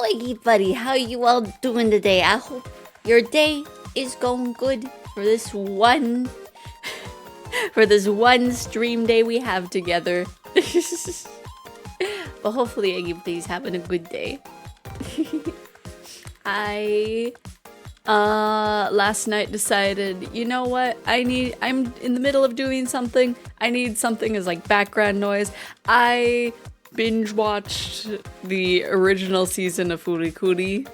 Hello, everybody. How you all doing today? I hope your day is going good for this one stream day we have together. But hopefully everybody's having a good day. I last night decided, you know what? I'm in the middle of doing something. I need something as like background noise. I binge watched the original season of Furikuri.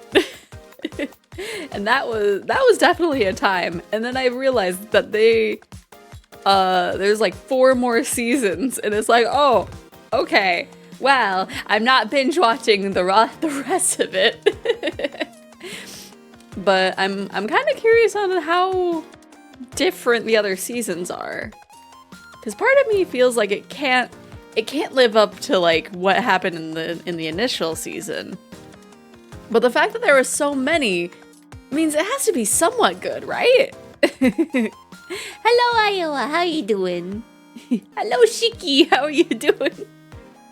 And that was definitely a time. And then I realized that there's like 4 more seasons, and it's like, oh, okay. Well, I'm not binge watching the rest of it. But I'm kind of curious on how different the other seasons are. Cuz part of me feels like it can't live up to like what happened in the initial season. But the fact that there were so many means it has to be somewhat good, right? Hello, Iowa. How you doing? Hello, Shiki. How are you doing?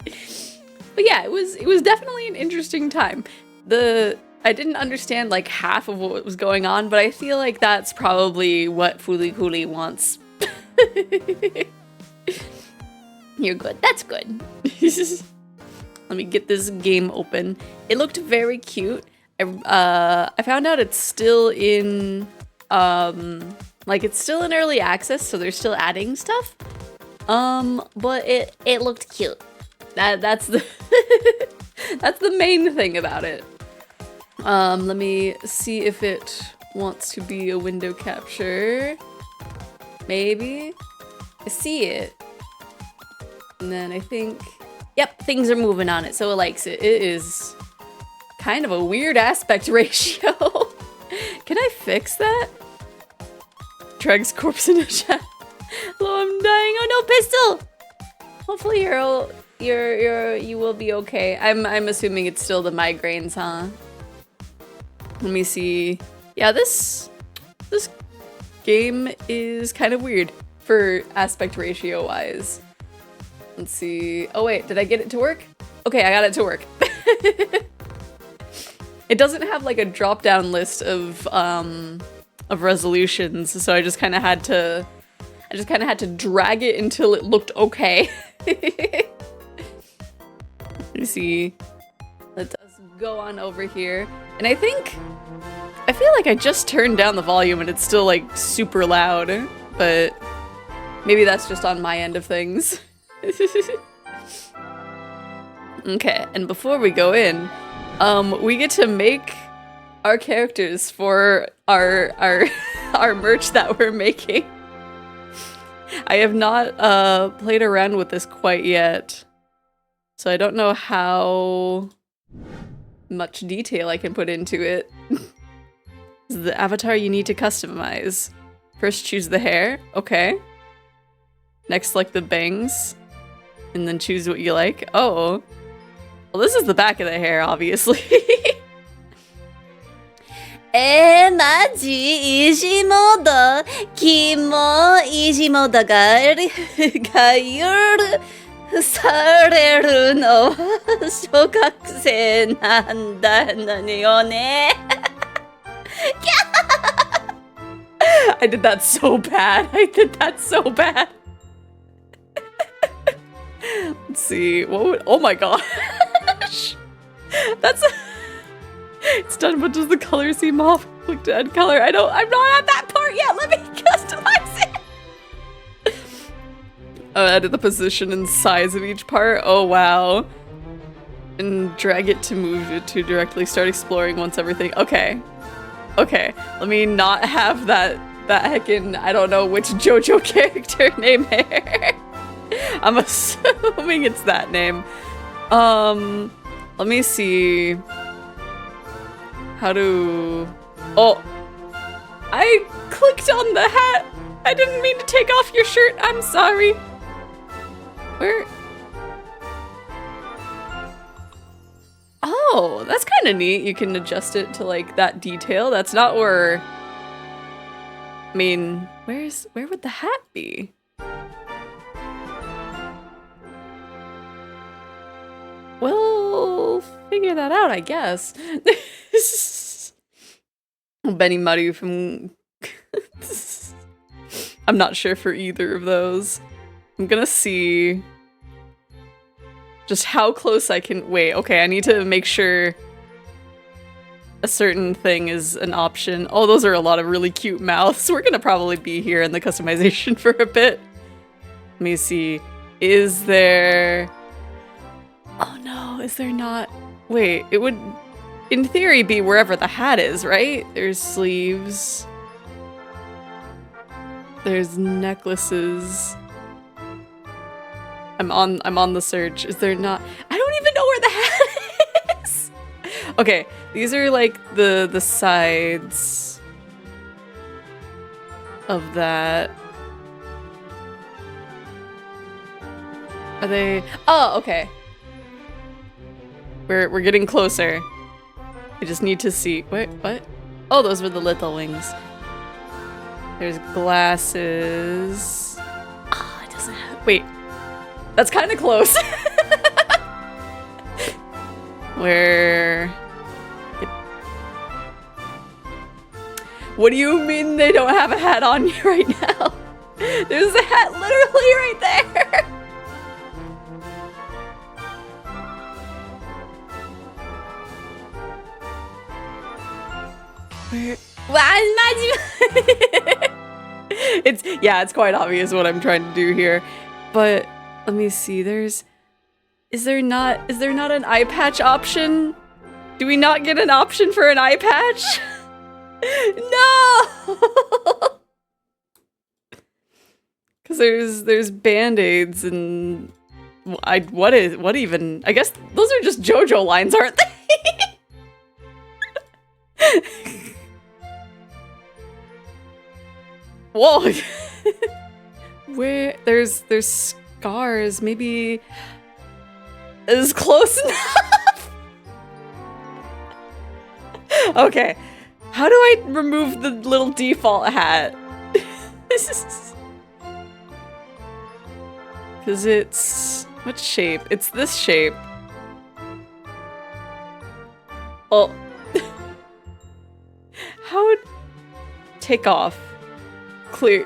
But yeah, it was definitely an interesting time. I didn't understand like half of what was going on, but I feel like that's probably what Furikuri wants. You're good. That's good. Let me get this game open. It looked very cute. I found out it's still in it's still in early access, so they're still adding stuff. But it looked cute. That's the that's the main thing about it. Let me see if it wants to be a window capture. Maybe. I see it. And then I think, yep, things are moving on it, so it likes it. It is kind of a weird aspect ratio. Can I fix that? Treg's corpse in a chat. Hello, I'm dying. Oh no, pistol! Hopefully you will be okay. I'm assuming it's still the migraines, huh? Let me see. Yeah, this game is kind of weird for aspect ratio wise. Let's see. Oh wait, did I get it to work? Okay, I got it to work. It doesn't have like a drop-down list of resolutions, so I just kind of had to drag it until it looked okay. Let me see. Let us go on over here. And I feel like I just turned down the volume and it's still like super loud, but maybe that's just on my end of things. Okay, and before we go in, we get to make our characters for our merch that we're making. I have not played around with this quite yet, so I don't know how much detail I can put into it. This is the avatar you need to customize. First choose the hair, okay. Next select the bangs, and then choose what you like. Oh, well this is the back of the hair, obviously. マジ石本キモ石本が許されるのは小学生なんだよね。I did that so bad. I did that so bad. Let's see. What would, oh my gosh. That's it's done, but does the color seem off? Look to add color. I'm not at that part yet. Let me customize it. Oh, added the position and size of each part. Oh wow. And drag it to move it to directly start exploring once everything. Okay. Okay. Let me not have that heckin' I don't know which JoJo character name hair. I'm assuming it's that name. Let me see. How to... Oh! I clicked on the hat! I didn't mean to take off your shirt, I'm sorry! Where... Oh, that's kind of neat. You can adjust it to like that detail. That's not where... I mean, where would the hat be? We'll figure that out, I guess. Benny Maru from... I'm not sure for either of those. I'm gonna see just how close I can... Wait, okay, I need to make sure a certain thing is an option. Oh, those are a lot of really cute mouths. We're gonna probably be here in the customization for a bit. Let me see. Is there... Oh no, is there not... Wait, it would, in theory, be wherever the hat is, right? There's sleeves. There's necklaces. I'm on the search. Is there not... I don't even know where the hat is! Okay, these are like the sides of that. Are they... Oh, okay. We're getting closer. I just need to see... Wait, what? Oh, those were the little wings. There's glasses. Oh, it doesn't have... Wait. That's kind of close. Where... What do you mean they don't have a hat on you right now? There's a hat literally right there. It's quite obvious what I'm trying to do here, but let me see. Is there not an eye patch option? Do we not get an option for an eye patch? No. Because there's band-aids and what even? I guess those are just JoJo lines, aren't they? Whoa! Where there's scars, maybe is close enough. Okay, how do I remove the little default hat? Because it's what shape? It's this shape. Oh, how would take off? Clear.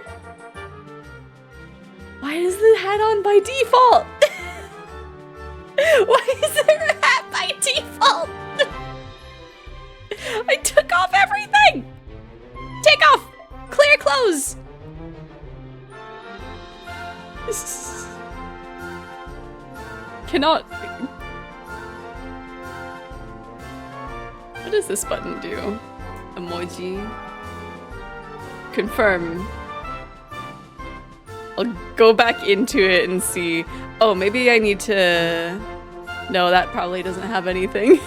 Why is the hat on by default? Why is there a hat by default? I took off everything! Take off! Clear clothes! Cannot... What does this button do? Emoji. Confirm. I'll go back into it and see. Oh, maybe I need to... No, that probably doesn't have anything.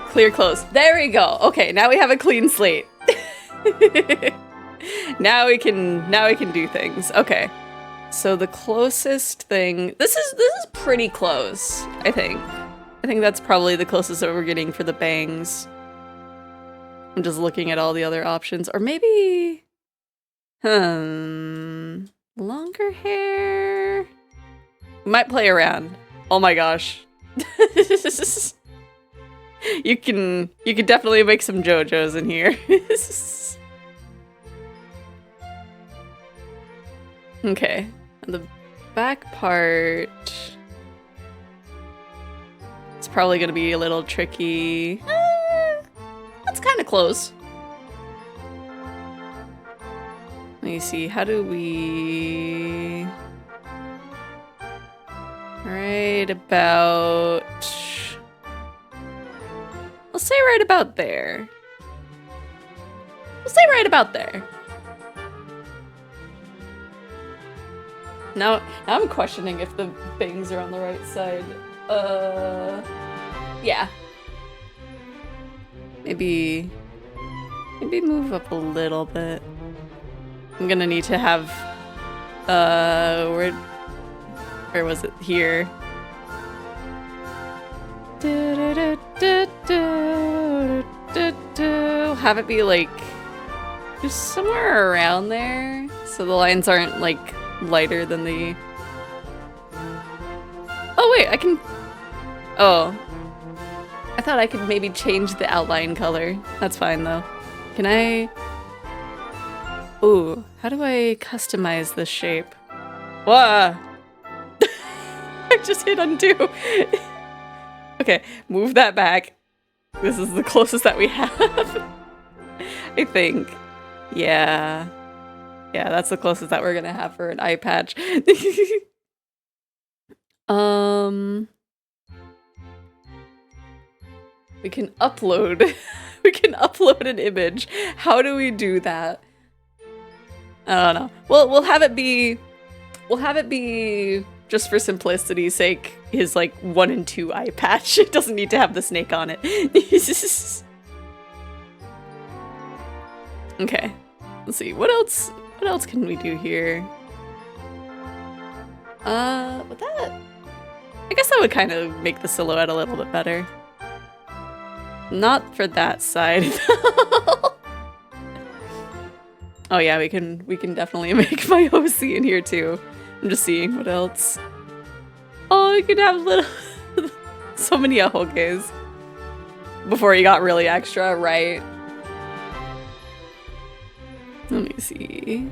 Clear close. There we go. Okay, now we have a clean slate. Now we can do things. Okay. So the closest thing... This is pretty close, I think. I think that's probably the closest that we're getting for the bangs. I'm just looking at all the other options. Or maybe... Longer hair? We might play around. Oh my gosh. You can definitely make some JoJo's in here. Okay. And the back part... It's probably gonna be a little tricky. That's kind of close. Let me see, how do we... Right about... Let's say right about there. We'll say right about there. Now I'm questioning if the bangs are on the right side. Yeah. Maybe move up a little bit. I'm gonna need to have, where was it? Here. Have it be like, just somewhere around there, so the lines aren't like lighter than the... Oh wait, I can... Oh. I thought I could maybe change the outline color. That's fine though. Can I... Ooh, how do I customize this shape? Whoa! I just hit undo. Okay, move that back. This is the closest that we have. I think. Yeah. Yeah, that's the closest that we're gonna have for an eye patch. We can upload. We can upload an image. How do we do that? I don't know. Well, we'll have it be just for simplicity's sake, his like 1 and 2 eye patch. It doesn't need to have the snake on it. Okay. Let's see. What else can we do here? With that, I guess that would kind of make the silhouette a little bit better. Not for that side. Oh yeah, we can definitely make my OC in here too. I'm just seeing what else. Oh, you could have little so many ahokes before he got really extra, right? Let me see.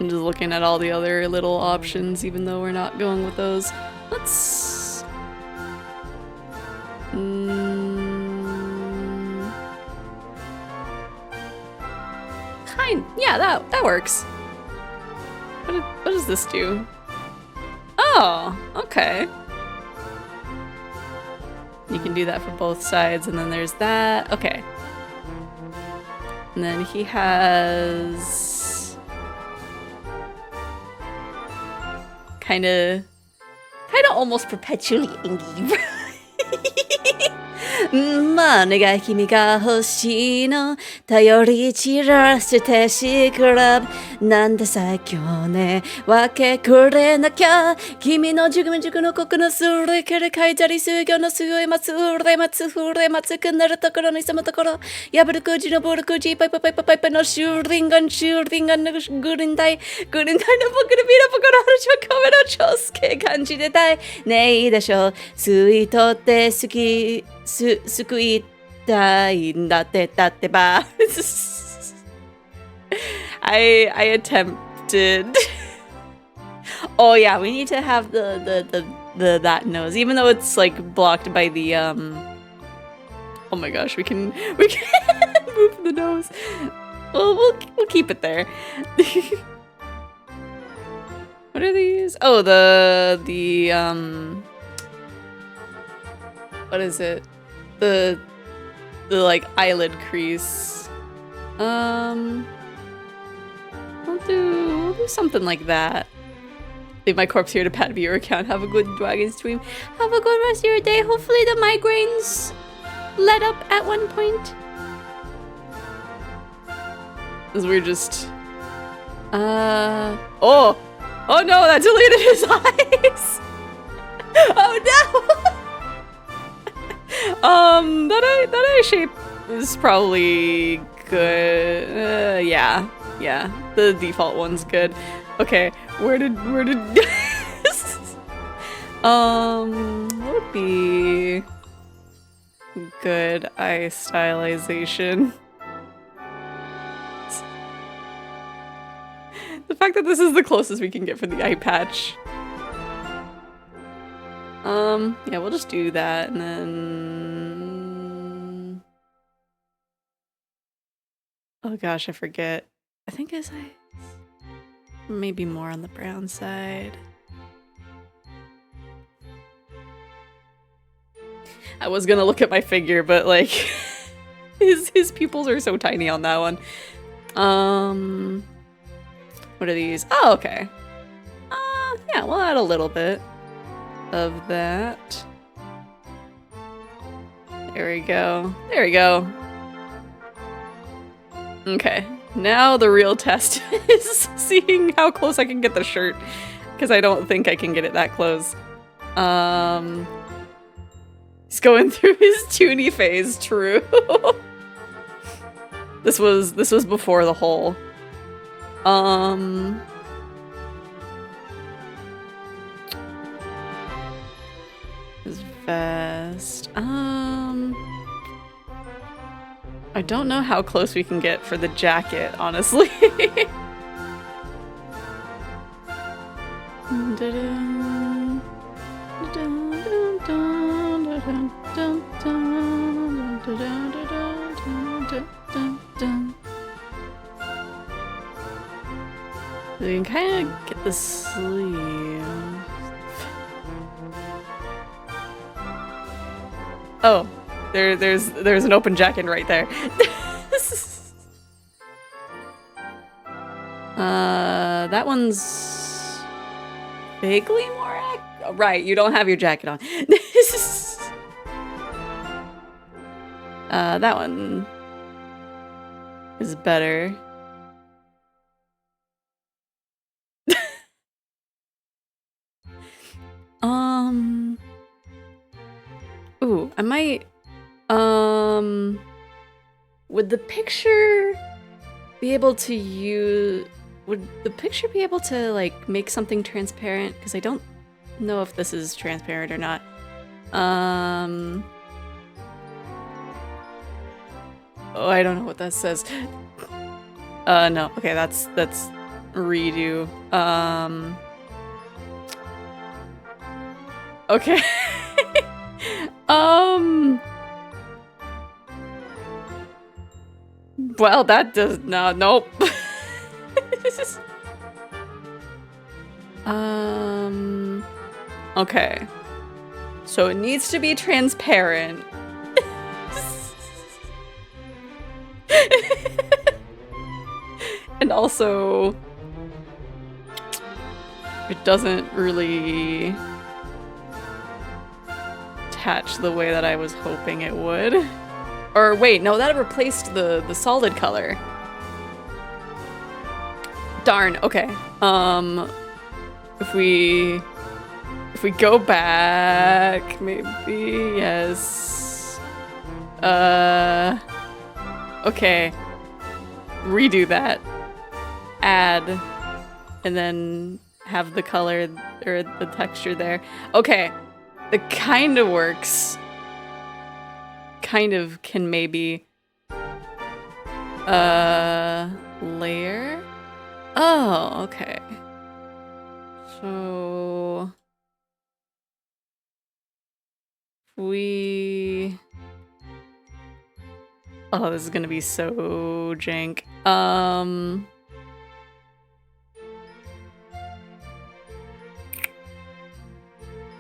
I'm just looking at all the other little options, even though we're not going with those. Let's... Yeah, that works. What does this do? Oh, okay. You can do that for both sides, and then there's that. Okay. And then he has kind of almost perpetually angry. マネが君が欲しいの頼り散らしてしくらぶなんで最強ね分けくれなきゃ君の熟の国のすれくれかいざり数行のすごい松うれ松ふれ松くなるところに住むところ破るくじのボールくじパイパイのシューリンガンのグリンダイの僕の見るところあるしょカメラ超すけ感じでたいねいいでしょ吸い取って好き救いたいんだってだってば I attempted. Oh yeah, we need to have the that nose, even though it's like blocked by the Oh my gosh, we can move the nose. Well, we'll keep it there. What are these? Oh, the what is it? The like eyelid crease. We'll do something like that. Leave my corpse here to pad viewer account. Have a good dragon stream. Have a good rest of your day. Hopefully the migraines let up at one point. As we're just oh no, that deleted his eyes. Oh no. That eye shape is probably good. Yeah, the default one's good. Okay, where did what would be good eye stylization? The fact that this is the closest we can get for the eye patch. Yeah, we'll just do that, and then... Oh gosh, I forget. I think his eyes... Maybe more on the brown side. I was gonna look at my figure, but like... his pupils are so tiny on that one. What are these? Oh, okay. Yeah, we'll add a little bit of that. There we go. There we go. Okay, now the real test is seeing how close I can get the shirt, because I don't think I can get it that close. He's going through his toonie phase, true. This was before the hole. His vest. I don't know how close we can get for the jacket, honestly. We can kind of get the sleeve. Oh, there's an open jacket right there. That one's vaguely more right. You don't have your jacket on. That one is better. Ooh, I might, would the picture be able to like make something transparent? Because I don't know if this is transparent or not. Oh, I don't know what that says. No. Okay, that's redo. Okay. Well, that does not. Nope. Okay. So it needs to be transparent. And also, it doesn't really attach the way that I was hoping it would. Or wait, no, that replaced the solid color. Darn, okay. If we go back, maybe, yes. Okay. Redo that. Add, and then have the color or the texture there. Okay. It kind of works. Kind of can maybe layer. Oh, okay. So we oh, this is gonna be so jank.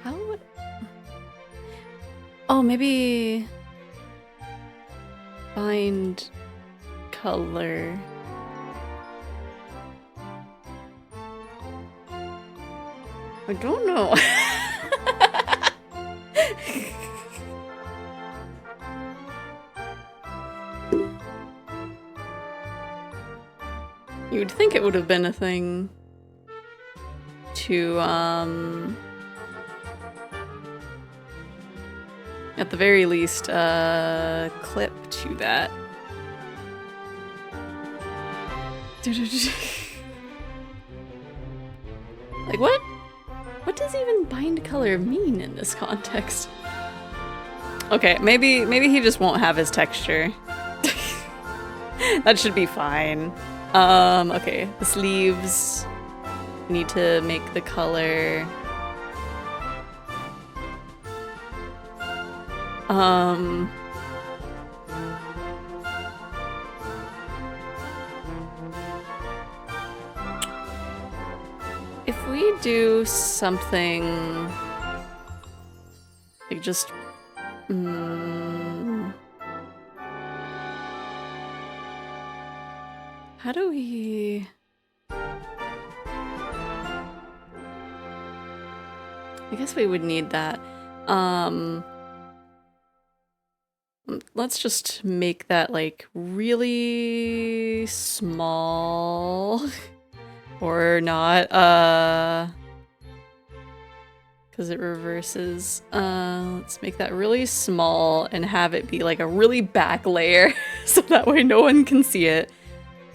How would oh, maybe find color. I don't know. You'd think it would have been a thing to, at the very least, clip to that. Like, what? What does even bind color mean in this context? Okay, maybe he just won't have his texture. That should be fine. Okay, the sleeves. Need to make the color. If we do something like just how do we I guess we would need that. Let's just make that like really small or not, because it reverses. Let's make that really small and have it be like a really back layer so that way no one can see it.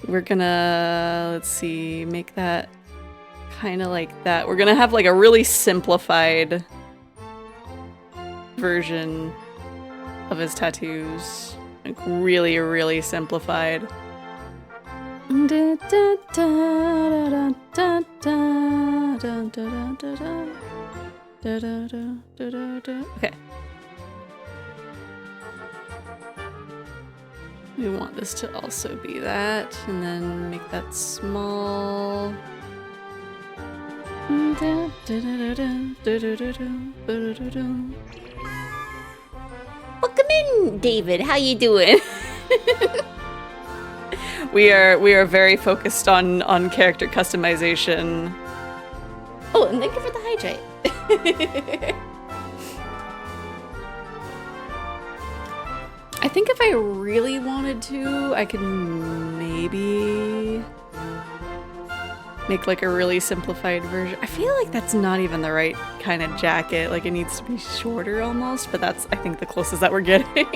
We're gonna, let's see, make that kind of like that. We're gonna have like a really simplified version of his tattoos. Like really, really simplified. Okay. We want this to also be that, and then make that small. Welcome in, David. How you doing? We are very focused on character customization. Oh, and thank you for the hydrate. I think if I really wanted to, I could maybe make like a really simplified version. I feel like that's not even the right kind of jacket. Like it needs to be shorter almost, but that's I think the closest that we're getting.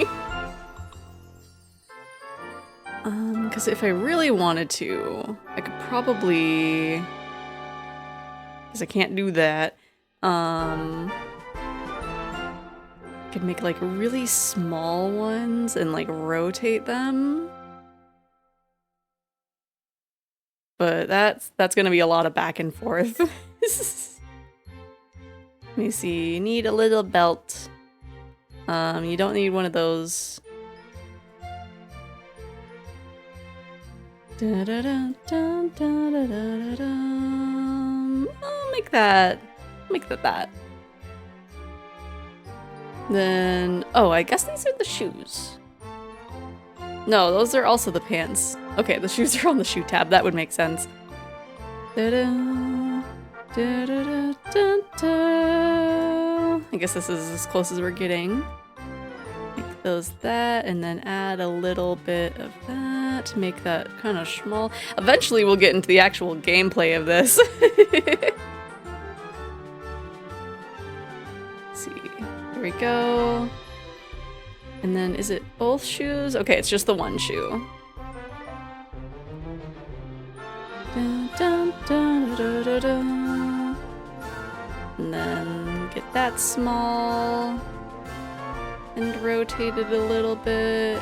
Because if I really wanted to, I could probably, because I can't do that, could make like really small ones and like rotate them. But that's gonna be a lot of back and forth. Let me see, you need a little belt. You don't need one of those. I'll make that that. Then, oh, I guess these are the shoes. No, those are also the pants. Okay, the shoes are on the shoe tab. That would make sense. I guess this is as close as we're getting. Make those that, and then add a little bit of that to make that kind of small. Eventually we'll get into the actual gameplay of this. Let's see. There we go. And then is it both shoes? Okay, it's just the one shoe. Dun, dun, dun, dun, dun, dun. And then get that small and rotate it a little bit.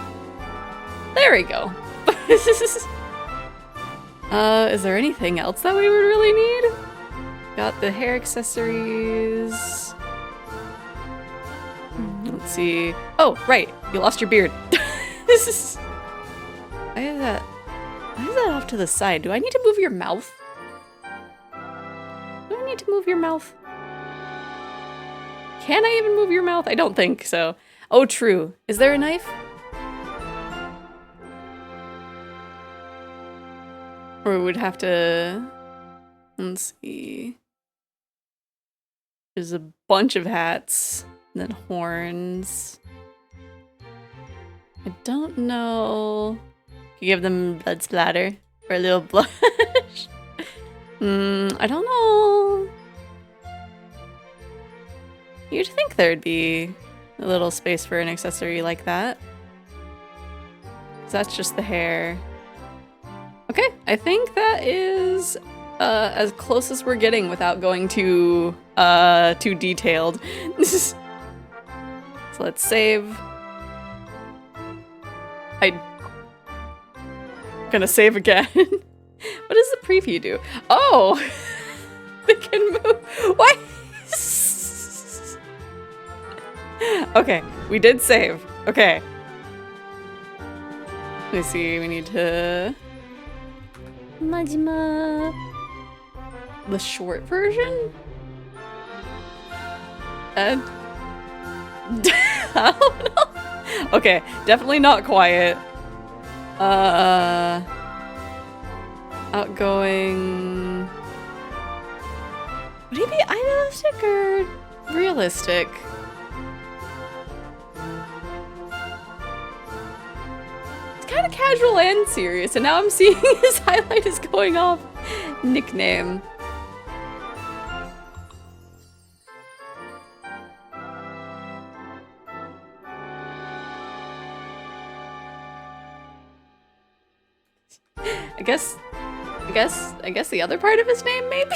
There we go. Is there anything else that we would really need? Got the hair accessories. Let's see. Oh, right. You lost your beard. Why is that off to the side? Do I need to move your mouth? Do I need to move your mouth? Can I even move your mouth? I don't think so. Oh, true. Is there a knife? Or we would have to... Let's see. There's a bunch of hats. And then horns. I don't know. Can you give them blood splatter? Or a little blush? I don't know. You'd think there'd be a little space for an accessory like that. 'Cause that's just the hair. Okay, I think that is as close as we're getting without going too detailed. So let's save. I'm gonna save again. What does the preview do? Oh! They can move. What? Okay, we did save. Okay. Let me see, we need to... Majima. The short version? And... I don't know. Okay, definitely not quiet. Outgoing... Would he be idealistic or realistic? It's kind of casual and serious, and now I'm seeing his highlight is going off. Nickname. I guess the other part of his name, maybe?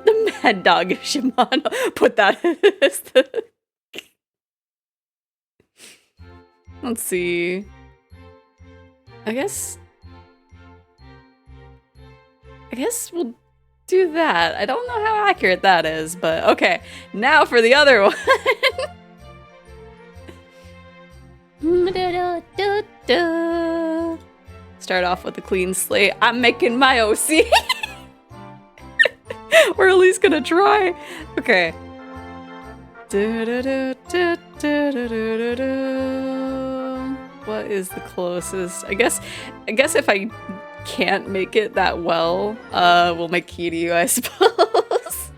The Mad Dog Shimano. Put that as the... Let's see. I guess we'll do that. I don't know how accurate that is, but okay. Now for the other one. Start off with a clean slate. I'm making my OC. We're at least gonna try. Okay. What is the closest? I guess if I can't make it that well, we'll make Kiryu, I suppose.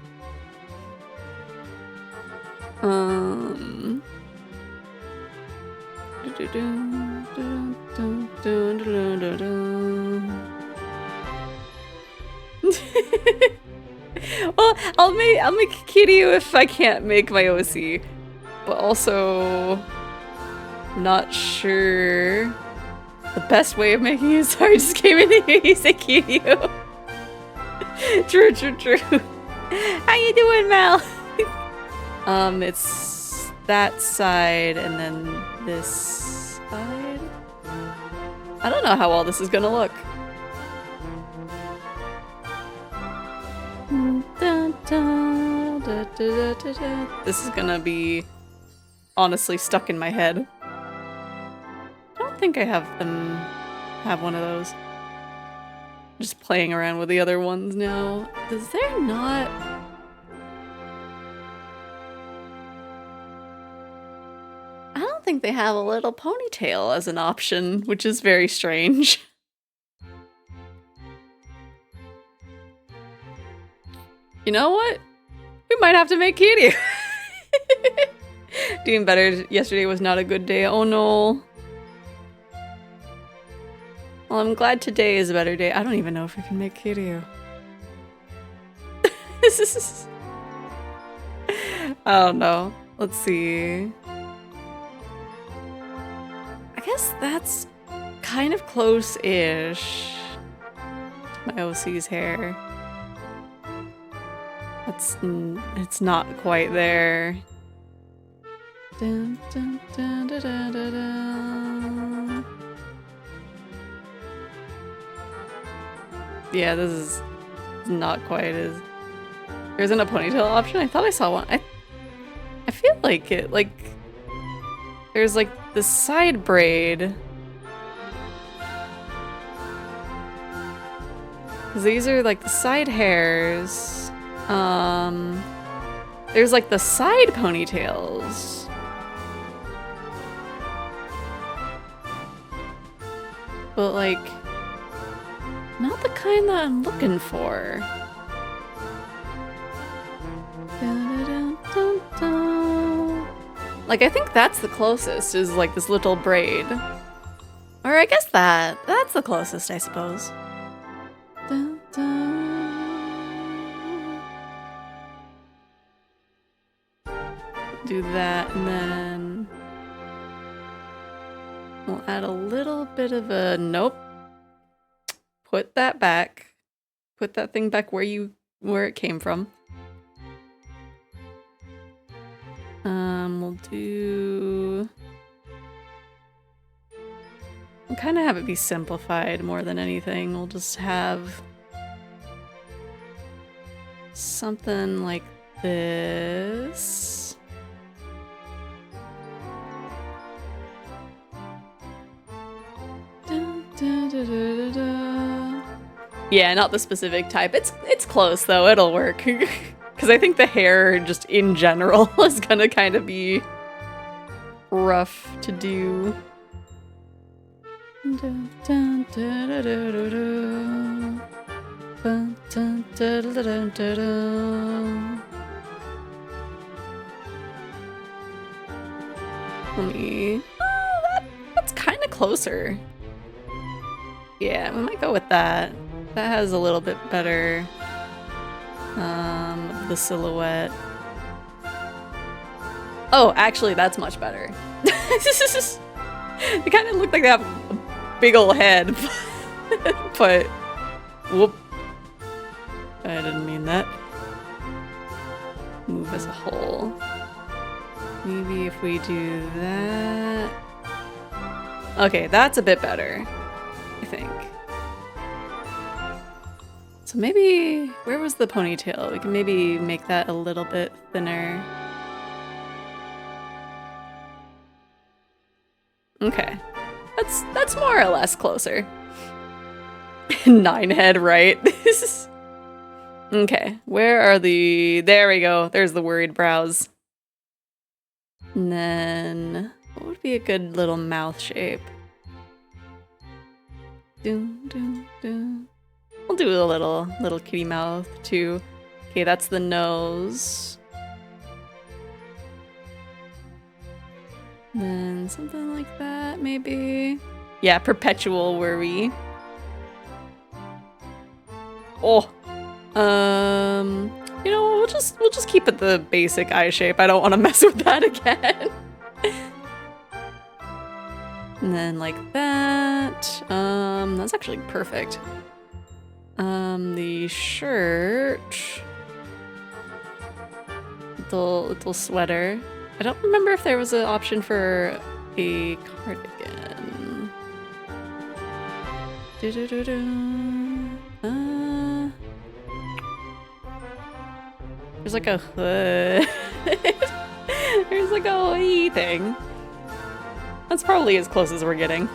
Well, I'll make Kiryu if I can't make my OC, but also not sure the best way of making it. Sorry, just came in here. You say Kiryu. True. How you doing, Mal? It's that side and then this side. I don't know how well this is gonna look. This is gonna be honestly stuck in my head. I don't think I have one of those. Just playing around with the other ones now. Is there not? I don't think they have a little ponytail as an option, which is very strange. You know what? We might have to make Kiryu. Doing better. Yesterday was not a good day. Oh no. Well, I'm glad today is a better day. I don't even know if we can make Kiryu. I don't know. Let's see. I guess that's kind of close-ish. My OC's hair. It's not quite there. Dun, dun, dun, dun, dun, dun, dun. Yeah, this is not quite as... There isn't a ponytail option? I thought I saw one. I feel like it, like... There's like the side braid. Because these are like the side hairs. There's like the side ponytails. But like, not the kind that I'm looking for. Like, I think that's the closest, is like this little braid. Or I guess that's the closest, I suppose. Dun, dun. Do that, and then we'll add a little bit of a nope. Put that back. Put that thing back where it came from. We'll do... We'll kind of have it be simplified more than anything. We'll just have something like this. Dun, dun, dun, dun, dun. Yeah, not the specific type. It's close though. It'll work. Because I think the hair just in general is gonna kind of be rough to do. Dun, dun, dun, dun, dun, dun. Dun, dun, dun, dun, dun, dun, dun. Let me... Oh, that's kind of closer. Yeah, we might go with that. That has a little bit better... the silhouette. Oh, actually, that's much better. They kind of look like they have a big ol' head, but whoop. I didn't mean that. this a hole. Maybe if we do that. Okay, that's a bit better, I think. So maybe, where was the ponytail? We can maybe make that a little bit thinner. Okay, that's more or less closer. 9 head, right? Okay, where are the... There we go. There's the worried brows. And then, what would be a good little mouth shape? We'll do a little kitty mouth too. Okay, that's the nose. And then something like that, maybe. Yeah, perpetual worry. Oh, you know, we'll just keep it the basic eye shape. I don't want to mess with that again. And then like that. That's actually perfect. The shirt. Little sweater. I don't remember if there was an option for a cardigan. There's like a hood. There's like a hoodie thing. That's probably as close as we're getting.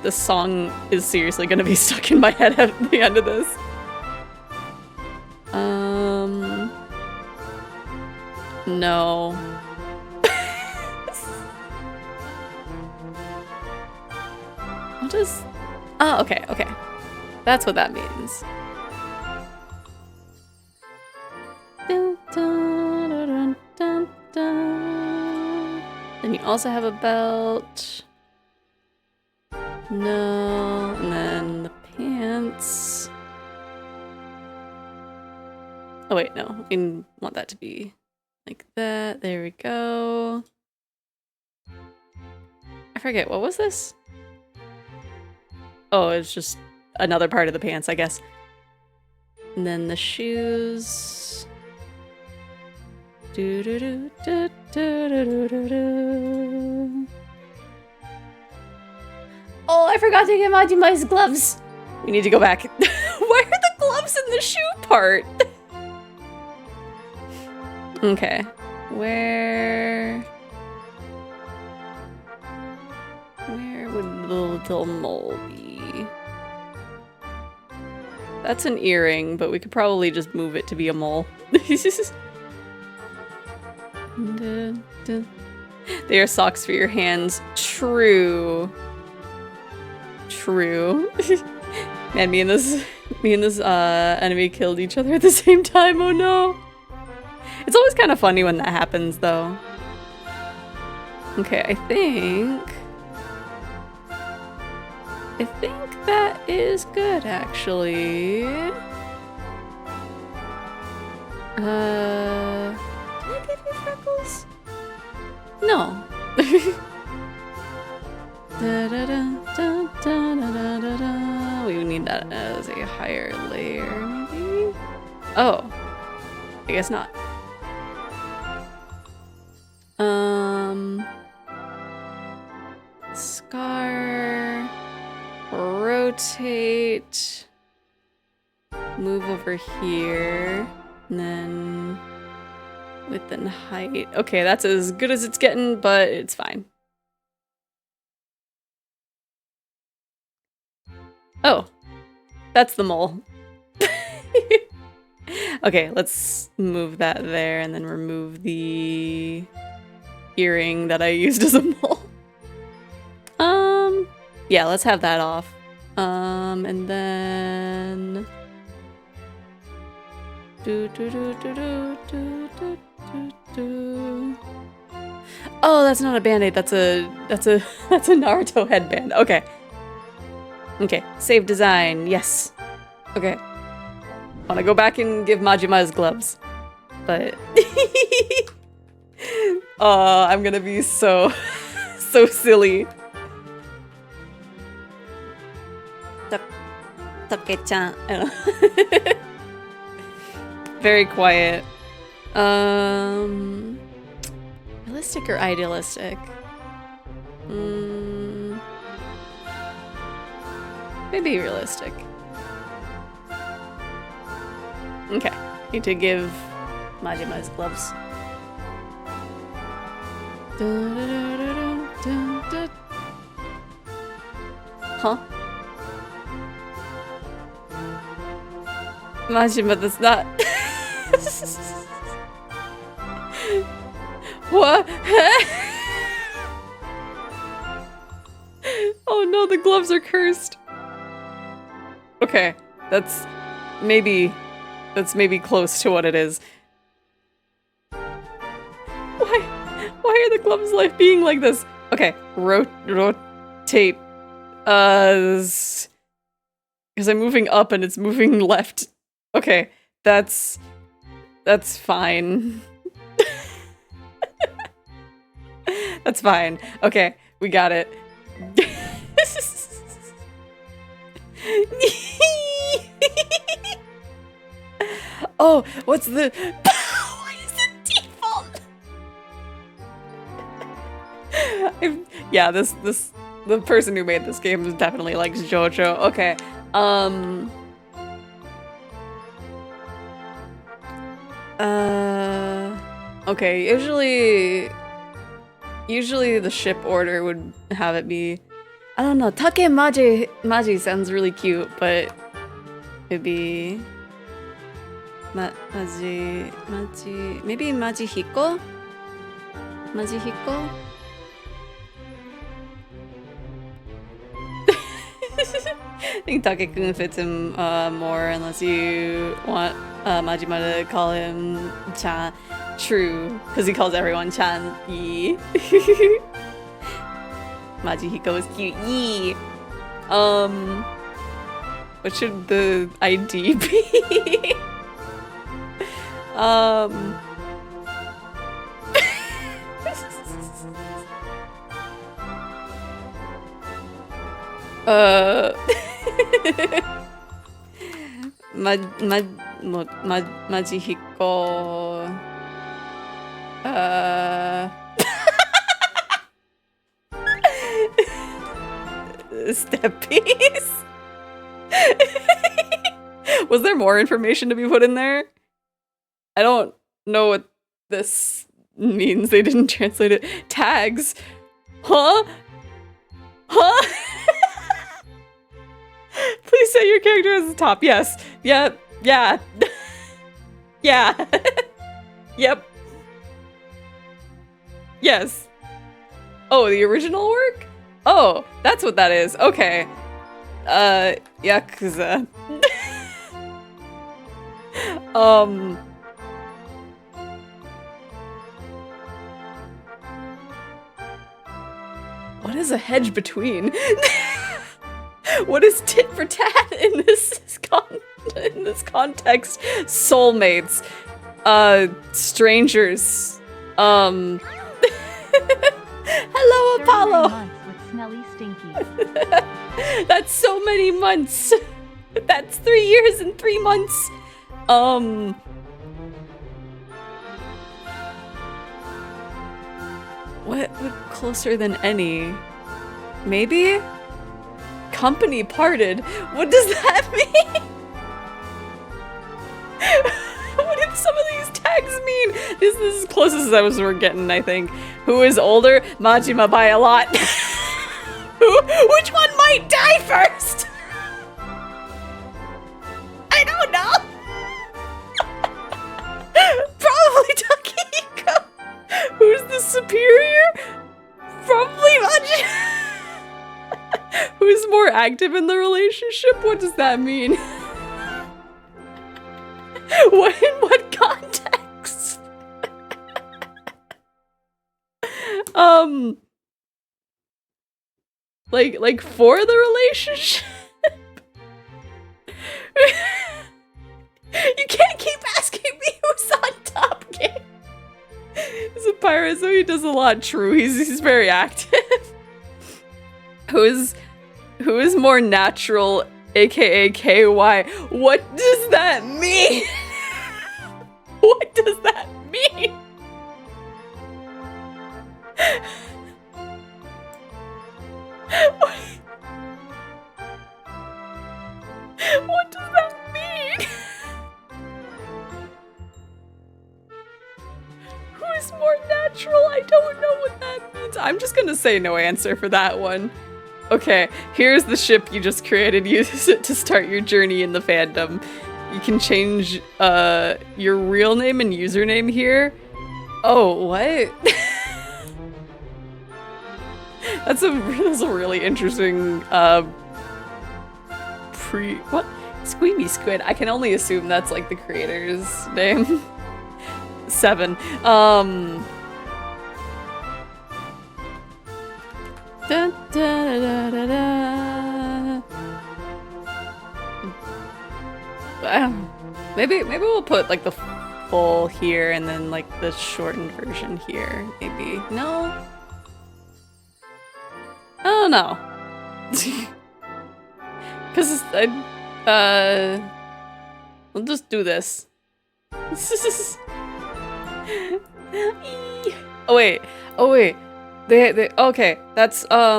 This song is seriously gonna be stuck in my head at the end of this. No. What is... Oh, okay, okay. That's what that means. Then you also have a belt. No, and then the pants. Oh wait, no, we want that to be like that. There we go. I forget, what was this? Oh, it's just another part of the pants, I guess. And then the shoes. Oh, I forgot to get Majima's gloves. We need to go back. Why are the gloves in the shoe part? Okay. Where would the little mole be? That's an earring, but we could probably just move it to be a mole. They are socks for your hands. True. True. Man, me and this enemy killed each other at the same time. Oh no. It's always kind of funny when that happens, though. Okay, I think that is good, actually. Did I give you freckles? No. We would need that as a higher layer, maybe? Oh. I guess not. Scar. Rotate. Move over here. And then width and height. Okay, that's as good as it's getting, but it's fine. Oh, that's the mole. Okay, let's move that there and then remove the earring that I used as a mole. Yeah, let's have that off. And then Oh, that's not a band-aid, that's a Naruto headband. Okay. Okay, save design, yes. Okay. I wanna go back and give Majima's gloves. But oh, I'm gonna be so silly. Toke-chan. Very quiet. Realistic or idealistic? Maybe realistic. Okay, need to give Majima's gloves. Huh? Majima does not. What? Oh no, the gloves are cursed. Okay, that's maybe close to what it is. Why are the gloves being like this? Okay, rotate. Because I'm moving up and it's moving left. Okay, that's fine. That's fine. Okay, we got it. Oh, what's the... What is the default? Yeah, the person who made this game definitely likes JoJo. Okay, okay, usually the ship order would have it be, I don't know, Take Maji sounds really cute, but it'd be Maji, maybe Majihiko? Majihiko? I think Take-kun fits him more, unless you want Majima to call him Chan. True, because he calls everyone Chan. Yi. Majihiko is cute. Yi. What should the ID be? Majihiko. Steppies? Was there more information to be put in there? I don't know what this means. They didn't translate it. Tags? Huh? Huh? Please say your character has the top. Yes. Yeah. Yeah. Yeah. Yep. Yes. Oh, the original work? Oh, that's what that is. Okay. Yakuza. What is a hedge between? What is tit for tat in this context? Soulmates. Strangers. Hello, Apollo. With smelly stinky. That's so many months. That's 3 years and 3 months. What would closer than any? Maybe? Company parted. What does that mean? What do some of these tags mean? This is as close as we're getting, I think. Who is older? Majima by a lot. Which one might die first? I don't know. Probably Takehiko. Who's the superior? Probably Majima. Who's more active in the relationship? What does that mean? What in what context? Like for the relationship? You can't keep asking me who's on top, game. He's a pirate, so he does a lot. True, he's very active. Who is more natural, aka KY? What does that mean? What does that mean? What does that mean? Who's more natural? I don't know what that means. I'm just gonna say no answer for that one. Okay, here's the ship you just created. Use it to start your journey in the fandom. You can change your real name and username here. Oh, what? That's a really interesting what? Squeamy Squid. I can only assume that's like the creator's name. 7. Da, da, da, da, da. Maybe we'll put like the full here and then like the shortened version here. Maybe. No? I don't know. Cause we'll just do this. Oh wait. They okay, that's I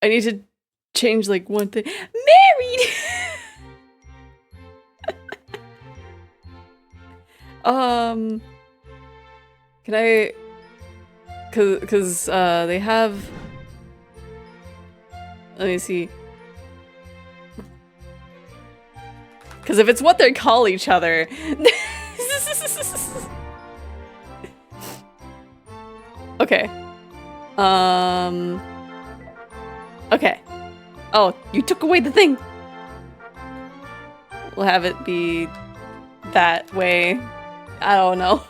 need to change like one thing. Married. Can I cause they have, let me see. Cause if it's what they call each other. Okay. Okay. Oh, you took away the thing. We'll have it be that way. I don't know.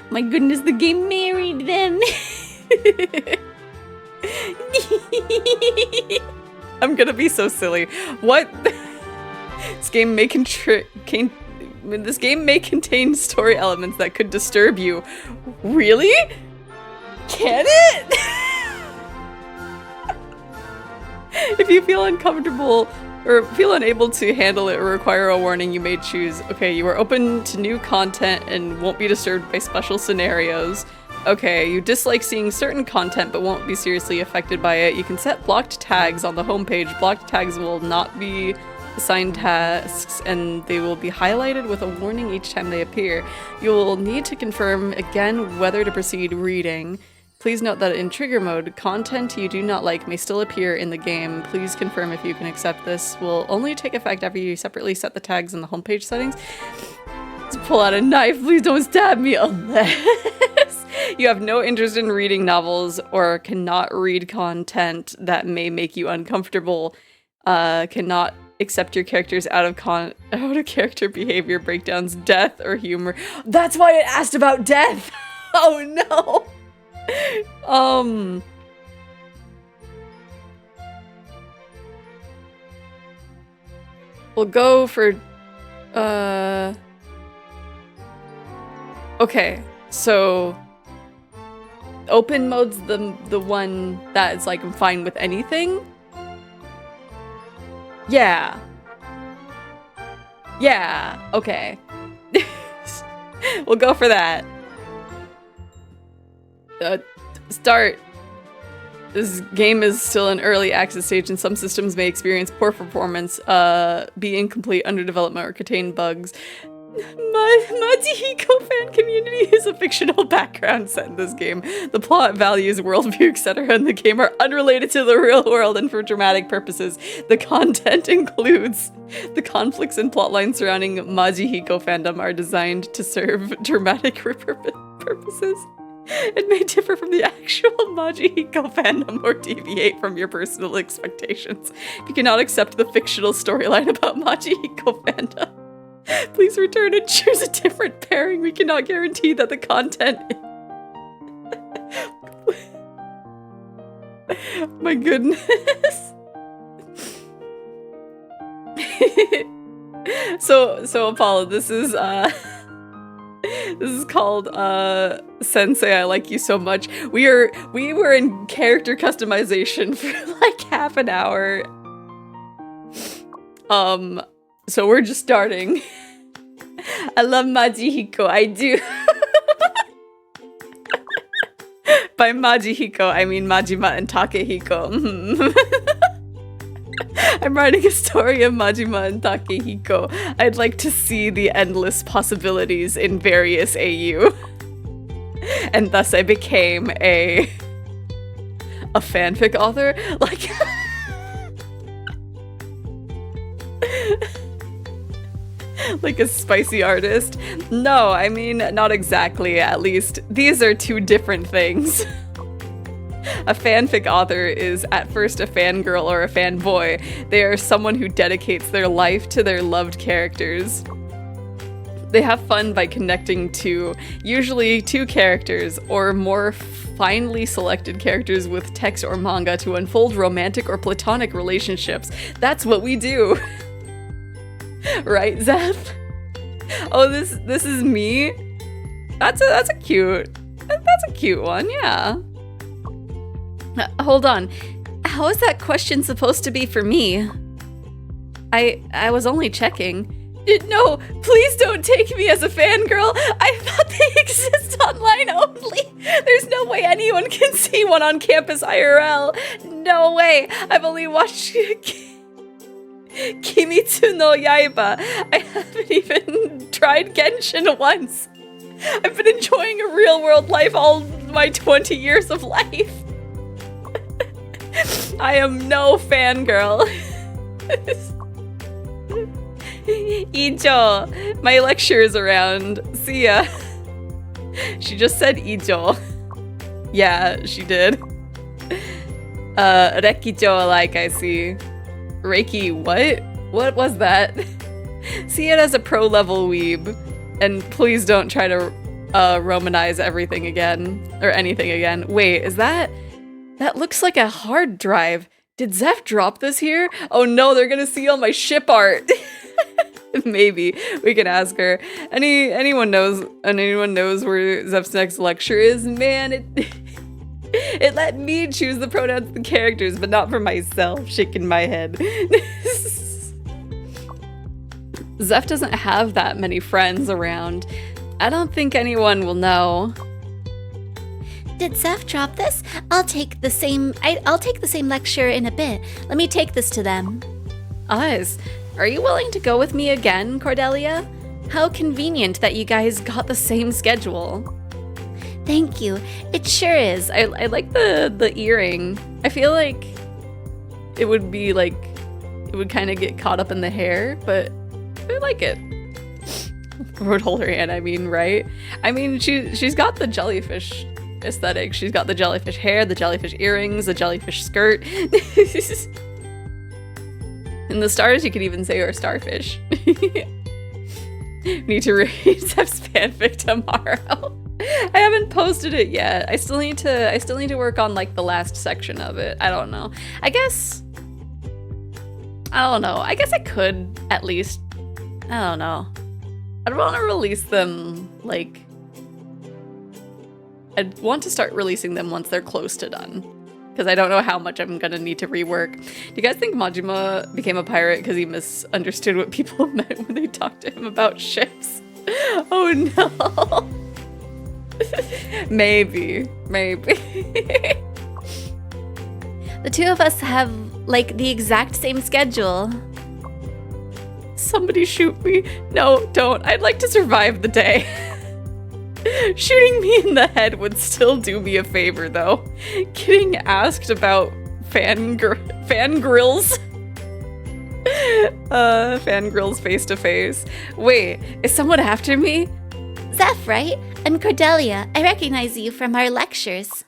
My goodness, the game married them. I'm gonna be so silly. What? This game may contain story elements that could disturb you. Really? Can it? If you feel uncomfortable or feel unable to handle it or require a warning, you may choose. Okay, you are open to new content and won't be disturbed by special scenarios. Okay, you dislike seeing certain content but won't be seriously affected by it. You can set blocked tags on the homepage. Blocked tags will not be assigned tasks and they will be highlighted with a warning each time they appear. You will need to confirm again whether to proceed reading. Please note that in trigger mode, content you do not like may still appear in the game. Please confirm if you can accept this. Will only take effect after you separately set the tags in the homepage settings. Let's pull out a knife. Please don't stab me unless you have no interest in reading novels or cannot read content that may make you uncomfortable. Cannot accept your characters out of character behavior, breakdowns, death, or humor. That's why it asked about death. Oh no. We'll go for okay, so open mode's the one that is like I'm fine with anything. Yeah, okay. We'll go for that. Start. This game is still in early access stage and some systems may experience poor performance, be incomplete, under development, or contain bugs. Majihiko fan community is a fictional background set in this game. The plot, values, worldview, etc. in the game are unrelated to the real world and for dramatic purposes. The content includes the conflicts and plotlines surrounding Majihiko fandom are designed to serve dramatic purposes. It may differ from the actual Majihiko fandom or deviate from your personal expectations. If you cannot accept the fictional storyline about Majihiko fandom, please return and choose a different pairing. We cannot guarantee that the content... My goodness. So Apollo, this is called Sensei, I Like You So Much. We were in character customization for like half an hour. So we're just starting. I love Majihiko, I do. By Majihiko, I mean Majima and Takehiko. I'm writing a story of Majima and Takehiko. I'd like to see the endless possibilities in various AU. And thus I became a fanfic author? Like... like a spicy artist? No, I mean, not exactly, at least. These are two different things. A fanfic author is at first a fangirl or a fanboy. They are someone who dedicates their life to their loved characters. They have fun by connecting to usually two characters or more finely selected characters with text or manga to unfold romantic or platonic relationships. That's what we do. Right, Zeph? Oh, this is me? That's a cute one, yeah. Hold on. How is that question supposed to be for me? I was only checking. No, please don't take me as a fangirl. I thought they exist online only. There's no way anyone can see one on campus IRL. No way. I've only watched Kimitsu no Yaiba. I haven't even tried Genshin once. I've been enjoying a real-world life all my 20 years of life. I am no fangirl. Ijo, my lecture is around. See ya. She just said Ijo. Yeah, she did. Rekijo, like I see. Reiki, what? What was that? See it as a pro-level weeb. And please don't try to Romanize everything again. Or anything again. Wait, is that... That looks like a hard drive. Did Zeph drop this here? Oh no, they're gonna see all my ship art. Maybe we can ask her. Anyone knows where Zeph's next lecture is? Man, it let me choose the pronouns of the characters, but not for myself. Shaking my head. Zeph doesn't have that many friends around. I don't think anyone will know. Did Zeph drop this? I'll take the same lecture in a bit. Let me take this to them. Us? Are you willing to go with me again, Cordelia? How convenient that you guys got the same schedule. Thank you. It sure is. I like the earring. I feel like it would be like, it would kind of get caught up in the hair, but I like it. Would hold her hand, I mean, right? I mean, she's got the jellyfish aesthetic. She's got the jellyfish hair, the jellyfish earrings, the jellyfish skirt. In the stars, you could even say are starfish. Need to read Zeph's fanfic tomorrow. I haven't posted it yet. I still need to work on like the last section of it. I don't know. I don't know. I guess I could at least. I don't know. I'd want to release them like. I'd want to start releasing them once they're close to done. Because I don't know how much I'm gonna need to rework. Do you guys think Majima became a pirate because he misunderstood what people meant when they talked to him about ships? Oh no. Maybe. The two of us have, like, the exact same schedule. Somebody shoot me. No, don't. I'd like to survive the day. Shooting me in the head would still do me a favor, though. Getting asked about fangirls. Fangirls face to face. Wait, is someone after me? Zeph, right? I'm Cordelia. I recognize you from our lectures.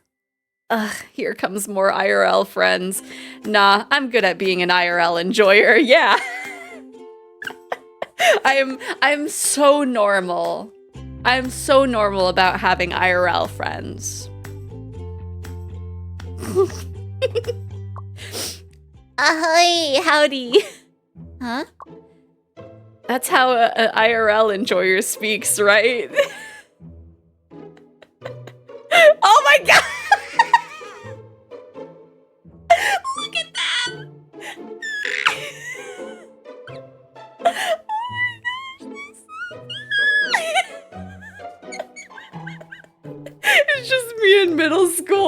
Ugh, here comes more IRL friends. Nah, I'm good at being an IRL enjoyer, yeah. I'm so normal. I'm so normal about having IRL friends. Ahoy, howdy. Huh? That's how an IRL enjoyer speaks, right? Oh my god! Look at that!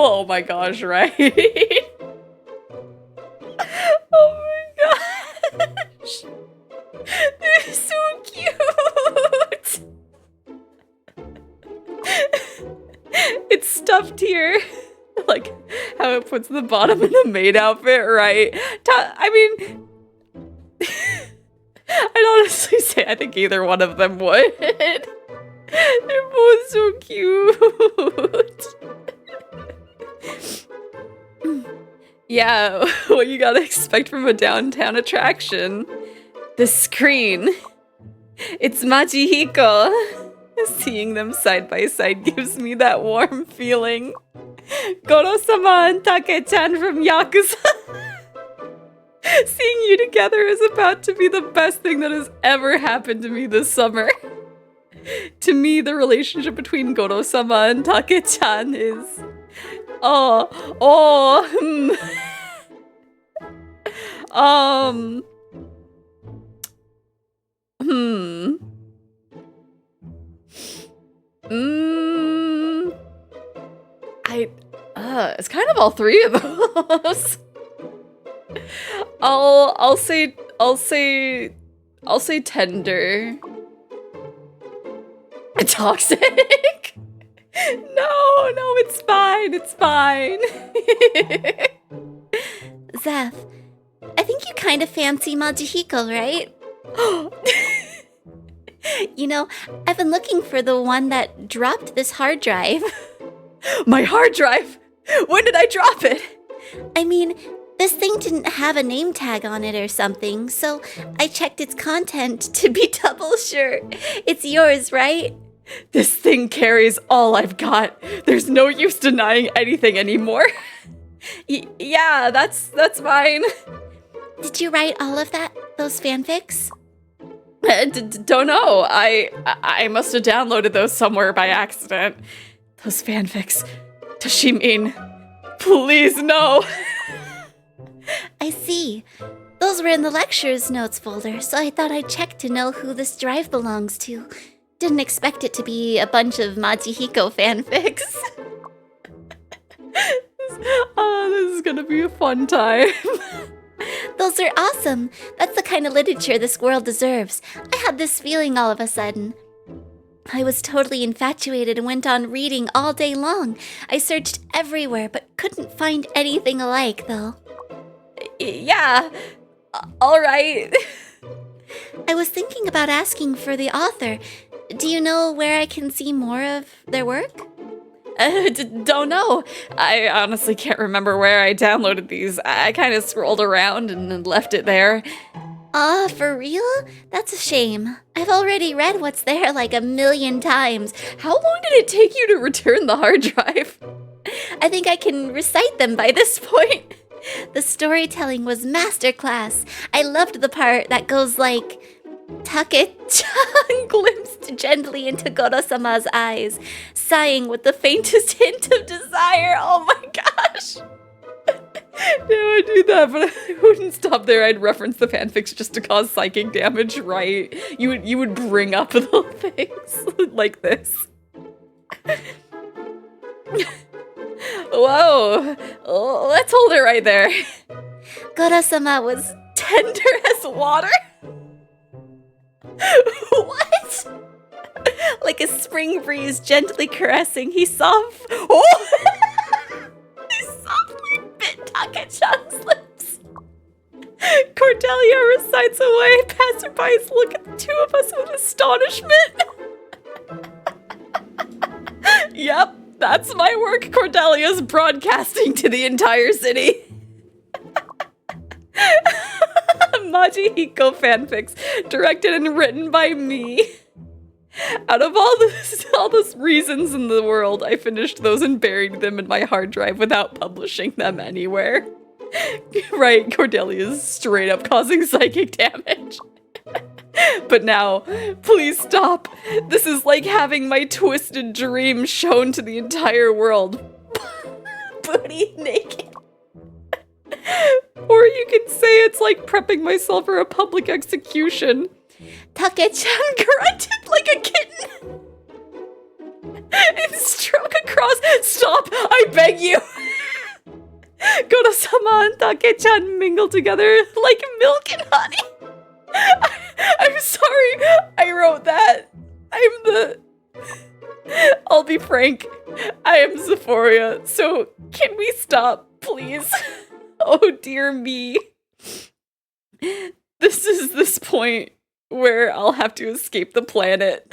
Oh my gosh, right? Oh my gosh. They're so cute. It's stuffed here. Like how it puts the bottom in the maid outfit, right? I mean, I'd honestly say I think either one of them would. They're both so cute. Yeah, what you gotta expect from a downtown attraction. The screen. It's Machihiko. Seeing them side by side gives me that warm feeling. Goro-sama and Take-chan from Yakuza. Seeing you together is about to be the best thing that has ever happened to me this summer. To me, the relationship between Goro-sama and Take-chan is... it's kind of all three of those. I'll say tender. Toxic? No, it's fine. Zeph, I think you kind of fancy Majihiko, right? You know, I've been looking for the one that dropped this hard drive. My hard drive? When did I drop it? I mean, this thing didn't have a name tag on it or something, so I checked its content to be double sure. It's yours, right? This thing carries all I've got. There's no use denying anything anymore. Yeah, that's mine. Did you write all of those fanfics? Don't know. I must have downloaded those somewhere by accident. Those fanfics. Does she mean... Please, no. I see. Those were in the lectures notes folder, so I thought I'd check to know who this drive belongs to. Didn't expect it to be a bunch of Majihiko fanfics. This is gonna be a fun time. Those are awesome. That's the kind of literature this world deserves. I had this feeling all of a sudden. I was totally infatuated and went on reading all day long. I searched everywhere, but couldn't find anything alike, though. Yeah, all right. I was thinking about asking for the author. Do you know where I can see more of their work? Don't know. I honestly can't remember where I downloaded these. I kind of scrolled around and left it there. For real? That's a shame. I've already read what's there like 1,000,000 times. How long did it take you to return the hard drive? I think I can recite them by this point. The storytelling was masterclass. I loved the part that goes like, Take-chan glimpsed gently into Goro-sama's eyes, sighing with the faintest hint of desire. Oh my gosh! No, I do that, but I wouldn't stop there. I'd reference the fanfics just to cause psychic damage, right? You would bring up little things like this. Whoa! Oh, let's hold it right there. Goro-sama was Tender as water? What? Like a spring breeze gently caressing, he softly bit Take-chan's lips. Cordelia recites away. Passerbys look at the two of us with astonishment. Yep, that's my work. Cordelia's broadcasting to the entire city. Majihiko fanfics, directed and written by me. Out of all those reasons in the world, I finished those and buried them in my hard drive without publishing them anywhere. Right, Cordelia's straight up causing psychic damage. But now, please stop. This is like having my twisted dream shown to the entire world. Booty naked. Or you could say it's like prepping myself for a public execution. Take-chan grunted like a kitten. and struck across. Stop! I beg you! Goro-sama and Take-chan mingle together like milk and honey. I'm sorry I wrote that. I'll be frank. I am Xephoria, so can we stop, please? Oh dear me. This is this point where I'll have to escape the planet.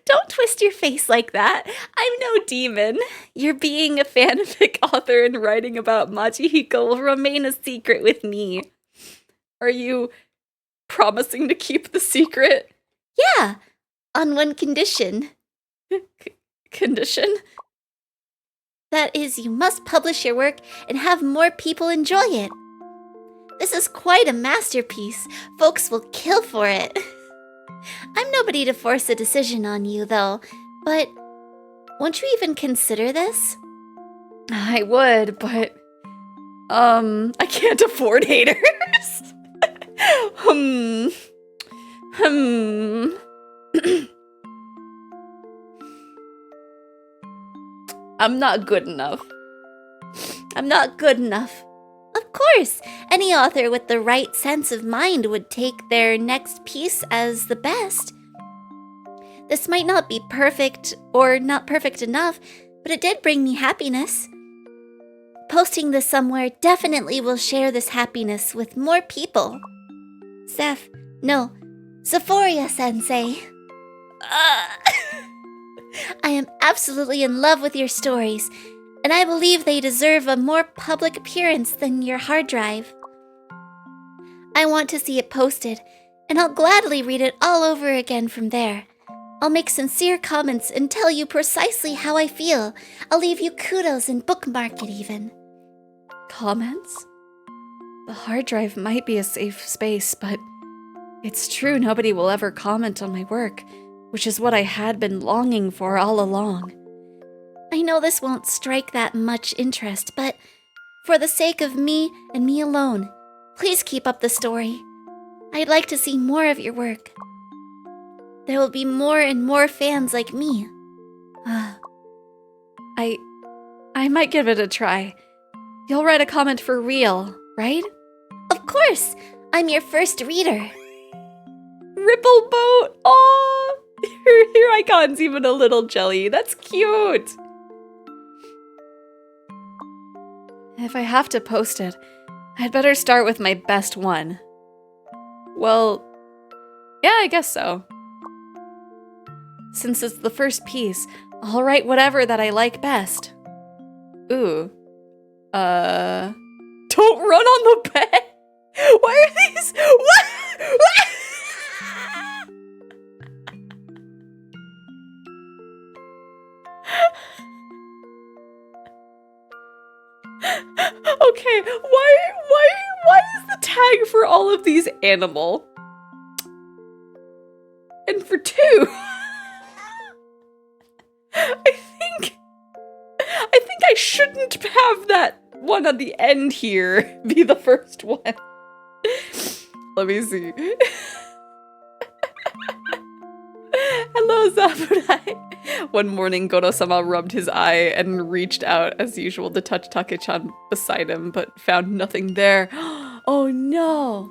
Don't twist your face like that. I'm no demon. You're being a fanfic author and writing about Machihiko will remain a secret with me. Are you promising to keep the secret? Yeah, on one condition. Condition? That is, you must publish your work and have more people enjoy it. This is quite a masterpiece. Folks will kill for it. I'm nobody to force a decision on you, though, but won't you even consider this? I would, but I can't afford haters. I'm not good enough. I'm not good enough. Of course, any author with the right sense of mind would take their next piece as the best. This might not be perfect or not perfect enough, but it did bring me happiness. Posting this somewhere definitely will share this happiness with more people. Xephoria-sensei. I am absolutely in love with your stories, and I believe they deserve a more public appearance than your hard drive. I want to see it posted, and I'll gladly read it all over again from there. I'll make sincere comments and tell you precisely how I feel. I'll leave you kudos and bookmark it even. Comments? The hard drive might be a safe space, but it's true nobody will ever comment on my work, which is what I had been longing for all along. I know this won't strike that much interest, but for the sake of me and me alone, please keep up the story. I'd like to see more of your work. There will be more and more fans like me. I might give it a try. You'll write a comment for real, right? Of course! I'm your first reader. Ripple boat! Aw! Your icon's even a little jelly. That's cute! If I have to post it, I'd better start with my best one. Well, yeah, I guess so. Since it's the first piece, I'll write whatever that I like best. Ooh. Don't run on the bed! Why are these— What? Okay, why is the tag for all of these animal? And for two? I think I shouldn't have that one on the end here be the first one. Let me see. Hello, Samurai. One morning, Goro-sama rubbed his eye and reached out as usual to touch Take-chan beside him, but found nothing there. Oh no.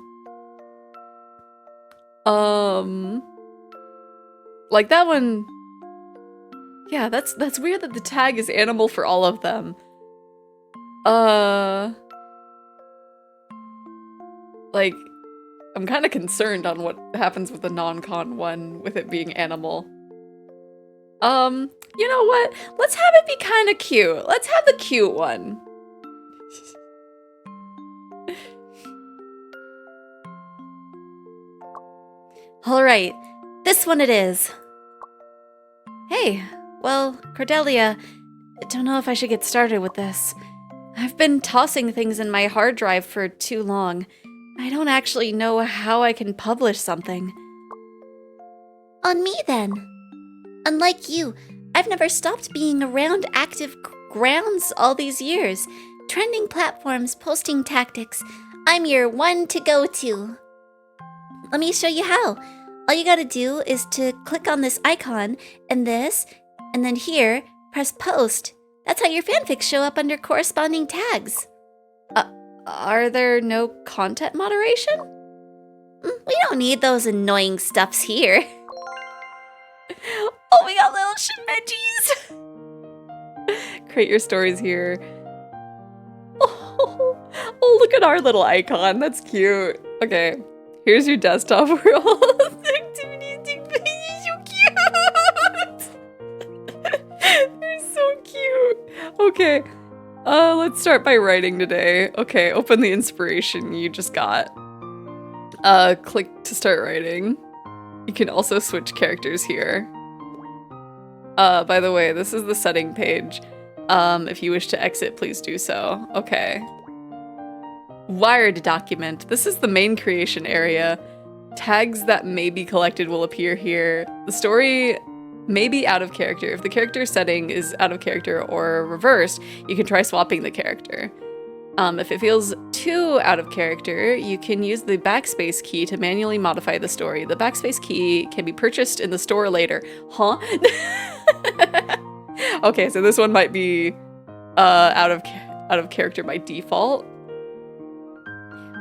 Like that one. Yeah, that's weird that the tag is animal for all of them. Like, I'm kind of concerned on what happens with the non-con one with it being animal. You know what? Let's have it be kind of cute. Let's have the cute one. All right, this one it is. Hey, well, Cordelia, I don't know if I should get started with this. I've been tossing things in my hard drive for too long. I don't actually know how I can publish something. On me, then. Unlike you, I've never stopped being around active grounds all these years. Trending platforms, posting tactics. I'm your one to go to. Let me show you how. All you gotta do is to click on this icon and this, and then here, press post. That's how your fanfics show up under corresponding tags. Are there no content moderation? We don't need those annoying stuffs here. Oh, we got little shinmejis! Create your stories here. Oh, look at our little icon. That's cute. Okay, here's your desktop world. Activities, so cute. They're so cute. Okay, let's start by writing today. Okay, open the inspiration you just got. Click to start writing. You can also switch characters here. By the way, this is the setting page. If you wish to exit, please do so. Okay. Wired document. This is the main creation area. Tags that may be collected will appear here. The story may be out of character. If the character setting is out of character or reversed, you can try swapping the character. If it feels too out of character, you can use the backspace key to manually modify the story. The backspace key can be purchased in the store later. Huh? Okay, so this one might be out of character by default.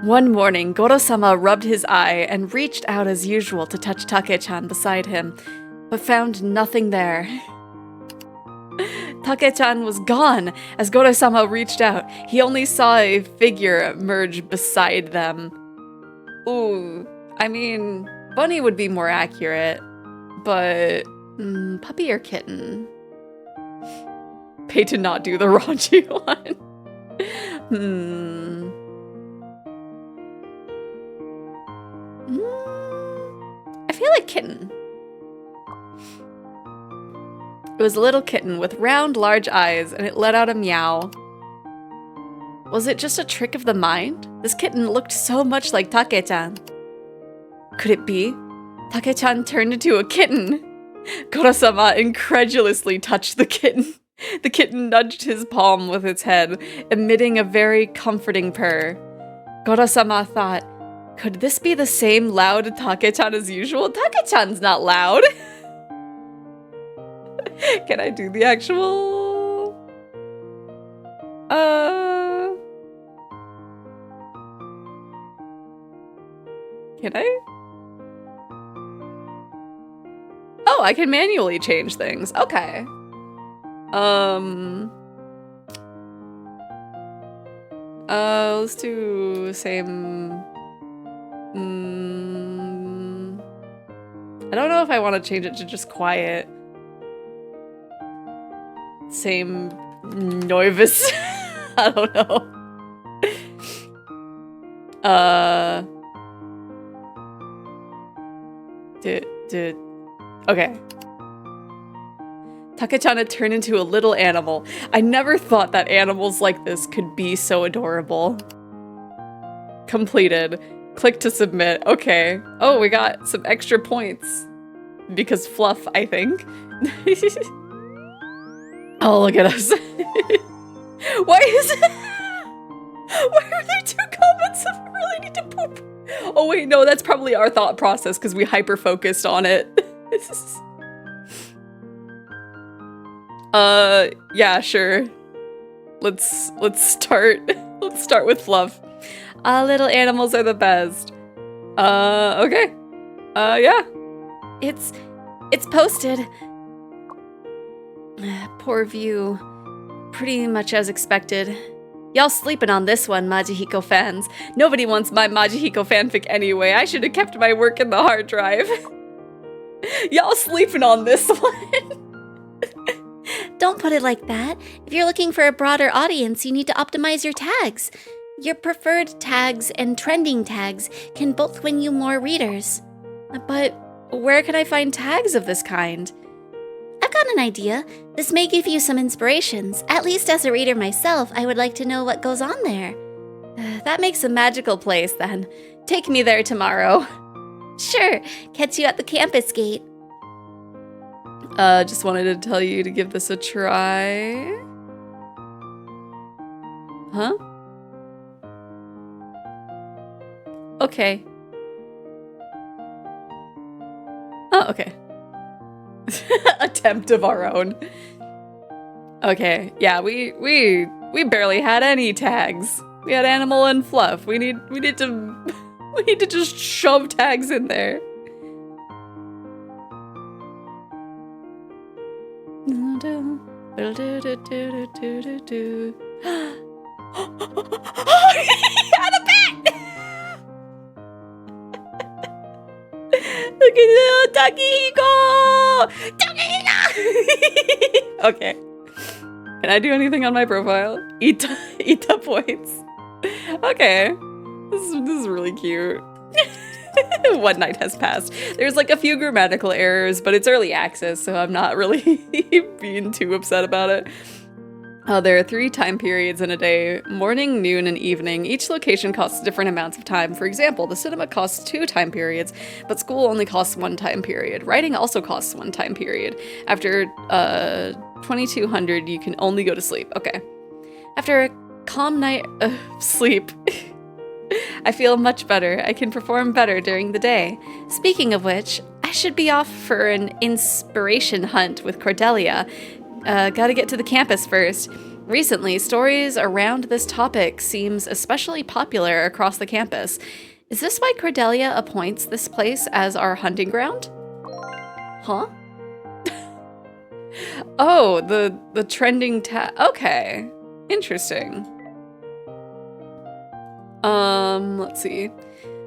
One morning, Goro-sama rubbed his eye and reached out as usual to touch Take-chan beside him, but found nothing there. Take-chan was gone as Goro-sama reached out. He only saw a figure emerge beside them. Ooh, I mean, bunny would be more accurate, but puppy or kitten? Pay to not do the raunchy one. I feel like kitten. It was a little kitten with round, large eyes, and it let out a meow. Was it just a trick of the mind? This kitten looked so much like Take-chan. Could it be? Take-chan turned into a kitten. Goro-sama incredulously touched the kitten. The kitten nudged his palm with its head, emitting a very comforting purr. Goro-sama thought, could this be the same loud Take-chan as usual? Take-chan's not loud. Can I do the actual? Can I? Oh, I can manually change things. Okay. Let's do same. I don't know if I want to change it to just quiet. Same Noivis. I don't know. Okay. Take-chan had turned into a little animal. I never thought that animals like this could be so adorable. Completed. Click to submit. Okay. Oh, we got some extra points. Because fluff, I think. Oh, look at us. Why is it? Why are there 2 comments of really need to poop? Oh wait, no, that's probably our thought process because we hyper-focused on it. Yeah, sure. Let's start. Let's start with fluff. Little animals are the best. Okay. Yeah. It's posted. Poor view. Pretty much as expected. Y'all sleeping on this one, Majihiko fans. Nobody wants my Majihiko fanfic anyway. I should have kept my work in the hard drive. Y'all sleeping on this one. Don't put it like that. If you're looking for a broader audience, you need to optimize your tags. Your preferred tags and trending tags can both win you more readers. But where can I find tags of this kind? I've got an idea. This may give you some inspirations. At least as a reader myself, I would like to know what goes on there. That makes a magical place, then. Take me there tomorrow. Sure. Catch you at the campus gate. Just wanted to tell you to give this a try. Huh? Okay. Okay. Attempt of our own. Okay, yeah, we barely had any tags. We had animal and fluff. We need to just shove tags in there. Had a pet! Look at the Takehiko! Takehiko! Okay. Can I do anything on my profile? Ita points. Okay. This is really cute. One night has passed. There's like a few grammatical errors, but it's early access, so I'm not really being too upset about it. There are 3 time periods in a day, morning, noon, and evening. Each location costs different amounts of time. For example, the cinema costs 2 time periods, but school only costs 1 time period. Writing also costs 1 time period. After 2200, you can only go to sleep. Okay. After a calm night of sleep, I feel much better. I can perform better during the day. Speaking of which, I should be off for an inspiration hunt with Cordelia. Gotta get to the campus first. Recently, stories around this topic seems especially popular across the campus. Is this why Cordelia appoints this place as our hunting ground? Huh? Oh, the trending okay. Interesting. Let's see.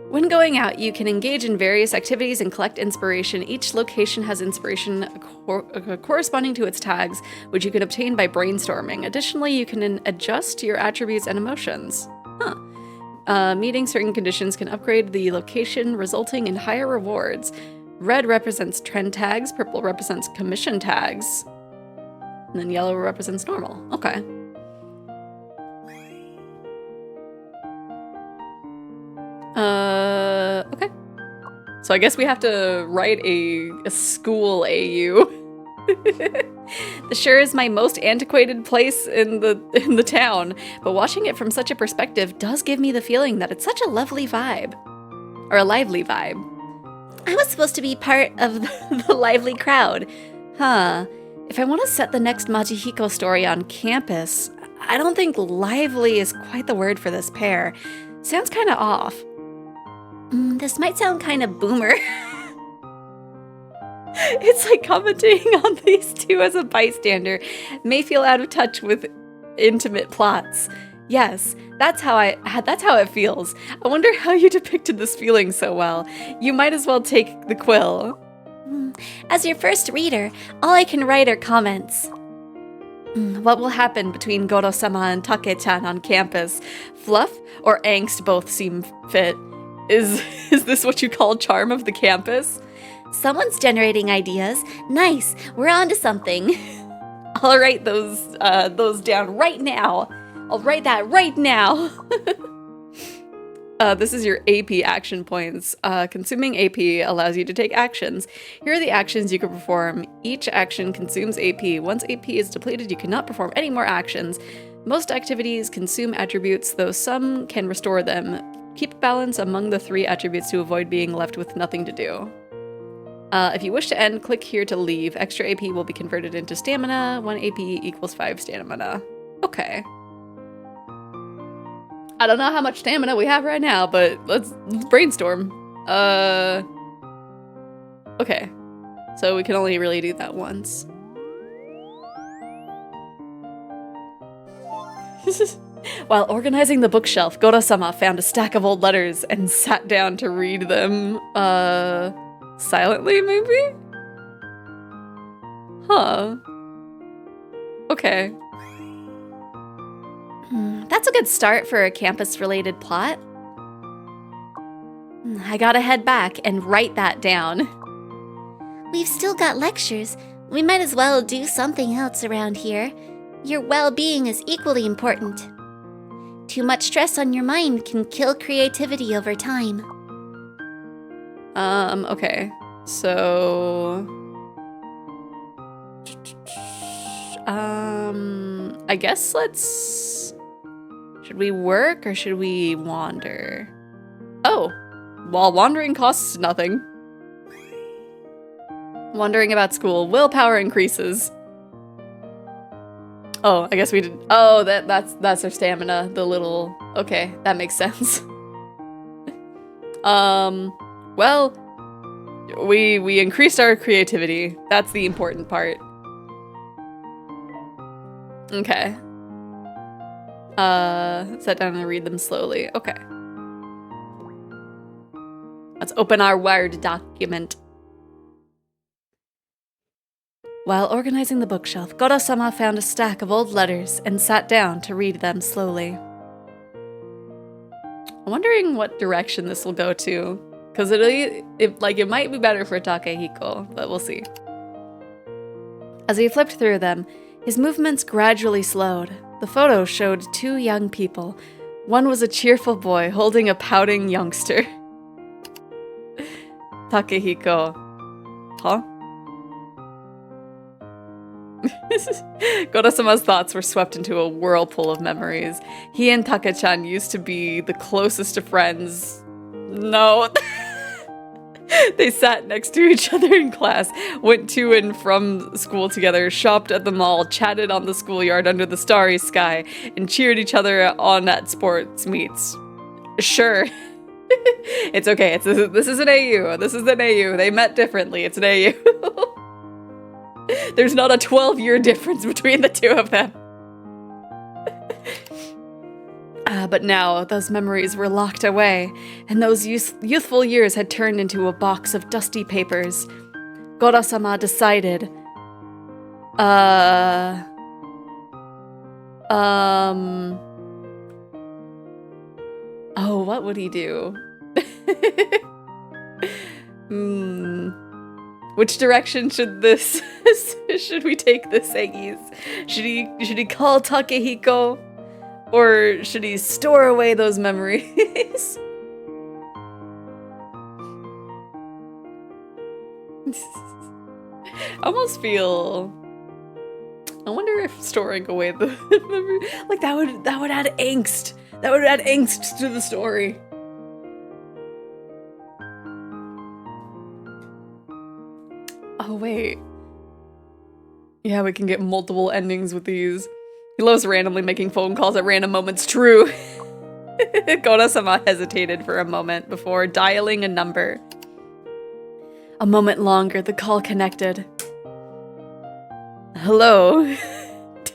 When going out, you can engage in various activities and collect inspiration. Each location has inspiration corresponding to its tags, which you can obtain by brainstorming. Additionally, you can adjust your attributes and emotions. Meeting certain conditions can upgrade the location, resulting in higher rewards. Red represents trend tags, purple represents commission tags, and then yellow represents normal. Okay. Okay. So I guess we have to write a school AU. This sure is my most antiquated place in the town, but watching it from such a perspective does give me the feeling that it's such a lovely vibe. Or a lively vibe. I was supposed to be part of the lively crowd. Huh. If I want to set the next Majihiko story on campus, I don't think lively is quite the word for this pair. Sounds kind of off. This might sound kind of boomer. It's like commenting on these two as a bystander may feel out of touch with intimate plots. Yes, that's how it feels. I wonder how you depicted this feeling so well. You might as well take the quill. As your first reader, all I can write are comments. What will happen between Goro-sama and Take-chan on campus? Fluff or angst both seem fit. Is this what you call charm of the campus? Someone's generating ideas. Nice, we're on to something. I'll write those down right now. I'll write that right now. This is your AP action points. Consuming AP allows you to take actions. Here are the actions you can perform. Each action consumes AP. Once AP is depleted, you cannot perform any more actions. Most activities consume attributes, though some can restore them. Keep balance among the 3 attributes to avoid being left with nothing to do. If you wish to end, click here to leave. Extra AP will be converted into stamina. 1 AP equals 5 stamina. Okay. I don't know how much stamina we have right now, but let's brainstorm. Okay. So we can only really do that once. While organizing the bookshelf, Goro-sama found a stack of old letters and sat down to read them. Silently, maybe? Huh. Okay. That's a good start for a campus-related plot. I gotta head back and write that down. We've still got lectures. We might as well do something else around here. Your well-being is equally important. Too much stress on your mind can kill creativity over time. Okay. So... I guess let's... Should we work or should we wander? Oh! While wandering costs nothing. Wondering about school. Willpower increases. Oh, I guess we did. Oh, that's our stamina. The little. Okay, that makes sense. Well, we increased our creativity. That's the important part. Okay. Sit down and read them slowly. Okay. Let's open our Word document. While organizing the bookshelf, Goro-sama found a stack of old letters and sat down to read them slowly. I'm wondering what direction this will go to, because it might be better for Takehiko, but we'll see. As he flipped through them, his movements gradually slowed. The photo showed two young people. One was a cheerful boy holding a pouting youngster. Takehiko. Huh? Goro-sama's thoughts were swept into a whirlpool of memories. He and Take-chan used to be the closest of friends. No. They sat next to each other in class, went to and from school together, shopped at the mall, chatted on the schoolyard under the starry sky, and cheered each other on at sports meets. Sure. It's okay. This is an AU. This is an AU. They met differently. It's an AU. There's not a 12-year difference between the two of them. But now, those memories were locked away, and those youthful years had turned into a box of dusty papers. Goro-sama decided, oh, what would he do? Which direction should we take this, Eggies? Should he call Takehiko? Or should he store away those memories? I almost feel... I wonder if storing away the memory... Like, that would add angst. That would add angst to the story. Oh, wait. Yeah, we can get multiple endings with these. He loves randomly making phone calls at random moments. True. Goro-sama hesitated for a moment before dialing a number. A moment longer, the call connected. Hello.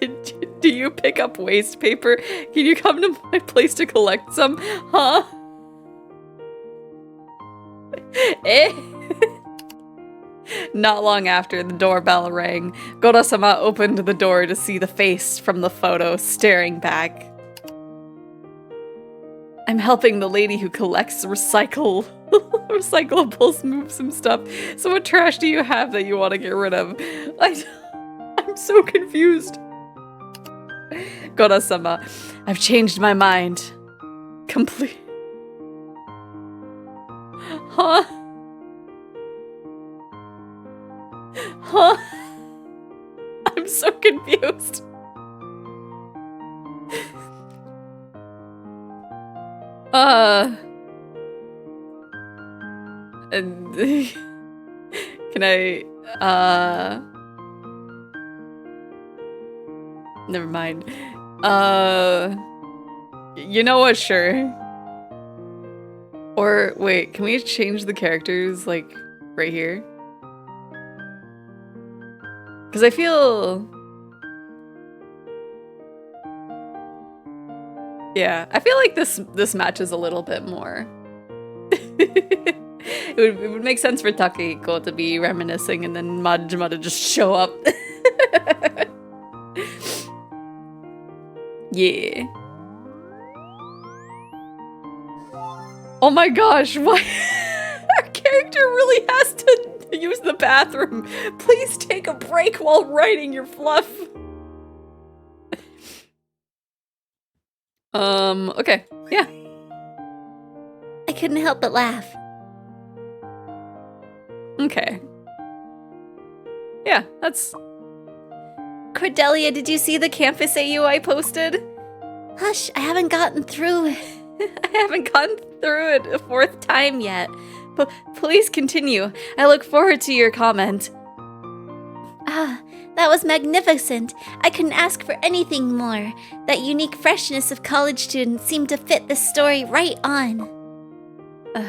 Do you pick up waste paper? Can you come to my place to collect some? Huh? Eh? Not long after, the doorbell rang. Goro-sama opened the door to see the face from the photo staring back. I'm helping the lady who collects recyclables move some stuff. So what trash do you have that you want to get rid of? I'm so confused. Goro-sama, I've changed my mind. Complete. Huh? Huh? I'm so confused. Can I, never mind. You know what, sure. Or, wait, can we change the characters, like, right here? Because I feel... Yeah, I feel like this matches a little bit more. it would make sense for Takehiko to be reminiscing and then Majima to just show up. Yeah. Oh my gosh, why? Our character really has to use the bathroom. Please take a break while writing your fluff. Okay, yeah. I couldn't help but laugh. Okay. Yeah, that's... Cordelia, did you see the campus AU I posted? Hush, I haven't gotten through it. I haven't gotten through it a fourth time yet. But please continue. I look forward to your comment. That was magnificent. I couldn't ask for anything more. That unique freshness of college students seemed to fit this story right on.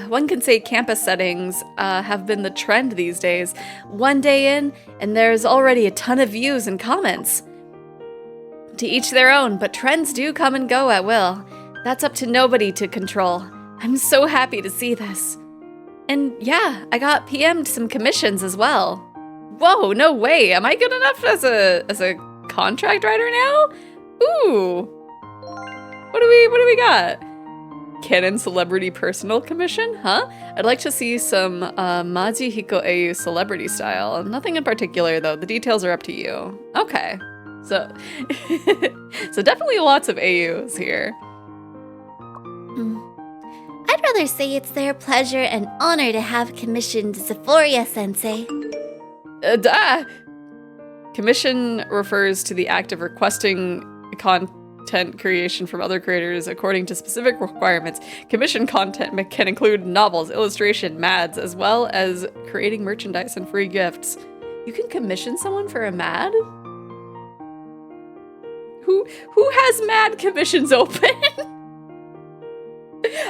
One can say campus settings have been the trend these days. One day in, and there's already a ton of views and comments. To each their own, but trends do come and go at will. That's up to nobody to control. I'm so happy to see this. And yeah, I got PM'd some commissions as well. Whoa, no way. Am I good enough as a contract writer now? Ooh. What do we got? Canon Celebrity Personal Commission? Huh? I'd like to see some Maji Hiko Eiyu celebrity style. Nothing in particular though. The details are up to you. Okay. So so definitely lots of AUs here. I'd rather say it's their pleasure and honor to have commissioned Xephoria-sensei. Commission refers to the act of requesting content creation from other creators according to specific requirements. Commission content can include novels, illustration, mads, as well as creating merchandise and free gifts. You can commission someone for a mad? Who has mad commissions open?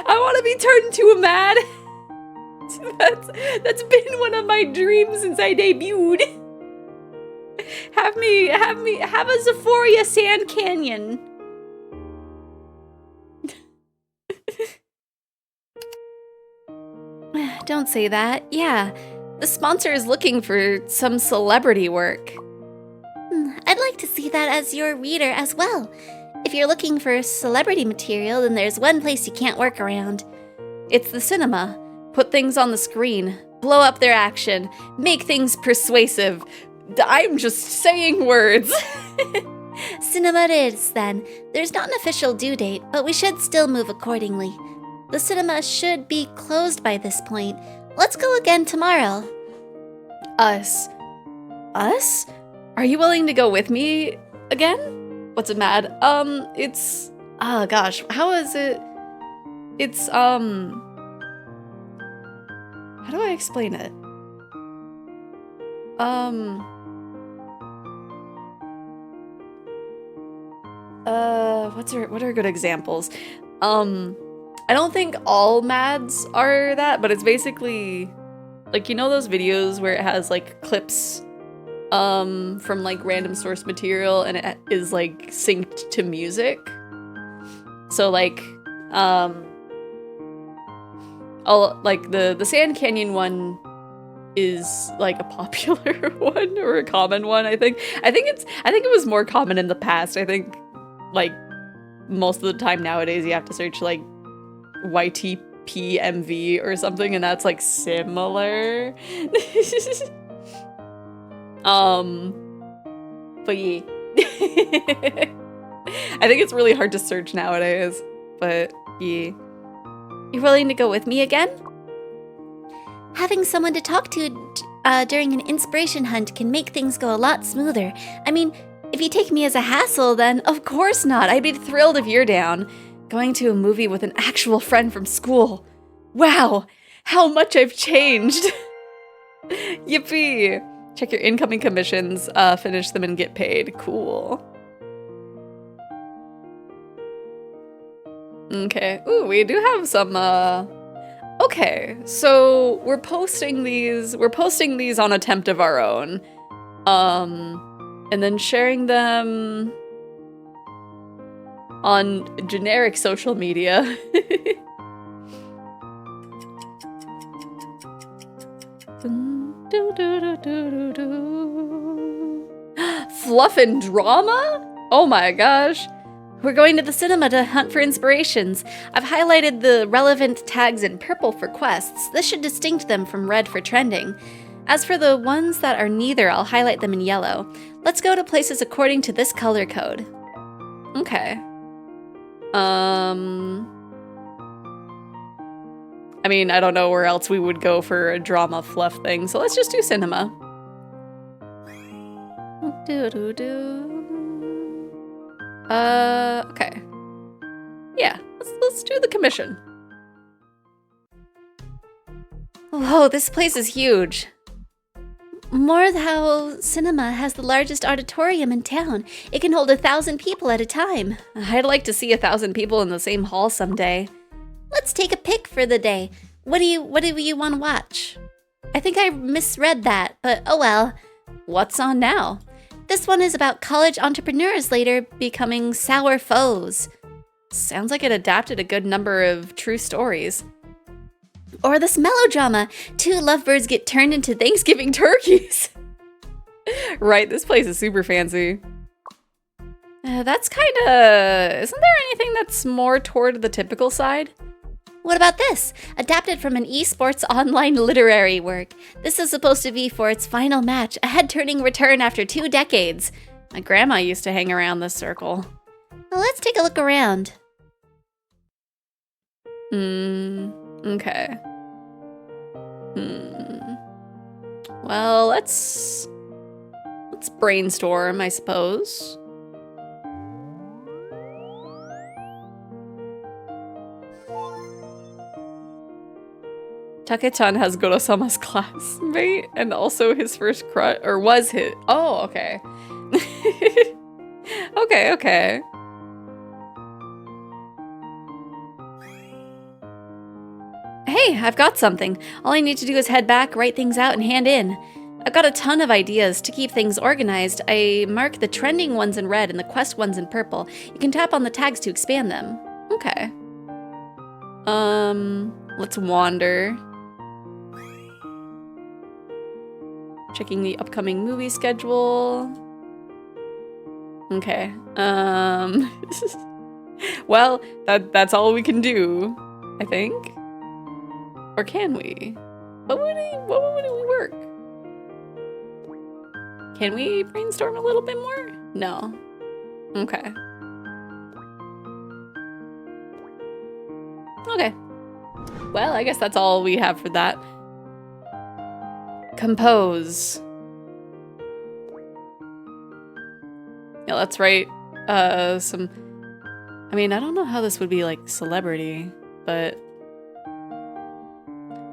I want to be turned into a mad. That's been one of my dreams since I debuted. Have a Xephoria Sand Canyon. Don't say that. Yeah, the sponsor is looking for some celebrity work. I'd like to see that as your reader as well. If you're looking for celebrity material, then there's one place you can't work around. It's the cinema. Put things on the screen, blow up their action, make things persuasive. I'm just saying words. Cinema it is, then. There's not an official due date, but we should still move accordingly. The cinema should be closed by this point. Let's go again tomorrow. Us? Us? Are you willing to go with me again? What's it, mad? It's... Oh, gosh. How is it? It's, How do I explain it? What are good examples? I don't think all mads are that, but it's basically, like, you know those videos where it has, like, clips from like random source material and it is like synced to music. So like like the Sand Canyon one is like a popular one or a common one. I think it was more common in the past. I think like most of the time nowadays you have to search like YTPMV or something and that's like similar. But yeah. I think it's really hard to search nowadays, but yeah. You willing to go with me again? Having someone to talk to during an inspiration hunt can make things go a lot smoother. I mean, if you take me as a hassle, then of course not. I'd be thrilled if you're down. Going to a movie with an actual friend from school. Wow, how much I've changed. Yippee. Check your incoming commissions, finish them and get paid. Cool. Okay. Ooh, we do have some, Okay, so we're posting these on Attempt of our own. And then sharing them on generic social media. Fluff and drama? Oh my gosh. We're going to the cinema to hunt for inspirations. I've highlighted the relevant tags in purple for quests. This should distinct them from red for trending. As for the ones that are neither, I'll highlight them in yellow. Let's go to places according to this color code. Okay. I mean, I don't know where else we would go for a drama fluff thing, so let's just do cinema. Okay. Yeah, let's do the commission. Whoa, this place is huge. Morthau Cinema has the largest auditorium in town. It can hold 1,000 people at a time. I'd like to see 1,000 people in the same hall someday. Let's take a pick for the day. What do you want to watch? I think I misread that, but oh well. What's on now? This one is about college entrepreneurs later becoming sour foes. Sounds like it adapted a good number of true stories. Or this melodrama, 2 lovebirds get turned into Thanksgiving turkeys. Right, this place is super fancy. That's kinda... Isn't there anything that's more toward the typical side? What about this? Adapted from an esports online literary work. This is supposed to be for its final match, a head-turning return after 2 decades. My grandma used to hang around this circle. Well, let's take a look around. Okay. Well, let's brainstorm, I suppose. Take-chan has Goro-sama's classmate and also his first crush, or was his. Oh, okay. Okay. Hey, I've got something. All I need to do is head back, write things out, and hand in. I've got a ton of ideas to keep things organized. I mark the trending ones in red and the quest ones in purple. You can tap on the tags to expand them. Okay. Let's wander. Checking the upcoming movie schedule. Okay. Well, that's all we can do, I think. Or can we? What would we work? Can we brainstorm a little bit more? No. Okay. Okay. Well, I guess that's all we have for that. Compose. Yeah, let's write some... I mean, I don't know how this would be like celebrity, but...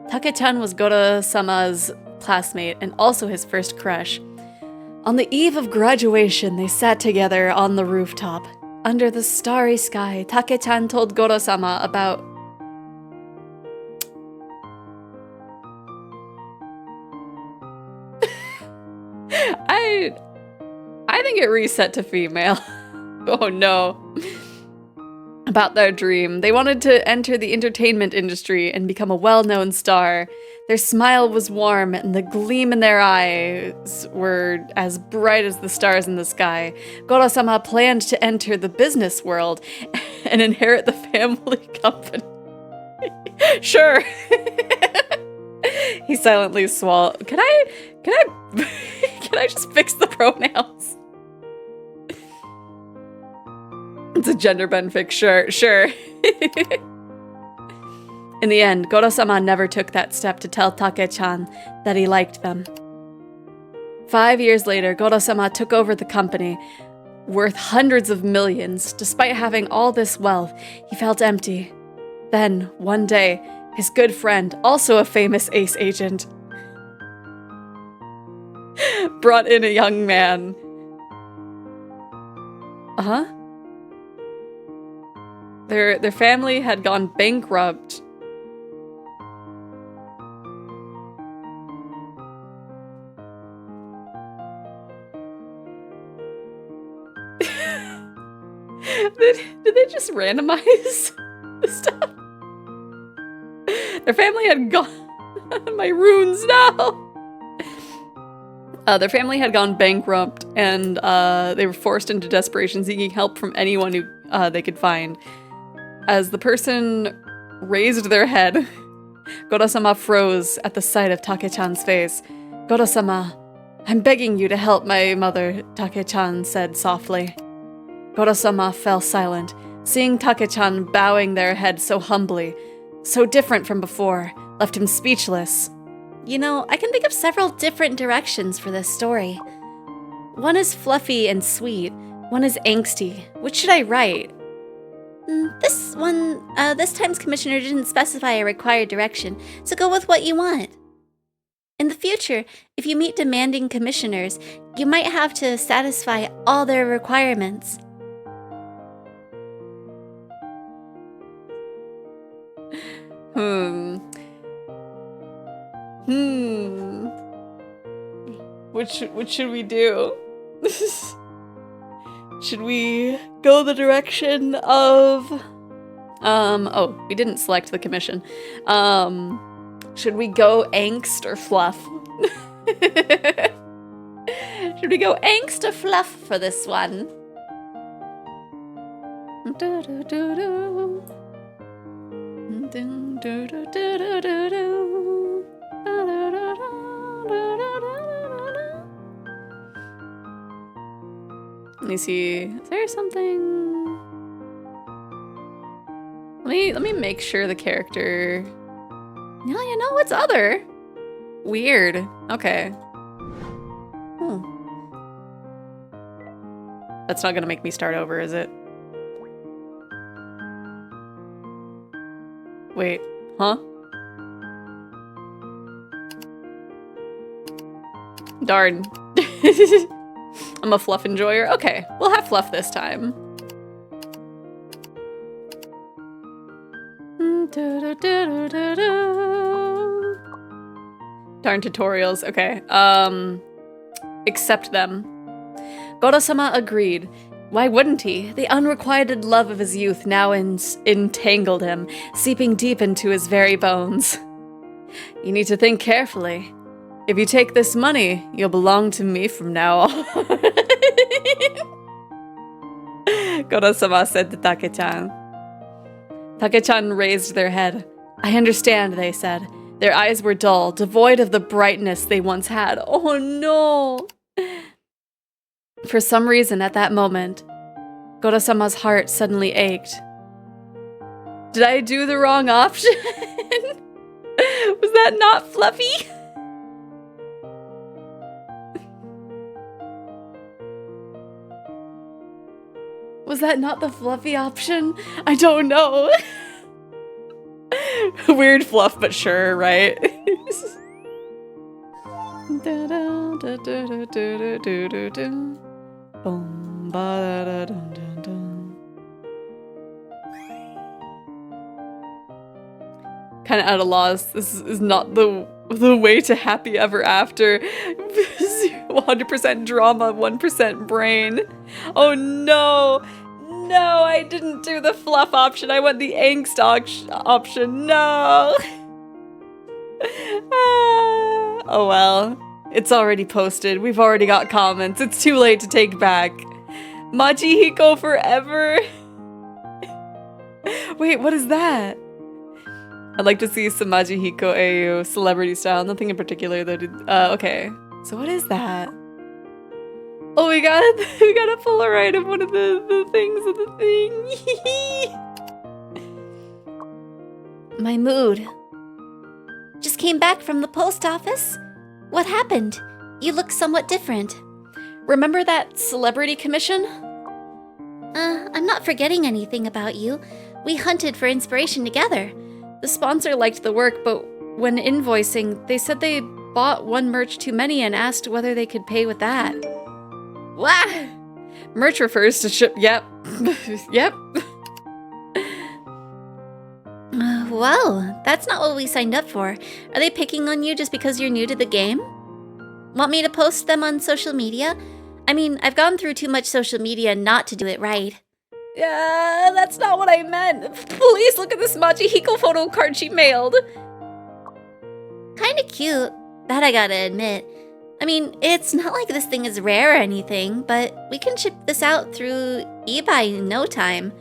Take-chan was Goro-sama's classmate and also his first crush. On the eve of graduation, they sat together on the rooftop. Under the starry sky, Take-chan told Goro-sama about... I think it reset to female. Oh no. About their dream. They wanted to enter the entertainment industry and become a well-known star. Their smile was warm and the gleam in their eyes were as bright as the stars in the sky. Goro-sama planned to enter the business world and inherit the family company. Sure. He silently swallowed. Can I just fix the pronouns? It's a gender bend fix, sure. In the end, Goro-sama never took that step to tell Take-chan that he liked them. 5 years later, Goro-sama took over the company, worth hundreds of millions. Despite having all this wealth, he felt empty. Then, one day, his good friend, also a famous ace agent, brought in a young man. Their family had gone bankrupt. Did they just randomize the stuff? Their family had gone... My runes, no! Their family had gone bankrupt, and they were forced into desperation, seeking help from anyone who they could find. As the person raised their head, Goro-sama froze at the sight of Take-chan's face. "Goro-sama, I'm begging you to help my mother," Take-chan said softly. Goro-sama fell silent, seeing Take-chan bowing their head so humbly, so different from before, left him speechless. You know, I can think of several different directions for this story. One is fluffy and sweet, one is angsty. Which should I write? This time's commissioner didn't specify a required direction, so go with what you want. In the future, if you meet demanding commissioners, you might have to satisfy all their requirements. What should we do? Should we go the direction of... oh, we didn't select the commission. Should we go angst or fluff? Should we go angst or fluff for this one? Let me see. Is there something? Let me make sure the character. No, you know what's other? Weird. Okay. That's not gonna make me start over, is it? Wait, huh? Darn. I'm a fluff enjoyer. Okay, we'll have fluff this time. Darn tutorials. Okay. Accept them. Goro-sama agreed. Why wouldn't he? The unrequited love of his youth now entangled him, seeping deep into his very bones. You need to think carefully. If you take this money, you'll belong to me from now on. Goro-sama said to Take-chan. Take-chan raised their head. I understand, they said. Their eyes were dull, devoid of the brightness they once had. Oh no! For some reason at that moment, Goro-sama's heart suddenly ached. Did I do the wrong option? Was that not fluffy? Was that not the fluffy option? I don't know. Weird fluff, but sure, right? Kind of at a loss. This is not the way to happy ever after. 100% drama, 1% brain. Oh no! No, I didn't do the fluff option. I went the angst option. No! Oh well. It's already posted. We've already got comments. It's too late to take back. Machihiko forever? Wait, what is that? I'd like to see some Machihiko AU celebrity style. Nothing in particular that okay. So what is that? Oh, we got a Polaroid of one of the things of the thing. My mood. Just came back from the post office? What happened? You look somewhat different. Remember that celebrity commission? I'm not forgetting anything about you. We hunted for inspiration together. The sponsor liked the work, but when invoicing, they said they bought one merch too many and asked whether they could pay with that. Wah! Merch refers to ship. Yep. Yep. Well, that's not what we signed up for. Are they picking on you just because you're new to the game? Want me to post them on social media? I mean, I've gone through too much social media not to do it right. Yeah, that's not what I meant. Please look at this Machihiko photo card she mailed. Kinda cute, that I gotta admit. I mean, it's not like this thing is rare or anything, but we can ship this out through eBay in no time.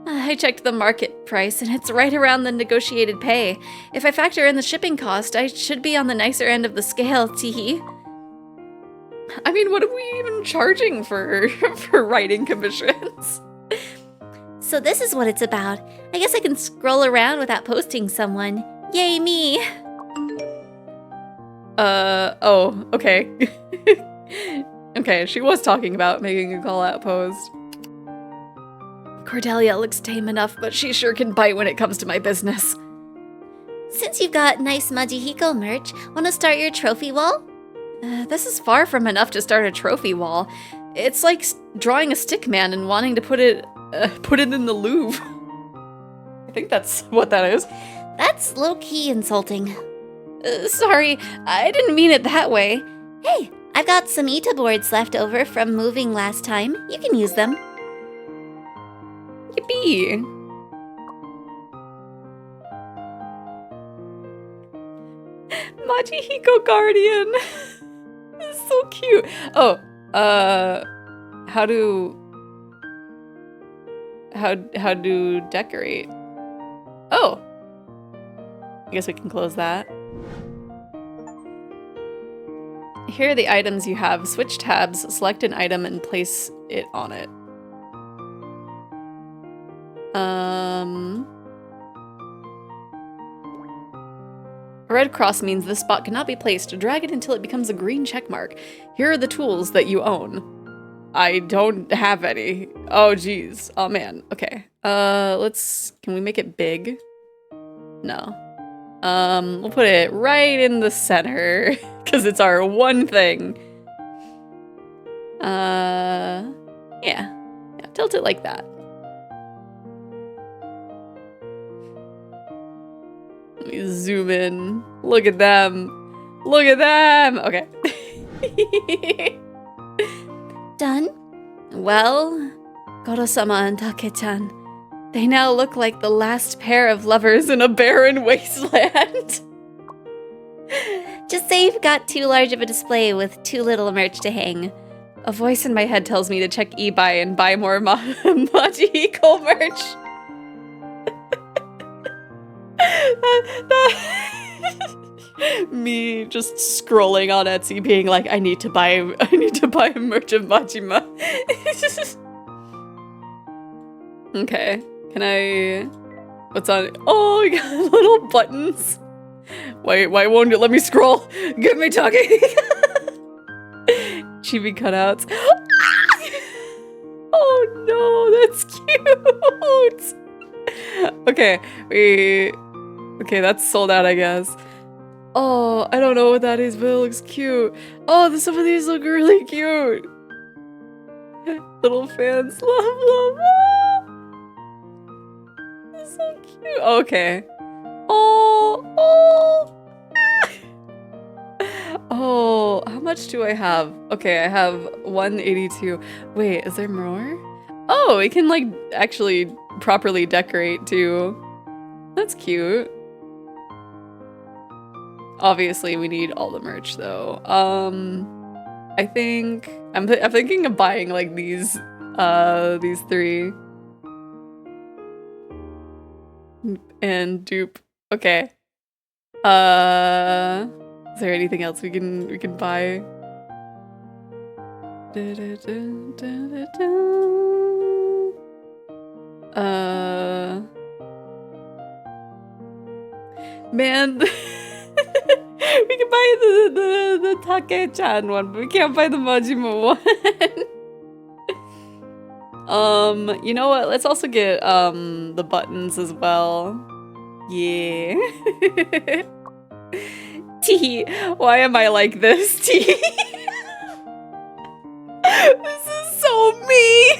I checked the market price and it's right around the negotiated pay. If I factor in the shipping cost, I should be on the nicer end of the scale, teehee. I mean, what are we even charging for writing commissions? So this is what it's about. I guess I can scroll around without posting someone. Yay me! Oh, okay. Okay, she was talking about making a call-out post. Cordelia looks tame enough, but she sure can bite when it comes to my business. Since you've got nice Majihiko merch, wanna start your trophy wall? This is far from enough to start a trophy wall. It's like drawing a stick man and wanting to put it in the Louvre. I think that's what that is. That's low-key insulting. Sorry, I didn't mean it that way. Hey, I've got some Ita boards left over from moving last time. You can use them. Yippee! Majihiko Guardian! This is so cute. Oh, how do decorate? Oh! I guess we can close that. Here are the items you have. Switch tabs, select an item, and place it on it. A red cross means this spot cannot be placed. Drag it until it becomes a green check mark. Here are the tools that you own. I don't have any. Oh, geez. Oh, man. Okay. Can we make it big? No. We'll put it right in the center, because it's our one thing. Yeah, tilt it like that. Let me zoom in. Look at them. Look at them. Okay. Done? Well, Goro-sama and Take-chan, they now look like the last pair of lovers in a barren wasteland. Just say you've got too large of a display with too little merch to hang. A voice in my head tells me to check eBay and buy more Majihiko merch. Me just scrolling on Etsy being like, I need to buy merch of Majima. Okay. Can I... What's on it? Oh, you got little buttons. Why won't it let me scroll? Get me talking. Chibi cutouts. Oh no, that's cute. Okay, okay, that's sold out, I guess. Oh, I don't know what that is, but it looks cute. Oh, some of these look really cute. Little fans, love. That's so cute. Okay. Oh, how much do I have? Okay, I have 182. Wait, is there more? Oh, it can like actually properly decorate too. That's cute. Obviously, we need all the merch though. I think I'm thinking of buying like these three and dupe. Okay. Is there anything else we can buy? Man, we can buy the Take-chan one, but we can't buy the Majima one. You know what? Let's also get the buttons as well. Yeah. T, why am I like this? T. This is so me.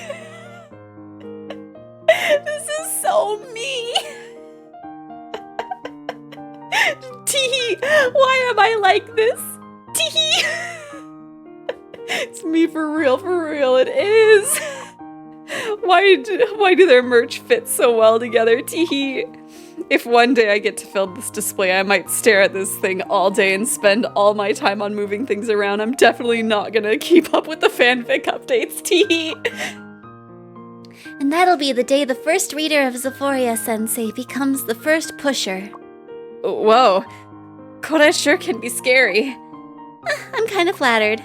This is so me. T, why am I like this? T. It's me for real, it is. Why do their merch fit so well together? Tee. If one day I get to fill this display, I might stare at this thing all day and spend all my time on moving things around. I'm definitely not gonna keep up with the fanfic updates, tee. And that'll be the day the first reader of Xephoria Sensei becomes the first pusher. Whoa. Kore sure can be scary. I'm kind of flattered.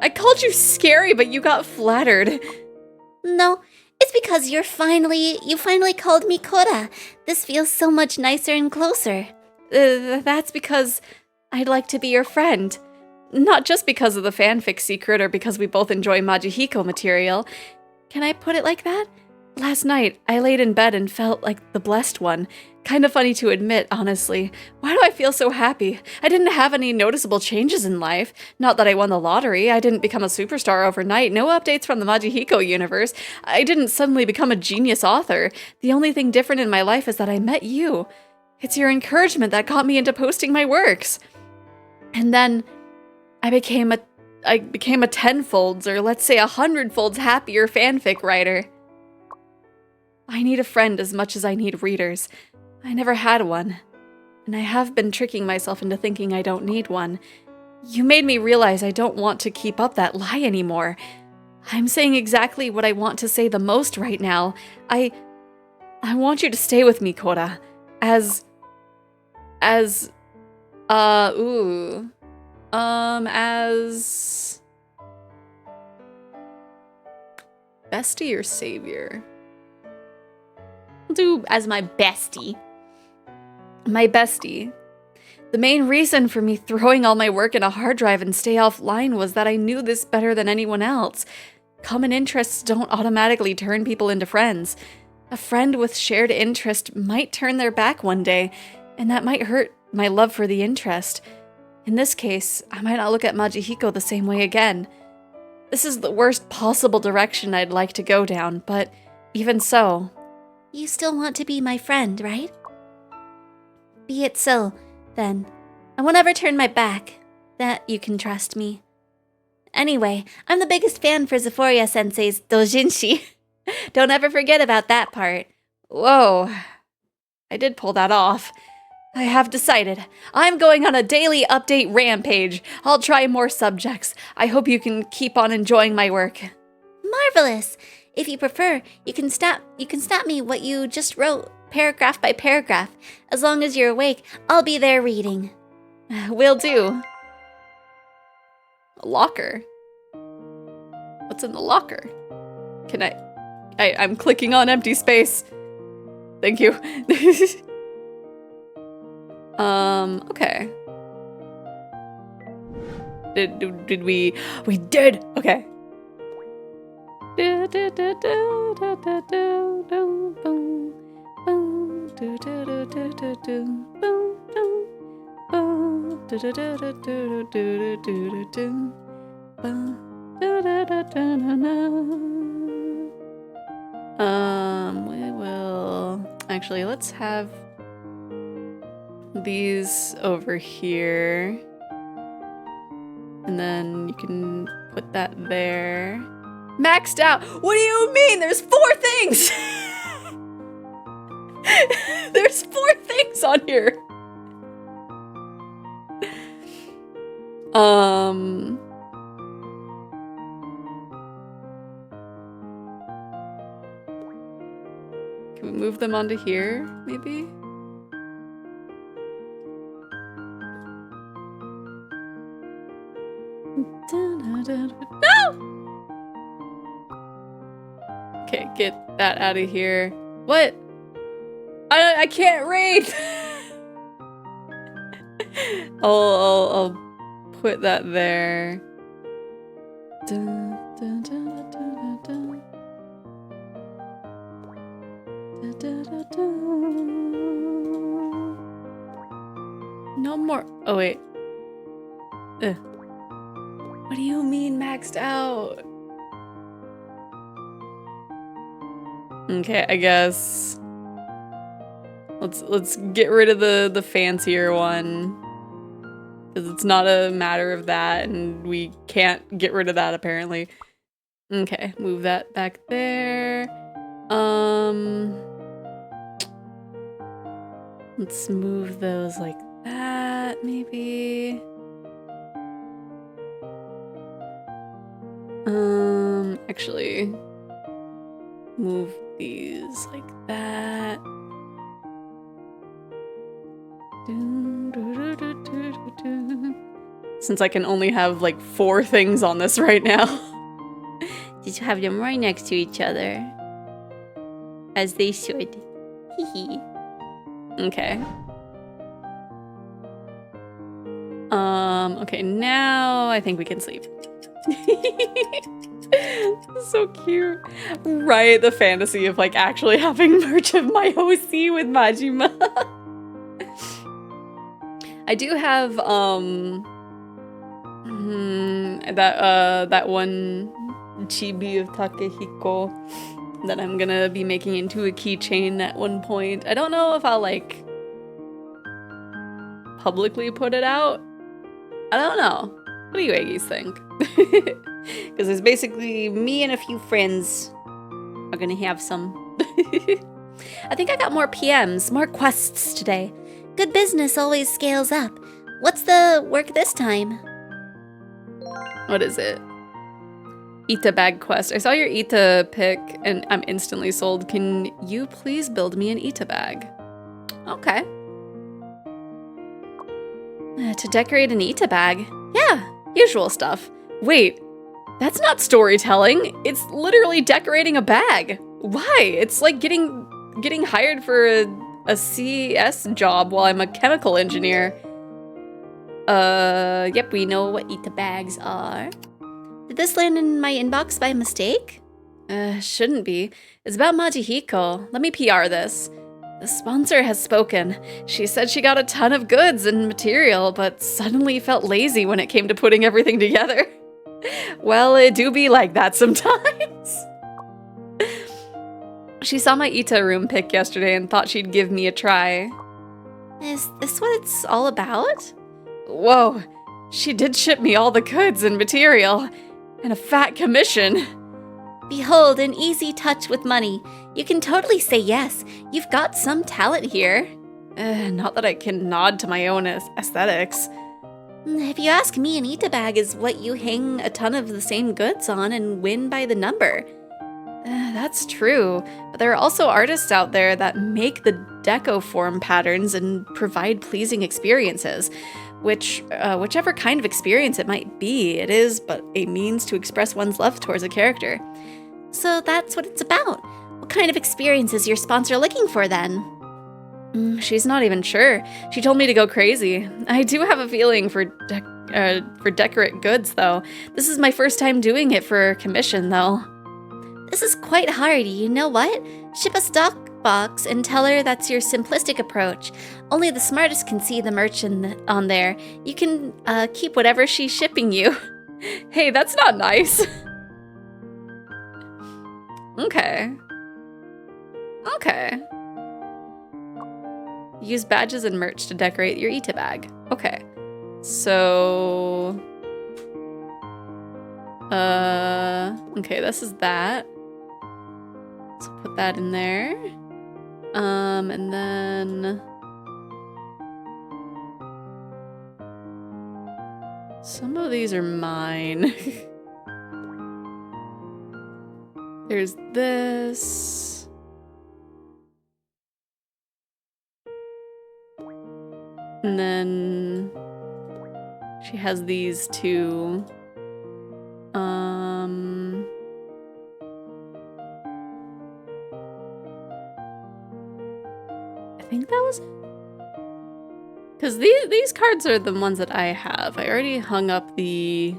I called you scary, but you got flattered. No, it's because you finally called me Kora. This feels so much nicer and closer. That's because I'd like to be your friend. Not just because of the fanfic secret or because we both enjoy Majihiko material. Can I put it like that? Last night, I laid in bed and felt like the blessed one. Kind of funny to admit, honestly. Why do I feel so happy? I didn't have any noticeable changes in life. Not that I won the lottery. I didn't become a superstar overnight. No updates from the Majihiko universe. I didn't suddenly become a genius author. The only thing different in my life is that I met you. It's your encouragement that got me into posting my works. And then I became a tenfolds, or let's say 100-folds happier fanfic writer. I need a friend as much as I need readers. I never had one, and I have been tricking myself into thinking I don't need one. You made me realize I don't want to keep up that lie anymore. I'm saying exactly what I want to say the most right now. I want you to stay with me, Kora. As bestie or savior? I'll do as my bestie. My bestie. The main reason for me throwing all my work in a hard drive and stay offline was that I knew this better than anyone else. Common interests don't automatically turn people into friends. A friend with shared interest might turn their back one day, and that might hurt my love for the interest. In this case, I might not look at Majihiko the same way again. This is the worst possible direction I'd like to go down, but even so... You still want to be my friend, right? Be it so, then. I won't ever turn my back. That you can trust me. Anyway, I'm the biggest fan for Xephoria Sensei's doujinshi. Don't ever forget about that part. Whoa. I did pull that off. I have decided. I'm going on a daily update rampage. I'll try more subjects. I hope you can keep on enjoying my work. Marvelous! If you prefer, you can snap me what you just wrote, paragraph by paragraph. As long as you're awake, I'll be there reading. Will do. A locker. What's in the locker? Can I'm clicking on empty space. Thank you. Okay. Did we did. Okay. We will actually, let's have these over here, and then you can put that there. Maxed out. What do you mean? There's 4 things. There's 4 things on here. Can we move them onto here, maybe? No! Okay, get that out of here. What? I can't read! I'll put that there. No more. Oh, wait. What do you mean maxed out? Okay, I guess let's get rid of the fancier one, because it's not a matter of that, and we can't get rid of that apparently. Okay, move that back there. Let's move those like that, maybe. Actually, move these like that. Since I can only have like 4 things on this right now. Just have them right next to each other. As they should. Hee. Okay. Okay, now I think we can sleep. So cute. Right, the fantasy of like actually having merch of my OC with Majima. I do have that one chibi of Takehiko that I'm gonna be making into a keychain at one point. I don't know if I'll like publicly put it out. I don't know. What do you Aggies think? Because there's basically me and a few friends are gonna have some. I think I got more PMs, more quests today. Good business always scales up. What's the work this time? What is it? Ita bag quest. I saw your Ita pic and I'm instantly sold. Can you please build me an Ita bag? Okay. To decorate an Ita bag? Yeah, usual stuff. Wait, that's not storytelling. It's literally decorating a bag. Why? It's like getting hired for a CS job while I'm a chemical engineer. Yep, we know what Ita bags are. Did this land in my inbox by mistake? Shouldn't be. It's about Majihiko. Let me PR this. The sponsor has spoken. She said she got a ton of goods and material, but suddenly felt lazy when it came to putting everything together. Well, it do be like that sometimes. She saw my Ita room pic yesterday and thought she'd give me a try. Is this what it's all about? Whoa, she did ship me all the goods and material, and a fat commission. Behold, an easy touch with money. You can totally say yes. You've got some talent here. Not that I can nod to my own aesthetics. If you ask me, an Ita bag is what you hang a ton of the same goods on and win by the number. That's true, but there are also artists out there that make the deco form patterns and provide pleasing experiences. Whichever kind of experience it might be, it is but a means to express one's love towards a character. So that's what it's about. What kind of experience is your sponsor looking for then? She's not even sure. She told me to go crazy. I do have a feeling for decorate goods, though. This is my first time doing it for commission, though. This is quite hard. You know what? Ship a stock box and tell her that's your simplistic approach. Only the smartest can see the merch on there. You can keep whatever she's shipping you. Hey, that's not nice. Okay. Use badges and merch to decorate your Ita bag. Okay. So... okay, this is that. So put that in there. And then... some of these are mine. There's this. And then she has these two. I think that was it. Because these cards are the ones that I have. I already hung up the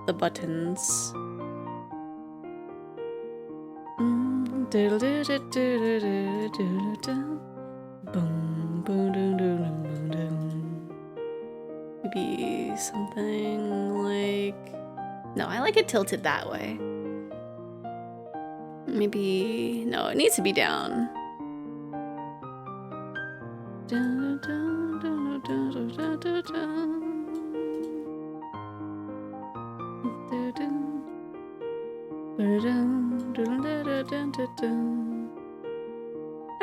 buttons. Maybe something like... no, I like it tilted that way. Maybe... no, it needs to be down. I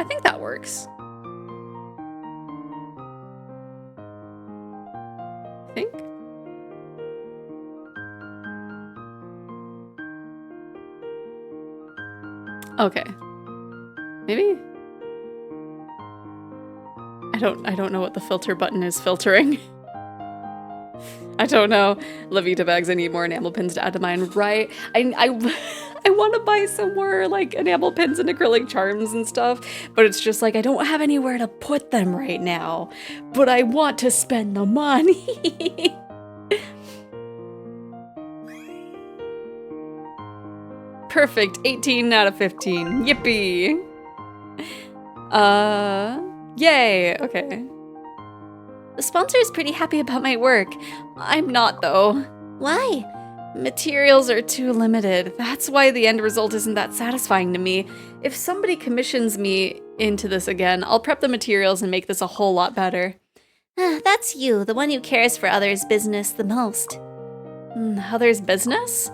think that works. I think. Okay. Maybe? I don't know what the filter button is filtering. I don't know. Levita bags, I need more enamel pins to add to mine. Right. I want to buy some more like enamel pins and acrylic charms and stuff, but it's just like I don't have anywhere to put them right now. But I want to spend the money. Perfect. 18 out of 15. Yippee. Yay. Okay. The sponsor is pretty happy about my work. I'm not, though. Why? Materials are too limited. That's why the end result isn't that satisfying to me. If somebody commissions me into this again, I'll prep the materials and make this a whole lot better. That's you, the one who cares for others' business the most. Others' business?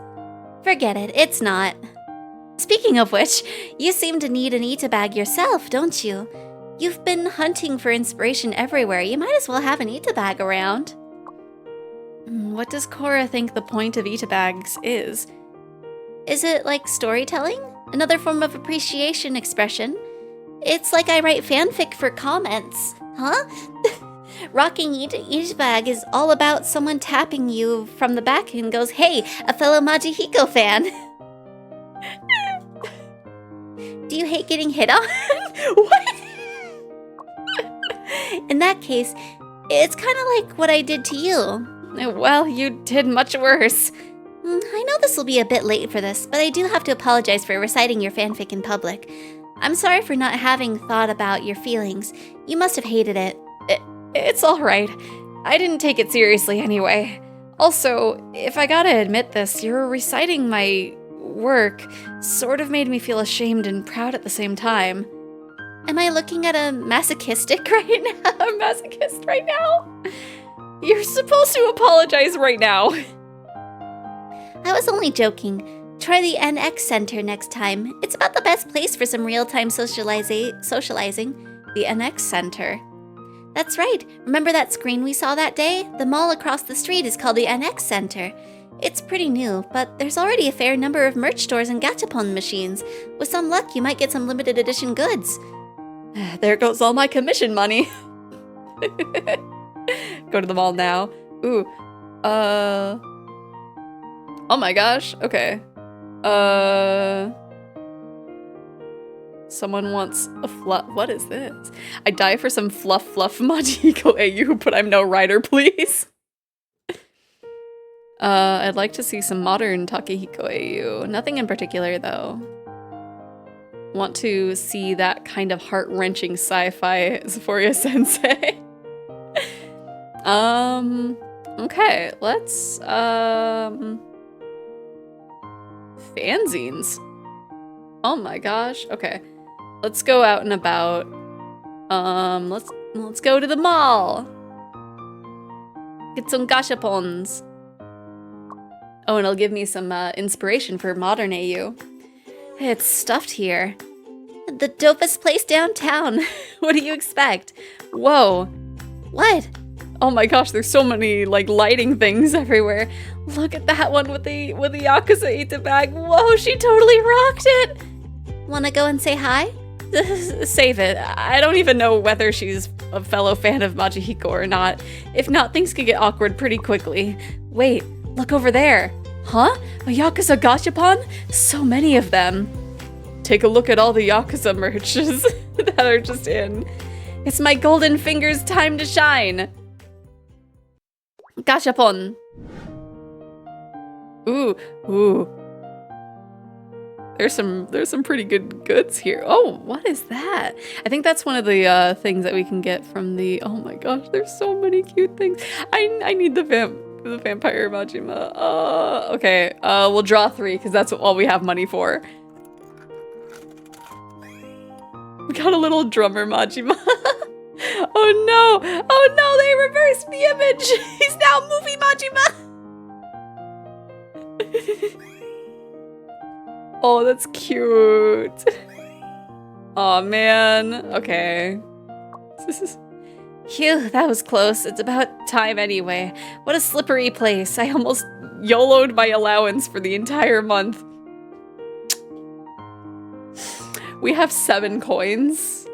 Forget it, it's not. Speaking of which, you seem to need an Ita bag yourself, don't you? You've been hunting for inspiration everywhere. You might as well have an Ita bag around. What does Cora think the point of Ita bags is? Is it like storytelling? Another form of appreciation expression? It's like I write fanfic for comments. Huh? Rocking Ita bag is all about someone tapping you from the back and goes, "Hey, a fellow Majihiko fan." Do you hate getting hit on? What? In that case, it's kind of like what I did to you. Well, you did much worse. I know this will be a bit late for this, but I do have to apologize for reciting your fanfic in public. I'm sorry for not having thought about your feelings. You must have hated it. It's alright. I didn't take it seriously anyway. Also, if I gotta admit this, your reciting my work sort of made me feel ashamed and proud at the same time. Am I looking at a masochistic right now? A masochist right now? You're supposed to apologize right now. I was only joking. Try the NX Center next time. It's about the best place for some real-time socializing. The NX Center. That's right. Remember that screen we saw that day? The mall across the street is called the NX Center. It's pretty new, but there's already a fair number of merch stores and gachapon machines. With some luck, you might get some limited edition goods. There goes all my commission money. Go to the mall now. Ooh. Oh my gosh. Okay. Someone wants a fluff. What is this? I die for some fluff Majihiko AU, but I'm no writer, please. I'd like to see some modern Takehiko AU. Nothing in particular, though. Want to see that kind of heart-wrenching sci-fi Xephoria sensei. Okay, let's, fanzines. Oh my gosh, okay. Let's go out and about. Let's go to the mall. Get some gashapons. Oh, and it'll give me some inspiration for modern AU. It's stuffed here. The dopest place downtown. What do you expect? Whoa. What? Oh my gosh, there's so many like lighting things everywhere. Look at that one with the Yakuza Ita bag. Whoa, she totally rocked it. Wanna go and say hi? Save it. I don't even know whether she's a fellow fan of Majihiko or not. If not, things could get awkward pretty quickly. Wait, look over there. Huh? A Yakuza gachapon? So many of them. Take a look at all the Yakuza merches that are just in. It's my golden fingers time to shine. Gachapon. Ooh. There's some pretty good goods here. Oh, what is that? I think that's one of the things that we can get from the. Oh my gosh, there's so many cute things. I need the vampire Majima. Okay. We'll draw 3 because that's all we have money for. We got a little drummer Majima. Oh no, they reversed the image. He's now movie Majima. Oh, that's cute. Aw, man. Okay. Phew, that was close. It's about time anyway. What a slippery place. I almost YOLO'd my allowance for the entire month. We have 7 coins.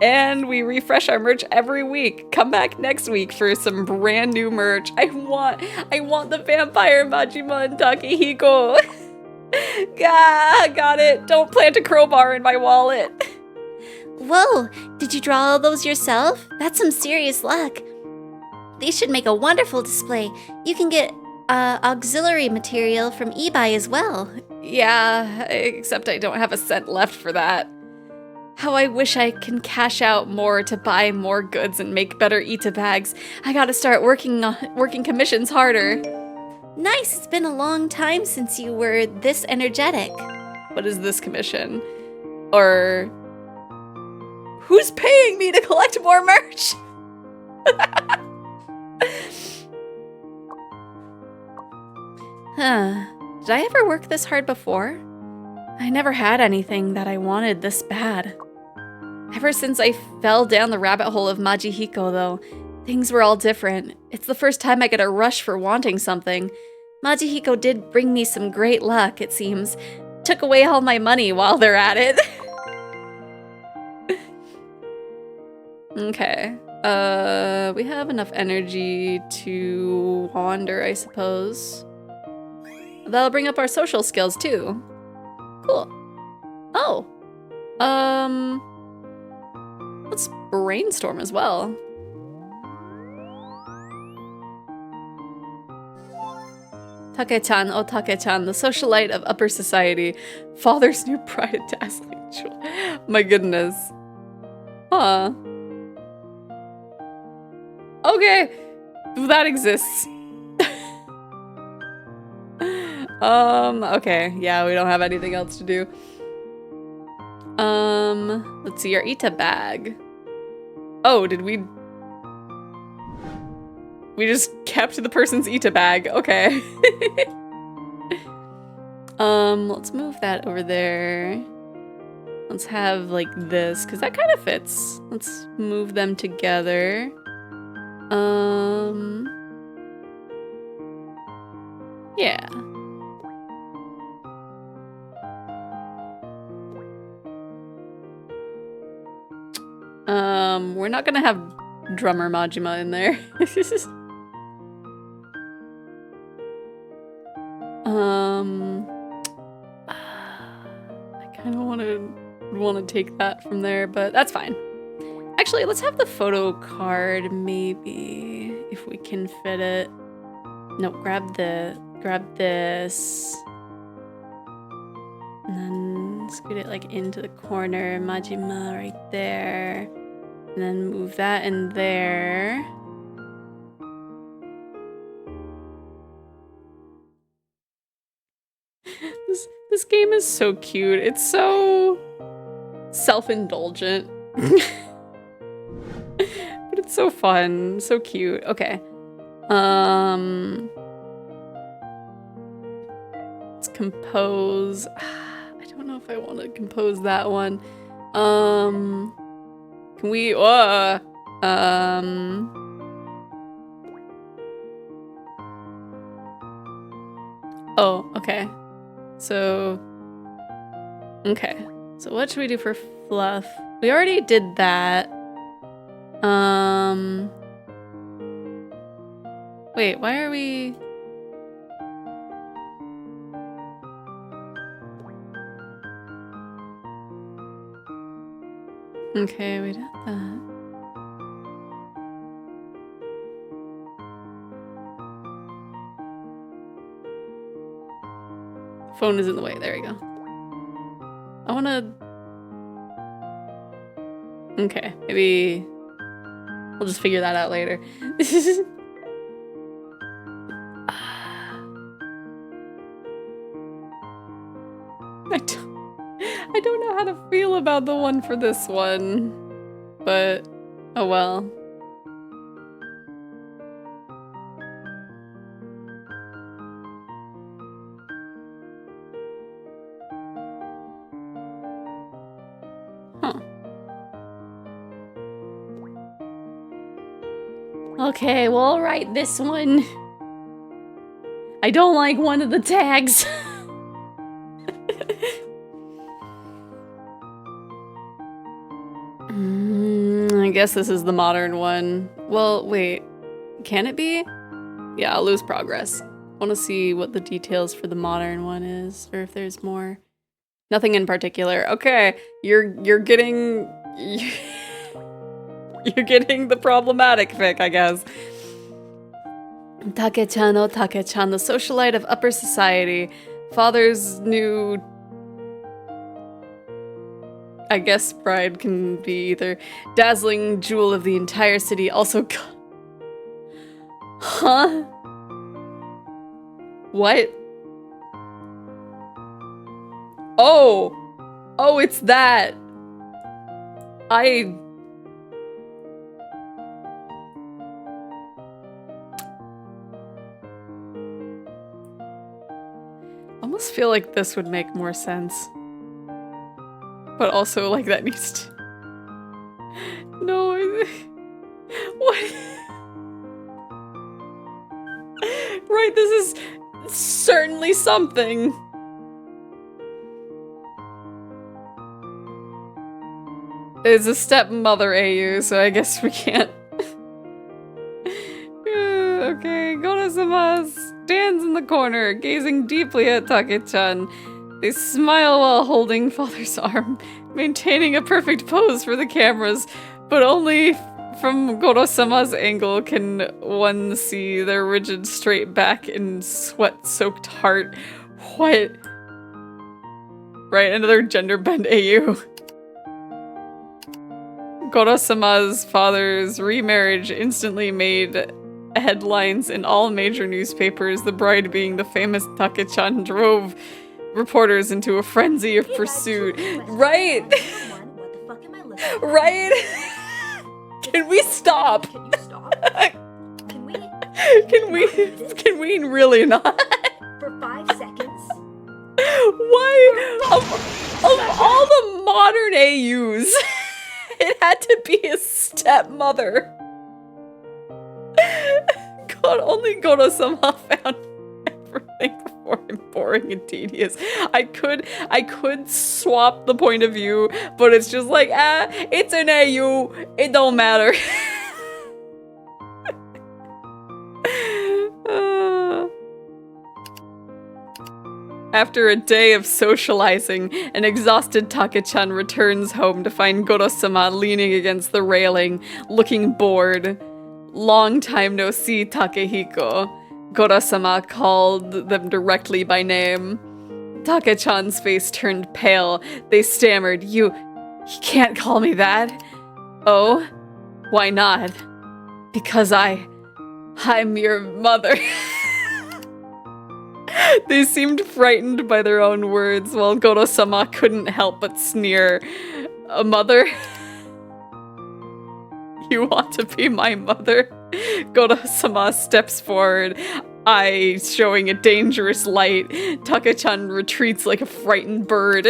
And we refresh our merch every week. Come back next week for some brand new merch. I want the vampire Majima and Takehiko. Got it. Don't plant a crowbar in my wallet. Whoa, did you draw all those yourself? That's some serious luck. These should make a wonderful display. You can get auxiliary material from eBay as well. Yeah, except I don't have a cent left for that. How I wish I can cash out more to buy more goods and make better Ita bags. I gotta start working commissions harder. Nice, it's been a long time since you were this energetic. What is this commission? Or who's paying me to collect more merch? Huh. Did I ever work this hard before? I never had anything that I wanted this bad. Ever since I fell down the rabbit hole of Majihiko, though, things were all different. It's the first time I get a rush for wanting something. Majihiko did bring me some great luck, it seems. Took away all my money while they're at it. Okay. We have enough energy to wander, I suppose. That'll bring up our social skills, too. Cool. Oh. Let's brainstorm as well. Take-chan, oh Take-chan, the socialite of upper society. Father's new pride and dazzling jewel. My goodness. Huh. Okay. That exists. Okay. Yeah, we don't have anything else to do. Let's see, our Ita bag. Oh, did we just kept the person's Ita bag. Okay. Let's move that over there. Let's have like this, because that kind of fits. Let's move them together. Yeah. We're not gonna have drummer Majima in there. I kind of want to take that from there, but that's fine. Actually, let's have the photo card, maybe, if we can fit it. No, grab this. And then scoot it like into the corner. Majima right there. And then move that in there. This game is so cute. It's so self-indulgent. But it's so fun, so cute. Okay. Let's compose. I don't know if I want to compose that one. Can we oh, okay. So what should we do for fluff? We already did that. Wait, why are we... Okay, we did that. Phone is in the way. There we go. I wanna... Okay, maybe... We'll just figure that out later. I don't know how to feel about the one for this one, but oh well. Huh. Okay, well, I'll write this one. I don't like one of the tags. I guess this is the modern one. Well, wait. Can it be? Yeah, I'll lose progress. I want to see what the details for the modern one is, or if there's more. Nothing in particular. Okay, you're getting... You're getting the problematic fic, I guess. Take-chan, oh Take-chan, the socialite of upper society. Father's new... I guess bride can be either dazzling jewel of the entire city, also... Huh? What? Oh! Oh, it's that! I almost feel like this would make more sense. But also, like, that needs to... No, what? Right, this is certainly something. It's a stepmother AU, so I guess we can't. Okay, Goro-sama stands in the corner, gazing deeply at Take-chan. They smile while holding father's arm, maintaining a perfect pose for the cameras, but only from Goro-sama's angle can one see their rigid straight back and sweat-soaked heart. What? Right, another gender bend AU. Goro-sama's father's remarriage instantly made headlines in all major newspapers. The bride, being the famous Take-chan, drove reporters into a frenzy of pursuit. Right? What the fuck am I listening to? Right? Can we stop? Can you stop? Can we really not? For 5 seconds? Why? Of all the modern AUs, it had to be a stepmother. God, only Goro-sama found everything before him boring and tedious. I could swap the point of view, but it's just like, it's an AU, it don't matter. After a day of socializing, an exhausted Take-chan returns home to find Goro-sama leaning against the railing, looking bored. Long time no see, Takehiko. Goro-sama called them directly by name. Take-chan's face turned pale. They stammered, You can't call me that. Oh? Why not? Because I'm your mother. They seemed frightened by their own words, while Goro-sama couldn't help but sneer. A mother? You want to be my mother? Goro-sama steps forward, eyes showing a dangerous light. Take-chan retreats like a frightened bird.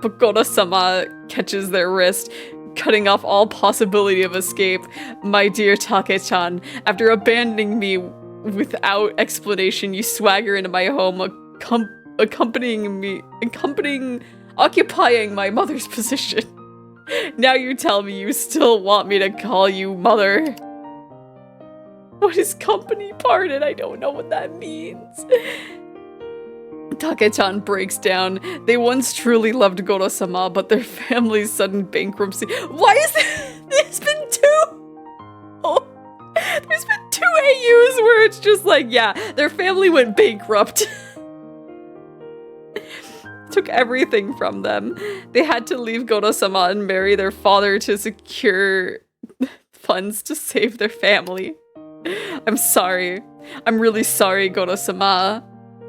But Goro-sama catches their wrist, cutting off all possibility of escape. My dear Take-chan, after abandoning me without explanation, you swagger into my home, occupying my mother's position. Now you tell me you still want me to call you mother. What is company parted? I don't know what that means. Take-chan breaks down. They once truly loved Goro-sama, but their family's sudden bankruptcy. Why is there's been two? Oh, there's been 2 AUs where it's just like, yeah, their family went bankrupt. Took everything from them. They had to leave Goro-sama and marry their father to secure funds to save their family. I'm sorry. I'm really sorry, Goro-sama.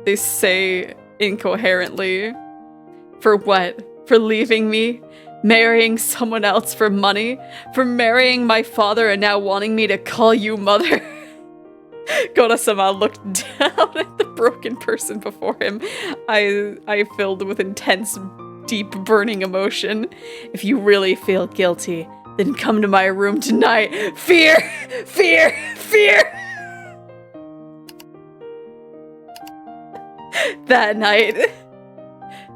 They say incoherently. For what? For leaving me? Marrying someone else for money? For marrying my father and now wanting me to call you mother? Goro-sama looked down at the broken person before him, I filled with intense, deep, burning emotion. If you really feel guilty, then come to my room tonight. Fear! Fear! Fear! That night.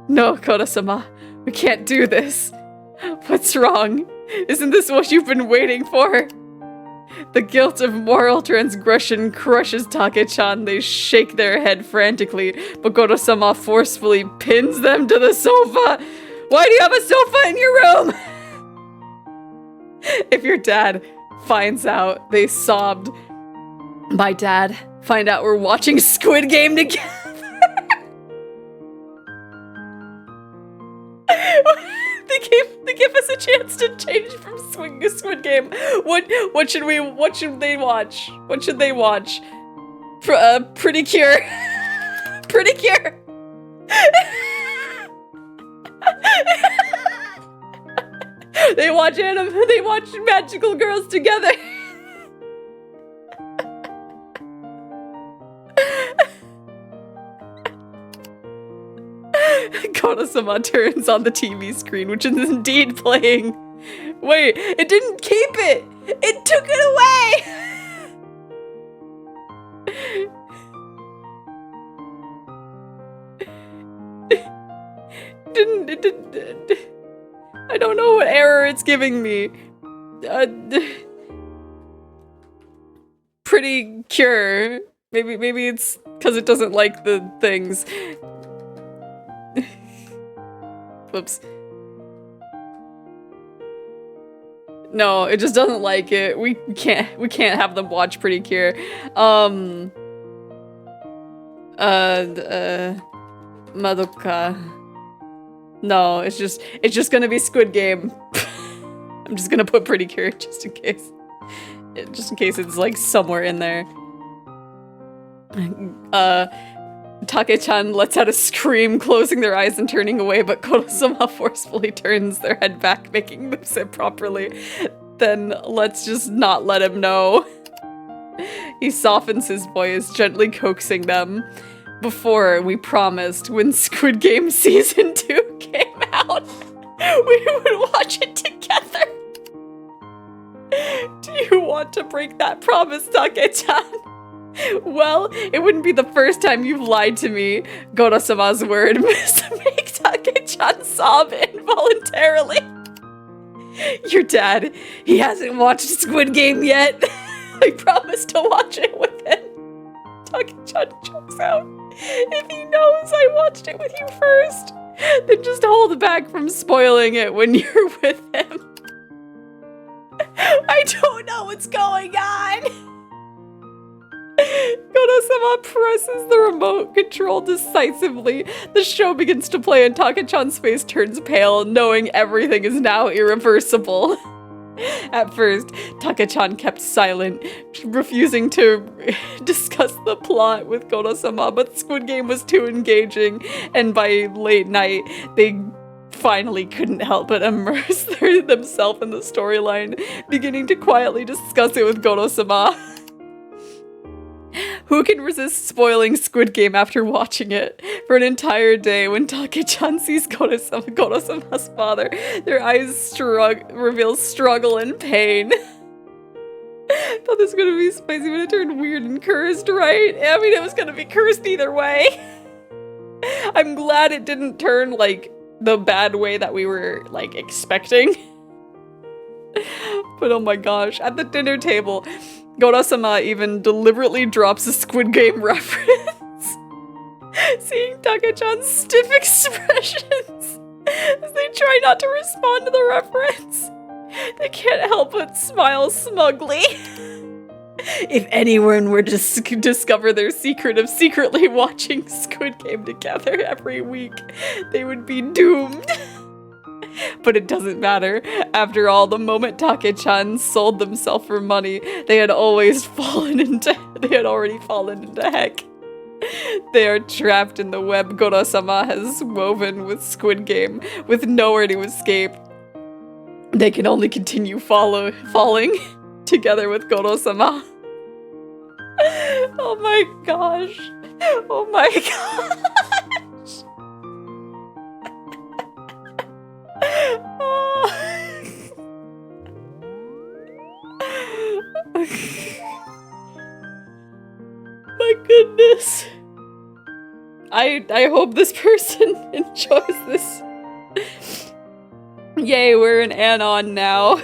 No, Goro-sama, we can't do this. What's wrong? Isn't this what you've been waiting for? The guilt of moral transgression crushes Take-chan. They shake their head frantically, but Goro-sama forcefully pins them to the sofa. Why do you have a sofa in your room? If your dad finds out, they sobbed. My dad find out we're watching Squid Game together. They give us a chance to change from Squid Game. What should they watch? What should they watch? Pretty Cure. Pretty Cure. They watch anime. They watch magical girls together. Kono-sama turns on the TV screen, which is indeed playing. Wait, it didn't keep it! It took it away! It didn't. I don't know what error it's giving me. Pretty Cure. Maybe it's because it doesn't like the things. Whoops. No, it just doesn't like it. We can't have them watch Pretty Cure. Madoka. No, it's just gonna be Squid Game. I'm just gonna put Pretty Cure just in case. Just in case it's like somewhere in there. Take-chan lets out a scream, closing their eyes and turning away, but Kono-sama forcefully turns their head back, making them sit properly. Then let's just not let him know. He softens his voice, gently coaxing them. Before, we promised, when Squid Game Season 2 came out, we would watch it together. Do you want to break that promise, Take-chan? Well, it wouldn't be the first time you've lied to me. Goro-sama's word make Take-chan sob involuntarily. Your dad, he hasn't watched Squid Game yet. I promised to watch it with him. Take-chan chokes out. If he knows I watched it with you first, then just hold back from spoiling it when you're with him. I don't know what's going on. Kono-sama presses the remote control decisively. The show begins to play and Take-chan's face turns pale, knowing everything is now irreversible. At first, Take-chan kept silent, refusing to discuss the plot with Kono-sama, but Squid Game was too engaging, and by late night, they finally couldn't help but immerse themselves in the storyline, beginning to quietly discuss it with Kono-sama. Who can resist spoiling Squid Game after watching it? For an entire day, when Take-chan sees Kono-sama's father, their eyes reveal struggle and pain. Thought this was gonna be spicy, but it turned weird and cursed, right? I mean, it was gonna be cursed either way. I'm glad it didn't turn, like, the bad way that we were, like, expecting. But oh my gosh, at the dinner table, Goro-sama even deliberately drops a Squid Game reference. Seeing Take-chan's stiff expressions as they try not to respond to the reference, they can't help but smile smugly. If anyone were to discover their secret of secretly watching Squid Game together every week, they would be doomed. But it doesn't matter. After all, the moment Take-chan sold themselves for money, they had already fallen into heck. They are trapped in the web Goro-sama has woven with Squid Game, with nowhere to escape. They can only continue falling together with Goro-sama. Oh my gosh. Oh my gosh. My goodness. I hope this person enjoys this. Yay, we're an anon now.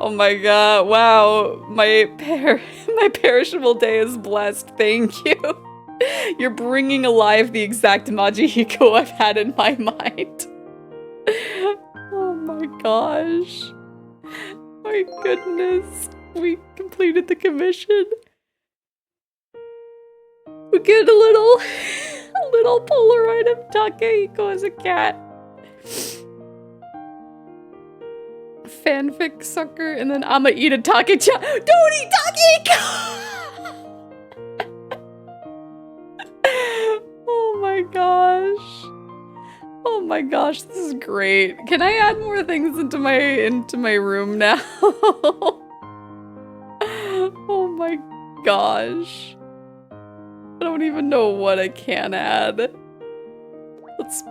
Oh my god, wow. My perishable day is blessed. Thank you. You're bringing alive the exact Majihiko I've had in my mind. Oh my gosh. My goodness. We completed the commission. We get a little Polaroid of Takehiko as a cat. Fanfic sucker, and then I'ma eat a Take-chan. Don't eat Takehiko! Oh my gosh. Oh my gosh, this is great. Can I add more things into my room now? Oh my gosh. I don't even know what I can add. Let's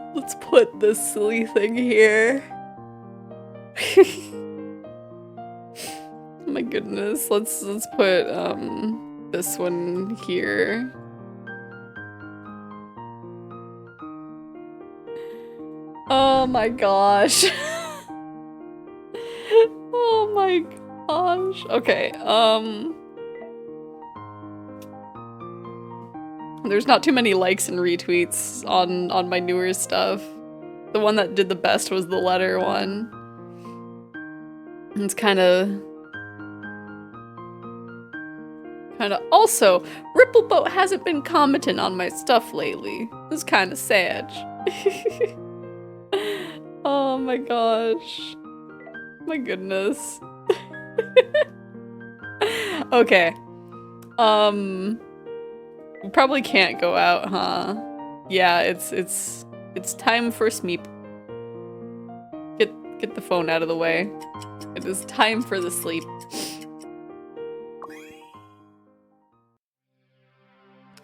put this silly thing here. Oh my goodness. Let's put this one here. Oh my gosh. Oh my gosh. Okay, there's not too many likes and retweets on my newer stuff. The one that did the best was the letter one. It's kinda also, Rippleboat hasn't been commenting on my stuff lately. It's kinda sad. Oh my gosh. My goodness. Okay. We probably can't go out, huh? Yeah, it's time for sleep. Get the phone out of the way. It is time for the sleep.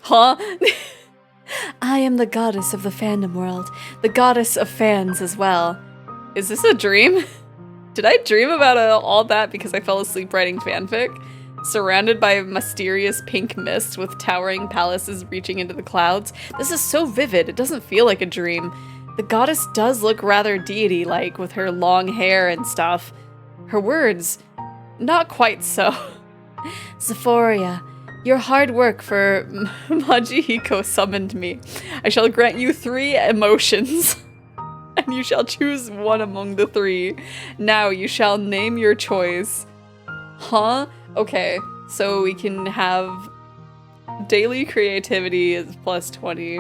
Huh? I am the goddess of the fandom world, the goddess of fans as well. Is this a dream? Did I dream about all that because I fell asleep writing fanfic? Surrounded by mysterious pink mist with towering palaces reaching into the clouds. This is so vivid, it doesn't feel like a dream. The goddess does look rather deity-like with her long hair and stuff. Her words, not quite so. Xephoria, your hard work for Majihiko summoned me. I shall grant you 3 emotions, and you shall choose one among the 3. Now you shall name your choice. Huh? Okay, so we can have daily creativity is plus 20.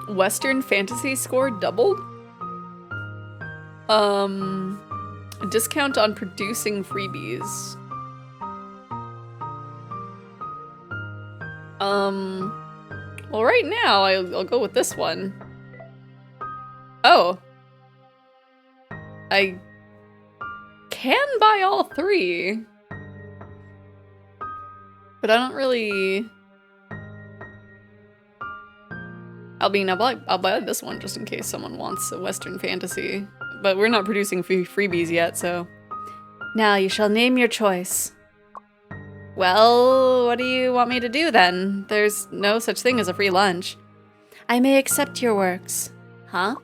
Western fantasy score doubled? A discount on producing freebies. Well, right now I'll go with this one. Oh. I can buy all 3. But I don't really... I'll buy this one just in case someone wants a Western fantasy. But we're not producing freebies yet, so... Now you shall name your choice. Well, what do you want me to do then? There's no such thing as a free lunch. I may accept your works. Huh?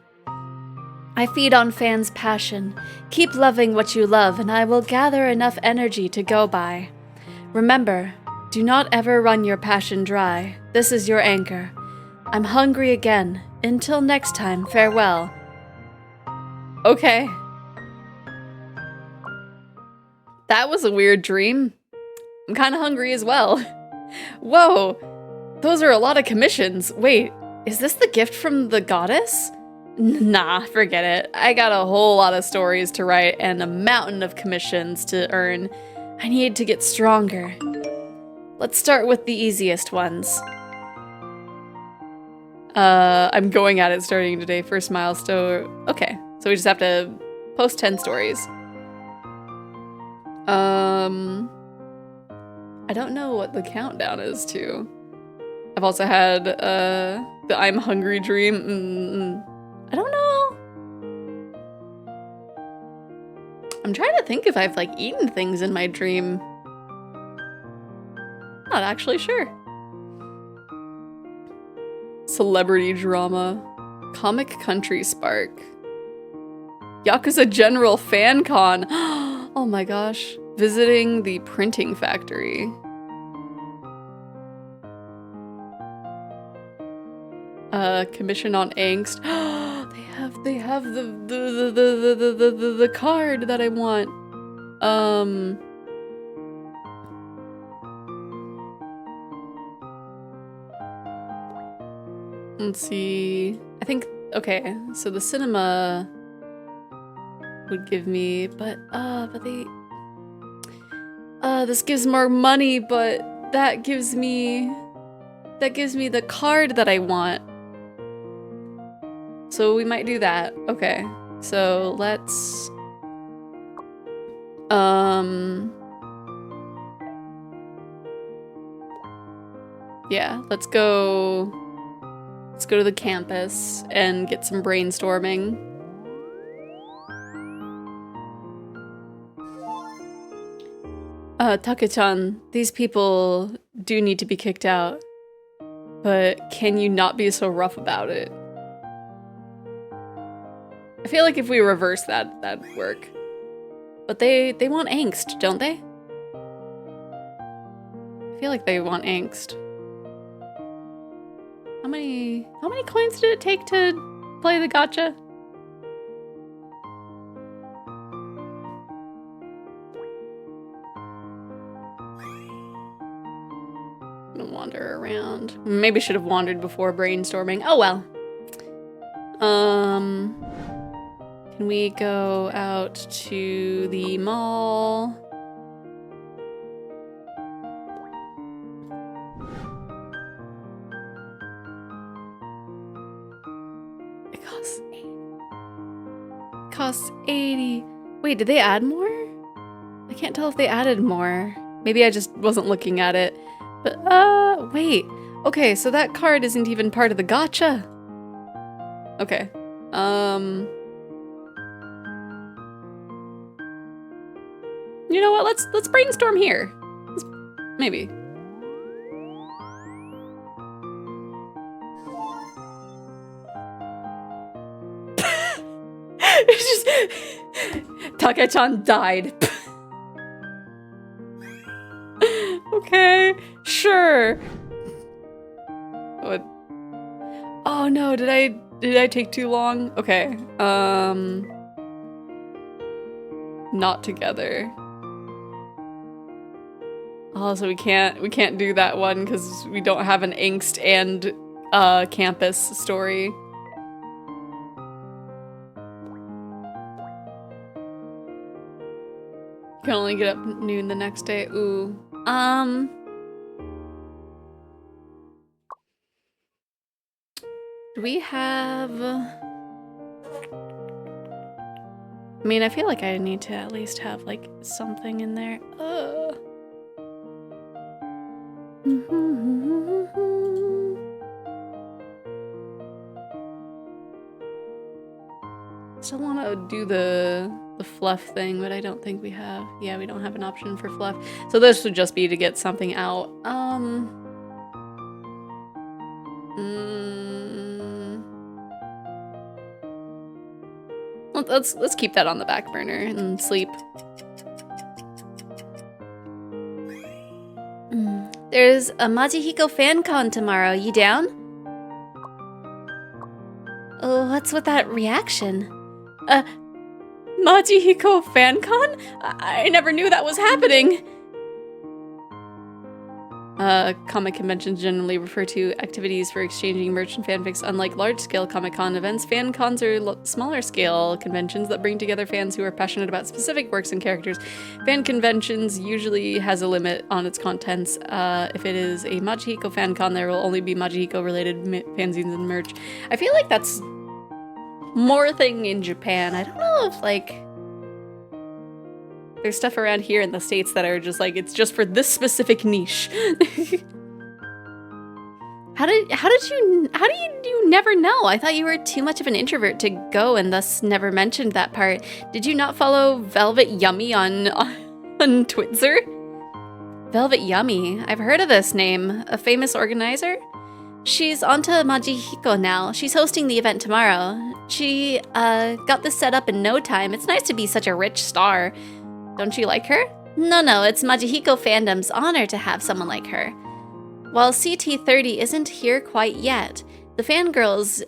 I feed on fans' passion. Keep loving what you love, and I will gather enough energy to go by. Remember, do not ever run your passion dry. This is your anchor. I'm hungry again. Until next time, farewell. Okay. That was a weird dream. I'm kind of hungry as well. Whoa, those are a lot of commissions. Wait, is this the gift from the goddess? Nah, forget it. I got a whole lot of stories to write and a mountain of commissions to earn. I need to get stronger. Let's start with the easiest ones. I'm going at it starting today. First milestone. Okay, so we just have to post 10 stories. I don't know what the countdown is to. I've also had the I'm hungry dream. I don't know. I'm trying to think if I've like eaten things in my dream. Not actually sure. Celebrity drama. Comic Country Spark. Yakuza General Fan Con. Oh my gosh. Visiting the printing factory. Commission on angst. they have the card that I want. Let's see. I think, okay, so the cinema would give me, but they, this gives more money, but that gives me the card that I want. So we might do that. Okay, so let's, yeah, let's go to the campus and get some brainstorming. Take-chan, these people do need to be kicked out, but can you not be so rough about it? I feel like if we reverse that, that'd work. But they want angst, don't they? I feel like they want angst. How many coins did it take to play the gacha? I'm gonna wander around. Maybe should have wandered before brainstorming. Oh well. Can we go out to the mall? It costs 80. It costs 80. Wait, did they add more? I can't tell if they added more. Maybe I just wasn't looking at it. But, wait. Okay, so that card isn't even part of the gacha. Okay. You know what? Let's brainstorm here. Maybe. It's just Take-chan died. Okay, sure. What? Oh no, did I take too long? Okay. Not together. Oh, so we can't do that one because we don't have an angst and campus story. You can only get up noon the next day. Ooh. Do we have... I mean, I feel like I need to at least have, like, something in there. Still want to do the fluff thing, but I don't think we have. Yeah, we don't have an option for fluff. So this would just be to get something out. Let's keep that on the back burner and sleep. There's a Majihiko fan con tomorrow. You down? Oh, what's with that reaction? Majihiko fan con? I never knew that was happening. Comic conventions generally refer to activities for exchanging merch and fanfics. Unlike large-scale Comic-Con events, fan cons are smaller-scale conventions that bring together fans who are passionate about specific works and characters. Fan conventions usually has a limit on its contents. If it is a Majihiko fan con, there will only be Majihiko-related fanzines and merch. I feel like that's more thing in Japan. I don't know if, like... There's stuff around here in the States that are just like, it's just for this specific niche. How do you never know? I thought you were too much of an introvert to go and thus never mentioned that part. Did you not follow Velvet Yummy on Twitter? Velvet Yummy, I've heard of this name. A famous organizer? She's onto Majihiko now. She's hosting the event tomorrow. She got this set up in no time. It's nice to be such a rich star. Don't you like her? No, it's Majihiko fandom's honor to have someone like her. While CT30 isn't here quite yet, The fangirls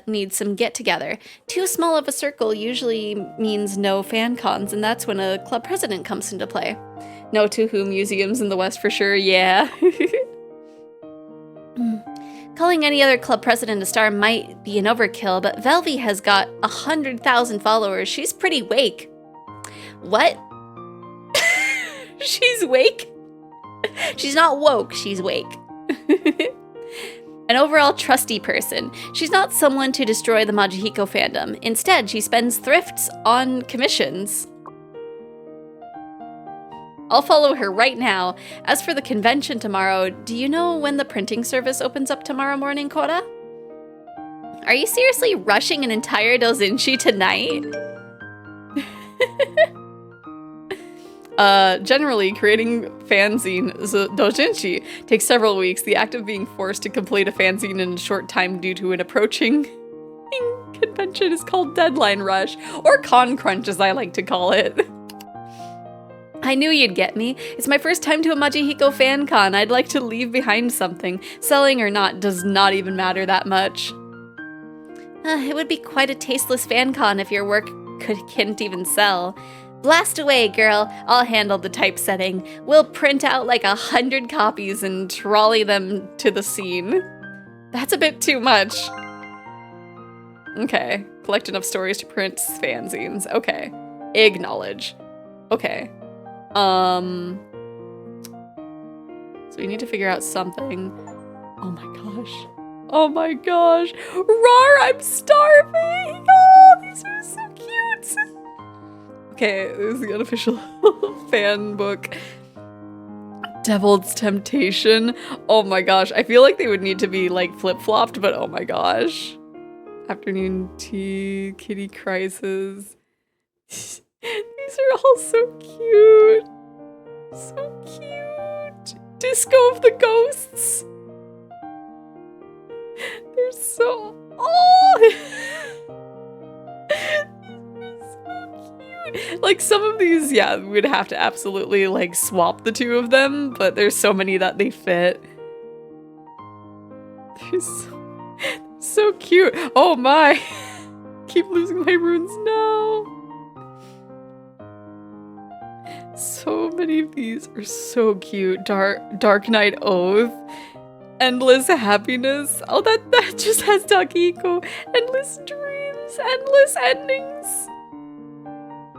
need some get-together. Too small of a circle usually means no fan cons, and that's when a club president comes into play. No To Who museums in the West for sure, yeah. Calling any other club president a star might be an overkill, but Velvy has got 100,000 followers. She's pretty wake. What? She's wake? She's not woke, she's wake. An overall trusty person. She's not someone to destroy the Majihiko fandom. Instead, she spends thrifts on commissions. I'll follow her right now. As for the convention tomorrow, do you know when the printing service opens up tomorrow morning, Kora? Are you seriously rushing an entire doujinshi tonight? Generally, creating fanzine doujinshi takes several weeks. The act of being forced to complete a fanzine in a short time due to an approaching convention is called deadline rush, or con crunch as I like to call it. I knew you'd get me. It's my first time to a Majihiko fan con. I'd like to leave behind something. Selling or not does not even matter that much. It would be quite a tasteless fan con if your work couldn't even sell. Blast away, girl. I'll handle the typesetting. We'll print out like 100 copies and trolley them to the scene. That's a bit too much. Okay. Collect enough stories to print fanzines. Okay. Acknowledge. Okay. So we need to figure out something. Oh my gosh. Oh my gosh. Rar, I'm starving! Oh, these are so cute! Okay, this is the unofficial fan book. Devil's Temptation. Oh my gosh. I feel like they would need to be like flip-flopped, but oh my gosh. Afternoon Tea, Kitty Crisis. These are all so cute. So cute. Disco of the Ghosts. They're so... Oh! Like, some of these, yeah, we'd have to absolutely, like, swap the two of them, but there's so many that they fit. They're so cute. Oh my! Keep losing my runes now. So many of these are so cute. Dark Knight Oath. Endless Happiness. Oh, that just has Takiko. Endless Dreams. Endless Endings.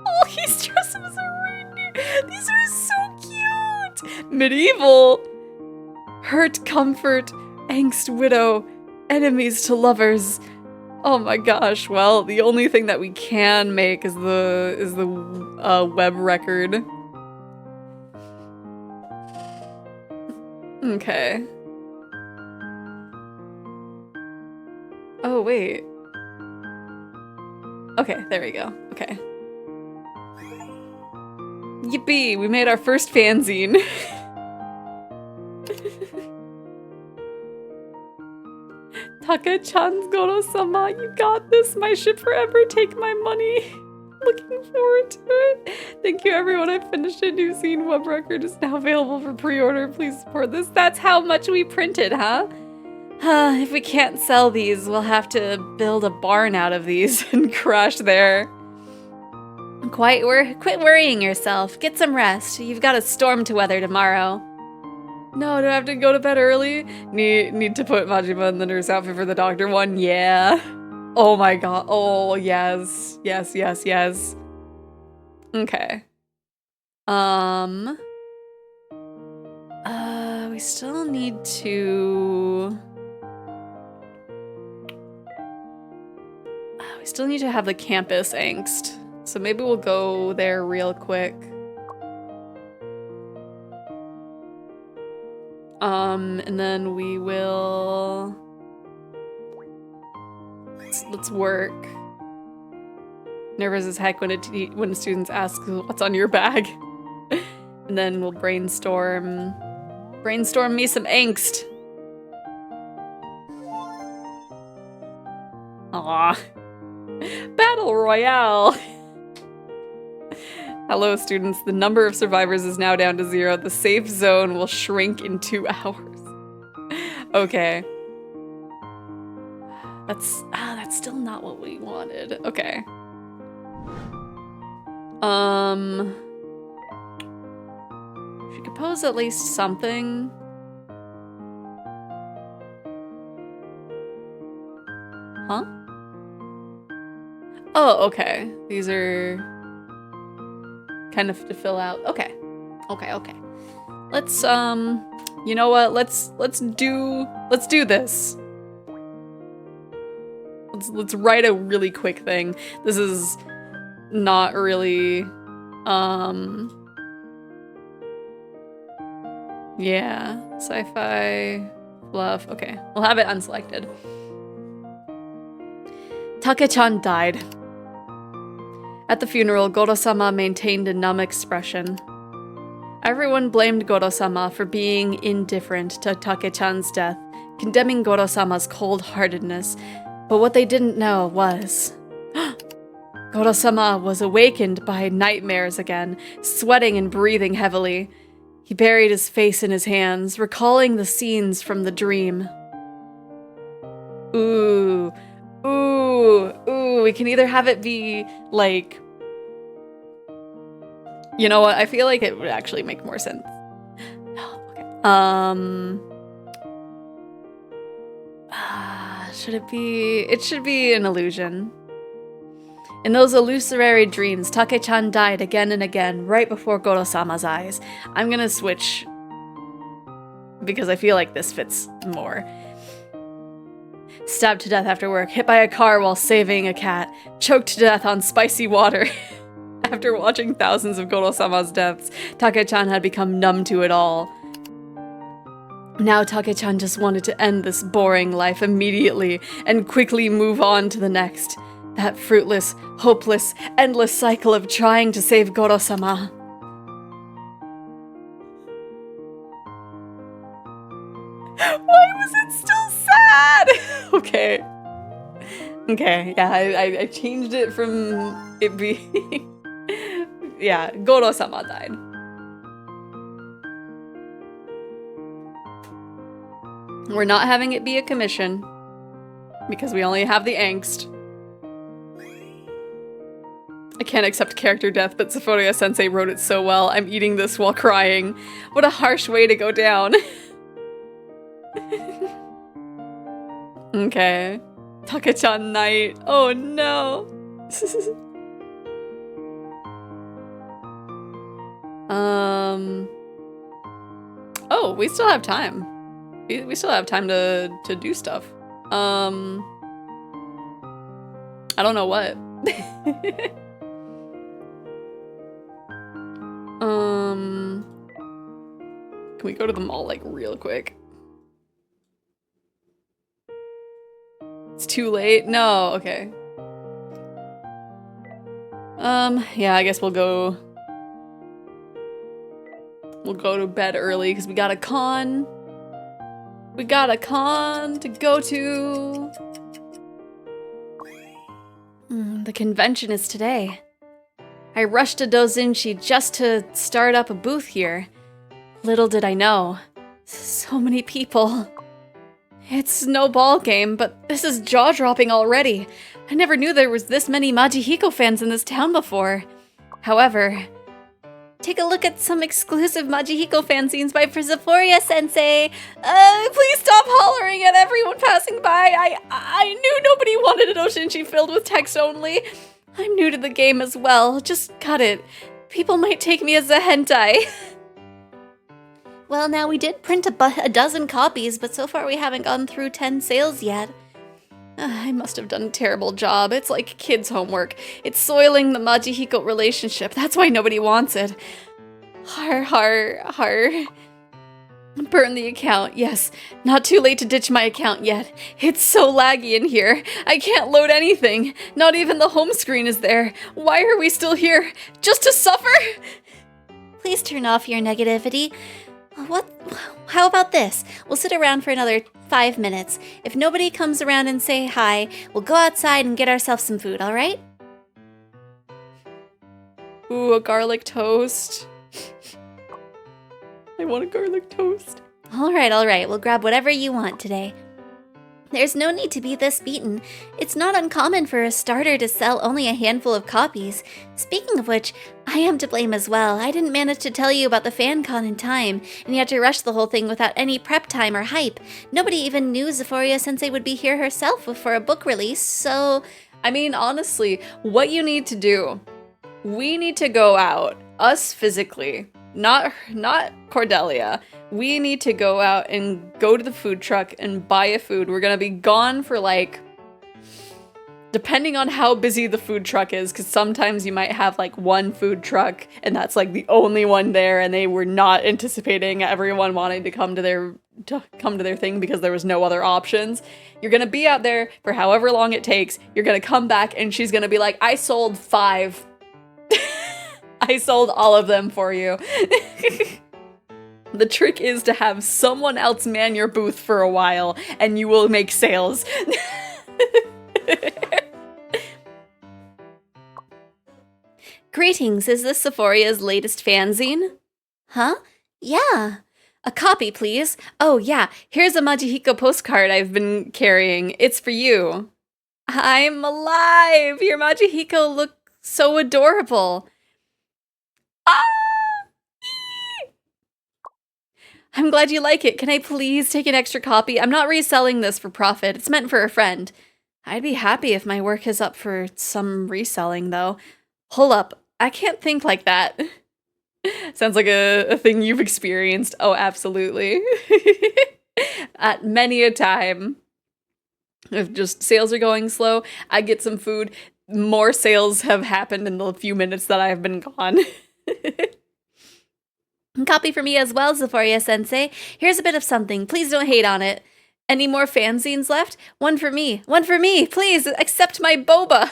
Oh, he's dressed as a reindeer. These are so cute. Medieval. Hurt, Comfort, Angst, Widow, Enemies to Lovers. Oh my gosh. Well, the only thing that we can make is the web record. Okay. Oh, wait. Okay, there we go. Okay. Yippee! We made our first fanzine. Taka-chan's Goro-sama, you got this. My ship forever. Take my money. Looking forward to it. Thank you, everyone. I finished a new scene. Web record is now available for pre-order. Please support this. That's how much we printed, huh? If we can't sell these, we'll have to build a barn out of these and crash there. Quit worrying yourself. Get some rest. You've got a storm to weather tomorrow. No, do I have to go to bed early? Need to put Majima in the nurse outfit for the doctor one? Yeah. Oh my god. Oh, yes. Yes, yes, yes. Okay. We still need to... We still need to have the campus angst. So maybe we'll go there real quick. And then we will... Let's work. Nervous as heck when students ask what's on your bag. And then we'll brainstorm. Brainstorm me some angst. Aw. Battle Royale. Hello, students. The number of survivors is now down to 0. The safe zone will shrink in 2 hours. Okay. That's still not what we wanted. Okay. She could pose at least something. Huh? Oh, okay. These are kind of to fill out. Okay. Okay. Let's you know what? Let's do this. Let's write a really quick thing. This is not really yeah, sci-fi fluff. Okay, we'll have it unselected. Take-chan died. At the funeral, Goro-sama maintained a numb expression. Everyone blamed Goro-sama for being indifferent to Take-chan's death, condemning Goro-sama's cold-heartedness. But what they didn't know was... Goro-sama was awakened by nightmares again, sweating and breathing heavily. He buried his face in his hands, recalling the scenes from the dream. Ooh, we can either have it be, like... You know what? I feel like it would actually make more sense. Okay. Should it be... It should be an illusion. In those illusory dreams, Take-chan died again and again, right before Goro-sama's eyes. I'm gonna switch, because I feel like this fits more. Stabbed to death after work, hit by a car while saving a cat, choked to death on spicy water. After watching thousands of Goro-sama's deaths, Take-chan had become numb to it all. Now Take-chan just wanted to end this boring life immediately and quickly move on to the next. That fruitless, hopeless, endless cycle of trying to save Goro-sama. Why was it still sad? Okay, yeah, I changed it from it being... yeah, Goro-sama died. We're not having it be a commission, because we only have the angst. I can't accept character death, but Xephoria-sensei wrote it so well. I'm eating this while crying. What a harsh way to go down. Okay. Take-chan night. Oh no. Oh, we still have time. We still have time to do stuff. I don't know what. Can we go to the mall, like, real quick? It's too late? No, okay. Yeah, I guess we'll go to bed early, because we got a con. We got a con to go to. The convention is today. I rushed to Dozinshi just to start up a booth here. Little did I know. So many people. It's no ball game, but this is jaw-dropping already. I never knew there was this many Majihiko fans in this town before. However, take a look at some exclusive Majihiko fanzines by Xephoria-sensei. Please stop hollering at everyone passing by. I knew nobody wanted a doshinshi filled with text only. I'm new to the game as well. Just cut it. People might take me as a hentai. Well, now we did print a dozen copies, but so far we haven't gone through 10 sales yet. I must have done a terrible job. It's like kids' homework. It's soiling the Majihiko relationship. That's why nobody wants it. Har. Burn the account. Yes, not too late to ditch my account yet. It's so laggy in here. I can't load anything. Not even the home screen is there. Why are we still here? Just to suffer? Please turn off your negativity. How about this? We'll sit around for another 5 minutes. If nobody comes around and say hi, we'll go outside and get ourselves some food, alright? Ooh, a garlic toast. I want a garlic toast. Alright, we'll grab whatever you want today. There's no need to be this beaten. It's not uncommon for a starter to sell only a handful of copies. Speaking of which, I am to blame as well. I didn't manage to tell you about the fan con in time, and you had to rush the whole thing without any prep time or hype. Nobody even knew Xephoria Sensei would be here herself for a book release, so... I mean, honestly, what you need to do, we need to go out, us physically, not Cordelia. We need to go out and go to the food truck and buy a food. We're gonna be gone for like, depending on how busy the food truck is, because sometimes you might have like one food truck and that's like the only one there, and they were not anticipating everyone wanting to come to their thing because there was no other options. You're gonna be out there for however long it takes. You're gonna come back and she's gonna be like, I sold 5. I sold all of them for you. The trick is to have someone else man your booth for a while, and you will make sales. Greetings, is this Xephoria's latest fanzine? Huh? Yeah. A copy, please. Oh, yeah, here's a Majihiko postcard I've been carrying. It's for you. I'm alive! Your Majihiko look so adorable. Ah! I'm glad you like it. Can I please take an extra copy? I'm not reselling this for profit. It's meant for a friend. I'd be happy if my work is up for some reselling, though. Hold up. I can't think like that. Sounds like a thing you've experienced. Oh, absolutely. At many a time. If just sales are going slow, I get some food. More sales have happened in the few minutes that I've been gone. Copy for me as well, Xephoria Sensei. Here's a bit of something. Please don't hate on it. Any more fanzines left? One for me. One for me. Please accept my boba.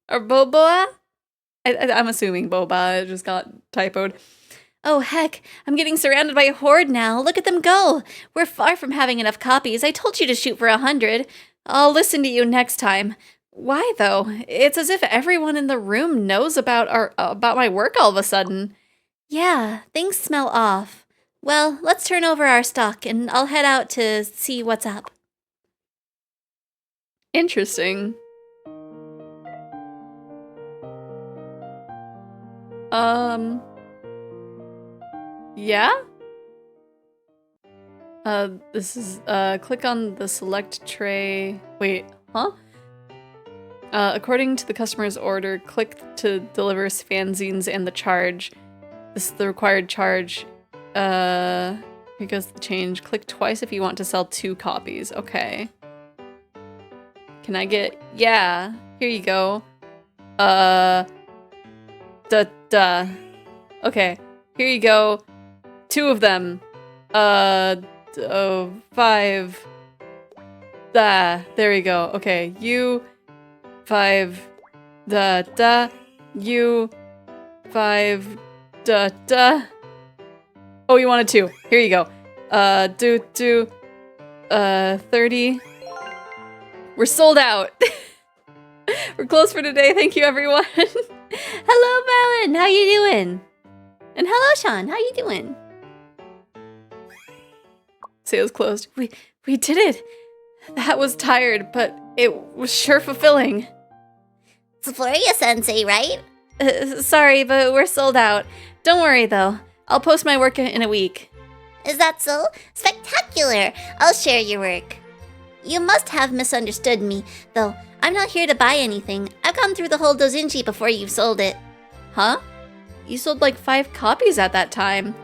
Or boba? I'm assuming boba. It just got typoed. Oh, heck. I'm getting surrounded by a horde now. Look at them go. We're far from having enough copies. I told you to shoot for 100. I'll listen to you next time. Why, though? It's as if everyone in the room knows about my work all of a sudden. Yeah, things smell off. Well, let's turn over our stock, and I'll head out to see what's up. Interesting. Yeah? This is, click on the select tray. Wait, huh? According to the customer's order, click to deliver fanzines and the charge. This is the required charge. Here goes the change. Click twice if you want to sell 2 copies. Okay. Can I get... Yeah. Here you go. Okay. Here you go. 2 of them. 5. There we go. Okay. You... 5. You... 5... Oh, you wanted 2. Here you go. 30. We're sold out. We're closed for today. Thank you, everyone. Hello, Melon. How you doing? And hello, Sean. How you doing? Sales closed. We did it. That was tired, but it was sure fulfilling. Xephoria Sensei, right? Sorry, but we're sold out. Don't worry, though. I'll post my work in a week. Is that so? Spectacular! I'll share your work. You must have misunderstood me, though. I'm not here to buy anything. I've gone through the whole doujinshi before you've sold it. Huh? You sold like 5 copies at that time.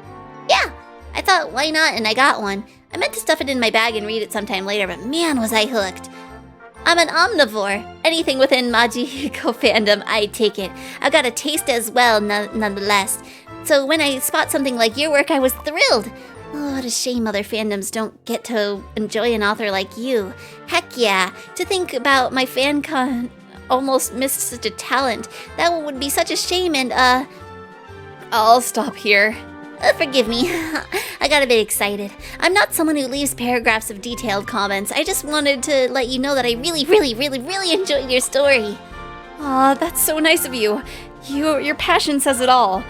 Yeah! I thought, why not, and I got one. I meant to stuff it in my bag and read it sometime later, but man, was I hooked. I'm an omnivore. Anything within Majihiko fandom, I take it. I've got a taste as well, nonetheless. So when I spot something like your work, I was thrilled. Oh, what a shame other fandoms don't get to enjoy an author like you. Heck yeah, to think about my fan con almost missed such a talent. That would be such a shame and, I'll stop here. Forgive me. I got a bit excited. I'm not someone who leaves paragraphs of detailed comments. I just wanted to let you know that I really enjoyed your story. Aw, that's so nice of you. Your passion says it all.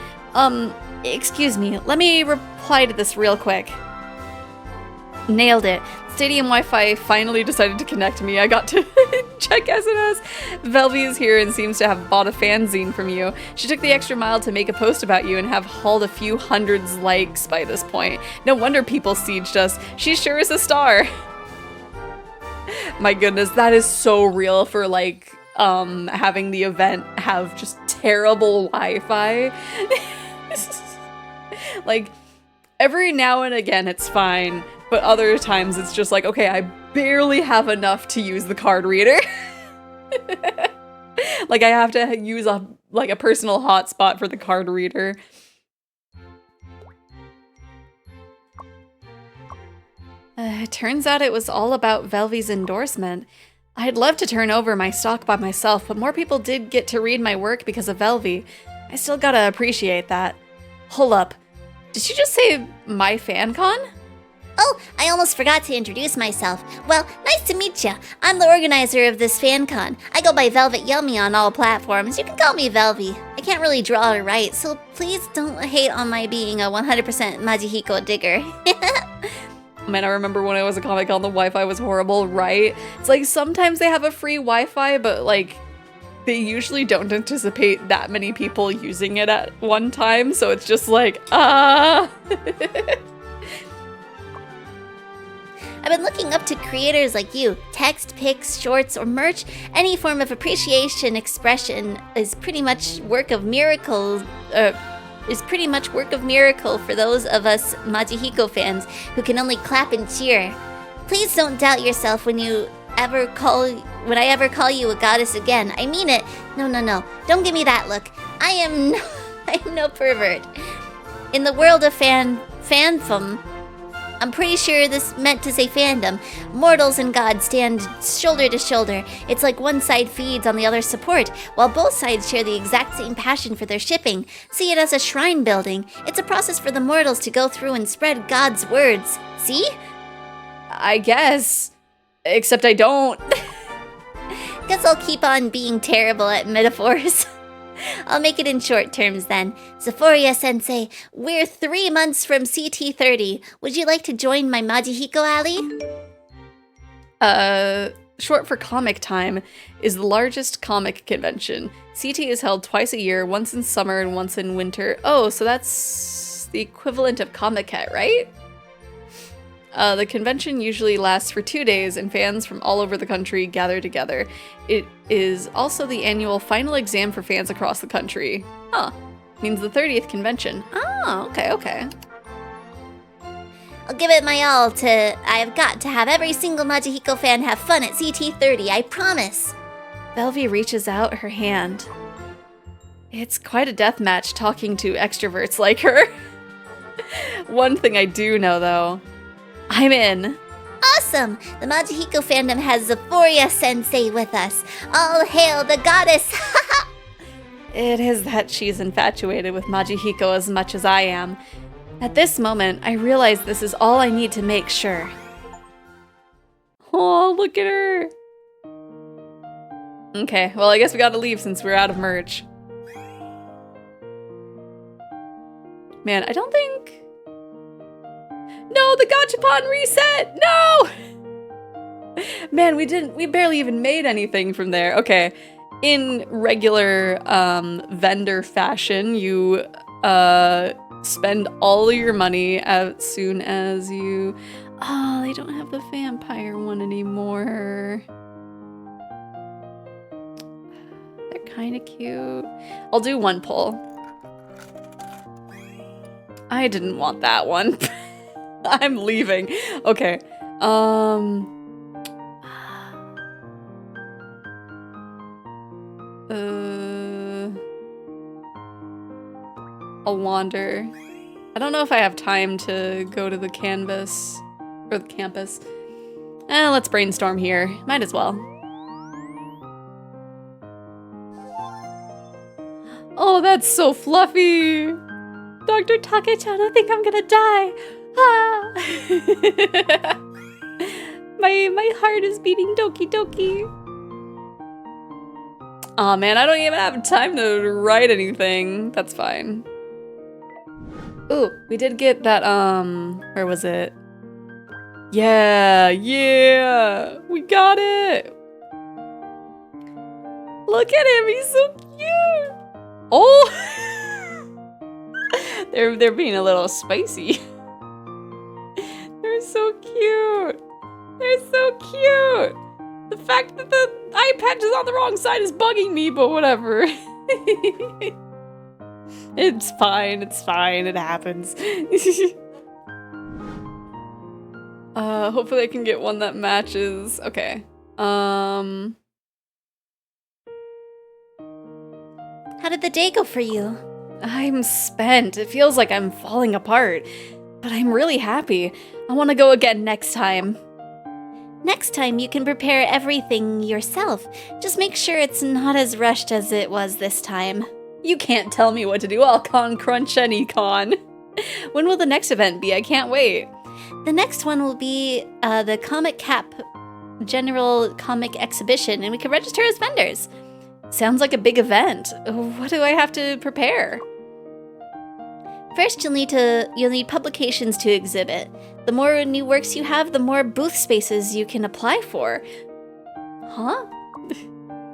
Excuse me, let me reply to this real quick. Nailed it. Stadium Wi-Fi finally decided to connect me. I got to check SNS. Velvy is here and seems to have bought a fanzine from you. She took the extra mile to make a post about you and have hauled a few hundreds likes by this point. No wonder people sieged us. She sure is a star. My goodness, that is so real for like having the event have just terrible Wi-Fi. Like every now and again it's fine. But other times it's just like, okay, I barely have enough to use the card reader. Like I have to use a personal hotspot for the card reader. Turns out it was all about Velvy's endorsement. I'd love to turn over my stock by myself, but more people did get to read my work because of Velvy. I still gotta appreciate that. Hold up. Did she just say my FanCon? Oh, I almost forgot to introduce myself. Well, nice to meet ya. I'm the organizer of this FanCon. I go by Velvet Yummy on all platforms. You can call me Velvy. I can't really draw or write, so please don't hate on my being a 100% Majihiko digger. Man, I remember when I was a Comic-Con, the Wi-Fi was horrible, right? It's like sometimes they have a free Wi-Fi, but like they usually don't anticipate that many people using it at one time, so it's just like, I've been looking up to creators like you. Text, pics, shorts, or merch. Any form of appreciation expression is pretty much work of miracle. For those of us Majihiko fans who can only clap and cheer. Please don't doubt yourself when I ever call you a goddess again. I mean it. No. Don't give me that look. I'm no pervert. In the world of fanfum, I'm pretty sure this meant to say fandom. Mortals and gods stand shoulder to shoulder. It's like one side feeds on the other's support, while both sides share the exact same passion for their shipping. See it as a shrine building. It's a process for the mortals to go through and spread God's words. See? I guess. Except I don't. Guess I'll keep on being terrible at metaphors. I'll make it in short terms then. Xephoria sensei, we're 3 months from CT30. Would you like to join my Majihiko alley? Short for Comic Time is the largest comic convention. CT is held twice a year, once in summer and once in winter. Oh, so that's the equivalent of Comic-Con, right? The convention usually lasts for 2 days and fans from all over the country gather together. It is also the annual final exam for fans across the country. Huh. Means the 30th convention. Oh, okay. I'll give it my all I've got to have every single Majihiko fan have fun at CT30, I promise. Velvy reaches out her hand. It's quite a death match talking to extroverts like her. One thing I do know though, I'm in. Awesome! The Majihiko fandom has Xephoria sensei with us. All hail the goddess! It is that she's infatuated with Majihiko as much as I am. At this moment, I realize this is all I need to make sure. Oh, look at her! Okay, well I guess we gotta leave since we're out of merch. Man, I don't think... No, the gachapon reset! No! Man, we barely even made anything from there. Okay, in regular vendor fashion, you spend all your kind as soon as you... Oh, they don't have the vampire one anymore. They're kind of cute. I'll do one pull. I didn't want that one. I'm leaving. Okay. I'll wander. I don't know if I have time to go to the canvas or the campus. Let's brainstorm here. Might as well. Oh, that's so fluffy. Dr. Take-chan, I think I'm gonna die. Ah. my heart is beating doki doki. Aw, man, I don't even have time to write anything. That's fine. Ooh, we did get that, where was it? Yeah, yeah, we got it. Look at him, he's so cute. Oh, they're being a little spicy. They're so cute. They're so cute. The fact that the eye patch is on the wrong side is bugging me, but whatever. It's fine, it happens. Hopefully I can get one that matches. Okay. How did the day go for you? I'm spent. It feels like I'm falling apart, but I'm really happy. I want to go again next time. Next time you can prepare everything yourself. Just make sure it's not as rushed as it was this time. You can't tell me what to do. I'll crunch any con. When will the next event be? I can't wait. The next one will be the Comic Cap General Comic Exhibition, and we can register as vendors. Sounds like a big event. What do I have to prepare? First, you'll need publications to exhibit. The more new works you have, the more booth spaces you can apply for. Huh?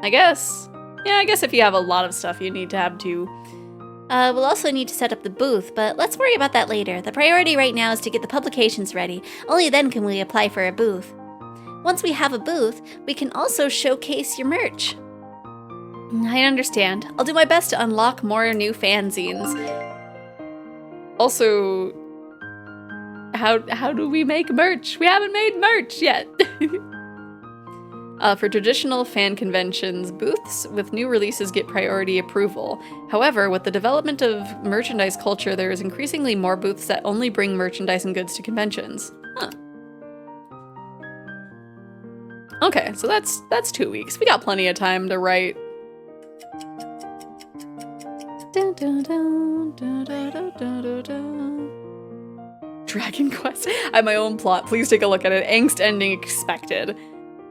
I guess. Yeah, I guess if you have a lot of stuff, you need to have two. We'll also need to set up the booth, but let's worry about that later. The priority right now is to get the publications ready. Only then can we apply for a booth. Once we have a booth, we can also showcase your merch. I understand. I'll do my best to unlock more new fanzines. Also, how do we make merch? We haven't made merch yet. For traditional fan conventions, booths with new releases get priority approval. However, with the development of merchandise culture, there is increasingly more booths that only bring merchandise and goods to conventions. Huh. Okay, so that's 2 weeks. We got plenty of time to write. Dragon Quest. I have my own plot. Please take a look at it. Angst ending expected.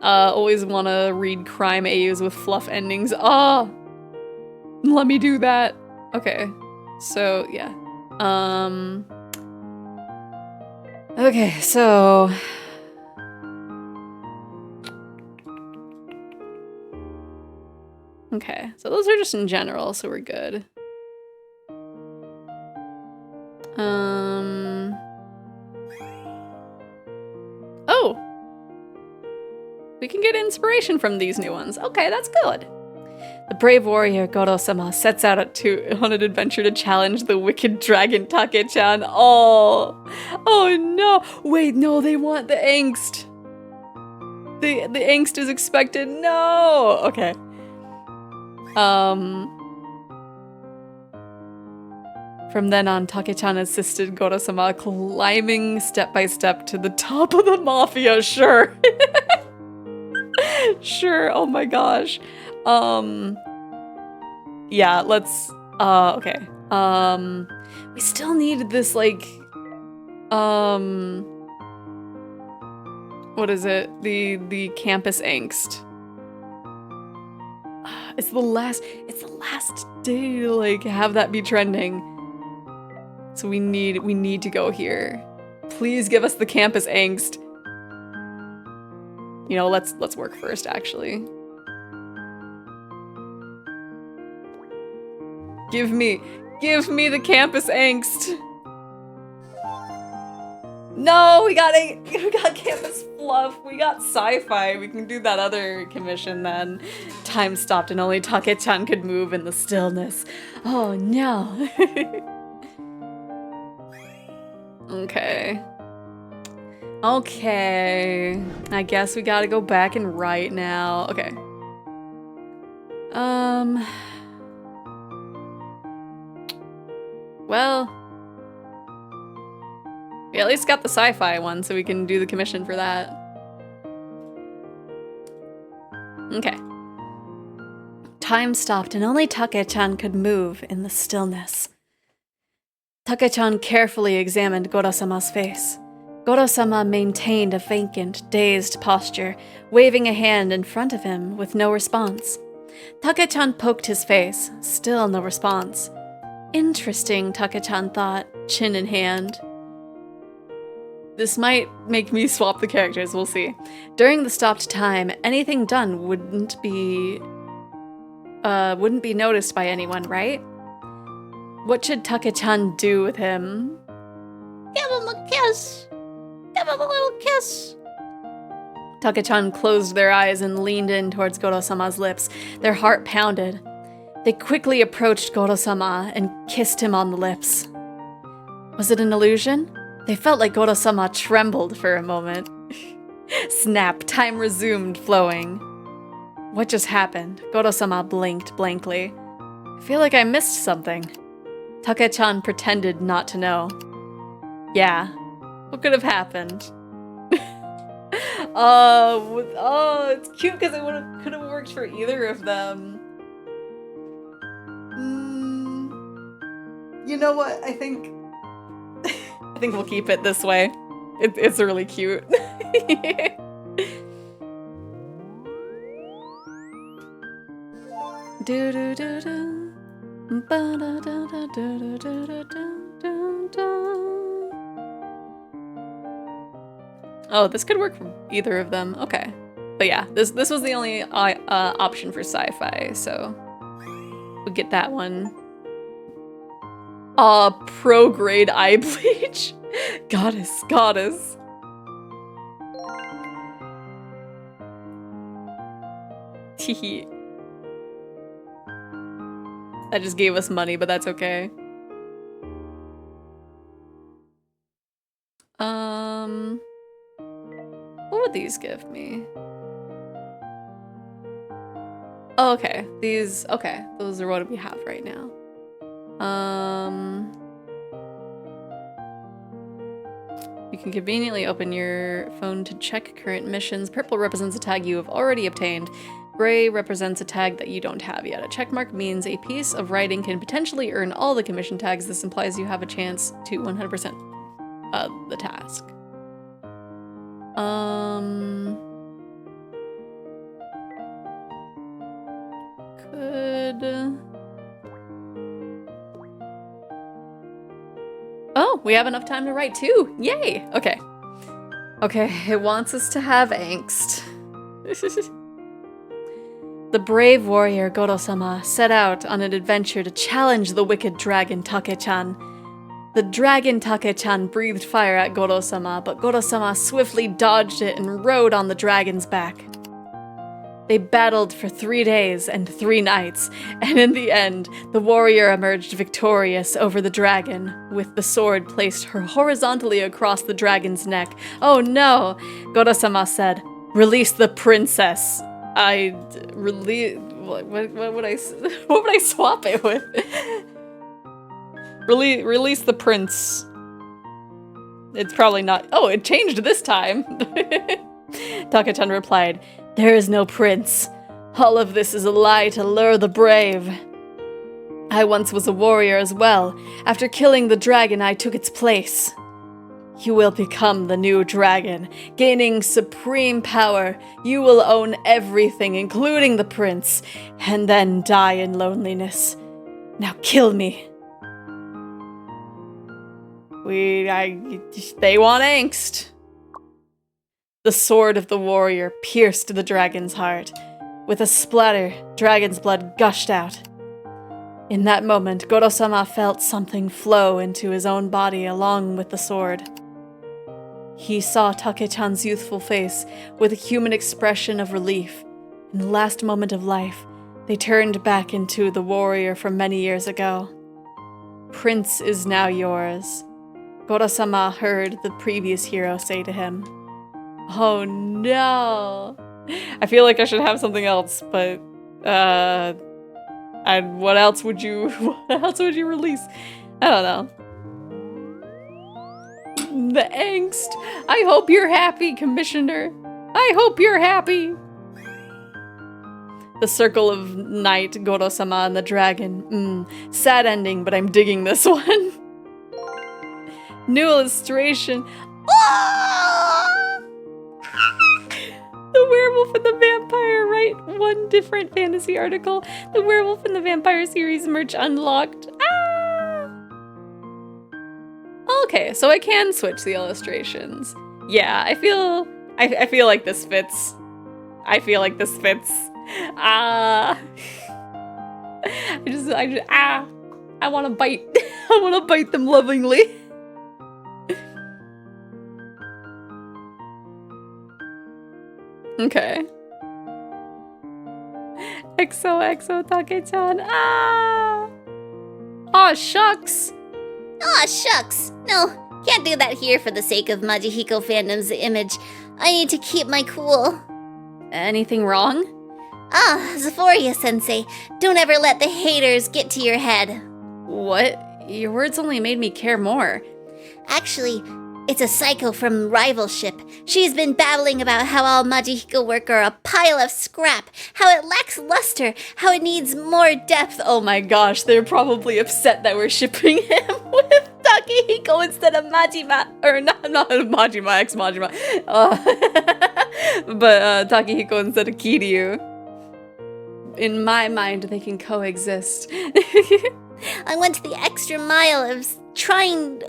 Always want to read crime AUs with fluff endings. Ah! Let me do that. Okay. So, yeah. Okay, so... Okay, so those are just in general, so we're good. Oh! We can get inspiration from these new ones. Okay, that's good. The brave warrior Goro-sama sets out on an adventure to challenge the wicked dragon Take-chan. Oh no! Wait, no, they want the angst. The angst is expected. No! Okay. From then on, Take-chan assisted Goro-sama climbing step by step to the top of the mafia. Sure. Sure. Oh my gosh. Yeah, let's, okay. We still need this, like, what is it? The campus angst. It's the last day to, like, have that be trending. So we need to go here. Please give us the campus angst. You know, let's work first, actually. Give me the campus angst. No, we got campus fluff. We got sci-fi. We can do that other commission then. Time stopped and only Take-chan could move in the stillness. Oh no. Okay. Okay. I guess we gotta go back and write now. Okay. Well, we at least got the sci-fi one, so we can do the commission for that. Okay. Time stopped and only Take-chan could move in the stillness. Take-chan carefully examined Goro-sama's face. Goro-sama maintained a vacant, dazed posture, waving a hand in front of him with no response. Take-chan poked his face, still no response. Interesting, Take-chan thought, chin in hand. This might make me swap the characters, we'll see. During the stopped time, anything done wouldn't be noticed by anyone, right? What should Take-chan do with him? Give him a kiss. Give him a little kiss. Take-chan closed their eyes and leaned in towards Goro-sama's lips. Their heart pounded. They quickly approached Goro-sama and kissed him on the lips. Was it an illusion? They felt like Goro-sama trembled for a moment. Snap, time resumed flowing. What just happened? Goro-sama blinked blankly. I feel like I missed something. Take-chan pretended not to know. Yeah, what could have happened? It's cute because it could have worked for either of them. You know what? I think we'll keep it this way. It's really cute. Do do do do. Ba da da da do do do do do. Oh, this could work for either of them. Okay. But yeah, this was the only option for sci-fi, so we'll get that one. Pro-grade eye bleach. Goddess. Teehee. That just gave us money, but that's okay. What would these give me? Oh, okay. Okay. Those are what we have right now. You can conveniently open your phone to check current missions. Purple represents a tag you have already obtained. Gray represents a tag that you don't have yet. A checkmark means a piece of writing can potentially earn all the commission tags. This implies you have a chance to 100% the task. Oh, we have enough time to write too. Yay! Okay. Okay, it wants us to have angst. The brave warrior Goro-sama set out on an adventure to challenge the wicked dragon Take-chan. The dragon Take-chan breathed fire at Goro-sama, but Goro-sama swiftly dodged it and rode on the dragon's back. They battled for 3 days and 3 nights, and in the end, the warrior emerged victorious over the dragon, with the sword placed horizontally across the dragon's neck. Oh no! Goro-sama said, "Release the princess." What would I swap it with? Release the prince. It's probably not. Oh, it changed this time. Take-chan replied, "There is no prince. All of this is a lie to lure the brave. I once was a warrior as well. After killing the dragon, I took its place. You will become the new dragon. Gaining supreme power, you will own everything, including the prince, and then die in loneliness. Now kill me." They want angst. The sword of the warrior pierced the dragon's heart. With a splatter, dragon's blood gushed out. In that moment, Goro-sama felt something flow into his own body along with the sword. He saw Take-chan's youthful face with a human expression of relief. In the last moment of life, they turned back into the warrior from many years ago. "Prince is now yours," Goro-sama heard the previous hero say to him. Oh no! I feel like I should have something else, but what else would you release? I don't know. The angst. I hope you're happy, Commissioner. I hope you're happy. The circle of night, Goro-sama and the dragon. Sad ending, but I'm digging this one. New illustration. The werewolf and the vampire, right? One different fantasy article. The werewolf and the vampire series merch unlocked. Ah! Okay. okay, so I can switch the illustrations. Yeah, I feel like this fits. I feel like this fits. I want to bite. I want to bite them lovingly. Okay. XOXO Take-chan. Aw, shucks. Aw, shucks. No, can't do that here for the sake of Majihiko fandom's image. I need to keep my cool. Anything wrong? Xephoria-sensei, don't ever let the haters get to your head. What? Your words only made me care more. Actually, it's a psycho from Rivalship. She's been babbling about how all Majihiko work are a pile of scrap, how it lacks luster, how it needs more depth. Oh my gosh, they're probably upset that we're shipping him with Takehiko instead of Majima. Or not Majima, ex-Majima. But Takehiko instead of Kiryu. In my mind, they can coexist. I went the extra mile of trying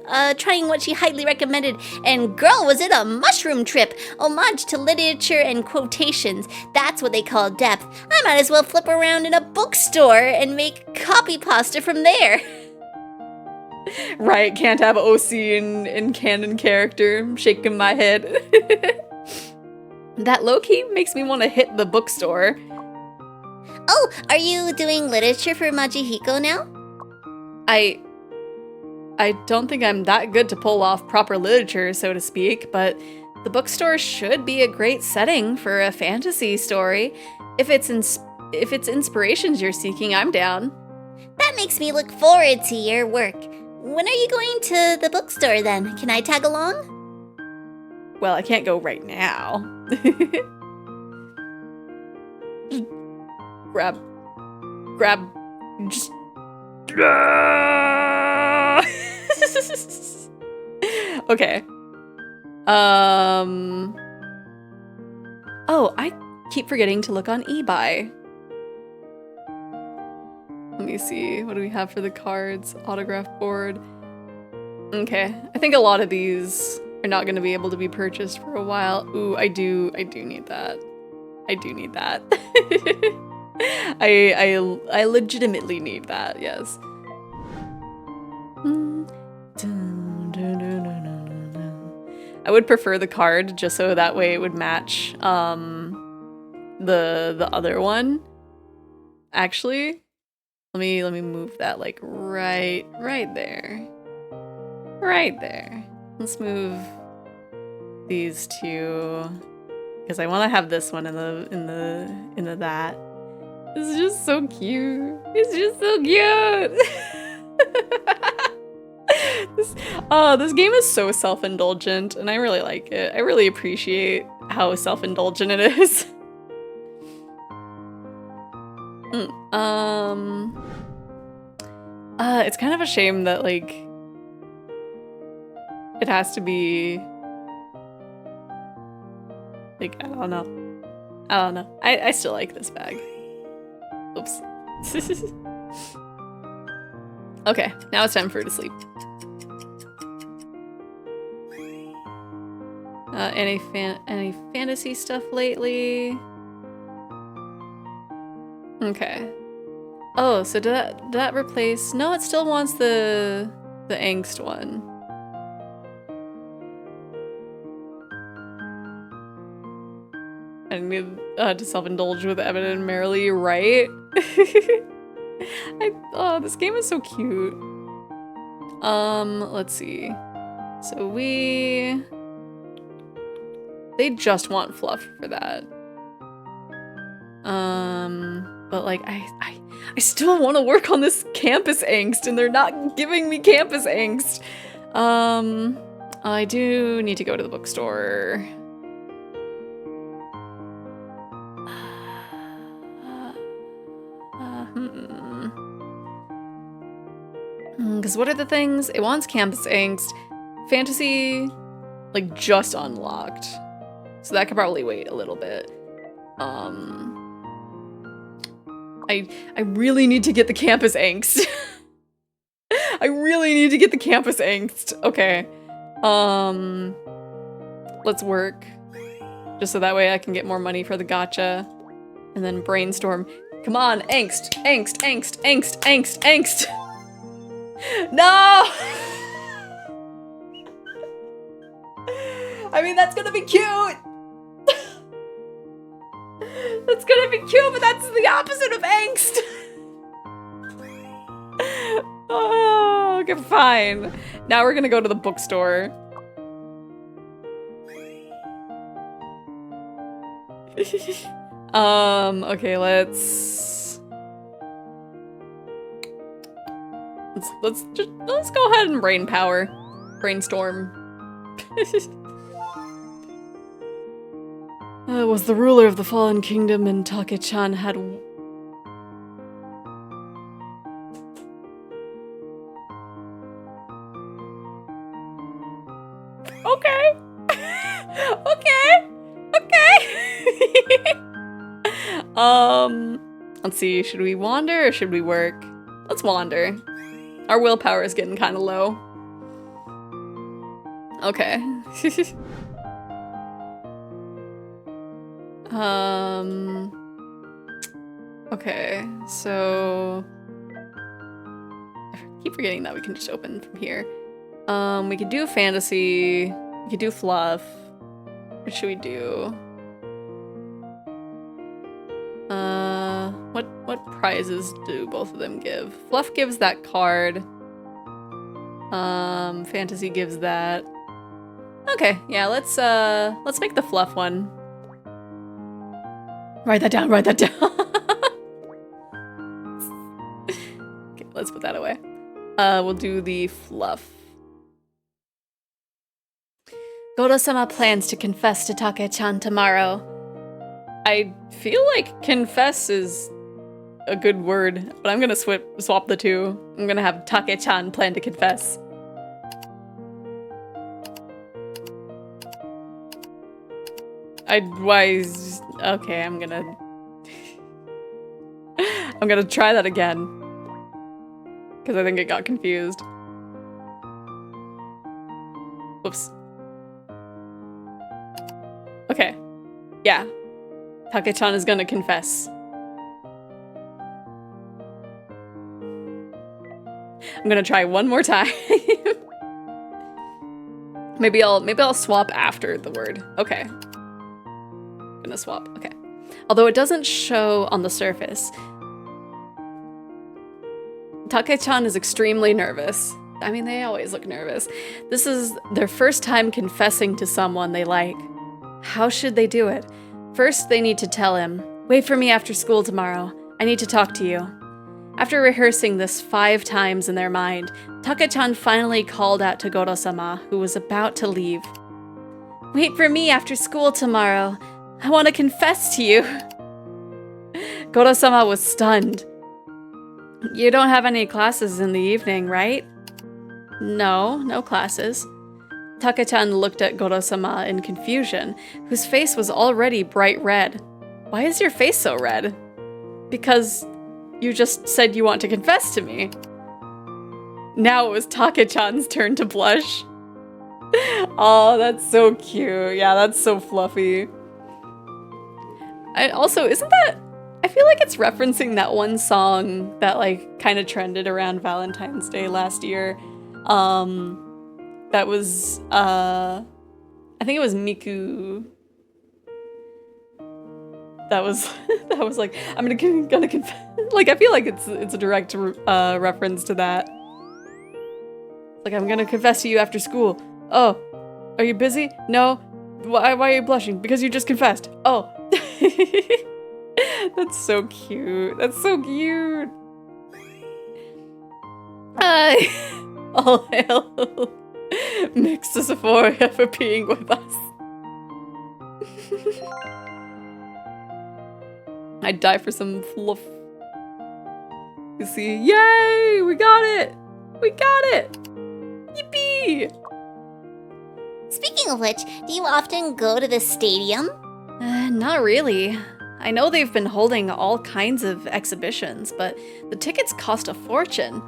what she highly recommended, and girl, was it a mushroom trip! Homage to literature and quotations. That's what they call depth. I might as well flip around in a bookstore and make copy pasta from there. Right, can't have OC in canon character. I'm shaking my head. That low-key makes me want to hit the bookstore. Oh, are you doing literature for Majihiko now? I don't think I'm that good to pull off proper literature, so to speak, but the bookstore should be a great setting for a fantasy story. If it's inspirations you're seeking, I'm down. That makes me look forward to your work. When are you going to the bookstore then? Can I tag along? Well, I can't go right now. Just okay. Oh, I keep forgetting to look on eBay. Let me see. What do we have for the cards? Autograph board. Okay. I think a lot of these are not going to be able to be purchased for a while. Ooh, I do need that. I do need that. I legitimately need that, yes. I would prefer the card just so that way it would match the other one. Actually, let me move that like right there. Right there. Let's move these two because I want to have this one in the that. It's just so cute. It's just so cute. This game is so self-indulgent, and I really like it. I really appreciate how self-indulgent it is. It's kind of a shame that, like, it has to be, like, I don't know. I still like this bag. Oops. Okay, now it's time for her to sleep. Any fantasy stuff lately? Okay. Oh, so did that replace? No, it still wants the angst one. I need to self-indulge with Evan and Merrily, right? This game is so cute. Let's see. So they just want fluff for that. But like I still want to work on this campus angst, and they're not giving me campus angst. I do need to go to the bookstore. Because what are the things? It wants campus angst. Fantasy, like, just unlocked. So that could probably wait a little bit. I really need to get the campus angst. I really need to get the campus angst. Okay. Let's work. Just so that way I can get more money for the gacha. And then brainstorm. Come on, angst, angst, angst, angst, angst, angst. No! I mean, that's gonna be cute. That's gonna be cute, but that's the opposite of angst. Oh, okay, fine. Now we're gonna go to the bookstore. Okay, let's go ahead and brainstorm. Was the ruler of the fallen kingdom, and Take-chan had okay. Let's see, should we wander or should we work? Let's wander. Our willpower is getting kind of low. Okay. Okay, so I keep forgetting that we can just open from here. We could do fantasy, we could do fluff. What should we do? What prizes do both of them give? Fluff gives that card. Fantasy gives that. Okay, yeah, let's make the fluff one. Write that down, write that down. Okay, let's put that away. We'll do the fluff. Goro-sama plans to confess to Take-chan tomorrow. I feel like confess is a good word, but I'm gonna swap the two. I'm gonna have Take-chan plan to confess. Okay, I'm gonna try that again. Because I think it got confused. Whoops. Okay. Yeah. Take-chan is gonna confess. I'm gonna try one more time. Maybe I'll swap after the word. Okay. Gonna swap. Okay. Although it doesn't show on the surface. Take-chan is extremely nervous. I mean, they always look nervous. This is their first time confessing to someone they like. How should they do it? First, they need to tell him, "Wait for me after school tomorrow. I need to talk to you." After rehearsing this 5 times in their mind, Take-chan finally called out to Goro-sama, who was about to leave. "Wait for me after school tomorrow. I want to confess to you." Goro-sama was stunned. "You don't have any classes in the evening, right?" No classes." Take-chan looked at Goro-sama in confusion, whose face was already bright red. "Why is your face so red?" "Because you just said you want to confess to me." Now it was Take-chan's turn to blush. Oh, that's so cute. Yeah, that's so fluffy. Isn't that... I feel like it's referencing that one song that, like, kind of trended around Valentine's Day last year. That was, I think it was Miku. That was like, I'm gonna confess. Like, I feel like it's a direct reference to that. Like, I'm gonna confess to you after school. Oh, are you busy? No. Why are you blushing? Because you just confessed. Oh. That's so cute. That's so cute. All hail Mix to Xephoria for being with us. I'd die for some fluff. You see? Yay! We got it! We got it! Yippee! Speaking of which, do you often go to the stadium? Not really. I know they've been holding all kinds of exhibitions, but the tickets cost a fortune.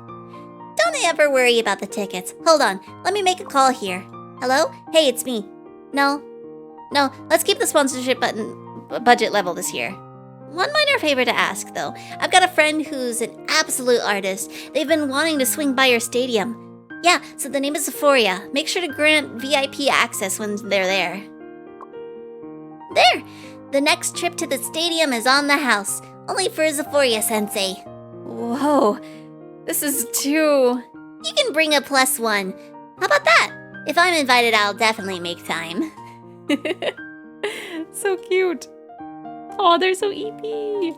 Don't ever worry about the tickets. Hold on, let me make a call here. Hello? Hey, it's me. No, let's keep the sponsorship budget level this year. One minor favor to ask, though. I've got a friend who's an absolute artist. They've been wanting to swing by your stadium. Yeah, so the name is Xephoria. Make sure to grant VIP access when they're there. There! The next trip to the stadium is on the house. Only for Xephoria-sensei. Whoa, this is too... You can bring a +1. How about that? If I'm invited, I'll definitely make time. So cute. Oh, they're so eepy.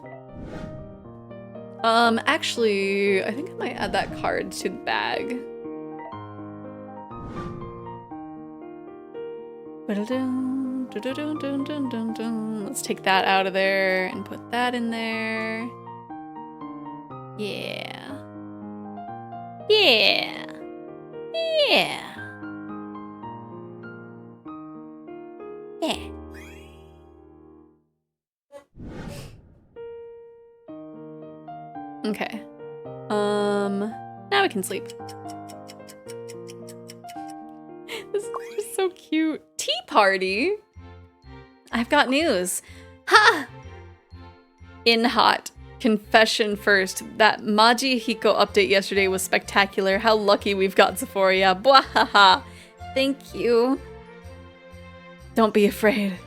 Actually, I think I might add that card to the bag. Let's take that out of there and put that in there. Yeah. Yeah. Yeah. Yeah. Okay. Now we can sleep. This is just so cute. Tea party? I've got news. Ha! In hot. Confession first. That Maji Hiko update yesterday was spectacular. How lucky we've got Xephoria. Bwahaha. Thank you. Don't be afraid.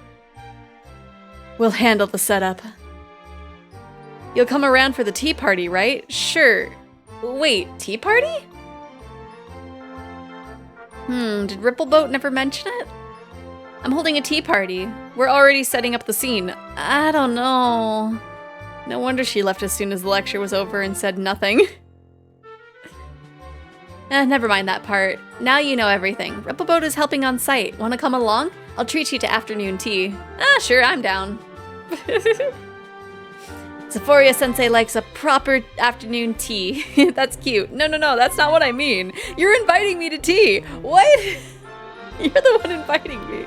We'll handle the setup. You'll come around for the tea party, right? Sure. Wait, tea party? Did Rippleboat never mention it? I'm holding a tea party. We're already setting up the scene. I don't know. No wonder she left as soon as the lecture was over and said nothing. Never mind that part. Now you know everything. Rippleboat is helping on site. Want to come along? I'll treat you to afternoon tea. Sure, I'm down. Xephoria-sensei likes a proper afternoon tea. That's cute. No, that's not what I mean. You're inviting me to tea. What? You're the one inviting me.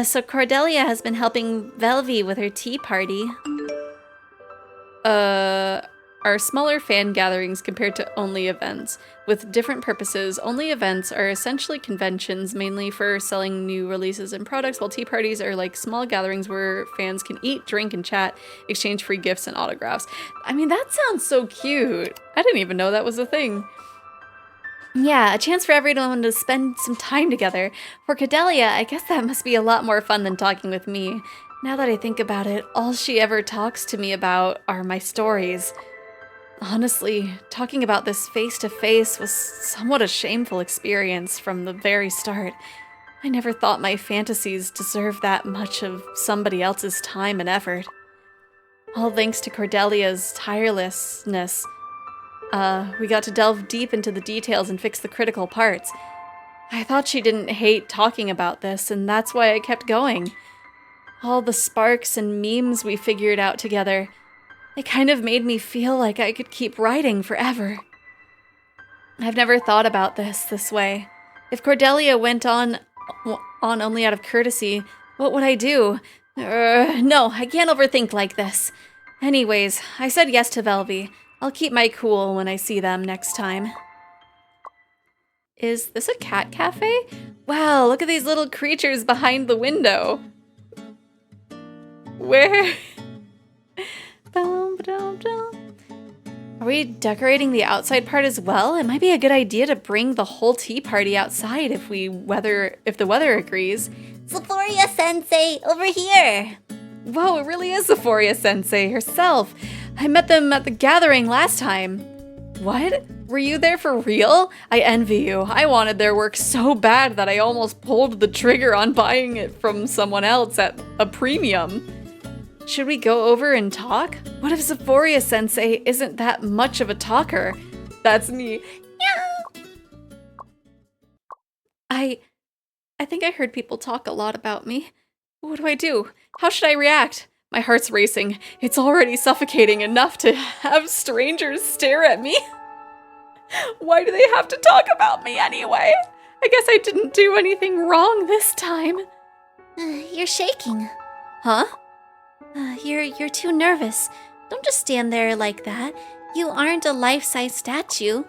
So Cordelia has been helping Velvy with her tea party. Are smaller fan gatherings compared to only events. With different purposes, only events are essentially conventions, mainly for selling new releases and products, while tea parties are like small gatherings where fans can eat, drink, and chat, exchange free gifts and autographs. I mean, that sounds so cute. I didn't even know that was a thing. Yeah, a chance for everyone to spend some time together. For Cordelia, I guess that must be a lot more fun than talking with me. Now that I think about it, all she ever talks to me about are my stories. Honestly, talking about this face-to-face was somewhat a shameful experience from the very start. I never thought my fantasies deserved that much of somebody else's time and effort. All thanks to Cordelia's tirelessness. We got to delve deep into the details and fix the critical parts. I thought she didn't hate talking about this, and that's why I kept going. All the sparks and memes we figured out together, it kind of made me feel like I could keep writing forever. I've never thought about this way. If Cordelia went on only out of courtesy, what would I do? No, I can't overthink like this. Anyways, I said yes to Velvy. I'll keep my cool when I see them next time. Is this a cat cafe? Wow, look at these little creatures behind the window. Where? Are we decorating the outside part as well? It might be a good idea to bring the whole tea party outside if the weather agrees. Xephoria-sensei, over here! Whoa, it really is Xephoria-sensei herself. I met them at the gathering last time. What? Were you there for real? I envy you. I wanted their work so bad that I almost pulled the trigger on buying it from someone else at a premium. Should we go over and talk? What if Xephoria-sensei isn't that much of a talker? That's me. I think I heard people talk a lot about me. What do I do? How should I react? My heart's racing. It's already suffocating enough to have strangers stare at me. Why do they have to talk about me anyway? I guess I didn't do anything wrong this time. You're shaking. Huh? You're too nervous. Don't just stand there like that. You aren't a life-size statue.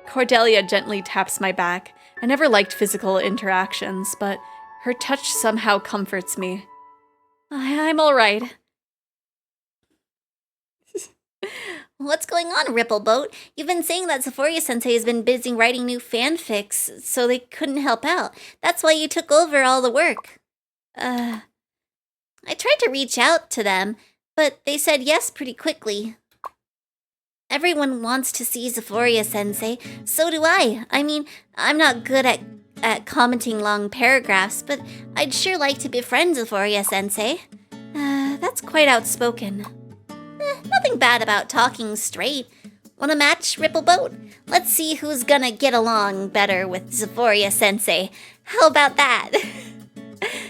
Cordelia gently taps my back. I never liked physical interactions, but her touch somehow comforts me. I'm all right. What's going on, Rippleboat? You've been saying that Xephoria-sensei has been busy writing new fanfics, so they couldn't help out. That's why you took over all the work. I tried to reach out to them, but they said yes pretty quickly. Everyone wants to see Xephoria-sensei, so do I. I mean, I'm not good at commenting long paragraphs, but I'd sure like to befriend Xephoria-sensei. That's quite outspoken. Nothing bad about talking straight. Want a match, Rippleboat? Let's see who's gonna get along better with Xephoria-sensei. How about that?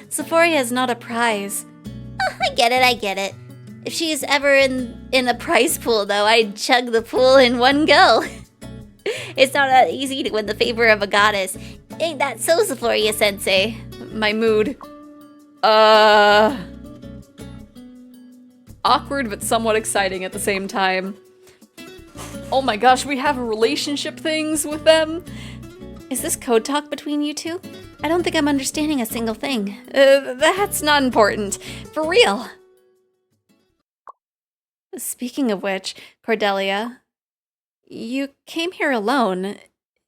Xephoria is not a prize. I get it. If she's ever in a prize pool, though, I'd chug the pool in one go. It's not that easy to win the favor of a goddess. Ain't that so, Xephoria-sensei? My mood. Awkward but somewhat exciting at the same time. Oh my gosh, we have relationship things with them? Is this code talk between you two? I don't think I'm understanding a single thing. That's not important. For real. Speaking of which, Cordelia, you came here alone.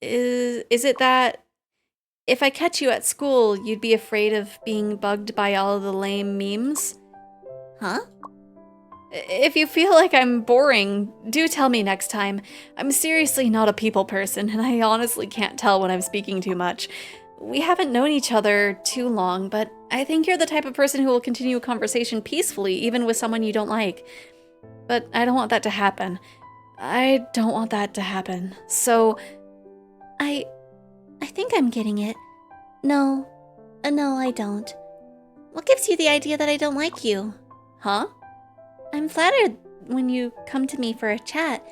Is it that if I catch you at school, you'd be afraid of being bugged by all the lame memes? Huh? If you feel like I'm boring, do tell me next time. I'm seriously not a people person, and I honestly can't tell when I'm speaking too much. We haven't known each other too long, but I think you're the type of person who will continue a conversation peacefully, even with someone you don't like. But I don't want that to happen. I don't want that to happen. So, I think I'm getting it. No, I don't. What gives you the idea that I don't like you? huh? I'm flattered when you come to me for a chat.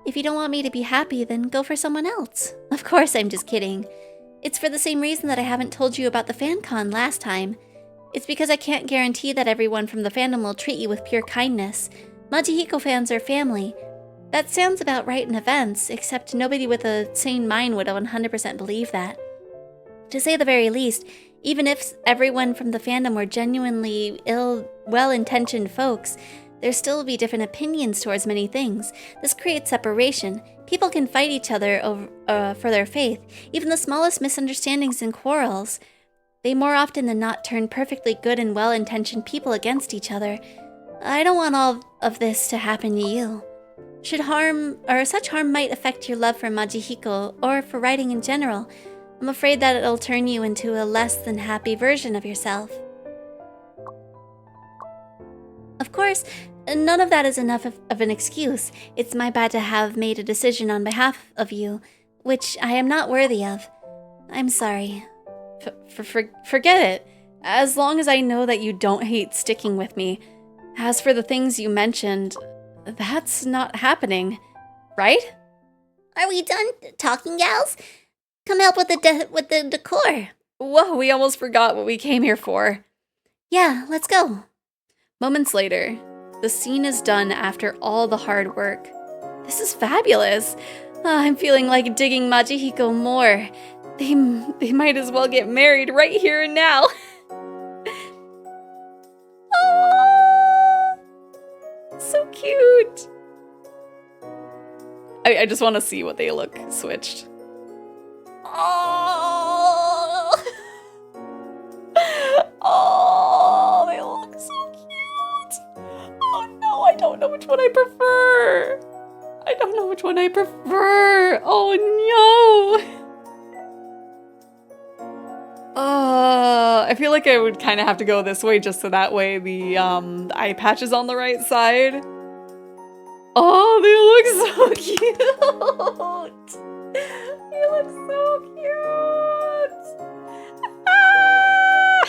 If you don't want me to be happy, then go for someone else. Of course, I'm just kidding. It's for the same reason that I haven't told you about the FanCon last time. It's because I can't guarantee that everyone from the fandom will treat you with pure kindness. Majihiko fans are family. That sounds about right in events, except nobody with a sane mind would 100% believe that. To say the very least, even if everyone from the fandom were genuinely well-intentioned folks, there still will be different opinions towards many things. This creates separation. People can fight each other for their faith, even the smallest misunderstandings and quarrels. They more often than not turn perfectly good and well-intentioned people against each other. I don't want all of this to happen to you. Such harm might affect your love for Majihiko or for writing in general. I'm afraid that it'll turn you into a less than happy version of yourself. Of course, none of that is enough of an excuse. It's my bad to have made a decision on behalf of you, which I am not worthy of. I'm sorry. Forget it. As long as I know that you don't hate sticking with me. As for the things you mentioned, that's not happening, right? Are we done talking, gals? Come help with the decor. Whoa, we almost forgot what we came here for. Yeah, let's go. Moments later, the scene is done after all the hard work. This is fabulous. I'm feeling like digging Majihiko more. They might as well get married right here and now. Oh, so cute. I just want to see what they look switched. Oh, Oh, they look so cute. Oh no, I don't know which one I prefer. Oh no. I feel like I would kind of have to go this way just so that way the eye patch is on the right side. Oh, they look so cute. They look so cute. Ah!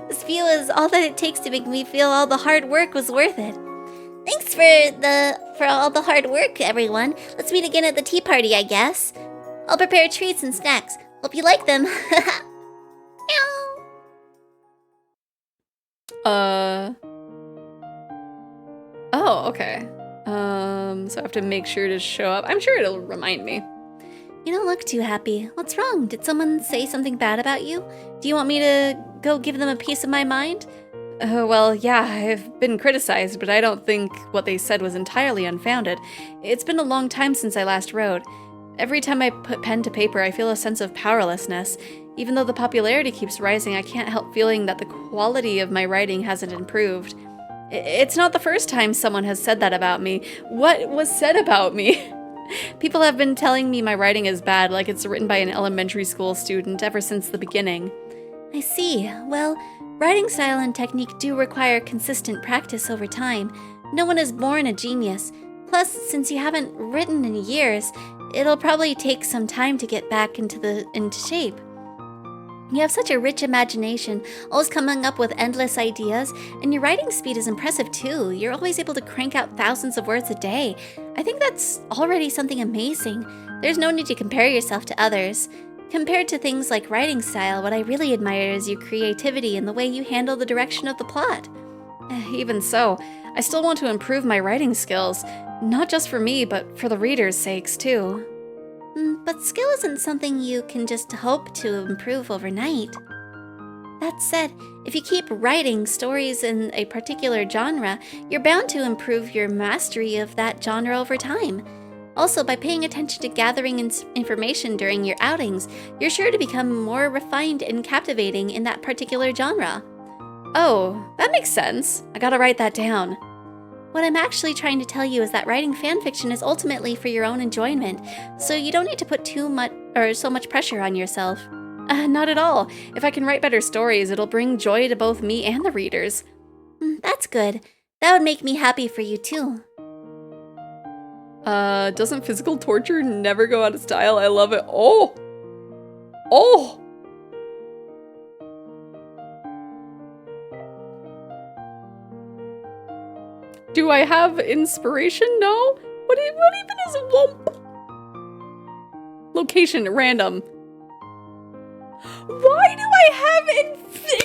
this view is all that it takes to make me feel all the hard work was worth it. Thanks for all the hard work, everyone. Let's meet again at the tea party, I guess. I'll prepare treats and snacks. Hope you like them. Oh, okay. So I have to make sure to show up. I'm sure it'll remind me. You don't look too happy. What's wrong? Did someone say something bad about you? Do you want me to go give them a piece of my mind? Well, yeah, I've been criticized, but I don't think what they said was entirely unfounded. It's been a long time since I last wrote. Every time I put pen to paper, I feel a sense of powerlessness. Even though the popularity keeps rising, I can't help feeling that the quality of my writing hasn't improved. It's not the first time someone has said that about me. What was said about me? People have been telling me my writing is bad, like it's written by an elementary school student ever since the beginning. I see. Well, writing style and technique do require consistent practice over time. No one is born a genius. Plus, since you haven't written in years, it'll probably take some time to get back into shape. You have such a rich imagination, always coming up with endless ideas, and your writing speed is impressive too. You're always able to crank out thousands of words a day. I think that's already something amazing. There's no need to compare yourself to others. Compared to things like writing style, what I really admire is your creativity and the way you handle the direction of the plot. Even so, I still want to improve my writing skills, not just for me, but for the readers' sakes too. But skill isn't something you can just hope to improve overnight. That said, if you keep writing stories in a particular genre, you're bound to improve your mastery of that genre over time. Also, by paying attention to gathering information during your outings, you're sure to become more refined and captivating in that particular genre. Oh, that makes sense. I gotta write that down. What I'm actually trying to tell you is that writing fanfiction is ultimately for your own enjoyment, so you don't need to put so much pressure on yourself. Not at all. If I can write better stories, it'll bring joy to both me and the readers. That's good. That would make me happy for you too. Doesn't physical torture never go out of style? I love it. Oh! Oh! Do I have inspiration? No? What even is a womp? Location, random. Why do I have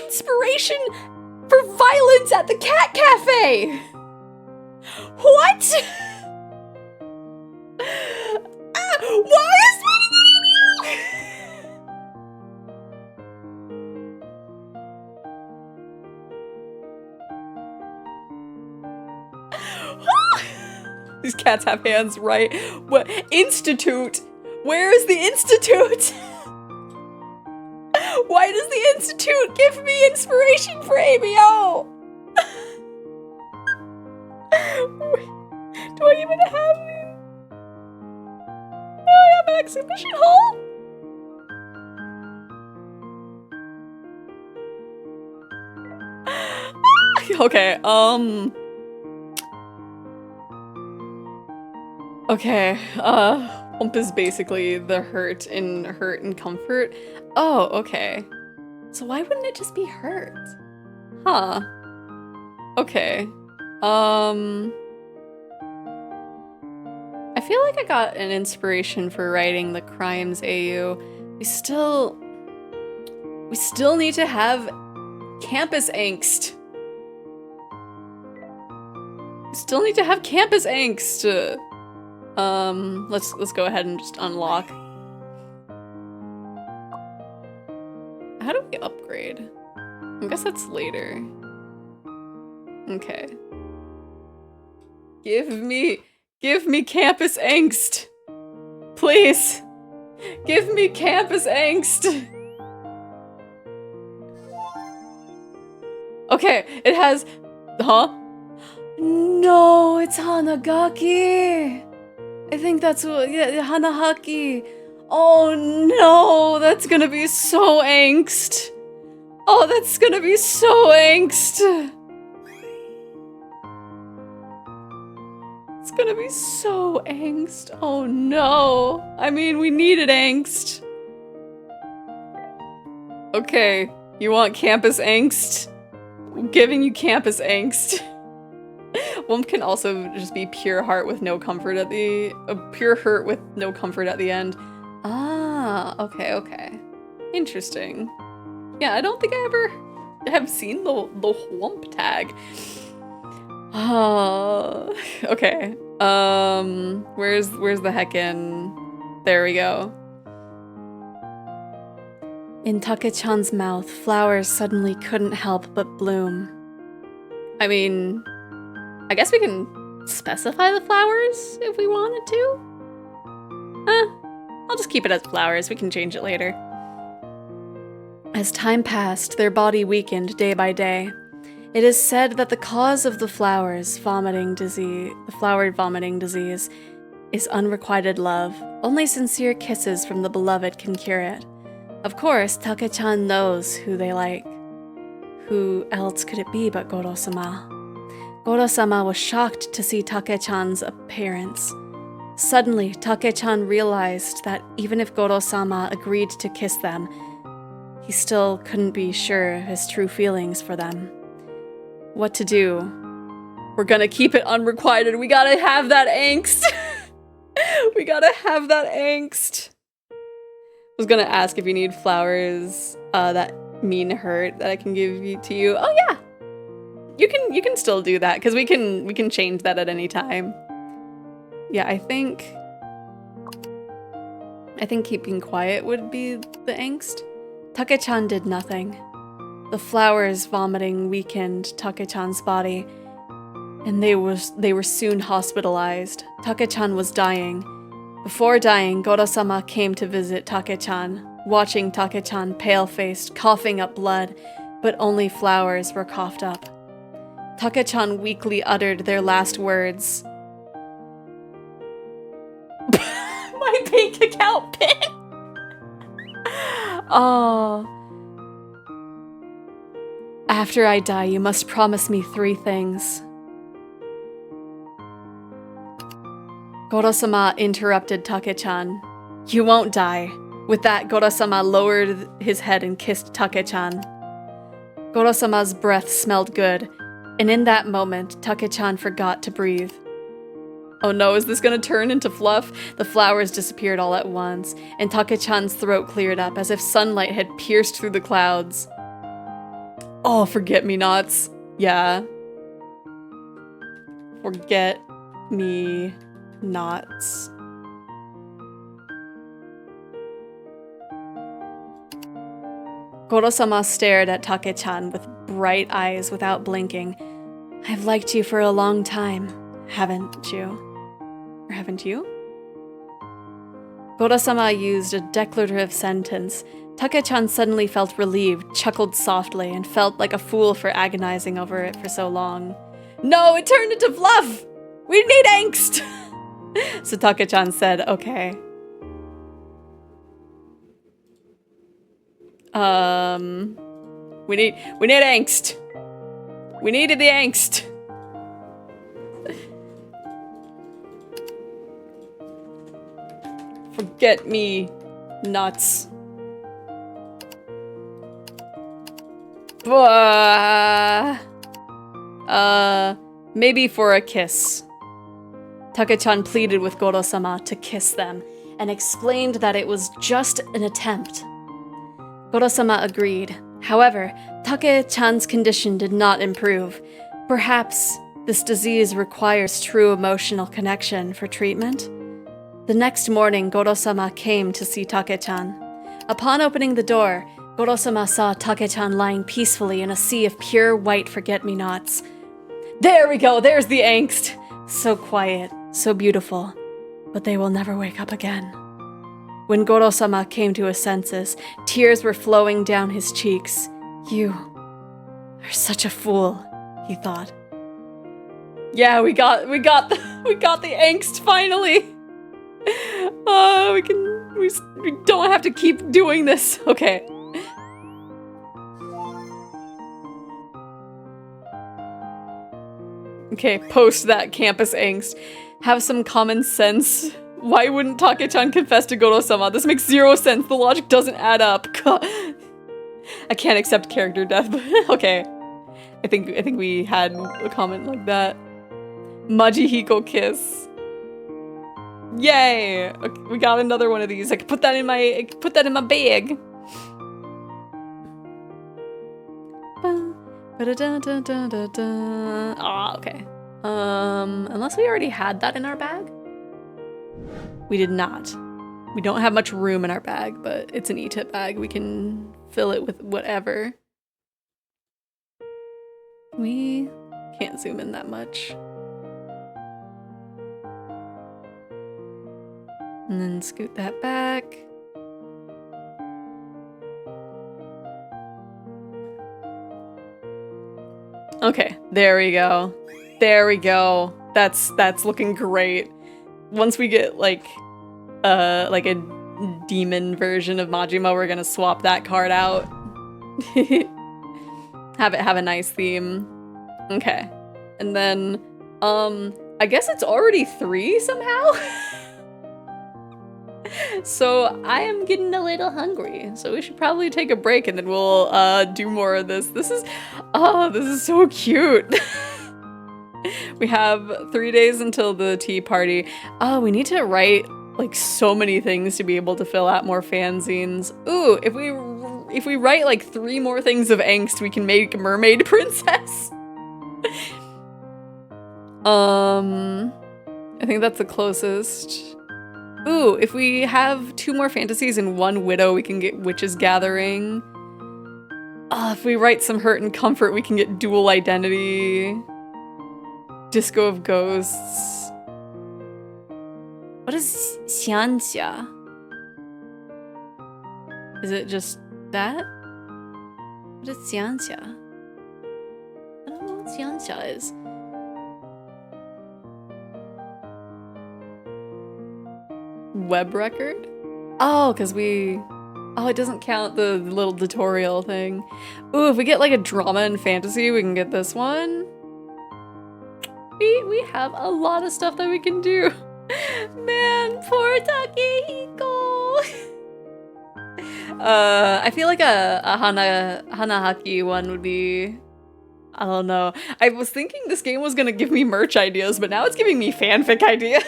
inspiration for violence at the cat cafe? What? Why is These cats have hands, right? What? Institute? Where is the Institute? Why does the Institute give me inspiration for ABO? Do I even have it? Do I have an exhibition hall? Okay, Okay, Hump is basically the hurt and comfort. Oh, okay. So why wouldn't it just be hurt? Huh. Okay. I feel like I got an inspiration for writing the crimes AU. We still need to have campus angst. We still need to have campus angst. Let's go ahead and just unlock. How do we upgrade? I guess that's later. Okay. Give me campus angst. Please. Give me campus angst. Okay, it has, huh? No, it's Hanagaki. I think that's what, yeah, Hanahaki. Oh no, that's gonna be so angst. Oh, that's gonna be so angst. It's gonna be so angst. Oh no. I mean, we needed angst. Okay, you want campus angst? I'm giving you campus angst. One can also just be pure heart with no comfort at the pure hurt with no comfort at the end. Ah, okay. Interesting. Yeah, I don't think I ever have seen the whomp tag. Okay. Where's the heckin'? There we go. In Take-chan's mouth, flowers suddenly couldn't help but bloom. I mean, I guess we can specify the flowers if we wanted to. I'll just keep it as flowers. We can change it later. As time passed, their body weakened day by day. It is said that the cause of the flower vomiting disease, is unrequited love. Only sincere kisses from the beloved can cure it. Of course, Take-chan knows who they like. Who else could it be but Goro-sama? Goro-sama was shocked to see Take-chan's appearance. Suddenly, Take-chan realized that even if Goro-sama agreed to kiss them, he still couldn't be sure of his true feelings for them. What to do? We're gonna keep it unrequited. We gotta have that angst. We gotta have that angst. I was gonna ask if you need flowers that mean hurt that I can give to you. Oh yeah, you can still do that because we can change that at any time. Yeah, I think keeping quiet would be the angst. Take-chan did nothing. The flowers vomiting weakened Take-chan's body, and they were soon hospitalized. Take-chan was dying. Before dying, Goro-sama came to visit Take-chan, watching Take-chan pale-faced, coughing up blood, but only flowers were coughed up. Take-chan weakly uttered their last words. My bank account pin! Oh. After I die, you must promise me 3 things. Goro-sama interrupted Take-chan. You won't die. With that, Goro-sama lowered his head and kissed Take-chan. Goro-sama's breath smelled good, and in that moment, Take-chan forgot to breathe. Oh no, is this gonna turn into fluff? The flowers disappeared all at once, and Take-chan's throat cleared up as if sunlight had pierced through the clouds. Oh, forget-me-nots. Yeah. Forget-me-nots. Goro-sama stared at Take-chan with bright eyes without blinking. I've liked you for a long time, haven't you? Or haven't you? Goro-sama used a declarative sentence. Take-chan suddenly felt relieved, chuckled softly, and felt like a fool for agonizing over it for so long. No, it turned into fluff! We need angst! So Take-chan said, okay. We need angst. We needed the angst. Forget me nuts. Maybe for a kiss. Take-chan pleaded with Goro-sama to kiss them and explained that it was just an attempt. Goro-sama agreed. However, Take-chan's condition did not improve. Perhaps this disease requires true emotional connection for treatment? The next morning, Goro-sama came to see Take-chan. Upon opening the door, Goro-sama saw Take-chan lying peacefully in a sea of pure white forget-me-nots. There we go, there's the angst! So quiet, so beautiful, but they will never wake up again. When Goro-sama came to his senses, tears were flowing down his cheeks. You are such a fool, he thought. Yeah, we got the angst finally! We don't have to keep doing this. Okay. Okay, post that campus angst. Have some common sense. Why wouldn't Take-chan confess to Goro-sama? This makes 0 sense. The logic doesn't add up. I can't accept character death, but okay. I think we had a comment like that. Majihiko kiss. Yay! Okay, we got another one of these. I can put that in my bag. Ah, okay. Unless we already had that in our bag? We did not. We don't have much room in our bag, but it's an E-tip bag. We can fill it with whatever. We can't zoom in that much. And then scoot that back. Okay, there we go. There we go. That's looking great. Once we get like a demon version of Majima, we're gonna swap that card out. Have it have a nice theme. Okay. And then I guess it's already 3 somehow. So I am getting a little hungry. So we should probably take a break and then we'll do more of this. This is so cute. We have 3 days until the tea party. Oh, we need to write like so many things to be able to fill out more fanzines. Ooh, if we write like 3 more things of angst, we can make a mermaid princess. I think that's the closest. Ooh, if we have 2 more fantasies and 1 widow, we can get Witches Gathering. If we write some hurt and comfort, we can get dual identity. Disco of Ghosts. What is xianxia? Is it just that? What is xianxia? I don't know what xianxia is. Web record? Oh, because it doesn't count the little tutorial thing. Ooh, if we get like a drama and fantasy, we can get this one. We have a lot of stuff that we can do. Man, poor Takehiko. I feel like a Hanahaki one would be, I don't know. I was thinking this game was gonna give me merch ideas, but now it's giving me fanfic ideas.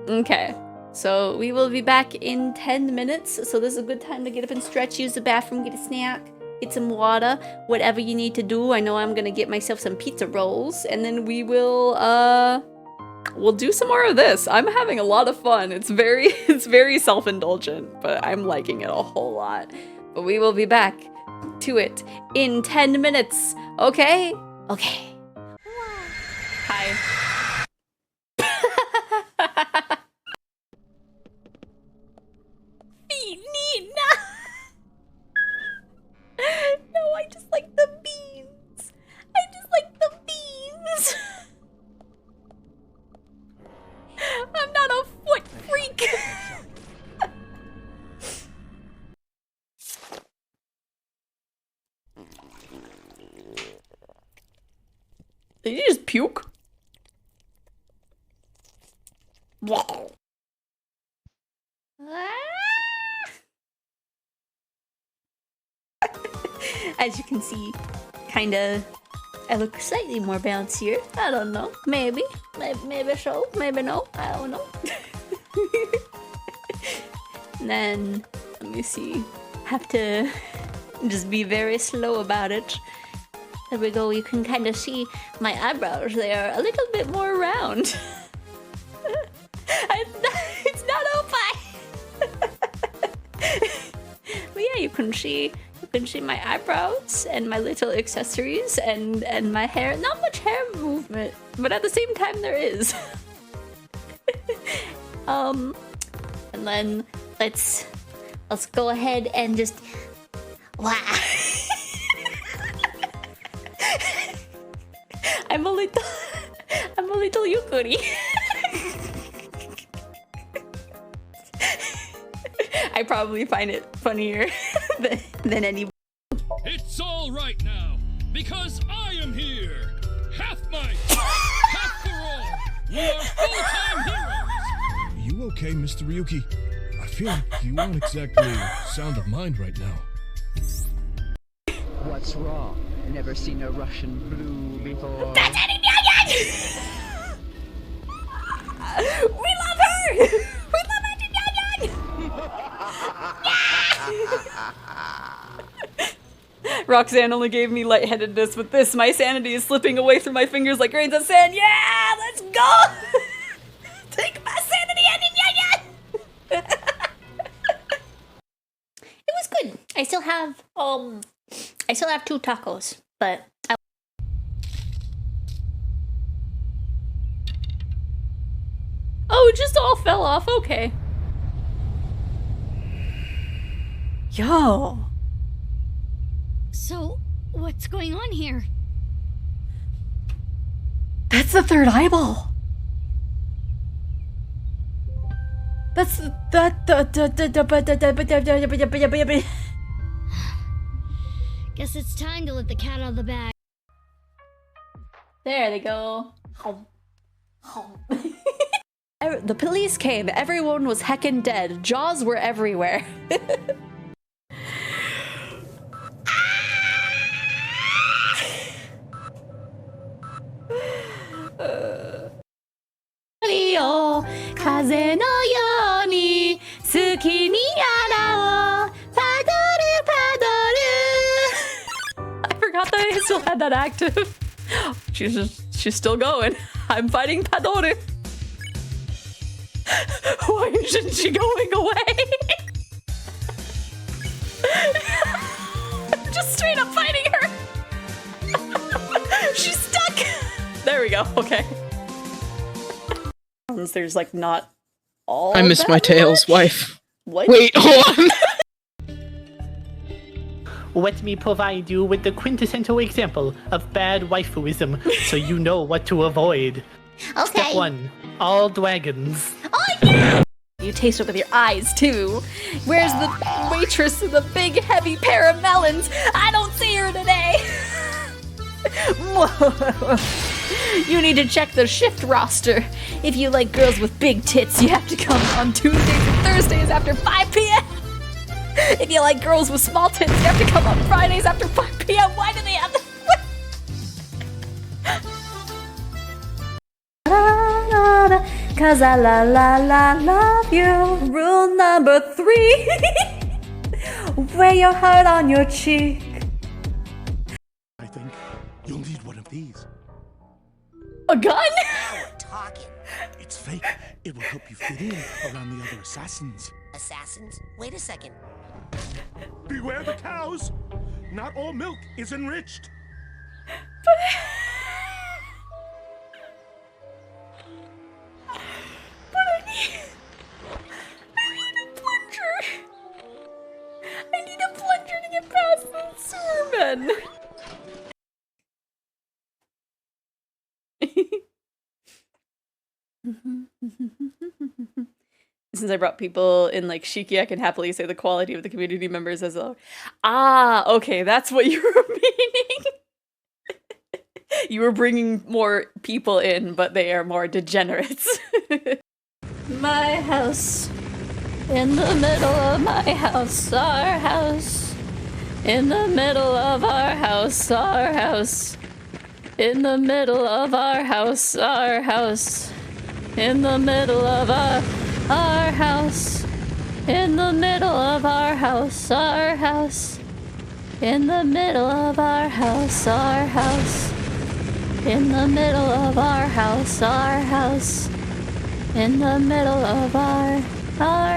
Okay, so we will be back in 10 minutes. So this is a good time to get up and stretch, use the bathroom, get a snack, get some water, whatever you need to do. I know I'm gonna get myself some pizza rolls, and then we will, we'll do some more of this. I'm having a lot of fun. It's very self-indulgent, but I'm liking it a whole lot. But we will be back to it in 10 minutes, okay? Okay. Hi. No, I just like the beans. I just like the beans. I'm not a foot freak. Did you just puke? Wow. As you can see, kinda, I look slightly more bouncier. I don't know. Maybe so. Maybe no. I don't know. And then, let me see. Have to just be very slow about it. There we go. You can kind of see my eyebrows. They are a little bit more round. It's not open. But yeah, you can see my eyebrows and my little accessories and my hair. Not much hair movement, but at the same time there is. And then let's go ahead and just wow. I'm a little yukuri. I probably find it funnier than any. It's all right now, because I am here. Half might, half for all. We are full-time heroes. You okay, Mr. Ryuki? I feel like you aren't exactly sound of mind right now. What's wrong? Never seen a Russian blue before. That's Eddie Nyan! We love her! We love Eddie Nyan! Roxanne only gave me lightheadedness with this. My sanity is slipping away through my fingers like grains of sand. Yeah, let's go! Take my sanity, Eddie Nyan! was good. I still have 2 tacos, but Oh, it just all fell off. Okay. Yo. So, what's going on here? That's the third eyeball. That's Guess it's time to let the cat out of the bag. There they go. The police came. Everyone was heckin' dead. Jaws were everywhere. I forgot that I still had that active. She's still going. I'm fighting Padore. Why isn't she going away? I'm just straight up fighting her. She's stuck. There we go. Okay. There's like not all. I miss my tails, wife. What? Wait, hold on. Let me provide you with the quintessential example of bad waifuism so you know what to avoid. okay. Step 1. All dragons. You taste it with your eyes too. Where's the waitress with the big heavy pair of melons? I don't see her today. You need to check the shift roster. If you like girls with big tits, you have to come on Tuesdays and Thursdays after 5 p.m. If you like girls with small tits, you have to come on Fridays after 5 p.m. Why do they have that? Cause I love you. Rule number 3. Wear your heart on your cheek. I think you'll need one of these. A gun? Now we're talking. It's fake. It will help you fit in around the other assassins. Assassins? Wait a second. Beware the cows! Not all milk is enriched. I need a plunger to get past the sermon. Since I brought people in like Shiki, I can happily say the quality of the community members as low. Ah, okay, that's what you were meaning. You were bringing more people in, but they are more degenerates. My house. In the middle of my house, our house. In the middle of our house, our house. In the middle of our house, our house. In the middle of our house. In the middle of our house, our house. In the middle of our house, our house. In the middle of our house, our house. In the middle of our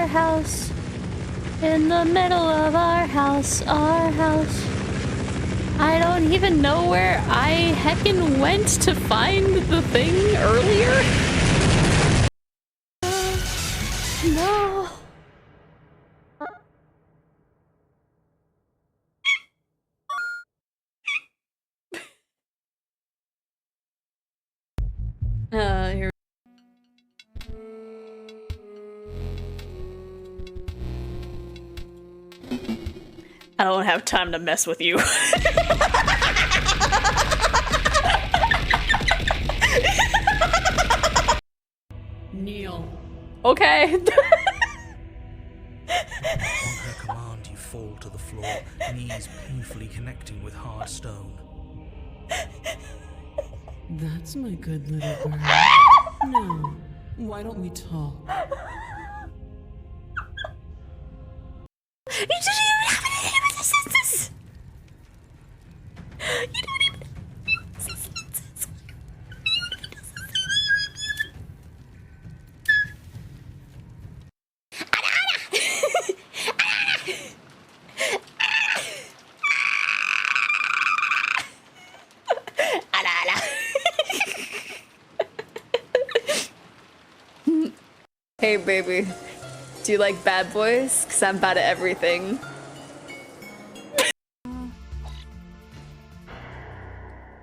house. In the middle of our house, our house. I don't even know where I heckin' went to find the thing earlier. No. Here. I don't have time to mess with you. Kneel. Okay. On her command, you fall to the floor, knees painfully connecting with hard stone. That's my good little girl. Now, why don't we talk? You don't even have any resistance. You don't even have any resistance. Hey, baby. Do you like bad boys? Because I'm bad at everything.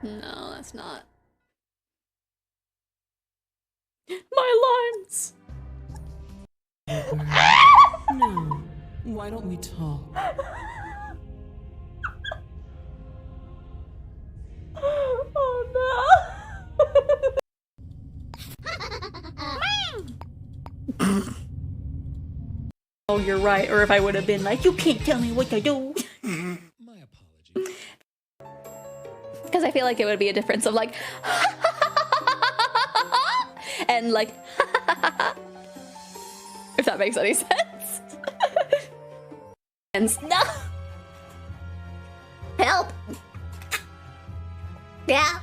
No, that's not. My limes! No. Why don't we talk? Oh no! Oh, you're right. Or if I would have been like, you can't tell me what to do. My apologies. Because I feel like it would be a difference of like, and like, if that makes any sense. And No! Help! Yeah.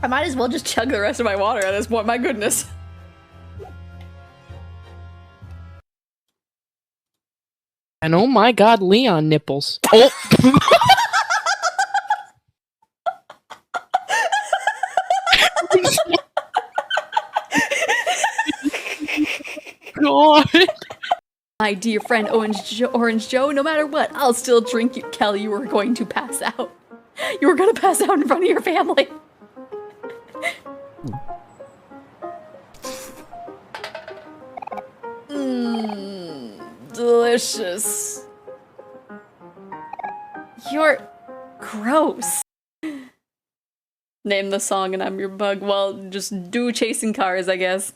I might as well just chug the rest of my water at this point. My goodness. And oh my god, Leon nipples. Oh! God. My dear friend Orange Joe, no matter what, I'll still drink you. Kelly, you were going to pass out. You were gonna pass out in front of your family. Delicious. You're gross. Name the song and I'm your bug. Well, just do Chasing Cars, I guess.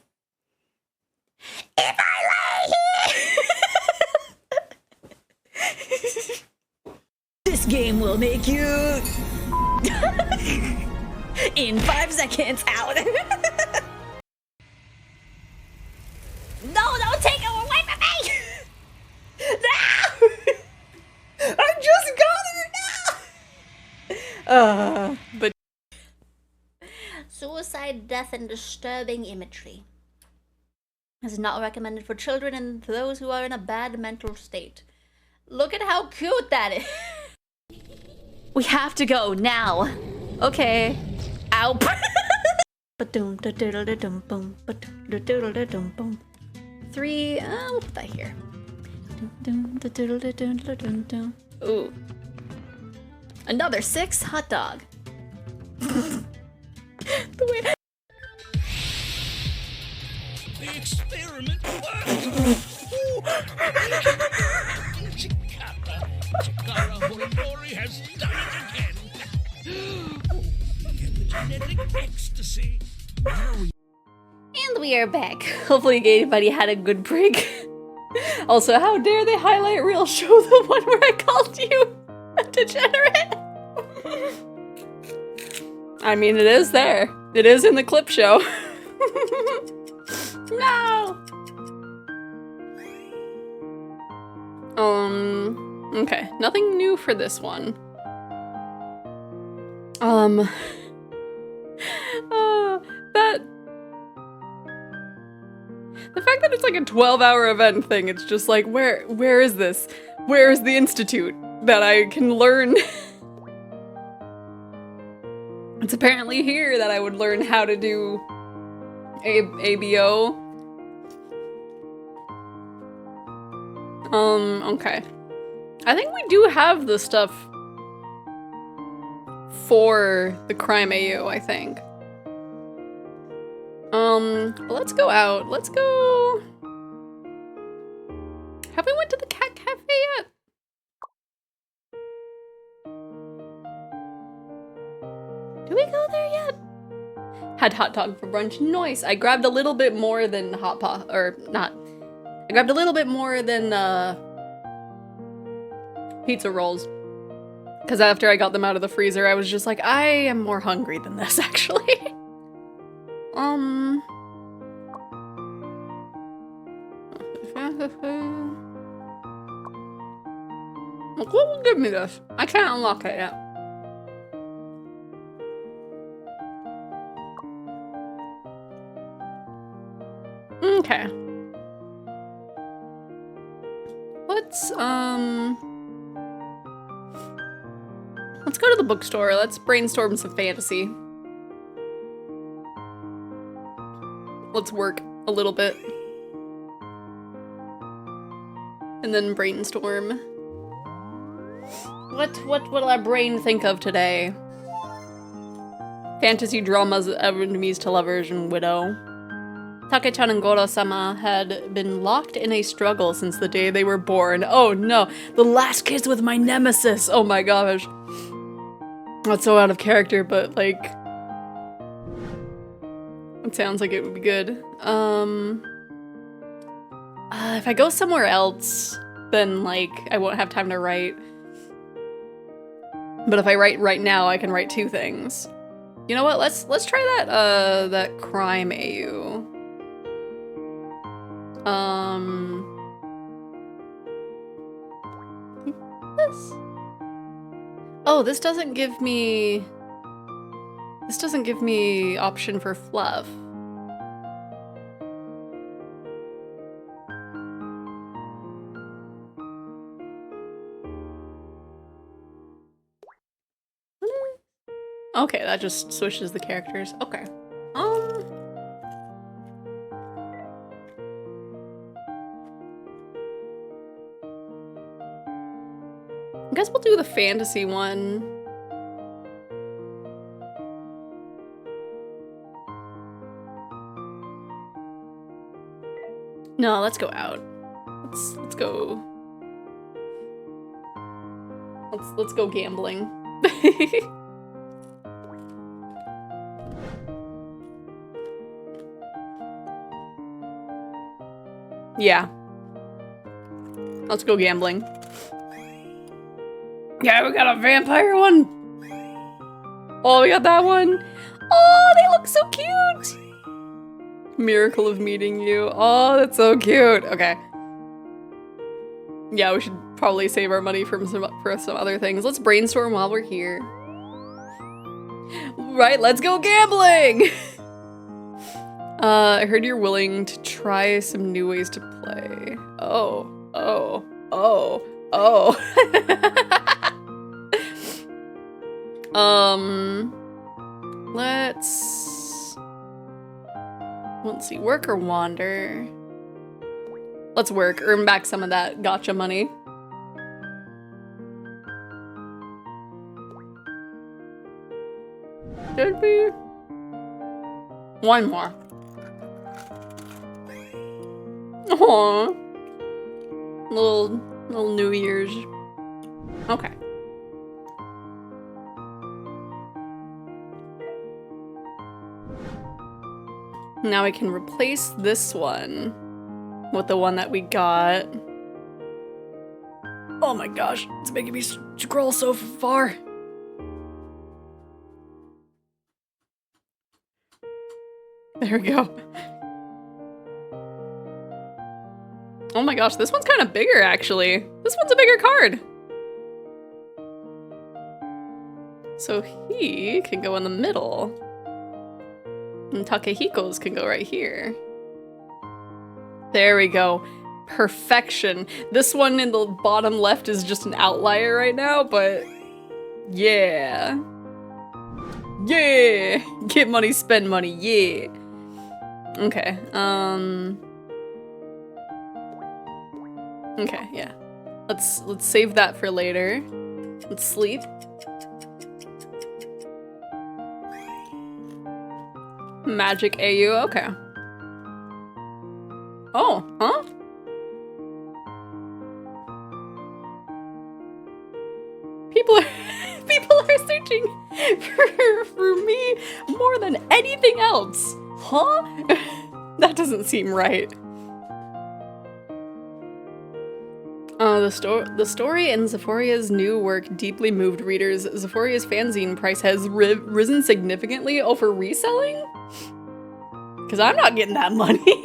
If I lay here! This game will make you in 5 seconds out. No, don't take it away from me! No! I just got her now! But Suicide, death, and disturbing imagery is not recommended for children and those who are in a bad mental state. Look at how cute that is! we have to go now. Okay. Ow. Three, we'll put that here. Ooh. Another 6 hot dog. The way The experiment worked! Chikara Horimori has done it again! Get the genetic ecstasy! And we are back. Hopefully anybody had a good break. Also, how dare they highlight real show the one where I called you a degenerate? I mean, it is there. It is in the clip show. No! Okay. Nothing new for this one. That... The fact that it's like a 12-hour event thing, it's just like, where is this? Where is the institute that I can learn? It's apparently here that I would learn how to do ABO. Okay. I think we do have the stuff for the crime AU, I think. Let's go out. Let's go... Have we went to the cat cafe yet? Did we go there yet? Had hot dog for brunch. Nice. I grabbed a little bit more than hot pot, or not. I grabbed a little bit more than pizza rolls. Because after I got them out of the freezer, I was just like, I am more hungry than this, actually. Like, what will give me this? I can't unlock it yet. Okay. Let's Let's go to the bookstore. Let's brainstorm some fantasy. Let's work a little bit. And then brainstorm. What will our brain think of today? Fantasy dramas, enemies to lovers, and widow. Take-chan and Goro-sama had been locked in a struggle since the day they were born. Oh no, the last kiss with my nemesis! Oh my gosh. That's so out of character, but like... it sounds like it would be good. If I go somewhere else, then like, I won't have time to write. But if I write right now, I can write 2 things. You know what? Let's try that crime AU. This. Oh, this doesn't give me option for fluff. Okay, that just switches the characters. Okay. I guess we'll do the fantasy one. No, let's go out. Let's go. Let's go gambling. Yeah. Let's go gambling. Yeah, we got a vampire one. Oh, we got that one. Oh, they look so cute. Miracle of meeting you. Oh, that's so cute. Okay. Yeah, we should probably save our money for some other things. Let's brainstorm while we're here. Right, let's go gambling. I heard you're willing to try some new ways to play. Oh. Let's see, work or wander? Let's work, earn back some of that gotcha money. Should be one more. Aww. Little New Year's. Okay. Now we can replace this one with the one that we got. Oh my gosh, it's making me scroll so far. There we go. Oh my gosh, this one's kind of bigger actually. This one's a bigger card. So he can go in the middle. And Takehiko's can go right here. There we go. Perfection. This one in the bottom left is just an outlier right now, but yeah. Yeah! Get money, spend money, yeah. Okay, okay, yeah. Let's save that for later. Let's sleep. Magic AU, okay. Oh, huh? People are searching for me more than anything else. Huh? That doesn't seem right. The story in Xephoria's new work deeply moved readers. Xephoria's fanzine price has risen significantly over reselling? Because I'm not getting that money.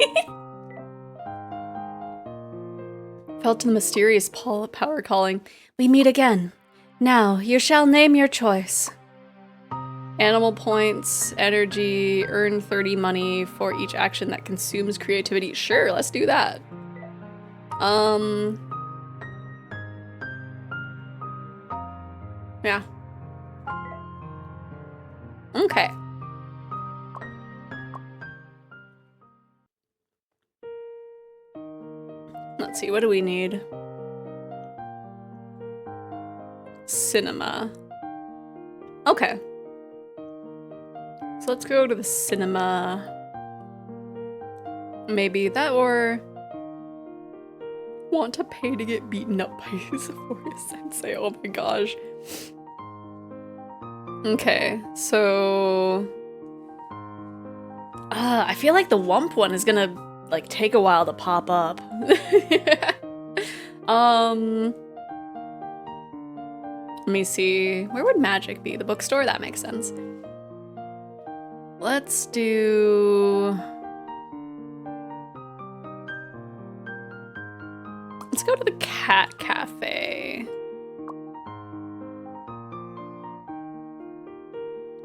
Felt the mysterious power calling. We meet again. Now, you shall name your choice. Animal points, energy, earn 30 money for each action that consumes creativity. Sure, let's do that. Yeah. Okay. Let's see, what do we need? Cinema. Okay. So let's go to the cinema. Maybe that, or want to pay to get beaten up by Xephoria Sensei. Oh my gosh. Okay, so I feel like the Wump one is gonna like take a while to pop up. Let me see. Where would magic be? The bookstore? That makes sense. Let's do... Let's go to the cat cafe.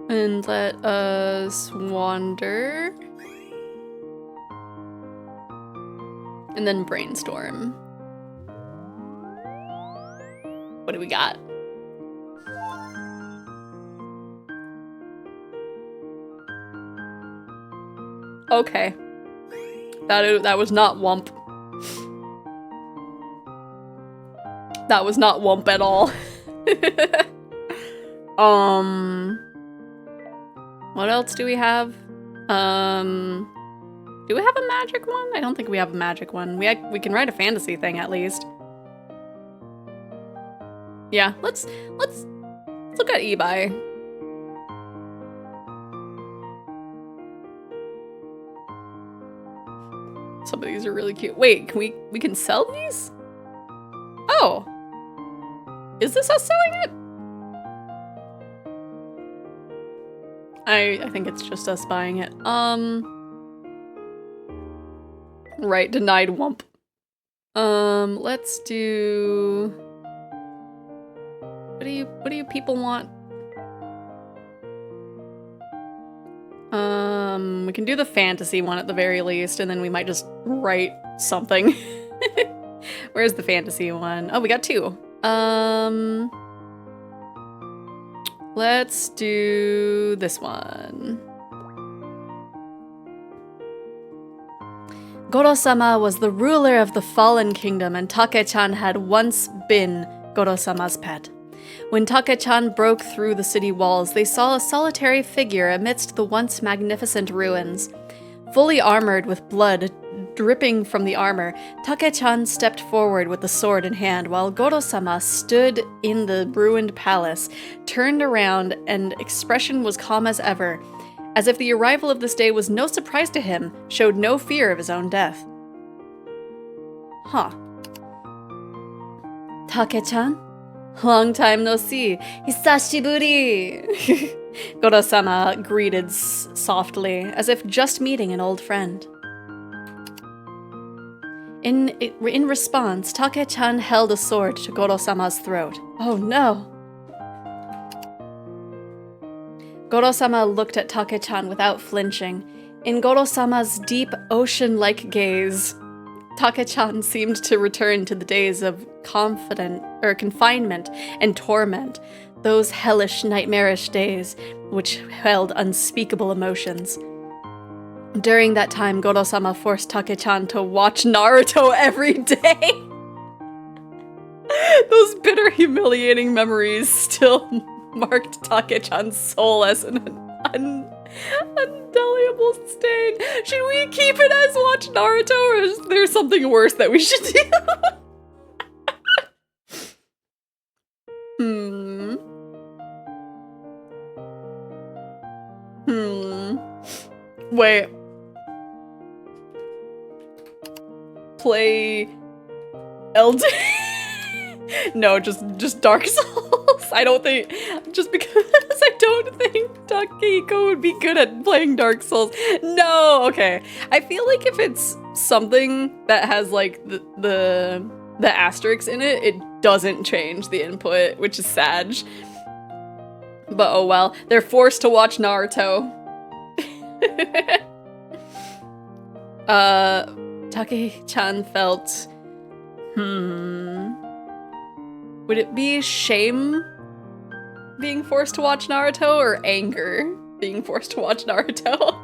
And let us wander. And then brainstorm. What do we got? Okay. That was not Wump. That was not Wump at all. What else do we have? Do we have a magic one? I don't think we have a magic one. We can write a fantasy thing at least. Yeah, let's look at eBay. Some of these are really cute. Wait, we can sell these? Oh. Is this us selling it? I think it's just us buying it. Right, denied Wump. Let's do... What do you people want? We can do the fantasy one at the very least, and then we might just write something. Where's the fantasy one? Oh, we got two. Let's do this one. Goro-sama was the ruler of the fallen kingdom, and Take-chan had once been Goro-sama's pet. When Take-chan broke through the city walls, they saw a solitary figure amidst the once magnificent ruins. Fully armored with blood dripping from the armor, Take-chan stepped forward with the sword in hand, while Goro-sama stood in the ruined palace, turned around, and expression was calm as ever, as if the arrival of this day was no surprise to him, showed no fear of his own death. Huh. Take-chan? Long time no see. Hisashiburi! Goro-sama greeted softly, as if just meeting an old friend. In response, Take-chan held a sword to Goro-sama's throat. Oh no! Goro-sama looked at Take-chan without flinching. In Goro-sama's deep, ocean-like gaze, Take-chan seemed to return to the days of confinement and torment, those hellish, nightmarish days which held unspeakable emotions. During that time, Goro-sama forced Take-chan to watch Naruto every day. Those bitter, humiliating memories still marked Take-chan's soul as an indelible stain. Should we keep it as watch Naruto, or is there something worse that we should do? Wait. Play Elden. No, just Dark Souls. I don't think, just because I don't think Takehiko would be good at playing Dark Souls. No, okay. I feel like if it's something that has like the asterisks in it, it doesn't change the input, which is sad. But oh well, they're forced to watch Naruto. Take-chan felt, would it be shame being forced to watch Naruto, or anger? being forced to watch Naruto.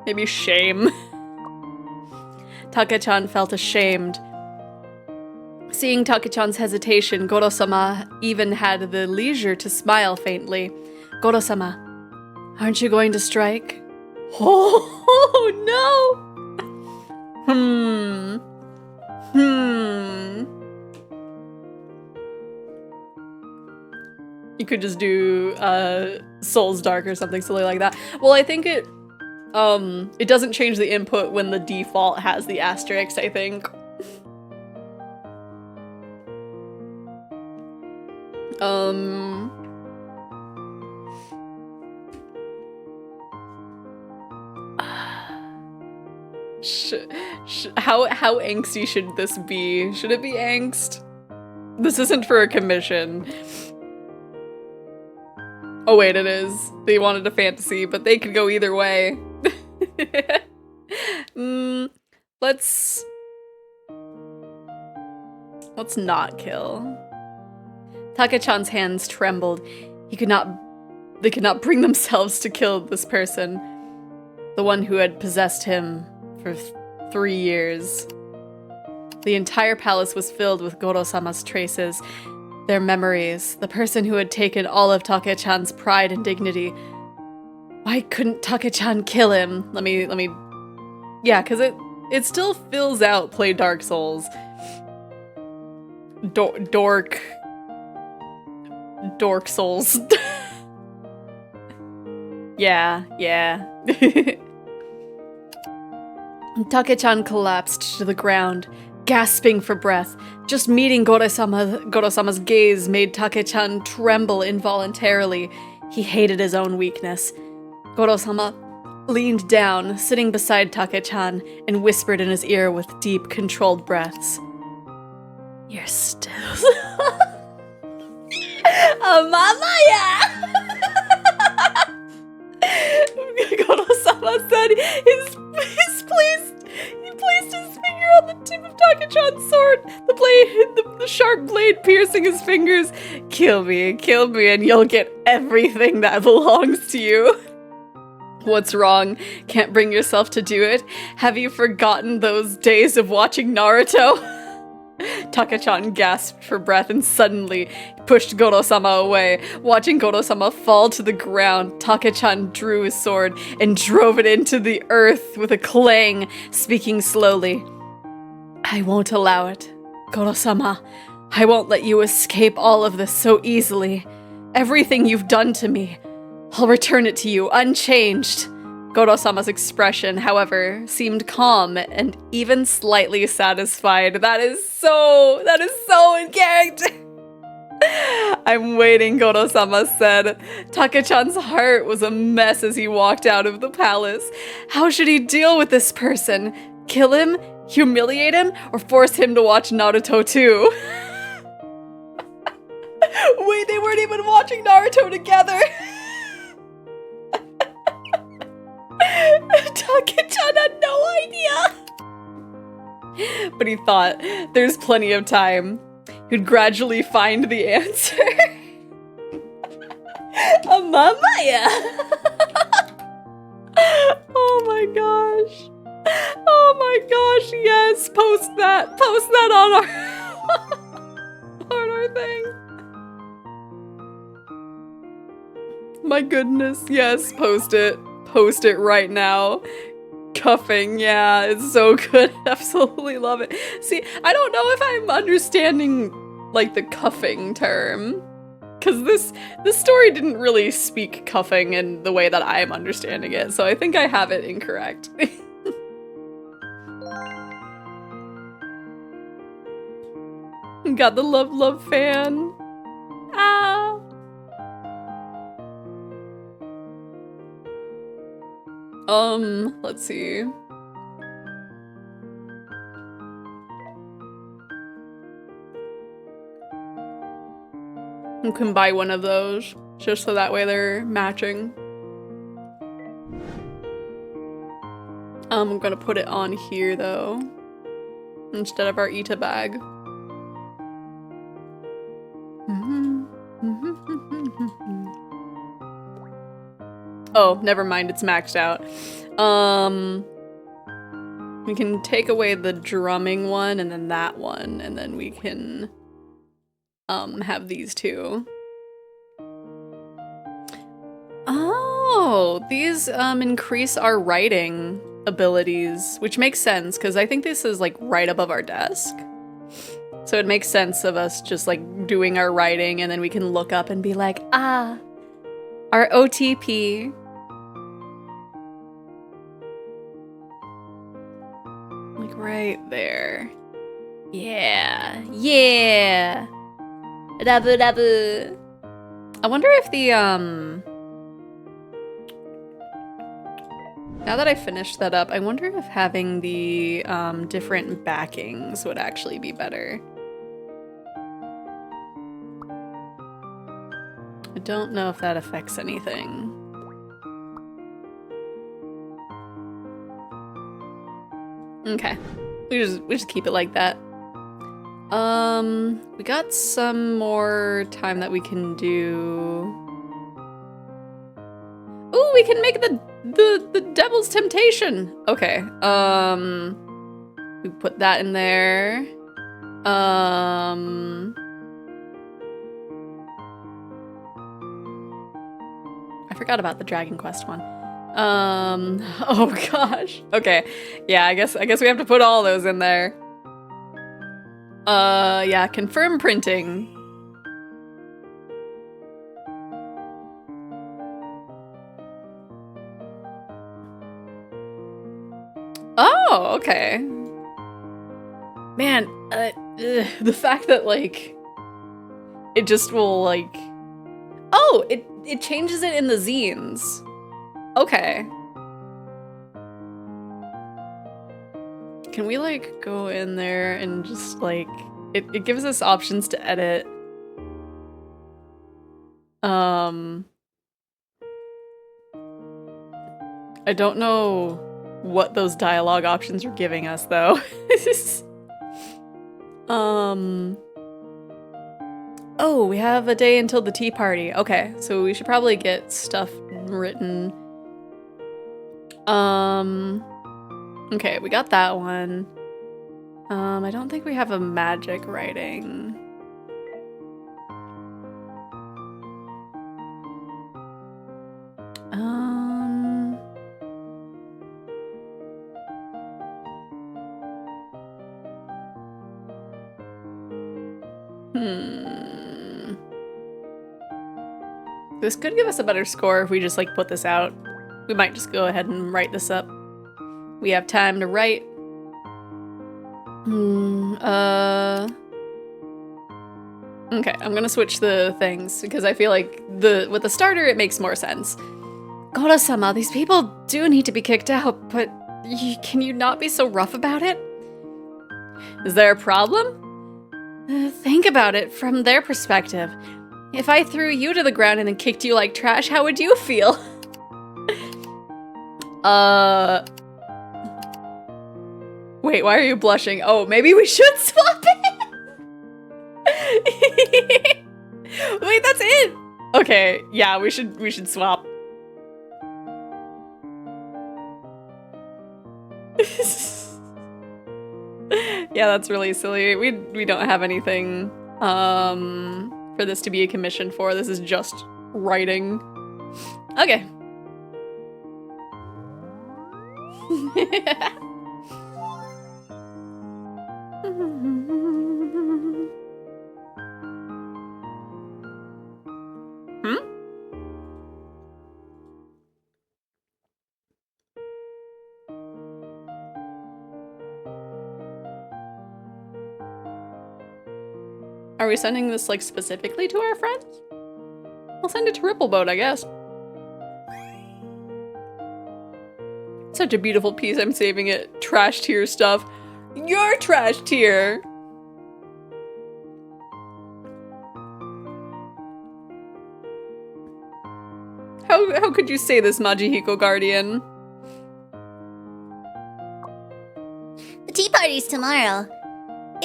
Maybe shame. Take-chan felt ashamed. Seeing Take-chan's hesitation, Goro-sama even had the leisure to smile faintly. Goro-sama, aren't you going to strike? Oh no! You could just do Soul's Dark or something silly like that. Well, I think it doesn't change the input when the default has the asterisk, I think. How angsty should this be? Should it be angst? This isn't for a commission. Oh wait, it is. They wanted a fantasy, but they could go either way. Let's not kill. Take-chan's hands trembled. They could not bring themselves to kill this person. The one who had possessed him for 3 years. The entire palace was filled with Goro-sama's traces, their memories, the person who had taken all of Take-chan's pride and dignity. Why couldn't Take-chan kill him? Let me, yeah, because it still fills out play Dark Souls. Dork Souls. Yeah. Take-chan collapsed to the ground, gasping for breath. Just meeting Goro-sama's gaze made Take-chan tremble involuntarily. He hated his own weakness. Goro-sama leaned down, sitting beside Take-chan, and whispered in his ear with deep, controlled breaths. You're still... Mamaya! Goro-sama said he placed his finger on the tip of Take-chan's sword, the sharp blade piercing his fingers. Kill me, and you'll get everything that belongs to you. What's wrong? Can't bring yourself to do it? Have you forgotten those days of watching Naruto? Take-chan gasped for breath and suddenly pushed Goro-sama away. Watching Goro-sama fall to the ground, Take-chan drew his sword and drove it into the earth with a clang, speaking slowly. I won't allow it. Goro-sama, I won't let you escape all of this so easily. Everything you've done to me, I'll return it to you unchanged. Goro-sama's expression, however, seemed calm and even slightly satisfied. That is so in character. I'm waiting, Goro-sama said. Take-chan's heart was a mess as he walked out of the palace. How should he deal with this person? Kill him? Humiliate him? Or force him to watch Naruto too? Wait, they weren't even watching Naruto together! Take-chan had no idea! But he thought, there's plenty of time. He'd gradually find the answer. Mamaya! Oh my gosh. Oh my gosh, yes, post that on our thing. My goodness, yes, post it right now. Cuffing, yeah, it's so good. Absolutely love it. See, I don't know if I'm understanding like the cuffing term, because this story didn't really speak cuffing in the way that I'm understanding it, so I think I have it incorrect. Got the love fan. Ah. Let's see. You can buy one of those, just so that way they're matching. I'm gonna put it on here, though. instead of our Ita bag. Oh, never mind, it's maxed out. We can take away the drumming one and then that one, and then we can have these two. Oh, these increase our writing abilities, which makes sense because I think this is like right above our desk. So it makes sense of us just like doing our writing and then we can look up and be like, ah, our OTP. Like right there. Yeah. Yeah. Rabu rabu. I wonder if the now that I finished that up, I wonder if having the different backings would actually be better. I don't know if that affects anything. Okay, we just keep it like that. We got some more time that we can do. Ooh, we can make the devil's temptation. Okay. We put that in there. I forgot about the Dragon Quest one. Oh gosh. Okay. Yeah, I guess we have to put all those in there. Yeah, confirm printing. Oh, okay. Man, the fact that, like, it just will, like... Oh, it changes it in the zines. Okay. Can we, like, go in there and just, like... It gives us options to edit. I don't know what those dialogue options are giving us, though. Oh, we have a day until the tea party. Okay, so we should probably get stuff written. Okay, we got that one. I don't think we have a magic writing. This could give us a better score if we just, like, put this out. We might just go ahead and write this up. We have time to write. Okay, I'm gonna switch the things because I feel like with the starter it makes more sense. Goro-sama, these people do need to be kicked out, but can you not be so rough about it? Is there a problem? Think about it from their perspective. If I threw you to the ground and then kicked you like trash, how would you feel? Wait, why are you blushing? Oh, maybe we should swap it. Wait, that's it. Okay, yeah, we should swap. Yeah, that's really silly. We don't have anything for this to be a commission for. This is just writing. Okay. Are we sending this, like, specifically to our friends? I'll send it to Rippleboat, I guess. Such a beautiful piece. I'm saving it. Trash tier stuff. Your trash tier! How could you say this, Majihiko Guardian? The tea party's tomorrow.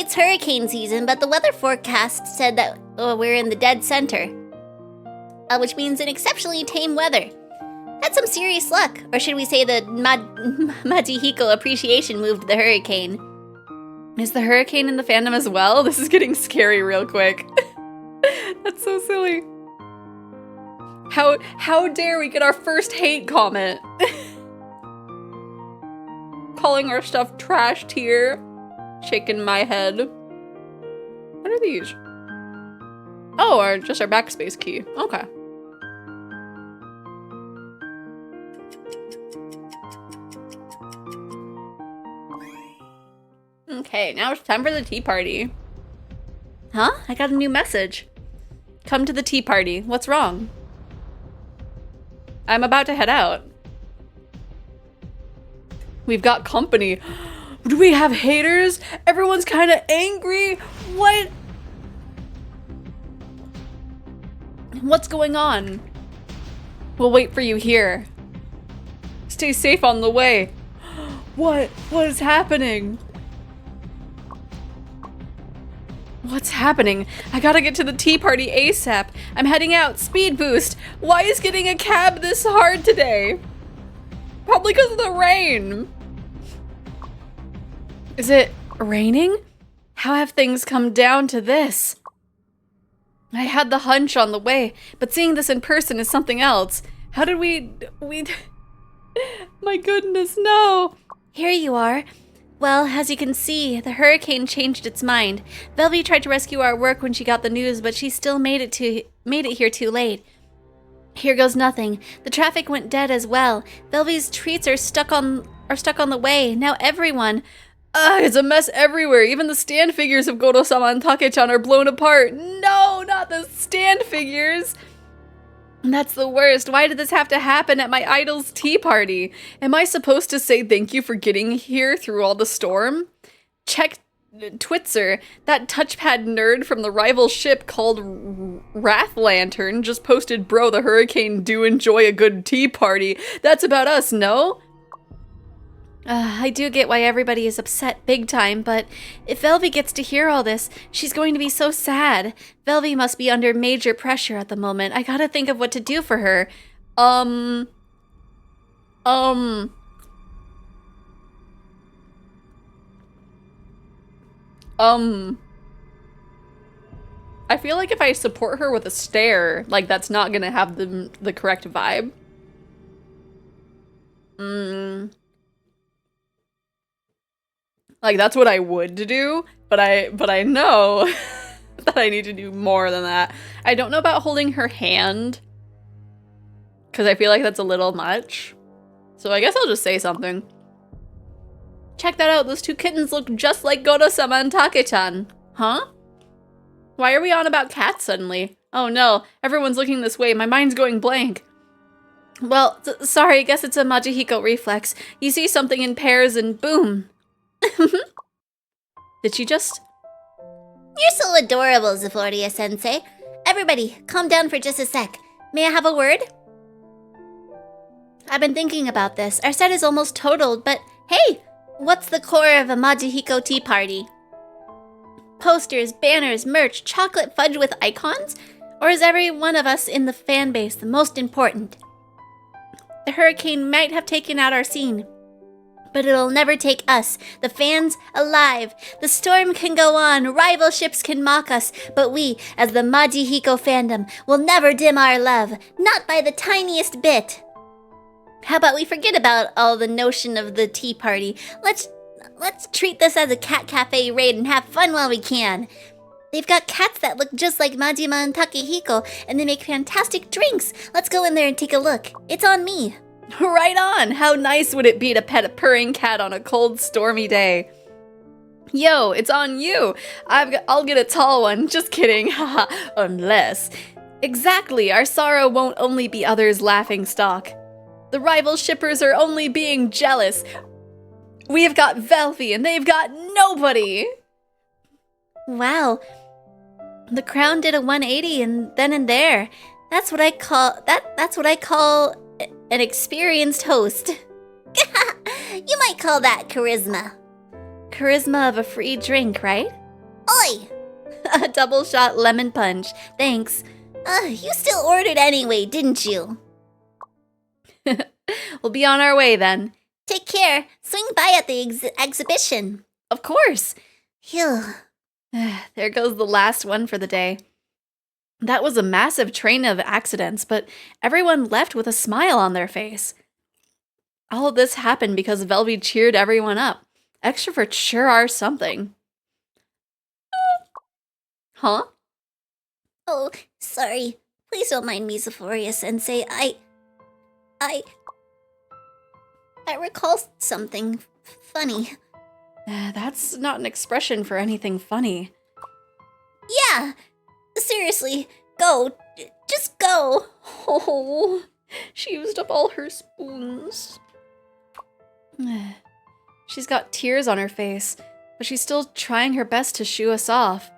It's hurricane season, but the weather forecast said that we're in the dead center. Which means an exceptionally tame weather. That's some serious luck. Or should we say the Majihiko appreciation moved the hurricane. Is the hurricane in the fandom as well? This is getting scary real quick. That's so silly. How dare we get our first hate comment? Calling our stuff trashed here. Shaking my head. What are these? Oh, just our backspace key. Okay. Okay, now it's time for the tea party. Huh? I got a new message. Come to the tea party. What's wrong? I'm about to head out. We've got company. Do we have haters? Everyone's kind of angry. What? What's going on? We'll wait for you here. Stay safe on the way. What? What is happening? What's happening? I gotta get to the tea party ASAP. I'm heading out. Speed boost. Why is getting a cab this hard today? Probably because of the rain. Is it raining? How have things come down to this? I had the hunch on the way, but seeing this in person is something else. How did we... My goodness, no. Here you are. Well, as you can see, the hurricane changed its mind. Velvy tried to rescue our work when she got the news, but she still made it here too late. Here goes nothing. The traffic went dead as well. Velvy's treats are stuck on the way. Now everyone... It's a mess everywhere. Even the stand figures of Godo-sama and Take-chan are blown apart. No, not the stand figures. That's the worst. Why did this have to happen at my idol's tea party? Am I supposed to say thank you for getting here through all the storm? Check Twitzer. That touchpad nerd from the rival ship called Wrath Lantern just posted, bro, the hurricane do enjoy a good tea party. That's about us, no? I do get why everybody is upset big time, but if Velvy gets to hear all this, she's going to be so sad. Velvy must be under major pressure at the moment. I gotta think of what to do for her. I feel like if I support her with a stare, like that's not gonna have the correct vibe. Like, that's what I would do, but I know that I need to do more than that. I don't know about holding her hand, because I feel like that's a little much. So I guess I'll just say something. Check that out, those two kittens look just like Godo-sama and Take-chan. Huh? Why are we on about cats suddenly? Oh no, everyone's looking this way, my mind's going blank. Well, sorry, I guess it's a Majihiko reflex. You see something in pairs and boom. Did she just... You're so adorable, Xephoria-sensei. Everybody, calm down for just a sec. May I have a word? I've been thinking about this. Our set is almost totaled, but hey! What's the core of a Majihiko tea party? Posters, banners, merch, chocolate fudge with icons? Or is every one of us in the fan base the most important? The hurricane might have taken out our scene, but it'll never take us, the fans, alive. The storm can go on, rival ships can mock us, but we, as the Majihiko fandom, will never dim our love, not by the tiniest bit. How about we forget about all the notion of the tea party? Let's treat this as a cat cafe raid and have fun while we can. They've got cats that look just like Majima and Takehiko, and they make fantastic drinks. Let's go in there and take a look. It's on me. Right on! How nice would it be to pet a purring cat on a cold, stormy day? Yo, it's on you! I'll get a tall one, just kidding, haha, unless... Exactly, our sorrow won't only be others' laughing stock. The rival shippers are only being jealous. We've got Velvy and they've got nobody! Wow. The crown did a 180 and then and there. That's what I call an experienced host. You might call that charisma. Charisma of a free drink, right? Oi! A double shot lemon punch. Thanks. You still ordered anyway, didn't you? We'll be on our way then. Take care. Swing by at the exhibition. Of course. Phew. There goes the last one for the day. That was a massive train of accidents, but everyone left with a smile on their face. All of this happened because Velvy cheered everyone up. Extroverts sure are something. Huh? Oh, sorry. Please don't mind me, Xephoria Sensei. I recall something funny. That's not an expression for anything funny. Yeah! Seriously, go. Just go. Oh, she used up all her spoons. She's got tears on her face, but she's still trying her best to shoo us off.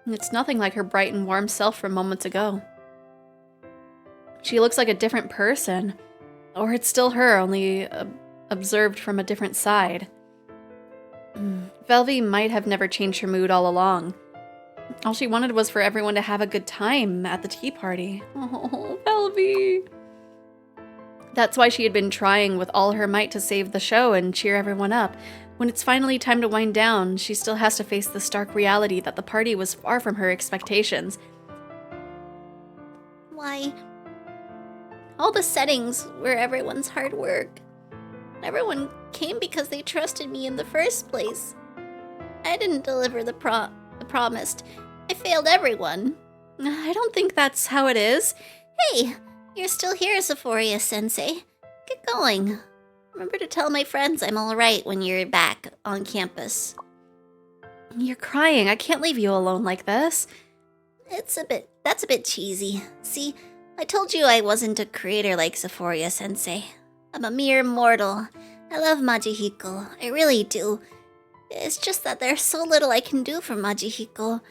It's nothing like her bright and warm self from moments ago. She looks like a different person, or it's still her, only observed from a different side. Velvy might have never changed her mood all along. All she wanted was for everyone to have a good time at the tea party. Oh, Velvy! That's why she had been trying with all her might to save the show and cheer everyone up. When it's finally time to wind down, she still has to face the stark reality that the party was far from her expectations. Why? All the settings were everyone's hard work. Everyone came because they trusted me in the first place. I didn't deliver the promised. I failed everyone. I don't think that's how it is. Hey, you're still here, Xephoria Sensei. Get going. Remember to tell my friends I'm alright when you're back on campus. You're crying. I can't leave you alone like this. That's a bit cheesy. See, I told you I wasn't a creator like Xephoria Sensei. I'm a mere mortal. I love Majihiko. I really do. It's just that there's so little I can do for Majihiko.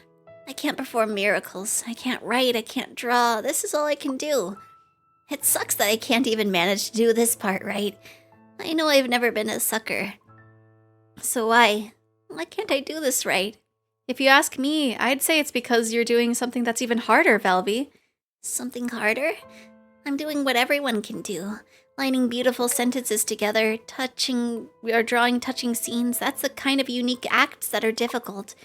I can't perform miracles. I can't write. I can't draw. This is all I can do. It sucks that I can't even manage to do this part right. I know I've never been a sucker. So why can't I do this right? If you ask me, I'd say it's because you're doing something that's even harder, Velvy. Something harder? I'm doing what everyone can do. Lining beautiful sentences together, drawing touching scenes. That's the kind of unique acts that are difficult.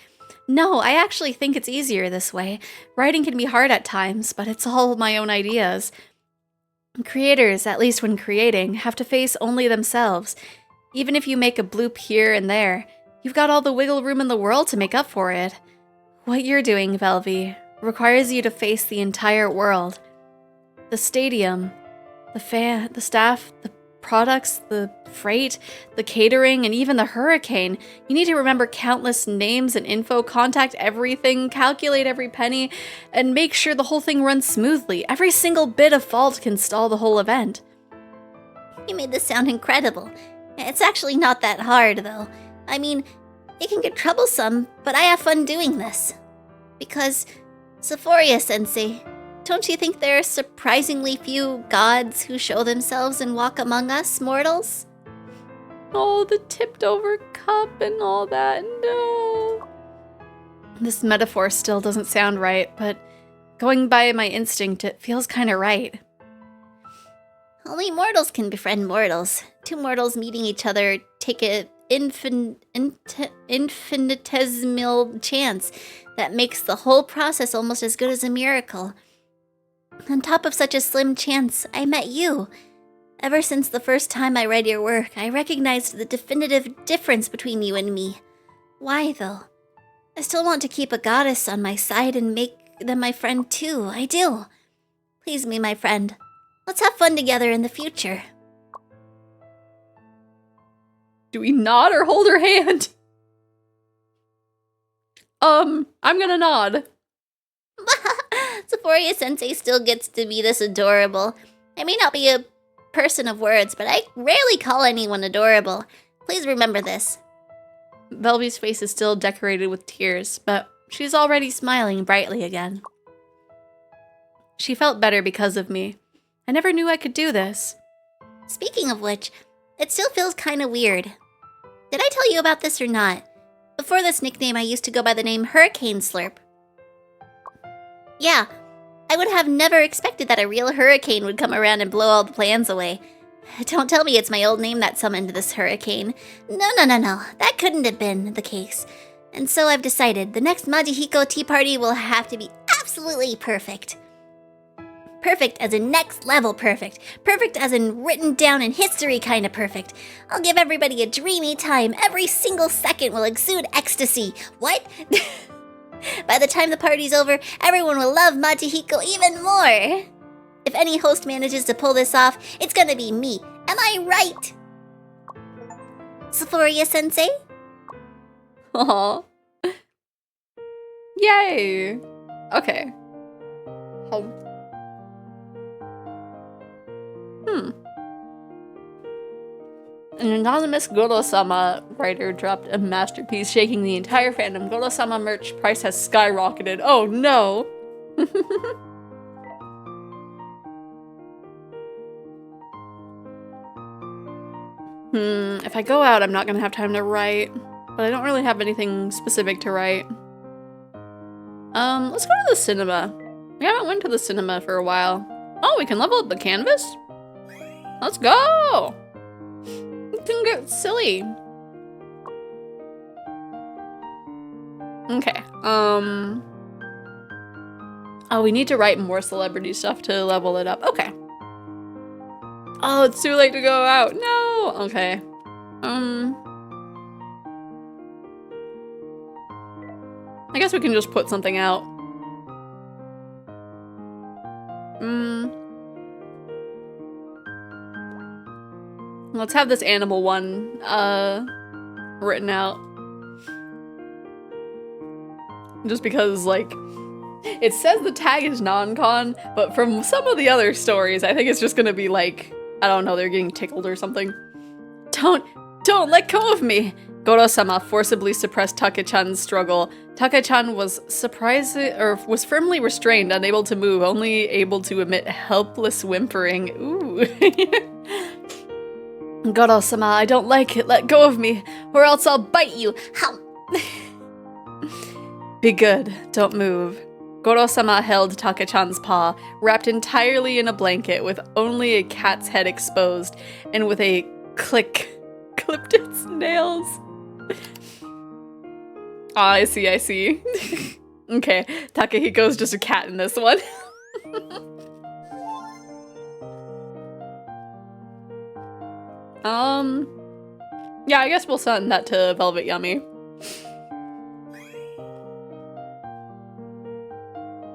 No, I actually think it's easier this way. Writing can be hard at times, but it's all my own ideas. Creators, at least when creating, have to face only themselves. Even if you make a bloop here and there, you've got all the wiggle room in the world to make up for it. What you're doing, Velvy, requires you to face the entire world. The stadium, the staff, the products, the freight, the catering, and even the hurricane. You need to remember countless names and info, contact everything, calculate every penny, and make sure the whole thing runs smoothly. Every single bit of fault can stall the whole event. You made this sound incredible. It's actually not that hard, though. I mean, it can get troublesome, but I have fun doing this. Because, Xephoria Sensei, don't you think there are surprisingly few gods who show themselves and walk among us mortals? Oh, the tipped over cup and all that, no. This metaphor still doesn't sound right, but going by my instinct, it feels kinda right. Only mortals can befriend mortals. Two mortals meeting each other take an infinitesimal chance that makes the whole process almost as good as a miracle. On top of such a slim chance, I met you. Ever since the first time I read your work, I recognized the definitive difference between you and me. Why, though? I still want to keep a goddess on my side and make them my friend, too. I do. Please be my friend. Let's have fun together in the future. Do we nod or hold her hand? I'm gonna nod. Xephoria Sensei still gets to be this adorable. I may not be a person of words, but I rarely call anyone adorable. Please remember this. Velvy's face is still decorated with tears, but she's already smiling brightly again. She felt better because of me. I never knew I could do this. Speaking of which, it still feels kind of weird. Did I tell you about this or not? Before this nickname, I used to go by the name Hurricane Slurp. Yeah, I would have never expected that a real hurricane would come around and blow all the plans away. Don't tell me it's my old name that summoned this hurricane. No. That couldn't have been the case. And so I've decided the next Majihiko tea party will have to be absolutely perfect. Perfect as in next level perfect. Perfect as in written down in history kind of perfect. I'll give everybody a dreamy time. Every single second will exude ecstasy. What? By the time the party's over, everyone will love Majihiko even more. If any host manages to pull this off, it's gonna be me. Am I right? Xephoria-sensei? Aww. Yay! Okay. An anonymous Goro-sama writer dropped a masterpiece shaking the entire fandom. Goro-sama merch price has skyrocketed. Oh no! If I go out, I'm not gonna have time to write. But I don't really have anything specific to write. Let's go to the cinema. We haven't went to the cinema for a while. Oh, we can level up the canvas? Let's go! It can get silly. Okay, oh, we need to write more celebrity stuff to level it up. Okay. Oh, it's too late to go out. No! Okay. I guess we can just put something out. Let's have this animal one, written out. Just because, like, it says the tag is non-con, but from some of the other stories, I think it's just gonna be like, I don't know, they're getting tickled or something. Don't let go of me! Goro-sama forcibly suppressed Take-chan's struggle. Take-chan was was firmly restrained, unable to move, only able to emit helpless whimpering. Ooh. Goro-sama, I don't like it. Let go of me, or else I'll bite you. How? Be good. Don't move. Goro-sama held Take-chan's paw, wrapped entirely in a blanket with only a cat's head exposed, and with a click, clipped its nails. Ah, I see. Okay, Takehiko's just a cat in this one. Yeah, I guess we'll send that to Velvet Yummy.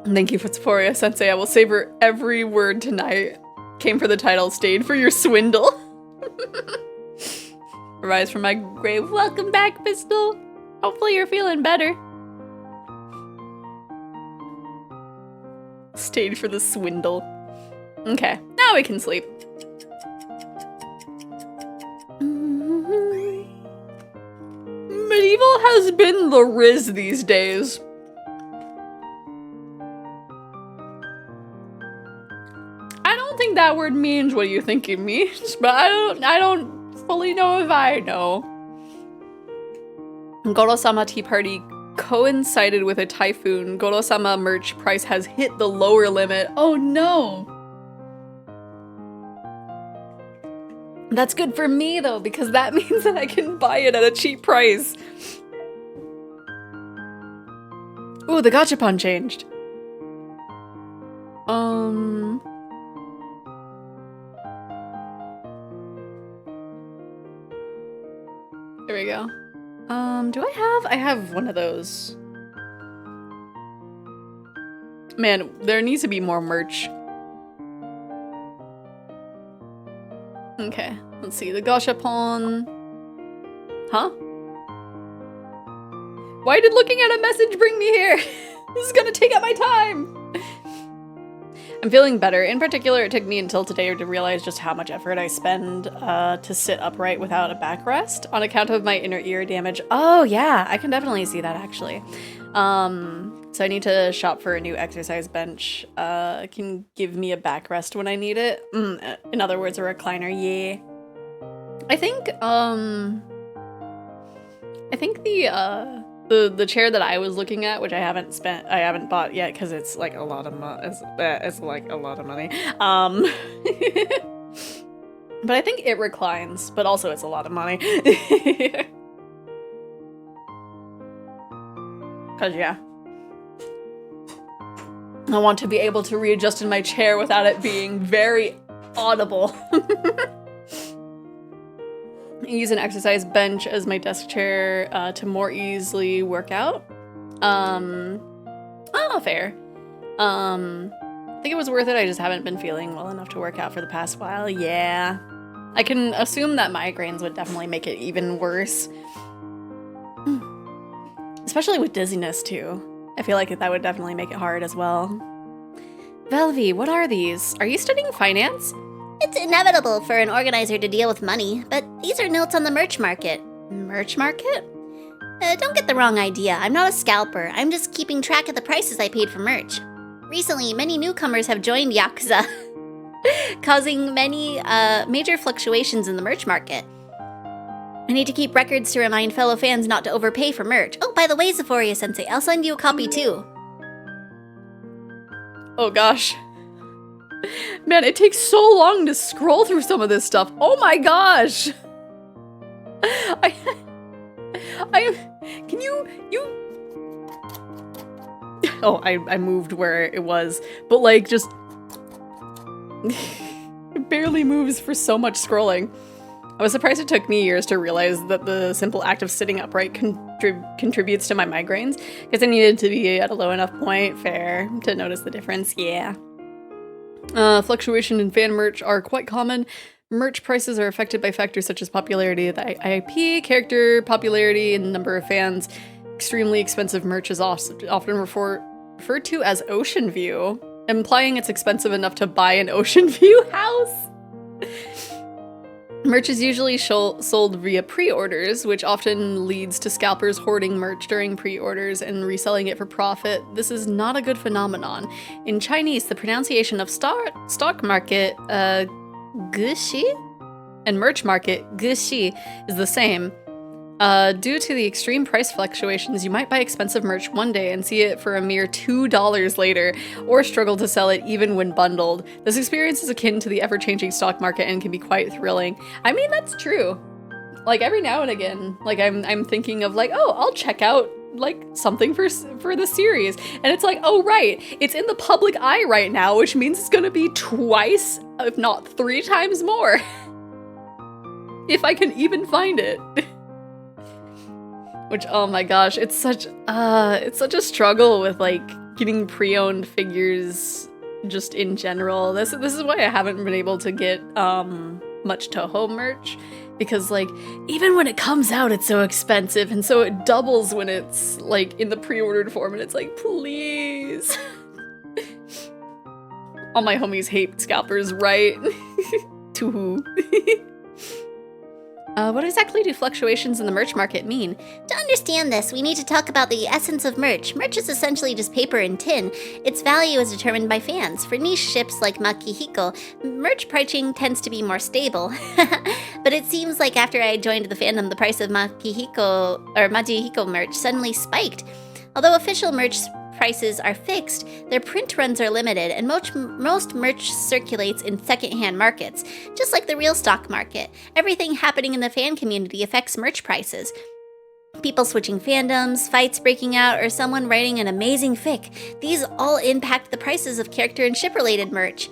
Thank you for Xephoria Sensei. I will savor every word tonight. Came for the title, stayed for your swindle. Rise from my grave. Welcome back, Pistol. Hopefully you're feeling better. Stayed for the swindle. Okay, now we can sleep. Medieval has been the Riz these days. I don't think that word means what you think it means, but I don't fully know if I know. Goro-sama Tea Party coincided with a typhoon. Goro-sama merch price has hit the lower limit. Oh no! That's good for me though, because that means that I can buy it at a cheap price. Ooh, the gachapon changed. There we go. Do I have one of those. Man, there needs to be more merch. Okay, let's see, the gachapon. Huh? Why did looking at a message bring me here? This is gonna take up my time. I'm feeling better. In particular, it took me until today to realize just how much effort I spend to sit upright without a backrest on account of my inner ear damage. Oh yeah, I can definitely see that actually. So I need to shop for a new exercise bench. It can give me a backrest when I need it. In other words, a recliner, yeah. I think I think the chair that I was looking at, which I haven't bought yet because it's like a lot of it's like a lot of money. But I think it reclines, but also it's a lot of money. Cause yeah. I want to be able to readjust in my chair without it being very audible. I use an exercise bench as my desk chair to more easily work out. Fair. I think it was worth it. I just haven't been feeling well enough to work out for the past while. Yeah. I can assume that migraines would definitely make it even worse. Especially with dizziness, too. I feel like that would definitely make it hard as well. Velvy, what are these? Are you studying finance? It's inevitable for an organizer to deal with money, but these are notes on the merch market. Merch market? Don't get the wrong idea. I'm not a scalper. I'm just keeping track of the prices I paid for merch. Recently, many newcomers have joined Yakuza, causing many major fluctuations in the merch market. I need to keep records to remind fellow fans not to overpay for merch. Oh, by the way, Xephoria-sensei, I'll send you a copy too. Oh gosh. Man, it takes so long to scroll through some of this stuff. Oh my gosh! Can you... Oh, I moved where it was, but like just... It barely moves for so much scrolling. I was surprised it took me years to realize that the simple act of sitting upright contributes to my migraines, because I needed to be at a low enough point, fair, to notice the difference, yeah. Fluctuation in fan merch are quite common. Merch prices are affected by factors such as popularity of the IP, character, popularity, and number of fans. Extremely expensive merch is often referred to as ocean view, implying it's expensive enough to buy an ocean view house. Merch is usually sold via pre-orders, which often leads to scalpers hoarding merch during pre-orders and reselling it for profit. This is not a good phenomenon. In Chinese, the pronunciation of stock market, gushi, and merch market, gushi, is the same. Due to the extreme price fluctuations, you might buy expensive merch one day and see it for a mere $2 later, or struggle to sell it even when bundled. This experience is akin to the ever-changing stock market and can be quite thrilling. I mean, that's true. Like, every now and again, like, I'm thinking of, like, oh, I'll check out, like, something for the series. And it's like, oh, right, it's in the public eye right now, which means it's gonna be twice, if not 3 times more. If I can even find it. Which, oh my gosh, it's such a struggle with, like, getting pre-owned figures just in general. This is why I haven't been able to get much Toho merch, because, like, even when it comes out, it's so expensive, and so it doubles when it's, like, in the pre-ordered form, and it's like, please. All my homies hate scalpers, right? Tuhu. What exactly do fluctuations in the merch market mean? To understand this, we need to talk about the essence of merch. Merch is essentially just paper and tin. Its value is determined by fans. For niche ships like Makihiko, merch pricing tends to be more stable. But it seems like after I joined the fandom, the price of Makihiko merch suddenly spiked. Although official merch prices are fixed, their print runs are limited, and most merch circulates in second-hand markets. Just like the real stock market, everything happening in the fan community affects merch prices. People switching fandoms, fights breaking out, or someone writing an amazing fic. These all impact the prices of character and ship-related merch.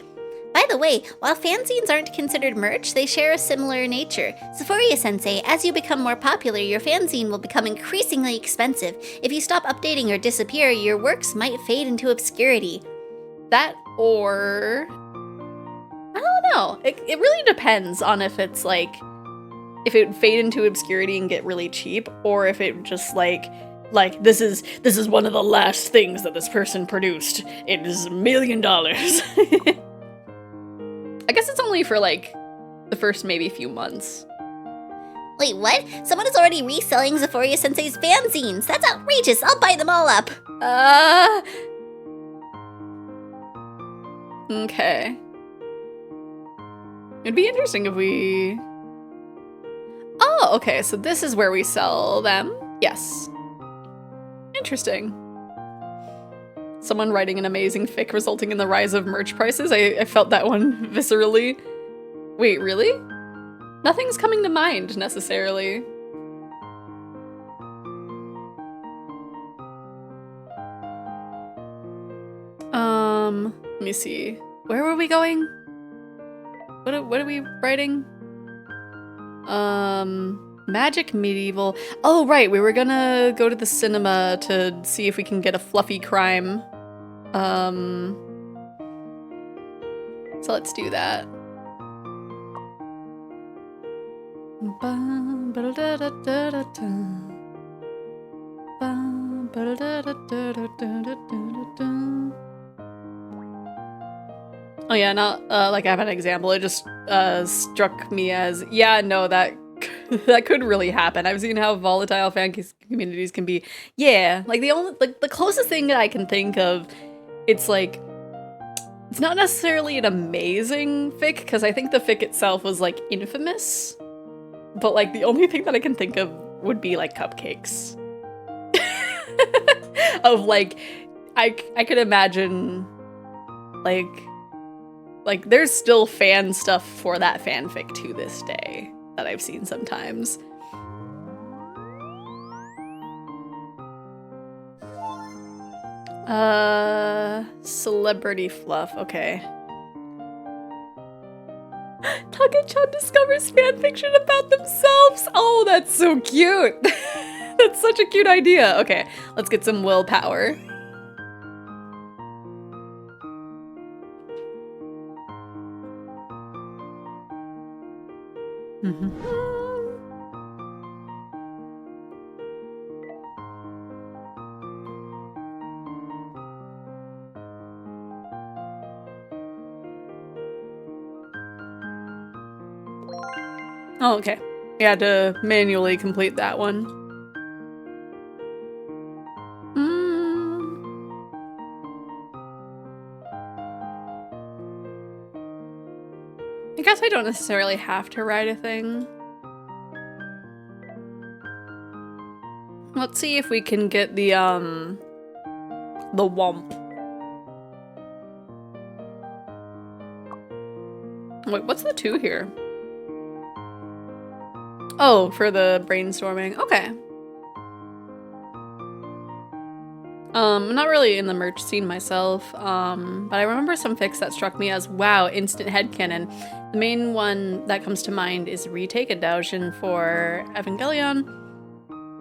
By the way, while fanzines aren't considered merch, they share a similar nature. Xephoria-sensei, as you become more popular, your fanzine will become increasingly expensive. If you stop updating or disappear, your works might fade into obscurity. That, or... I don't know. It really depends on if it's, like, if it fade into obscurity and get really cheap, or if it just, like this is one of the last things that this person produced. It is $1 million. I guess it's only for, like, the first maybe few months. Wait, what? Someone is already reselling Xephoria-sensei's fanzines! That's outrageous! I'll buy them all up! Okay. It'd be interesting if we... Oh, okay, so this is where we sell them. Yes. Interesting. Someone writing an amazing fic resulting in the rise of merch prices. I felt that one viscerally. Wait, really? Nothing's coming to mind, necessarily. Let me see. Where were we going? What are we writing? Magic Medieval. Oh, right, we were gonna go to the cinema to see if we can get a fluffy crime. So let's do that. Oh yeah, not like I have an example. It just struck me as, yeah, no, that that could really happen. I've seen how volatile fan communities can be. Yeah, like the closest thing that I can think of, it's like, it's not necessarily an amazing fic, because I think the fic itself was like infamous, but like the only thing that I can think of would be like cupcakes. Of like, I could imagine like there's still fan stuff for that fanfic to this day that I've seen sometimes. Celebrity fluff, okay. Take-chan discovers fanfiction about themselves! Oh, that's so cute! That's such a cute idea! Okay, let's get some willpower. Oh, okay. You had to manually complete that one. I guess I don't necessarily have to write a thing. Let's see if we can get the womp. Wait, what's the 2 here? Oh, for the brainstorming. Okay. I'm not really in the merch scene myself, but I remember some fics that struck me as, wow, instant headcanon. The main one that comes to mind is Retake a Doujin for Evangelion.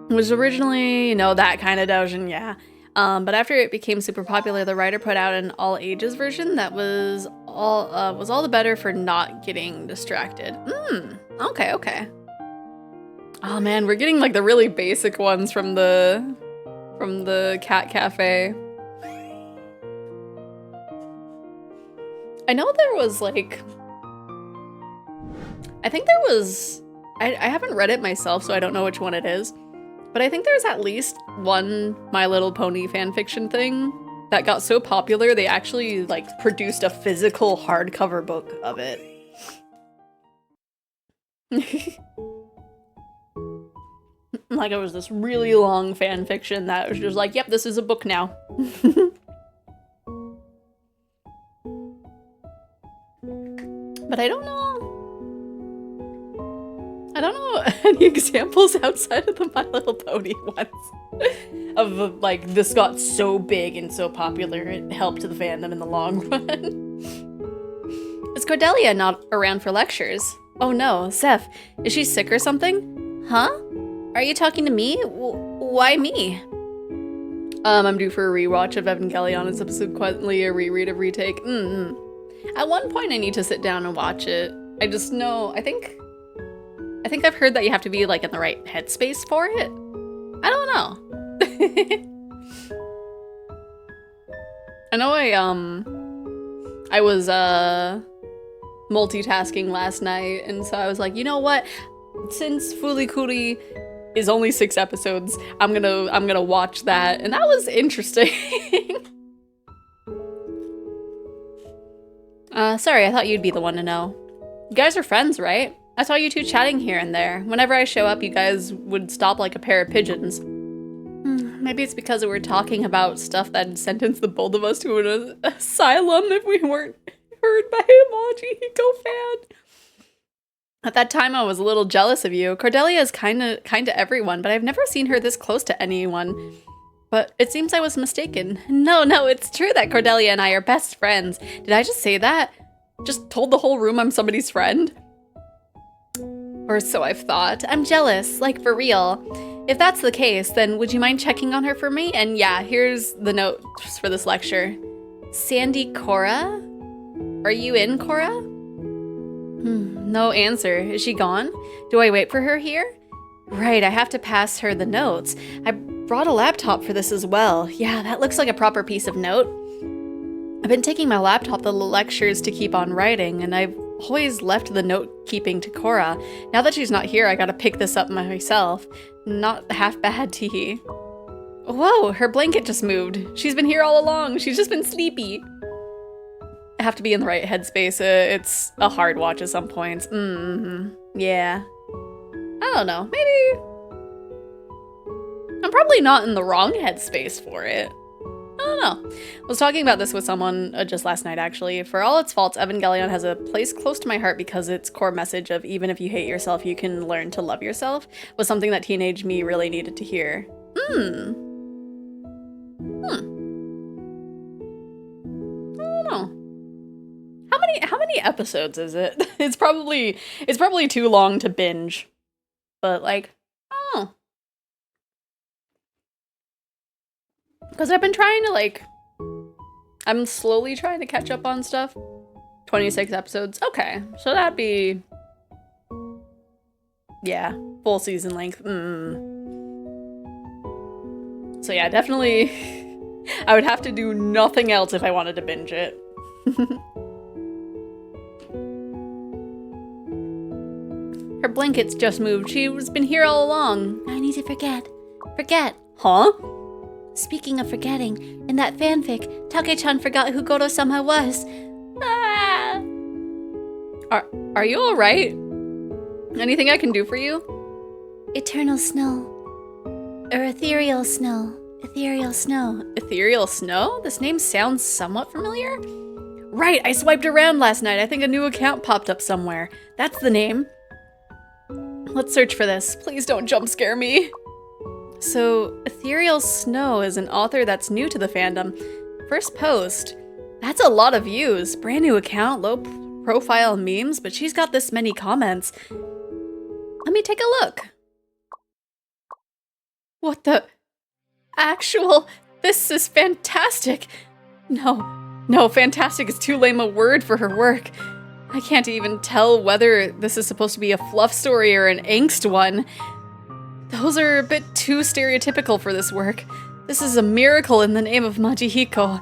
It was originally, you know, that kind of doujin, yeah. But after it became super popular, the writer put out an all ages version that was all the better for not getting distracted. Okay, okay. Oh man, we're getting like the really basic ones from the cat cafe. I know there was like, I think there was, I haven't read it myself, so I don't know which one it is, but I think there's at least one My Little Pony fanfiction thing that got so popular they actually like produced a physical hardcover book of it. Like it was this really long fan fiction that was just like, yep, this is a book now. But I don't know any examples outside of the My Little Pony ones of like, this got so big and so popular it helped the fandom in the long run. Is Cordelia not around for lectures? Oh no, Zeph, is she sick or something? Huh? Are you talking to me? Why me? I'm due for a rewatch of Evangelion. It's subsequently a reread of Retake. At one point I need to sit down and watch it. I just know, I think I've heard that you have to be like in the right headspace for it. I don't know. I know I was multitasking last night, and so I was like, you know what? Since Fulikuri is only 6 episodes, I'm gonna watch that, and that was interesting. Sorry, I thought you'd be the one to know. You guys are friends, right? I saw you two chatting here and there. Whenever I show up, you guys would stop like a pair of pigeons. Maybe it's because we're talking about stuff that sentenced the both of us to an asylum if we weren't heard by a Majihiko fan. At that time, I was a little jealous of you. Cordelia is kind to everyone, but I've never seen her this close to anyone. But it seems I was mistaken. No, it's true that Cordelia and I are best friends. Did I just say that? Just told the whole room I'm somebody's friend? Or so I've thought. I'm jealous, like for real. If that's the case, then would you mind checking on her for me? And yeah, here's the notes for this lecture. Sandy Cora? Are you in, Cora? No answer. Is she gone? Do I wait for her here? Right, I have to pass her the notes. I brought a laptop for this as well. Yeah, that looks like a proper piece of note. I've been taking my laptop to the lectures to keep on writing, and I've always left the note-keeping to Cora. Now that she's not here, I gotta pick this up myself. Not half bad, teehee. Whoa, her blanket just moved. She's been here all along. She's just been sleepy. I have to be in the right headspace. It's a hard watch at some points. Yeah. I don't know. Maybe I'm probably not in the wrong headspace for it. I don't know. I was talking about this with someone just last night, actually. For all its faults, Evangelion has a place close to my heart because its core message of even if you hate yourself, you can learn to love yourself was something that teenage me really needed to hear. I don't know. How many episodes is it? It's probably too long to binge. But like, oh. Because I've been trying to I'm slowly trying to catch up on stuff. 26 episodes. Okay. So that'd be, yeah, full season length. So yeah, definitely I would have to do nothing else if I wanted to binge it. Her blanket's just moved. She's been here all along. I need to forget. Huh? Speaking of forgetting, in that fanfic, Take-chan forgot who Goro-sama was. Ah! Are you alright? Anything I can do for you? Eternal snow. Or ethereal snow. Ethereal snow. Ethereal snow? This name sounds somewhat familiar. Right, I swiped around last night. I think a new account popped up somewhere. That's the name. Let's search for this. Please don't jump scare me. So, Ethereal Snow is an author that's new to the fandom. First post. That's a lot of views. Brand new account, low profile memes, but she's got this many comments. Let me take a look. What the actual? This is fantastic. No, fantastic is too lame a word for her work. I can't even tell whether this is supposed to be a fluff story or an angst one. Those are a bit too stereotypical for this work. This is a miracle in the name of Majihiko.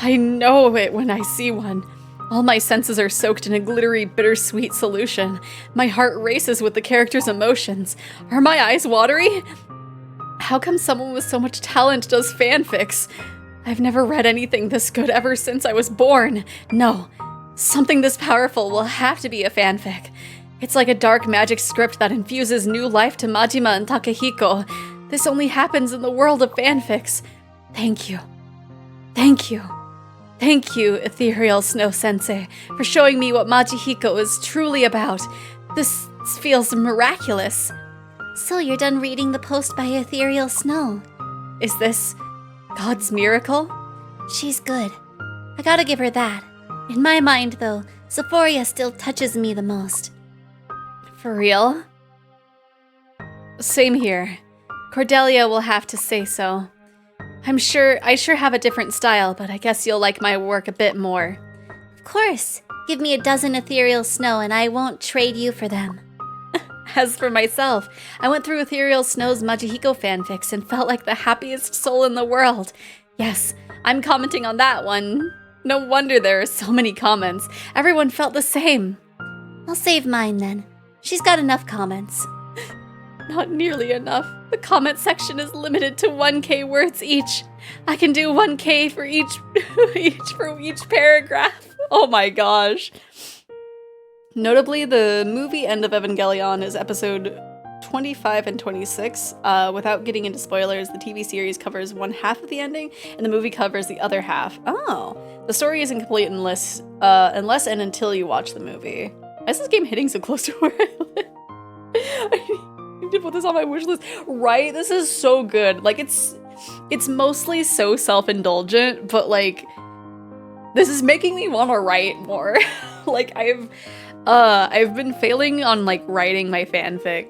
I know it when I see one. All my senses are soaked in a glittery, bittersweet solution. My heart races with the character's emotions. Are my eyes watery? How come someone with so much talent does fanfics? I've never read anything this good ever since I was born. No, something this powerful will have to be a fanfic. It's like a dark magic script that infuses new life to Majima and Takehiko. This only happens in the world of fanfics. Thank you. Thank you. Thank you, Ethereal Snow Sensei, for showing me what Majihiko is truly about. This feels miraculous. So you're done reading the post by Ethereal Snow. Is this God's miracle? She's good. I gotta give her that. In my mind, though, Xephoria still touches me the most. For real? Same here. Cordelia will have to say so. I sure have a different style, but I guess you'll like my work a bit more. Of course. Give me a dozen Ethereal Snow and I won't trade you for them. As for myself, I went through Ethereal Snow's Majihiko fanfics and felt like the happiest soul in the world. Yes, I'm commenting on that one. No wonder there are so many comments. Everyone felt the same. I'll save mine then. She's got enough comments. Not nearly enough. The comment section is limited to 1K words each. I can do 1K for each paragraph. Oh my gosh. Notably, the movie end of Evangelion is episode 25 and 26. Without getting into spoilers, the TV series covers one half of the ending, and the movie covers the other half. Oh, the story isn't complete unless and until you watch the movie. Why is this game hitting so close to where I live? I need to put this on my wish list. Right? This is so good. Like, it's mostly so self-indulgent, but like, this is making me want to write more. Like, I've been failing on like writing my fanfic,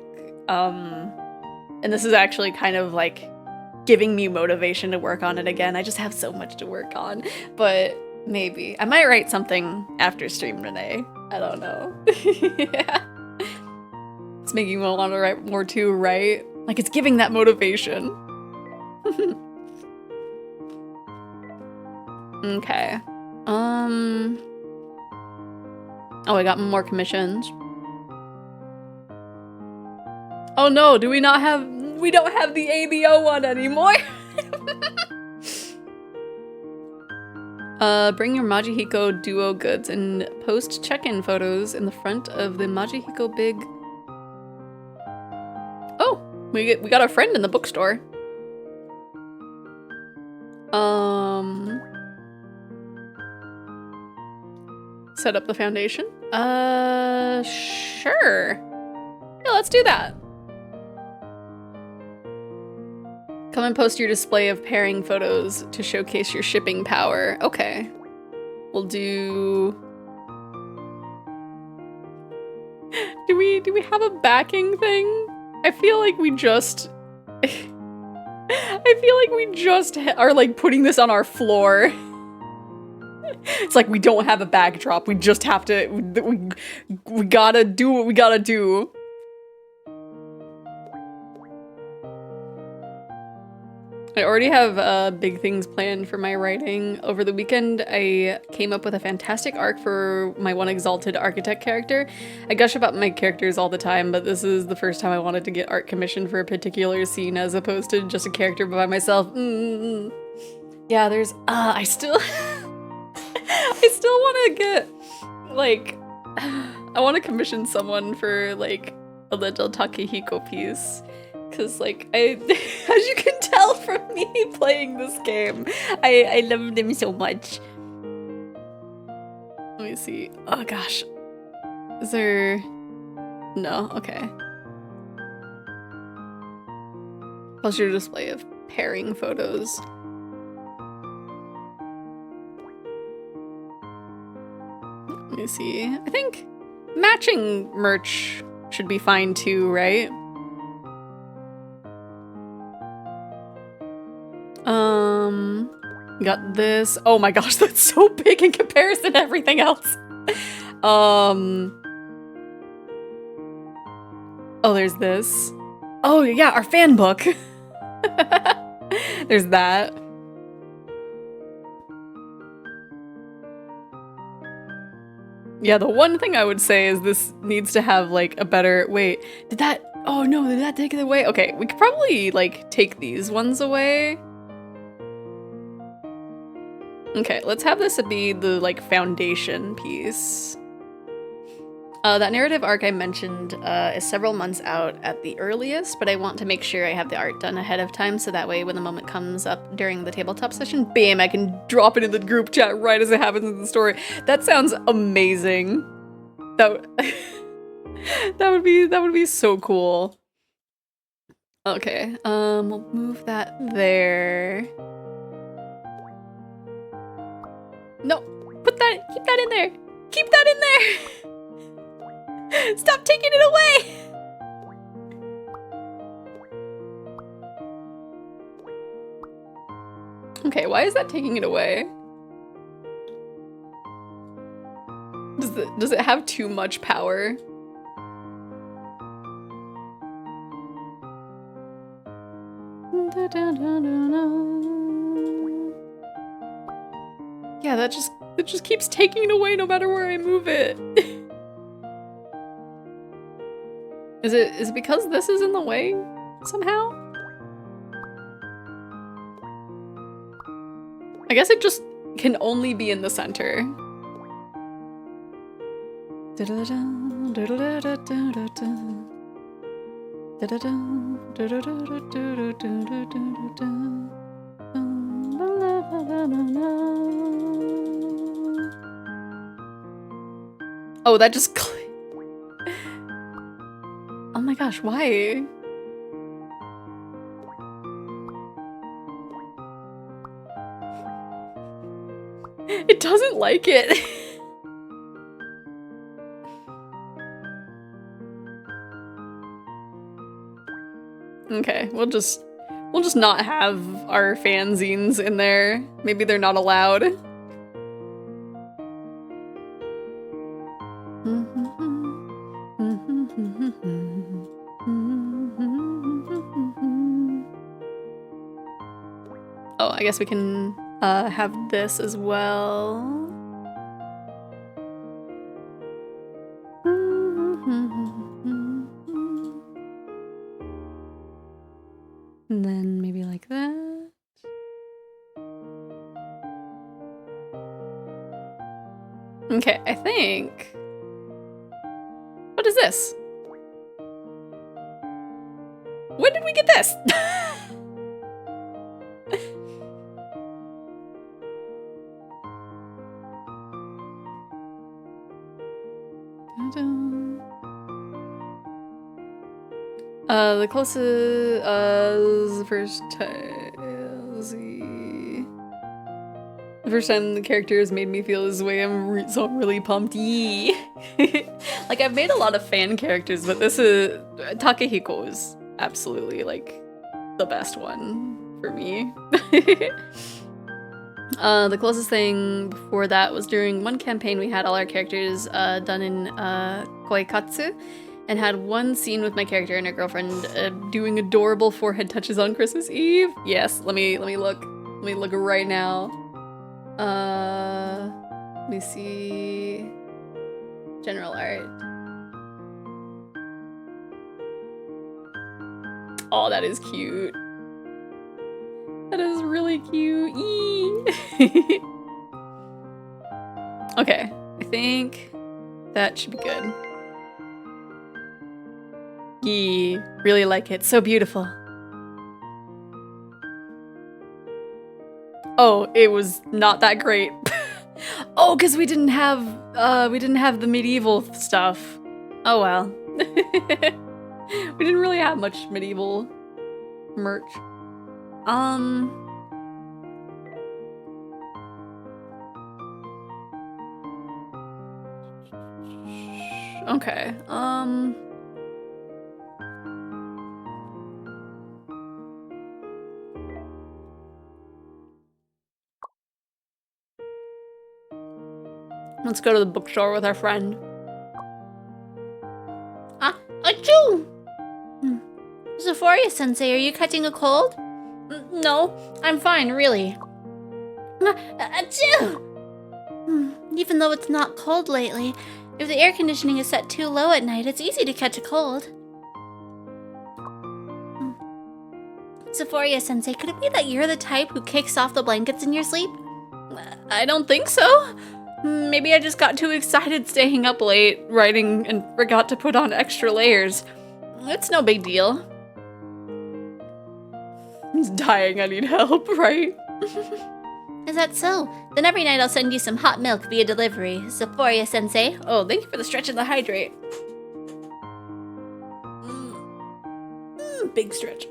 and this is actually kind of like giving me motivation to work on it again. I just have so much to work on, but maybe I might write something after stream today. I don't know. Yeah. It's making me want to write more too, right? Like, it's giving that motivation. Okay. Oh, I got more commissions. Oh no, we don't have the ABO one anymore. Bring your Majihiko Duo goods and post check-in photos in the front of the Majihiko Big. Oh, we got a friend in the bookstore. Set up the foundation? Sure. Yeah, let's do that. Come and post your display of pairing photos to showcase your shipping power. Okay. We'll do... Do we have a backing thing? I feel like we just... I feel like we just are like putting this on our floor. It's like we don't have a backdrop. We just have to. We gotta do what we gotta do. I already have big things planned for my writing. Over the weekend, I came up with a fantastic arc for my one Exalted Architect character. I gush about my characters all the time, but this is the first time I wanted to get art commissioned for a particular scene as opposed to just a character by myself. Yeah, there's... I still... I still want to get, like... I want to commission someone for, like, a little Takehiko piece. Because, like, as you can tell from me playing this game, I love them so much. Let me see. Oh, gosh. Is there... No? Okay. Post your display of pairing photos. Let me see. I think matching merch should be fine too, right? Got this. Oh my gosh, that's so big in comparison to everything else. Oh, there's this. Oh yeah, our fan book. There's that. Yeah, the one thing I would say is this needs to have like a better... Wait, did that... Oh no, did that take it away? Okay, we could probably like take these ones away. Okay, let's have this be the like foundation piece. That narrative arc I mentioned is several months out at the earliest, but I want to make sure I have the art done ahead of time so that way when the moment comes up during the tabletop session, bam, I can drop it in the group chat right as it happens in the story. That sounds amazing. That would be so cool. Okay, we'll move that there. No, keep that in there. Keep that in there. Stop taking it away. Okay, why is that taking it away? Does it have too much power? Yeah, it just keeps taking it away no matter where I move it. Is it because this is in the way somehow? I guess it just can only be in the center. Oh, that just oh my gosh, why? It doesn't like it. Okay, we'll just not have our fanzines in there. Maybe they're not allowed. Oh, I guess we can have this as well. And then maybe like that. Okay, I think. What is this? When did we get this? The closest, the first time, let's see. The first time the character has made me feel this way, so I'm really pumped. Yee! Like, I've made a lot of fan characters, but this is, Takehiko is absolutely, like, the best one for me. The closest thing before that was during one campaign we had all our characters done in koikatsu, and had one scene with my character and her girlfriend doing adorable forehead touches on Christmas Eve. Yes, let me look. Let me look right now. Let me see. General art. Oh, that is cute. That is really cute. Eee. Okay, I think that should be good. Yee, really like it. So beautiful. Oh, it was not that great. Oh, because we didn't have the medieval stuff. Oh well. We didn't really have much medieval merch. Okay. Let's go to the bookstore with our friend. Achoo! Xephoria-sensei, are you catching a cold? No, I'm fine, really. Achoo! Even though it's not cold lately, if the air conditioning is set too low at night, it's easy to catch a cold. Xephoria-sensei, could it be that you're the type who kicks off the blankets in your sleep? I don't think so. Maybe I just got too excited staying up late, writing, and forgot to put on extra layers. It's no big deal. He's dying, I need help, right? Is that so? Then every night I'll send you some hot milk via delivery. Xephoria-sensei. Oh, thank you for the stretch and the hydrate. Big stretch.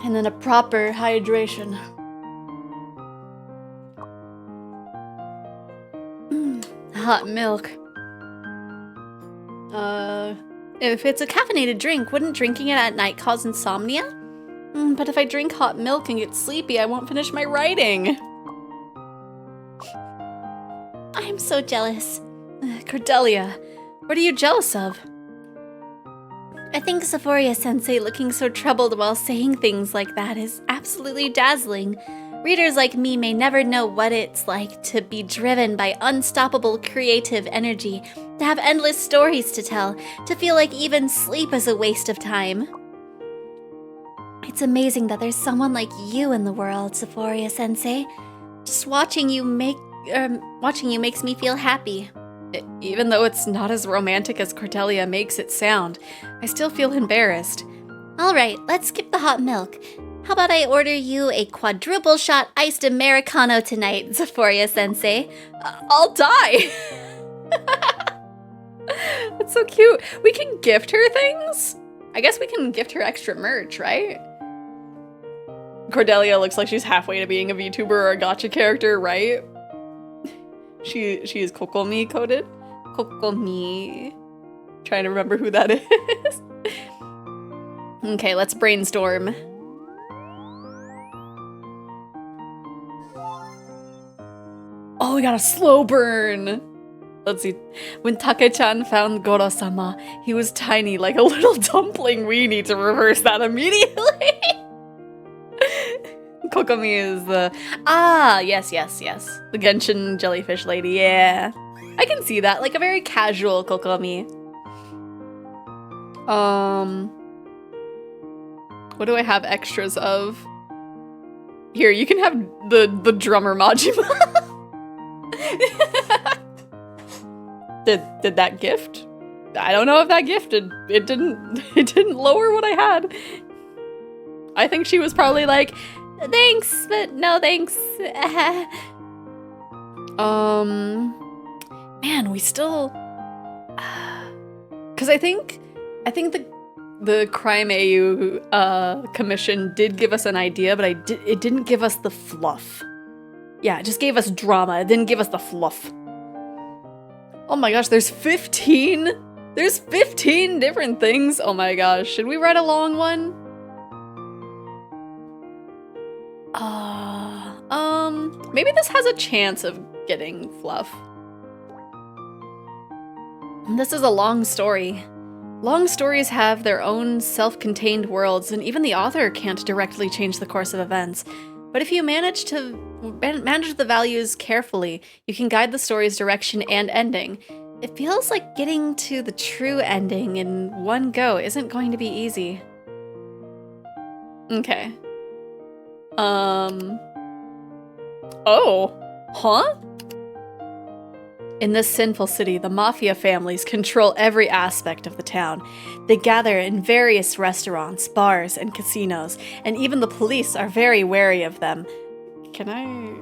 And then a proper hydration. Hot milk. If it's a caffeinated drink, wouldn't drinking it at night cause insomnia? But if I drink hot milk and get sleepy, I won't finish my writing. I'm so jealous. Cordelia, what are you jealous of? I think Xephoria-sensei looking so troubled while saying things like that is absolutely dazzling. Readers like me may never know what it's like to be driven by unstoppable creative energy, to have endless stories to tell, to feel like even sleep is a waste of time. It's amazing that there's someone like you in the world, Xephoria-sensei. Just watching you makes me feel happy. Even though it's not as romantic as Cordelia makes it sound, I still feel embarrassed. All right, let's skip the hot milk. How about I order you a quadruple shot iced Americano tonight, Xephoria sensei? I'll die! That's so cute. We can gift her things? I guess we can gift her extra merch, right? Cordelia looks like she's halfway to being a VTuber or a gacha character, right? She is Kokomi coded. Kokomi. Trying to remember who that is. Okay, let's brainstorm. Oh, we got a slow burn. Let's see. When Take-chan found Goro-sama, he was tiny like a little dumpling. We need to reverse that immediately. Kokomi is the... Ah, yes. The Genshin jellyfish lady, yeah. I can see that, like a very casual Kokomi. What do I have extras of? Here, you can have the drummer Majima. Did that gift? I don't know if that gifted. It didn't lower what I had. I think she was probably like, thanks, but no thanks. Man, we still... Because I think the Crime AU commission did give us an idea, but it didn't give us the fluff. Yeah, it just gave us drama. It didn't give us the fluff. Oh my gosh, there's 15? There's 15 different things? Oh my gosh, should we write a long one? Maybe this has a chance of getting fluff. This is a long story. Long stories have their own self-contained worlds, and even the author can't directly change the course of events. But if you manage the values carefully, you can guide the story's direction and ending. It feels like getting to the true ending in one go isn't going to be easy. Okay. Oh. Huh? In this sinful city, the mafia families control every aspect of the town. They gather in various restaurants, bars, and casinos, and even the police are very wary of them. Can I...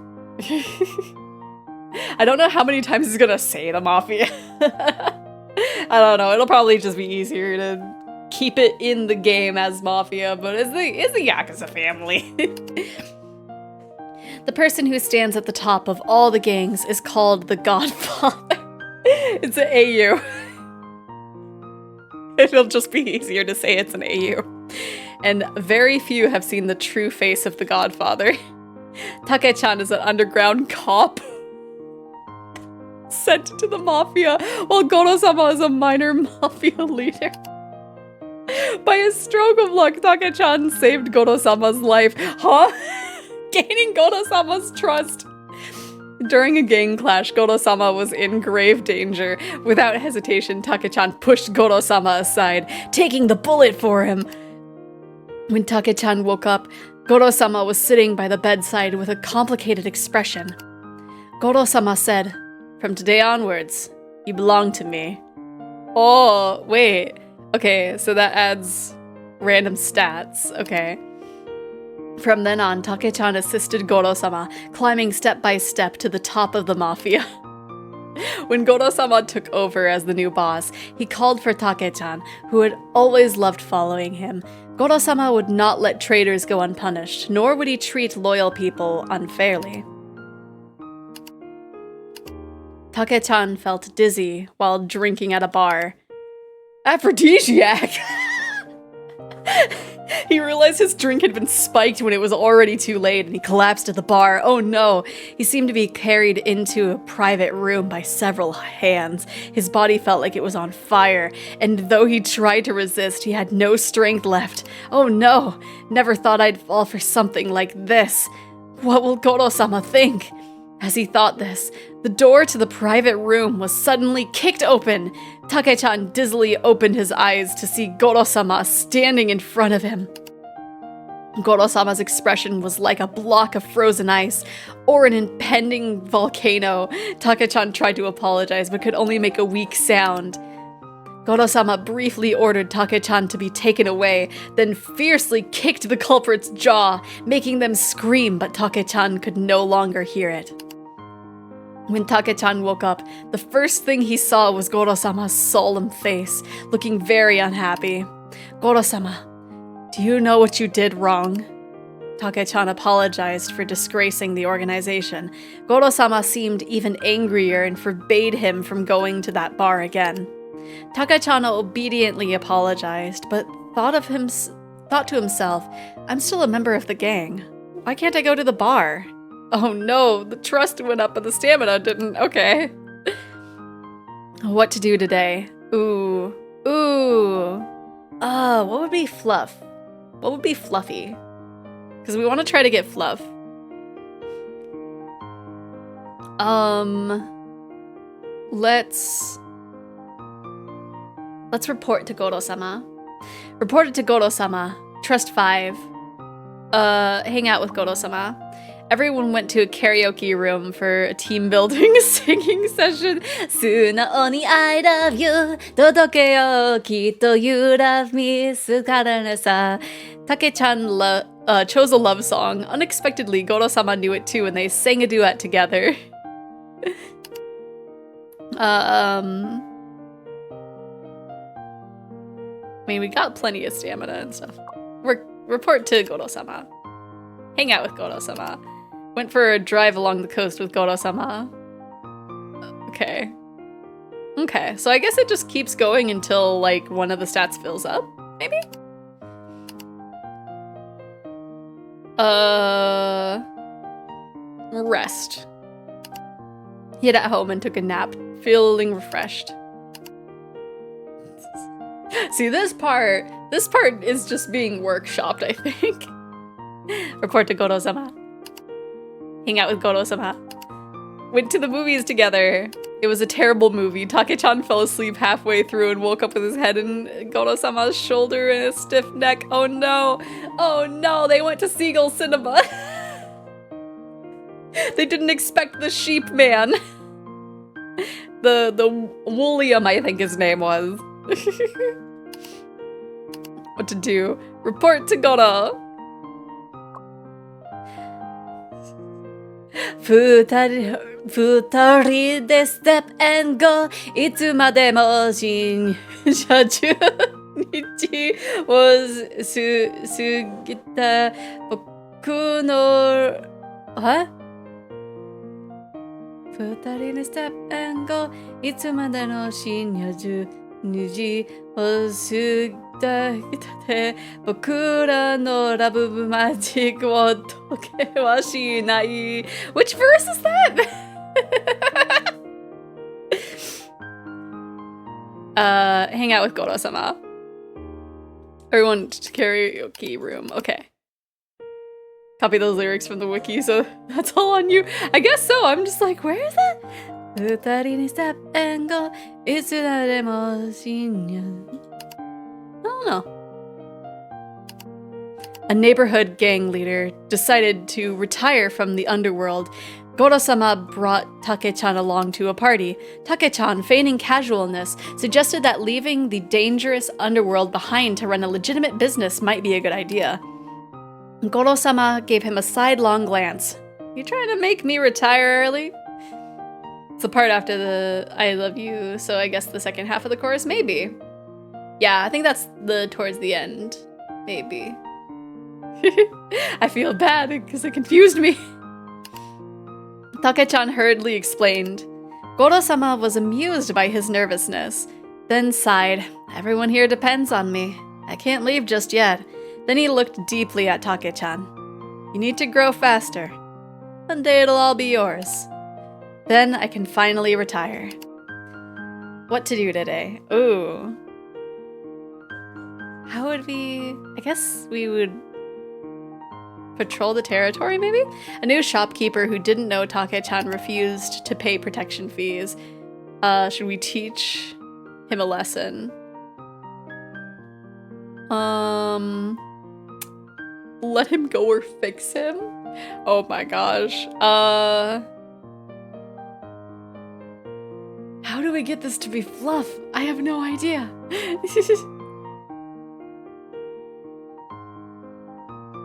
I don't know how many times he's gonna say the mafia. I don't know, it'll probably just be easier to keep it in the game as mafia, but it's the Yakuza family. The person who stands at the top of all the gangs is called the Godfather. It's an AU. It'll just be easier to say it's an AU. And very few have seen the true face of the Godfather. Take-chan is an underground cop sent to the mafia, while Goro-sama is a minor mafia leader. By a stroke of luck, Take-chan saved Goro-sama's life. Huh? Gaining Goro-sama's trust. During a gang clash, Goro-sama was in grave danger. Without hesitation, Take-chan pushed Goro-sama aside, taking the bullet for him. When Take-chan woke up, Goro-sama was sitting by the bedside with a complicated expression. Goro-sama said, "From today onwards, you belong to me." Oh, wait. Okay, so that adds random stats. Okay. From then on, Take-chan assisted Goro-sama, climbing step by step to the top of the mafia. When Goro-sama took over as the new boss, he called for Take-chan, who had always loved following him. Goro-sama would not let traitors go unpunished, nor would he treat loyal people unfairly. Take-chan felt dizzy while drinking at a bar. Aphrodisiac! He realized his drink had been spiked when it was already too late, and he collapsed at the bar. Oh no! He seemed to be carried into a private room by several hands. His body felt like it was on fire, and though he tried to resist, he had no strength left. Oh no! Never thought I'd fall for something like this. What will Goro-sama think? As he thought this, the door to the private room was suddenly kicked open. Take-chan dizzily opened his eyes to see Goro-sama standing in front of him. Goro-sama's expression was like a block of frozen ice or an impending volcano. Take-chan tried to apologize but could only make a weak sound. Goro-sama briefly ordered Take-chan to be taken away, then fiercely kicked the culprit's jaw, making them scream, but Take-chan could no longer hear it. When Take-chan woke up, the first thing he saw was Goro-sama's solemn face, looking very unhappy. Goro-sama, do you know what you did wrong? Take-chan apologized for disgracing the organization. Goro-sama seemed even angrier and forbade him from going to that bar again. Take-chan obediently apologized, but thought to himself, I'm still a member of the gang. Why can't I go to the bar? Oh no, the trust went up but the stamina didn't. Okay. What to do today? Ooh. What would be fluff? What would be fluffy? Because we want to try to get fluff. Let's report to Goro-sama. Reported to Goro-sama. Trust 5. Hang out with Goro-sama. Everyone went to a karaoke room for a team building singing session. Sunaoni I love you, todoke yo, kitto you love me, sukarane sa. Take-chan chose a love song. Unexpectedly, Goro-sama knew it too, and they sang a duet together. I mean, we got plenty of stamina and stuff. Report to Goro-sama. Hang out with Goro-sama. Went for a drive along the coast with Goro-sama. Okay. Okay, so I guess it just keeps going until, like, one of the stats fills up, maybe? Rest. Hid at home and took a nap, feeling refreshed. See, this part is just being workshopped, I think. Report to Goro-sama. Hang out with Goro-sama. Went to the movies together. It was a terrible movie. Take-chan fell asleep halfway through and woke up with his head in Goro-sama's shoulder and a stiff neck. Oh no! Oh no! They went to Seagull Cinema. They didn't expect the sheep man. The William, I think his name was. What to do? Report to Goro. 二人でステップ&ゴーいつまでも新車中日を過ぎた僕の二人でステップ&ゴーいつまでの深夜12時を過ぎて僕らのラブマジックを解けはしない。 Which verse is that? Hang out with Goro-sama. Everyone to karaoke room. Okay. Copy those lyrics from the wiki, so that's all on you. I guess so. I'm just like, where is it? 二人にステップ&ゴーいつまでも深夜 I don't know. A neighborhood gang leader decided to retire from the underworld. Goro-sama brought Take-chan along to a party. Take-chan, feigning casualness, suggested that leaving the dangerous underworld behind to run a legitimate business might be a good idea. Goro-sama gave him a sidelong glance. You trying to make me retire early? It's the part after the I love you, so I guess the second half of the chorus? Maybe. Yeah, I think that's towards the end. Maybe. I feel bad because it confused me. Take-chan hurriedly explained. Goro-sama was amused by his nervousness, then sighed. Everyone here depends on me. I can't leave just yet. Then he looked deeply at Take-chan. You need to grow faster. One day it'll all be yours. Then I can finally retire. What to do today? Ooh. How would we... I guess we would patrol the territory, maybe? A new shopkeeper who didn't know Take-chan refused to pay protection fees. Should we teach him a lesson? Let him go or fix him? Oh my gosh. How do we get this to be fluff? I have no idea.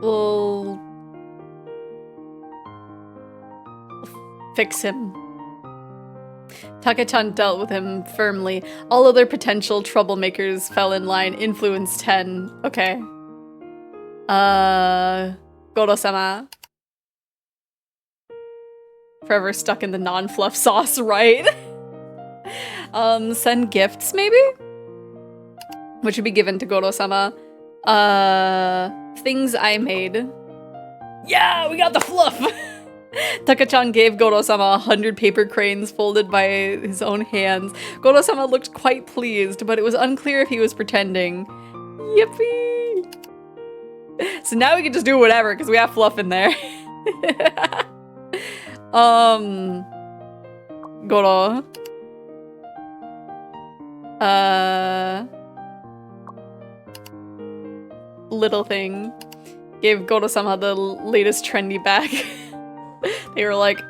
We'll fix him. Take-chan dealt with him firmly. All other potential troublemakers fell in line. Influence 10. Okay. Goro-sama. Forever stuck in the non-fluff sauce, right? Send gifts, maybe? Which would be given to Goro-sama. Things I made. Yeah, we got the fluff! Take-chan gave Goro-sama 100 paper cranes folded by his own hands. Goro-sama looked quite pleased, but it was unclear if he was pretending. Yippee! So now we can just do whatever, because we have fluff in there. Goro. Little thing. Gave Goro-sama the latest trendy bag. They were like,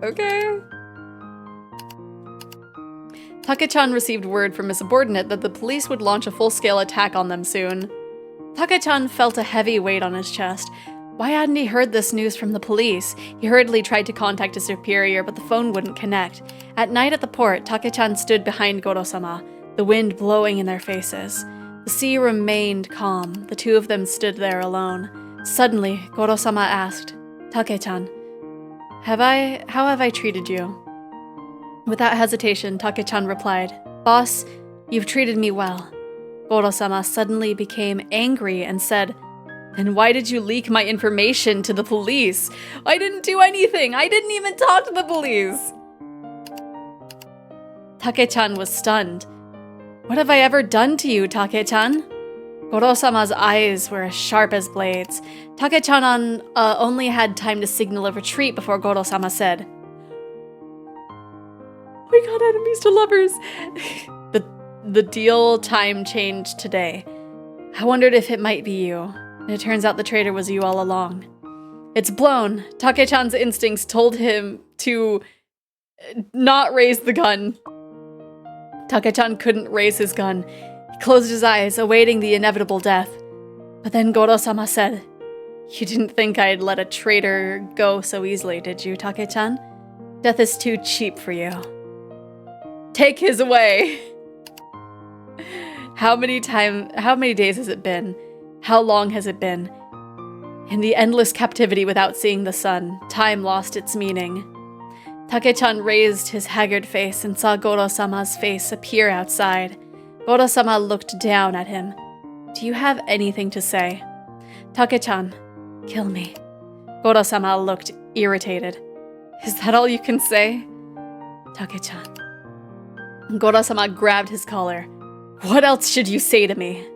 okay. Take-chan received word from a subordinate that the police would launch a full-scale attack on them soon. Take-chan felt a heavy weight on his chest. Why hadn't he heard this news from the police? He hurriedly tried to contact his superior, but the phone wouldn't connect. At night at the port, Take-chan stood behind Goro-sama, the wind blowing in their faces. The sea remained calm. The two of them stood there alone. Suddenly, Goro-sama asked, Take-chan, how have I treated you? Without hesitation, Take-chan replied, Boss, you've treated me well. Goro-sama suddenly became angry and said, Then why did you leak my information to the police? I didn't do anything! I didn't even talk to the police! Take-chan was stunned. What have I ever done to you, Take-chan? Goro-sama's eyes were as sharp as blades. Take-chan only had time to signal a retreat before Goro-sama said, We got enemies to lovers! The deal time changed today. I wondered if it might be you. And it turns out the traitor was you all along. It's blown. Take-chan's instincts told him to not raise the gun. Take-chan couldn't raise his gun. He closed his eyes, awaiting the inevitable death. But then Goro-sama said, You didn't think I'd let a traitor go so easily, did you, Take-chan? Death is too cheap for you. Take his away! How many days has it been? How long has it been? In the endless captivity without seeing the sun, time lost its meaning. Take-chan raised his haggard face and saw Goro-sama's face appear outside. Goro-sama looked down at him. Do you have anything to say? Take-chan, kill me. Goro-sama looked irritated. Is that all you can say? Take-chan. Goro-sama grabbed his collar. What else should you say to me?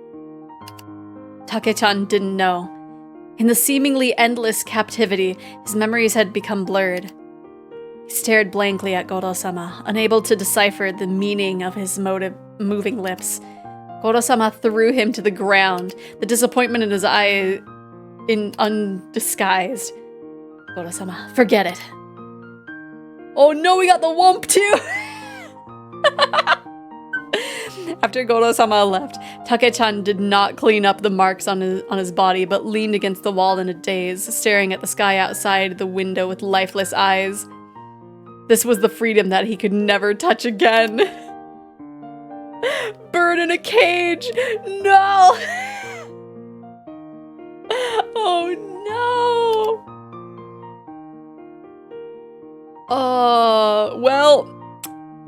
Take-chan didn't know. In the seemingly endless captivity, his memories had become blurred. He stared blankly at Goro-sama, unable to decipher the meaning of his moving lips. Goro-sama threw him to the ground, the disappointment in his eye undisguised. Goro-sama, forget it. Oh no, we got the wump too! After Goro-sama left, Take-chan did not clean up the marks on his body, but leaned against the wall in a daze, staring at the sky outside the window with lifeless eyes. This was the freedom that he could never touch again. Bird in a cage! No! Oh no! Well,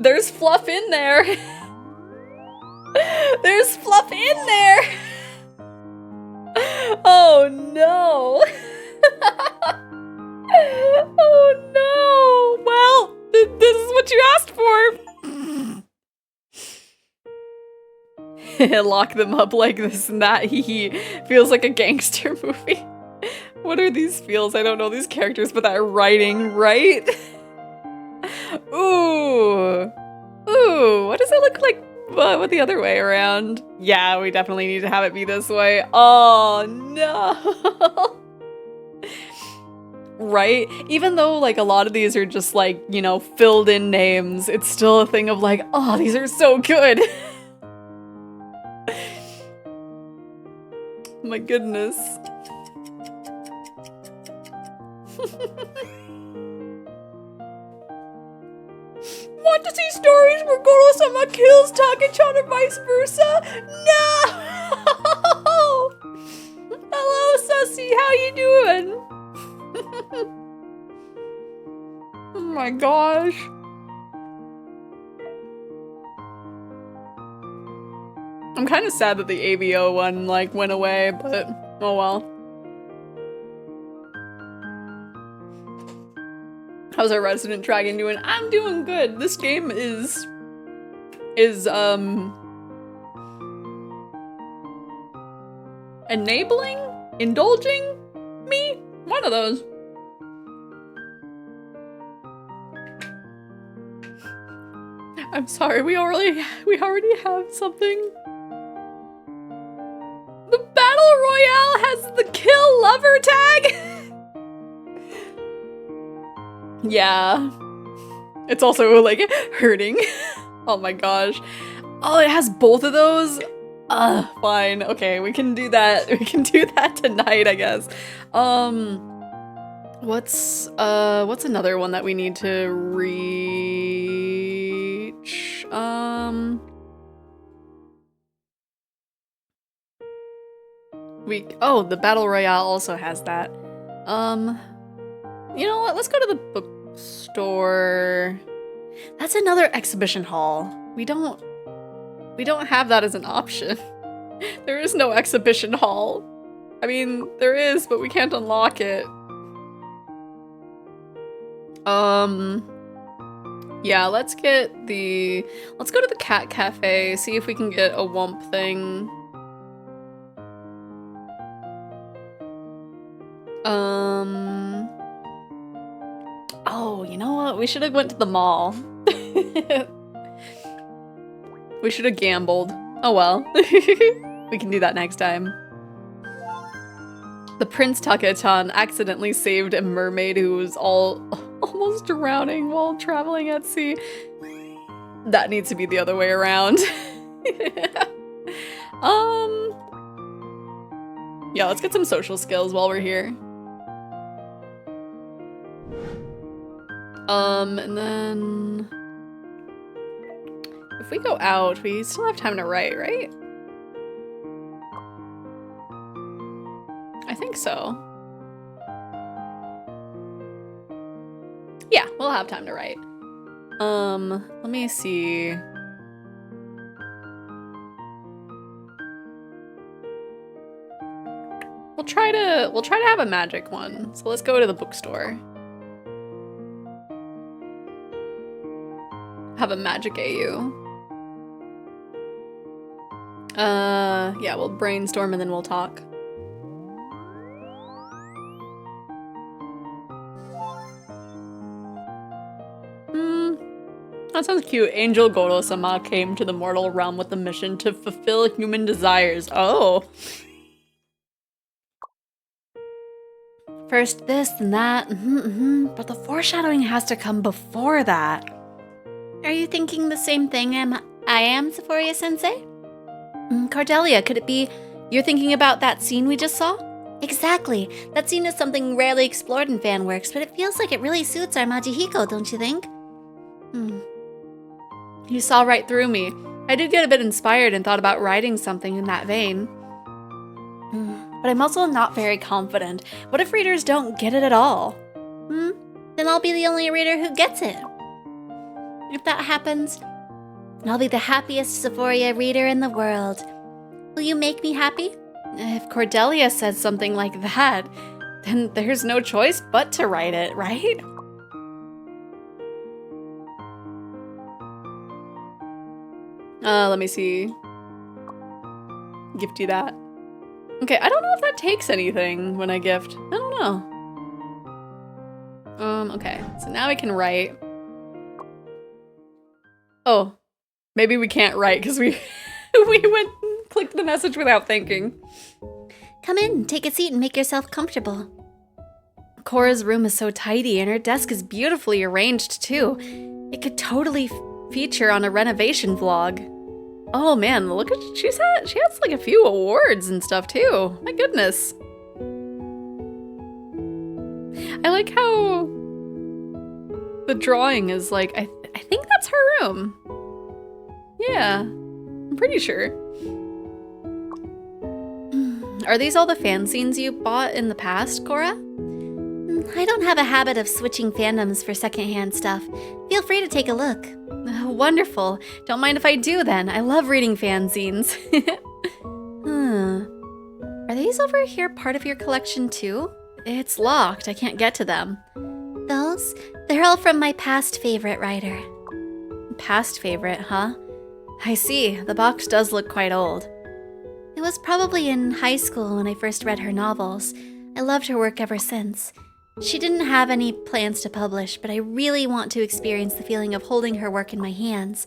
there's fluff in there. There's fluff in there! Oh no! Oh no! Well, this is what you asked for! Lock them up like this and that, hee. Feels like a gangster movie. What are these feels? I don't know these characters, but that writing, right? Ooh! Ooh, what does it look like? What the other way around? Yeah, we definitely need to have it be this way. Oh, no. Right? Even though like a lot of these are just like, you know, filled in names, it's still a thing of like, oh, these are so good. My goodness. Want to see stories where Goro-sama kills Take-chan or vice versa? No! Hello, Sussy, how you doing? Oh my gosh. I'm kind of sad that the AVO one like went away, but oh well. How's our resident dragon doing? I'm doing good. This game is enabling? Indulging me? One of those. I'm sorry, we already have something. The Battle Royale has the kill lover tag? Yeah. It's also like hurting. Oh my gosh. Oh, it has both of those? Fine. Okay, we can do that. We can do that tonight, I guess. What's another one that we need to reach? The Battle Royale also has that. You know what? Let's go to the bookstore. That's another exhibition hall. We don't have that as an option. There is no exhibition hall. I mean, there is, but we can't unlock it. Yeah, let's go to the cat cafe, see if we can get a Wump thing. Oh, you know what? We should have went to the mall. We should have gambled. Oh well. We can do that next time. The Prince Take-chan accidentally saved a mermaid who was almost drowning while traveling at sea. That needs to be the other way around. Yeah, let's get some social skills while we're here. And then if we go out, we still have time to write, right? I think so. Yeah, we'll have time to write. Let me see. We'll try to have a magic one. So let's go to the bookstore. Have a magic AU. Yeah, we'll brainstorm and then we'll talk. That sounds cute. Angel Goro-sama came to the mortal realm with the mission to fulfill human desires. Oh. First this, then that. But the foreshadowing has to come before that. Are you thinking the same thing I am, Xephoria Sensei? Cordelia, could it be you're thinking about that scene we just saw? Exactly. That scene is something rarely explored in fan works, but it feels like it really suits our Majihiko, don't you think? You saw right through me. I did get a bit inspired and thought about writing something in that vein. But I'm also not very confident. What if readers don't get it at all? Then I'll be the only reader who gets it. If that happens, I'll be the happiest Xephoria reader in the world. Will you make me happy? If Cordelia says something like that, then there's no choice but to write it, right? Let me see. Gift you that. Okay, I don't know if that takes anything when I gift. I don't know. Okay, so now I can write. Oh, maybe we can't write because we clicked the message without thinking. Come in, take a seat and make yourself comfortable. Cora's room is so tidy and her desk is beautifully arranged too. It could totally feature on a renovation vlog. Oh man, look at she has like a few awards and stuff too. My goodness. I like how the drawing is like I think that's her room. Yeah, I'm pretty sure. Are these all the fanzines you bought in the past, Cora? I don't have a habit of switching fandoms for secondhand stuff. Feel free to take a look. Wonderful. Don't mind if I do then. I love reading fanzines. Are these over here part of your collection too? It's locked. I can't get to them. Those? They're all from my past favorite writer. Past favorite, huh? I see. The box does look quite old. It was probably in high school when I first read her novels. I loved her work ever since. She didn't have any plans to publish, but I really want to experience the feeling of holding her work in my hands.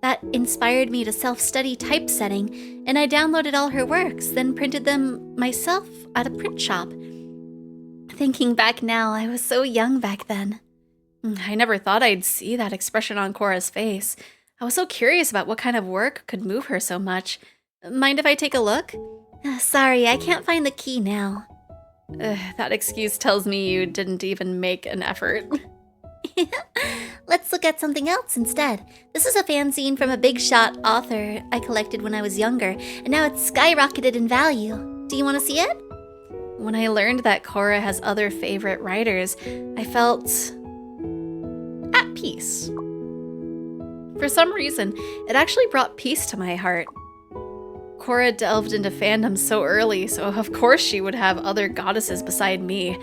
That inspired me to self-study typesetting, and I downloaded all her works, then printed them myself at a print shop. Thinking back now, I was so young back then. I never thought I'd see that expression on Cora's face. I was so curious about what kind of work could move her so much. Mind if I take a look? Sorry, I can't find the key now. That excuse tells me you didn't even make an effort. Let's look at something else instead. This is a fanzine from a big shot author I collected when I was younger, and now it's skyrocketed in value. Do you want to see it? When I learned that Cora has other favorite writers, I felt at peace. For some reason, it actually brought peace to my heart. Cora delved into fandom so early, so of course she would have other goddesses beside me.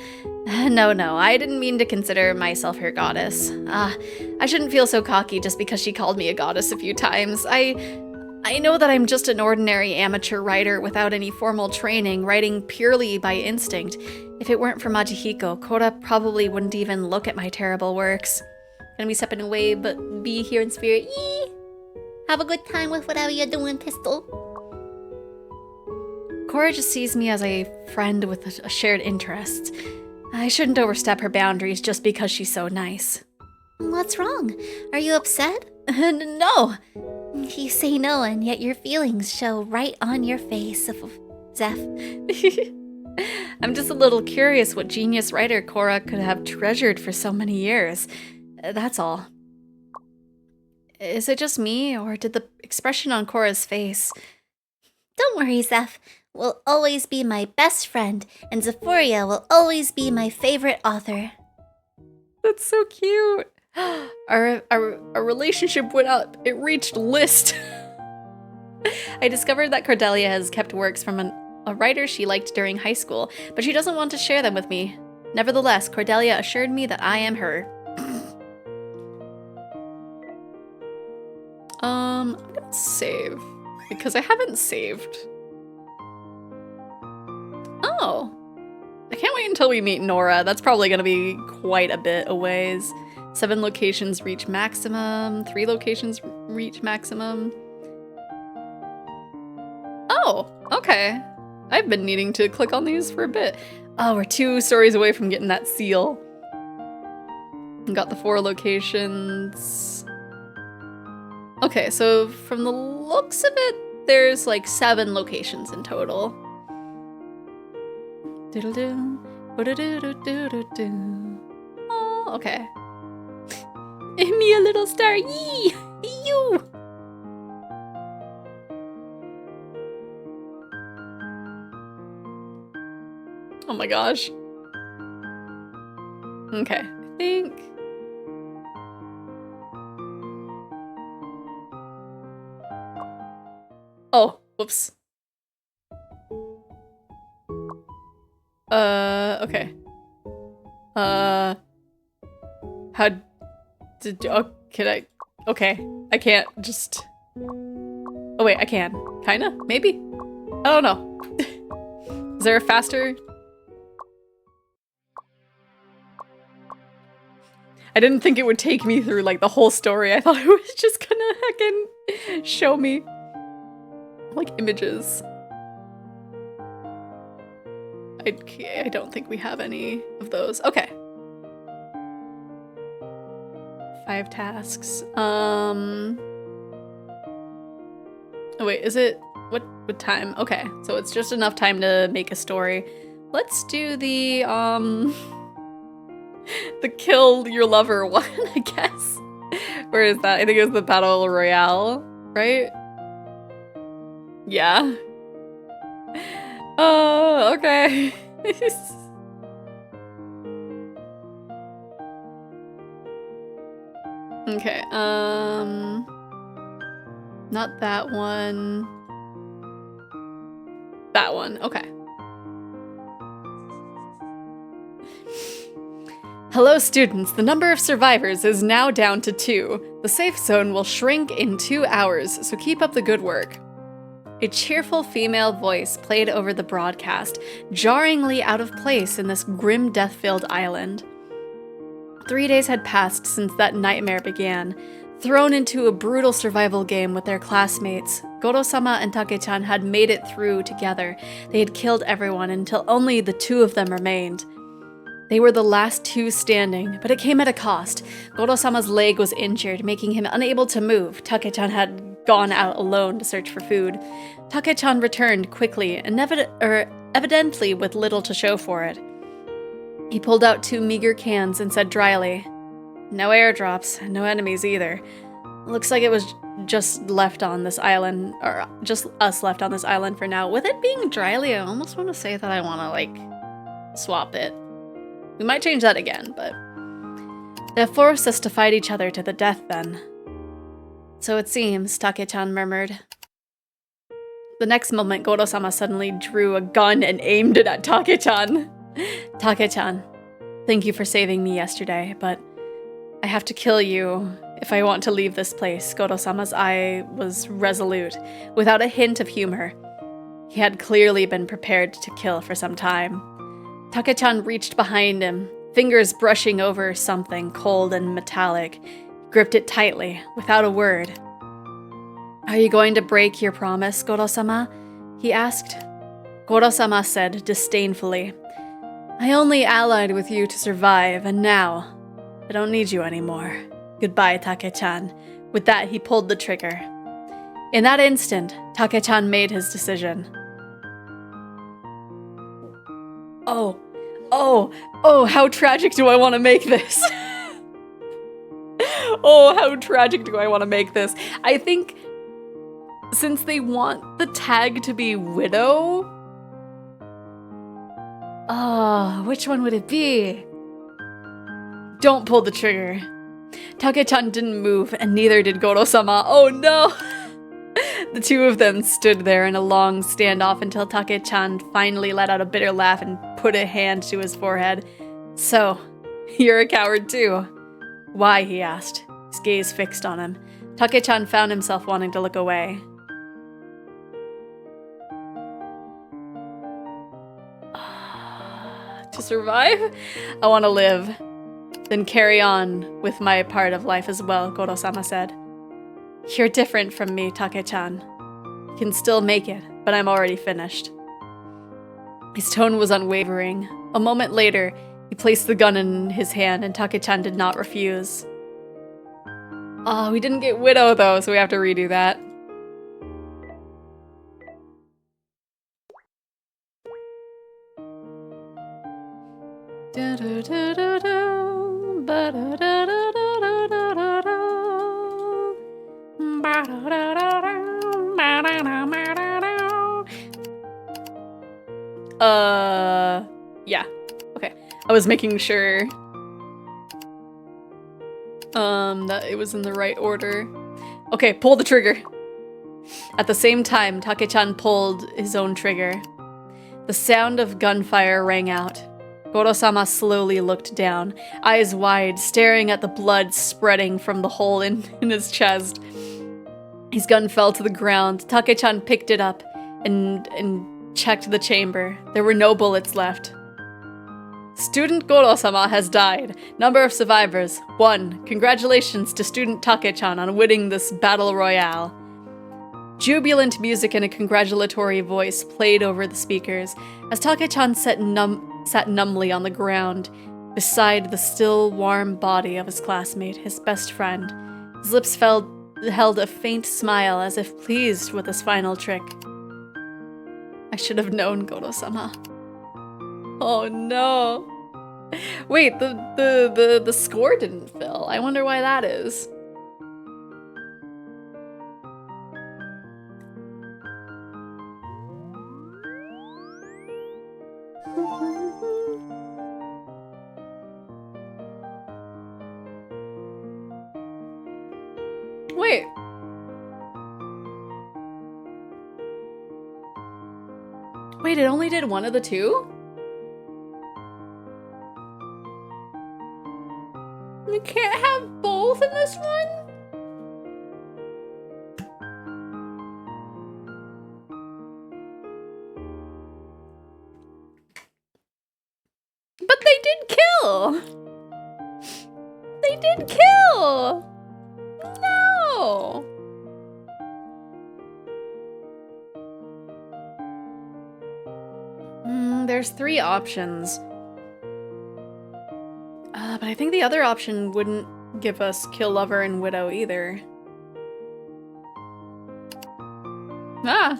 No, I didn't mean to consider myself her goddess. I shouldn't feel so cocky just because she called me a goddess a few times. I know that I'm just an ordinary amateur writer without any formal training, writing purely by instinct. If it weren't for Majihiko, Cora probably wouldn't even look at my terrible works. Gonna be stepping away, but be here in spirit. Yee! Have a good time with whatever you're doing, Pistol. Cora just sees me as a friend with a shared interest. I shouldn't overstep her boundaries just because she's so nice. What's wrong? Are you upset? No. You say no, and yet your feelings show right on your face, Zeph. I'm just a little curious what genius writer Cora could have treasured for so many years. That's all. Is it just me, or did the expression on Cora's face... Don't worry, Zeph. Will always be my best friend, and Xephoria will always be my favorite author. That's so cute. Our relationship went up. It reached list. I discovered that Cordelia has kept works from a writer she liked during high school, but she doesn't want to share them with me. Nevertheless, Cordelia assured me that I am her. I'm gonna save, because I haven't saved. Oh. I can't wait until we meet Nora. That's probably gonna be quite a bit a ways. 7 locations reach maximum. 3 locations reach maximum. Oh, okay. I've been needing to click on these for a bit. Oh, we're 2 stories away from getting that seal. Got the 4 locations. Okay, so from the looks of it, there's like 7 locations in total. Doodle-doo, ba-da-doo-doo-doo-doo. Oh, okay. Me a little star, yee! You! Oh my gosh. Okay, I think... Oh, whoops. Okay. How did, oh, can I, okay. I can't just, oh wait, I can. Kinda? Maybe? I don't know. Is there a faster? I didn't think it would take me through like the whole story. I thought it was just gonna heckin' show me like images. I don't think we have any of those. Okay. 5 tasks. Oh wait, is it what time? Okay, so it's just enough time to make a story. Let's do the the kill your lover one, I guess. Where is that? I think it was the Battle Royale, right? Yeah. Oh, okay. Okay, not that one. That one, okay. Hello students, the number of survivors is now down to 2. The safe zone will shrink in 2 hours, so keep up the good work. A cheerful female voice played over the broadcast, jarringly out of place in this grim death-filled island. 3 days had passed since that nightmare began. Thrown into a brutal survival game with their classmates, Goro-sama and Take-chan had made it through together. They had killed everyone until only the 2 of them remained. They were the last 2 standing, but it came at a cost. Goro-sama's leg was injured, making him unable to move. Take-chan had gone out alone to search for food. Take-chan returned quickly, and evidently with little to show for it. He pulled out 2 meager cans and said dryly, "No airdrops, no enemies either. Looks like it was just left on this island, or just us left on this island for now." With it being dryly, I almost want to say that I want to, like, swap it. We might change that again, but they forced us to fight each other to the death then. So it seems, Take-chan murmured. The next moment, Goro-sama suddenly drew a gun and aimed it at Take-chan. Take-chan, thank you for saving me yesterday, but I have to kill you if I want to leave this place. Goro-sama's eye was resolute, without a hint of humor. He had clearly been prepared to kill for some time. Take-chan reached behind him, fingers brushing over something cold and metallic. He gripped it tightly, without a word. "Are you going to break your promise, Goro-sama?" he asked. Goro-sama said disdainfully, "I only allied with you to survive, and now I don't need you anymore. Goodbye, Take-chan." With that, he pulled the trigger. In that instant, Take-chan made his decision. Oh, how tragic do I want to make this? Oh, how tragic do I want to make this? I think since they want the tag to be Widow, which one would it be? Don't pull the trigger. Take-chan didn't move, and neither did Goro-sama. Oh no! The 2 of them stood there in a long standoff until Take-chan finally let out a bitter laugh and put a hand to his forehead. "So, you're a coward too?" "Why?" he asked, his gaze fixed on him. Take-chan found himself wanting to look away. To survive? I want to live. Then carry on with my part of life as well, Goro-sama said. "You're different from me, Take-chan. You can still make it, but I'm already finished." His tone was unwavering. A moment later, he placed the gun in his hand and Take-chan did not refuse. Oh, we didn't get Widow though, so we have to redo that. Yeah. Okay. I was making sure that it was in the right order. Okay, pull the trigger. At the same time, Take-chan pulled his own trigger. The sound of gunfire rang out. Goro-sama slowly looked down, eyes wide, staring at the blood spreading from the hole in his chest. His gun fell to the ground. Take-chan picked it up and checked the chamber. There were no bullets left. Student Goro-sama has died. Number of survivors, 1. Congratulations to student Take-chan on winning this battle royale. Jubilant music and a congratulatory voice played over the speakers as Take-chan sat numbly on the ground beside the still warm body of his classmate, his best friend. His lips held a faint smile as if pleased with his final trick. I should have known, Godo-sama. Oh no. Wait, the score didn't fill. I wonder why that is. Wait. Wait, it only did one of the two? We can't have both in this one? But they did kill! They did kill! No! There's 3 options. But I think the other option wouldn't give us kill lover and widow either. Ah!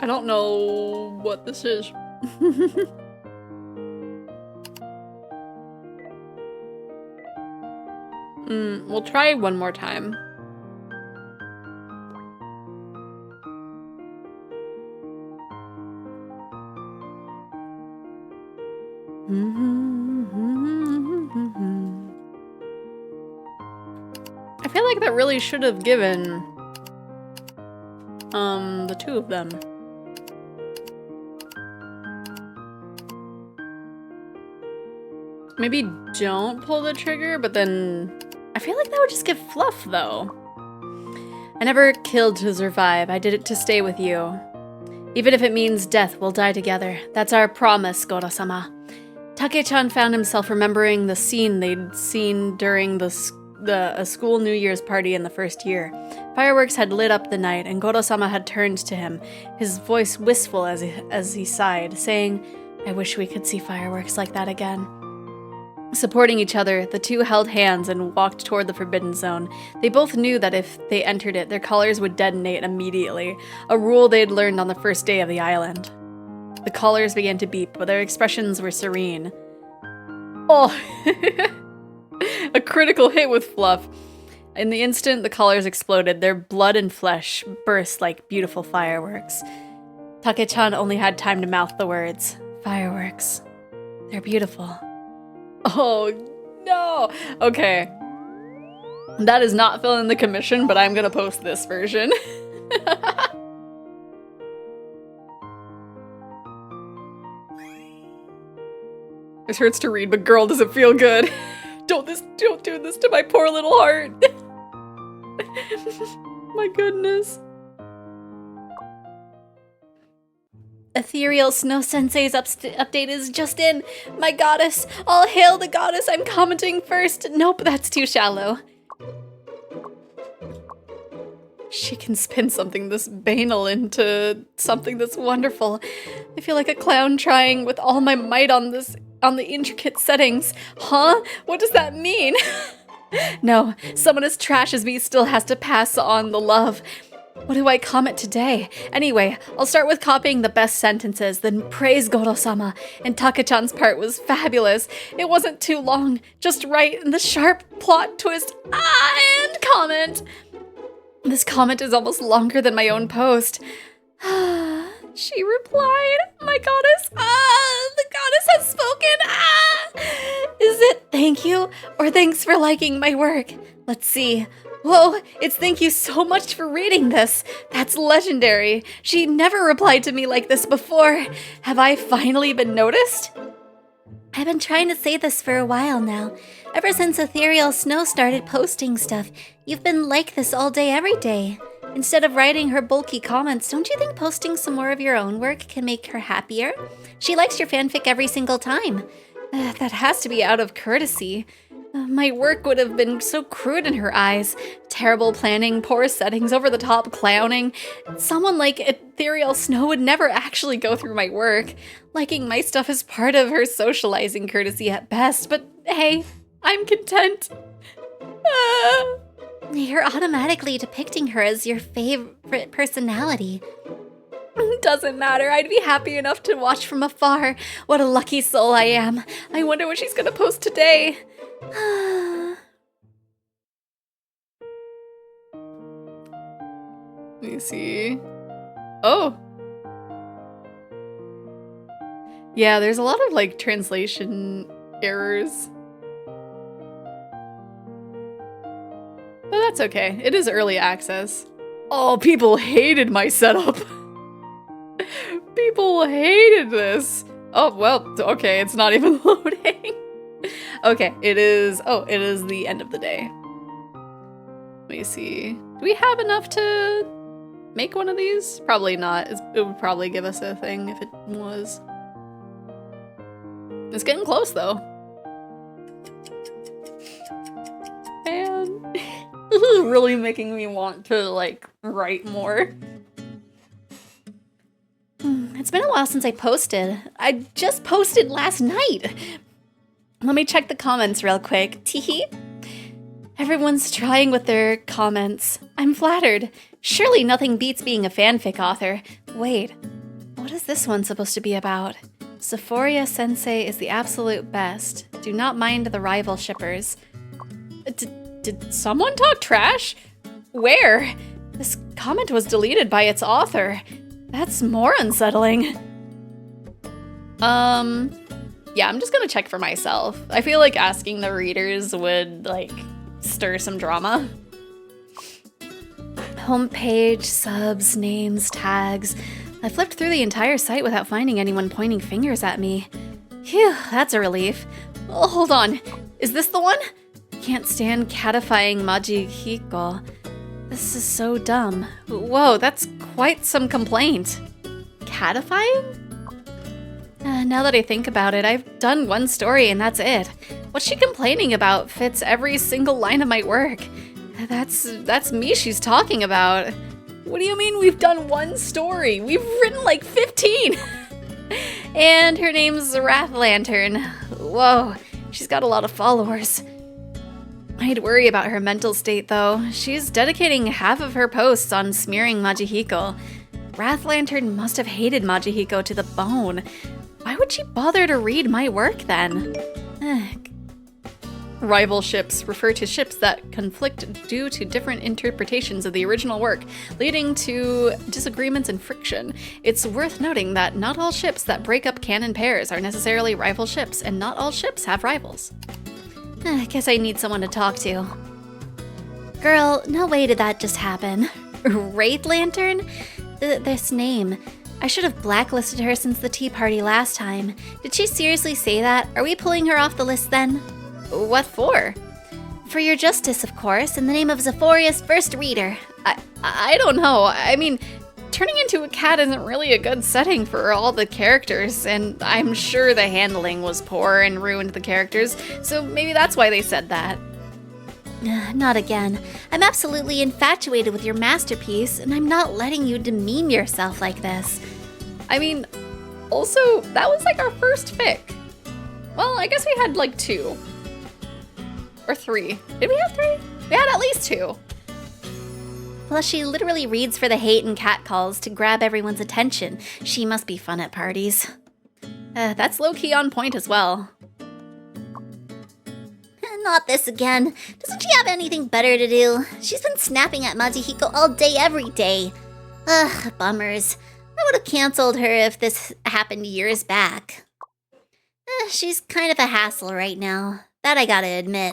I don't know what this is. We'll try one more time. I feel like that really should have given the 2 of them. Maybe don't pull the trigger, but then I feel like that would just give fluff though. I never killed to survive. I did it to stay with you. Even if it means death, we'll die together. That's our promise, Godo-sama. Take-chan found himself remembering the scene they'd seen during a school New Year's party in the first year. Fireworks had lit up the night, and Godo-sama had turned to him, his voice wistful as he sighed, saying, "I wish we could see fireworks like that again." Supporting each other, the 2 held hands and walked toward the Forbidden Zone. They both knew that if they entered it, their collars would detonate immediately, a rule they'd learned on the first day of the island. The collars began to beep, but their expressions were serene. Oh! A critical hit with fluff. In the instant the collars exploded, their blood and flesh burst like beautiful fireworks. Take-chan only had time to mouth the words, "Fireworks. They're beautiful." Oh, no! Okay. That is not filling the commission, but I'm gonna post this version. This hurts to read, but girl, does it feel good. Don't do this to my poor little heart. My goodness. Ethereal Snow Sensei's update is just in. My goddess. All hail the goddess. I'm commenting first. Nope, that's too shallow. She can spin something this banal into something that's wonderful. I feel like a clown trying with all my might on the intricate settings. Huh? What does that mean? No, someone as trash as me still has to pass on the love. What do I comment today? Anyway, I'll start with copying the best sentences, then praise Godo-sama. And Take-chan's part was fabulous. It wasn't too long, just right, and the sharp plot twist. And comment. This comment is almost longer than my own post. She replied, "My goddess, the goddess has spoken, Is it thank you or thanks for liking my work? Let's see. Whoa, it's thank you so much for reading this. That's legendary. She never replied to me like this before. Have I finally been noticed?" I've been trying to say this for a while now. Ever since Ethereal Snow started posting stuff, you've been like this all day, every day. Instead of writing her bulky comments, don't you think posting some more of your own work can make her happier? She likes your fanfic every single time. That has to be out of courtesy. My work would have been so crude in her eyes. Terrible planning, poor settings, over-the-top clowning. Someone like Ethereal Snow would never actually go through my work. Liking my stuff is part of her socializing courtesy at best, but hey, I'm content. You're automatically depicting her as your favorite personality. Doesn't matter, I'd be happy enough to watch from afar. What a lucky soul I am. I wonder what she's gonna post today. Let me see. Oh. Yeah, there's a lot of like translation errors. But that's okay. It is early access. Oh, people hated my setup. People hated this. Oh, well, okay, it's not even loading. Okay, it is the end of the day. Let me see. Do we have enough to make one of these? Probably not. It would probably give us a thing if it was. It's getting close, though. Man, this is really making me want to, like, write more. It's been a while since I posted. I just posted last night. Let me check the comments real quick. Teehee. Everyone's trying with their comments. I'm flattered. Surely nothing beats being a fanfic author. Wait, what is this one supposed to be about? Xephoria Sensei is the absolute best. Do not mind the rival shippers. Did someone talk trash? Where? This comment was deleted by its author. That's more unsettling. Yeah, I'm just gonna check for myself. I feel like asking the readers would, like, stir some drama. Homepage, subs, names, tags. I flipped through the entire site without finding anyone pointing fingers at me. Phew, that's a relief. Oh, hold on. Is this the one? Can't stand catifying Majihiko. This is so dumb. Whoa, that's quite some complaint. Catifying? Now that I think about it, I've done one story and that's it. What she complaining about fits every single line of my work. That's me she's talking about. What do you mean we've done one story? We've written like 15! And her name's Wrath Lantern. Whoa, she's got a lot of followers. I'd worry about her mental state though. She's dedicating half of her posts on smearing Majihiko. Wrath Lantern must have hated Majihiko to the bone. Why would she bother to read my work then? Rival ships refer to ships that conflict due to different interpretations of the original work, leading to disagreements and friction. It's worth noting that not all ships that break up canon pairs are necessarily rival ships, and not all ships have rivals. I guess I need someone to talk to. Girl, no way did that just happen. Wraith Lantern? This name. I should have blacklisted her since the tea party last time. Did she seriously say that? Are we pulling her off the list then? What for? For your justice, of course, in the name of Xephoria's first reader. I don't know. I mean, turning into a cat isn't really a good setting for all the characters, and I'm sure the handling was poor and ruined the characters, so maybe that's why they said that. Not again. I'm absolutely infatuated with your masterpiece, and I'm not letting you demean yourself like this. I mean, also, that was like our first fic. Well, I guess we had like 2. Or 3. Did we have 3? We had at least 2. Plus, she literally reads for the hate and catcalls to grab everyone's attention. She must be fun at parties. That's low-key on point as well. Not this again. Doesn't she have anything better to do? She's been snapping at Majihiko all day, every day. Ugh, bummers. I would have canceled her if this happened years back. She's kind of a hassle right now. That I gotta admit.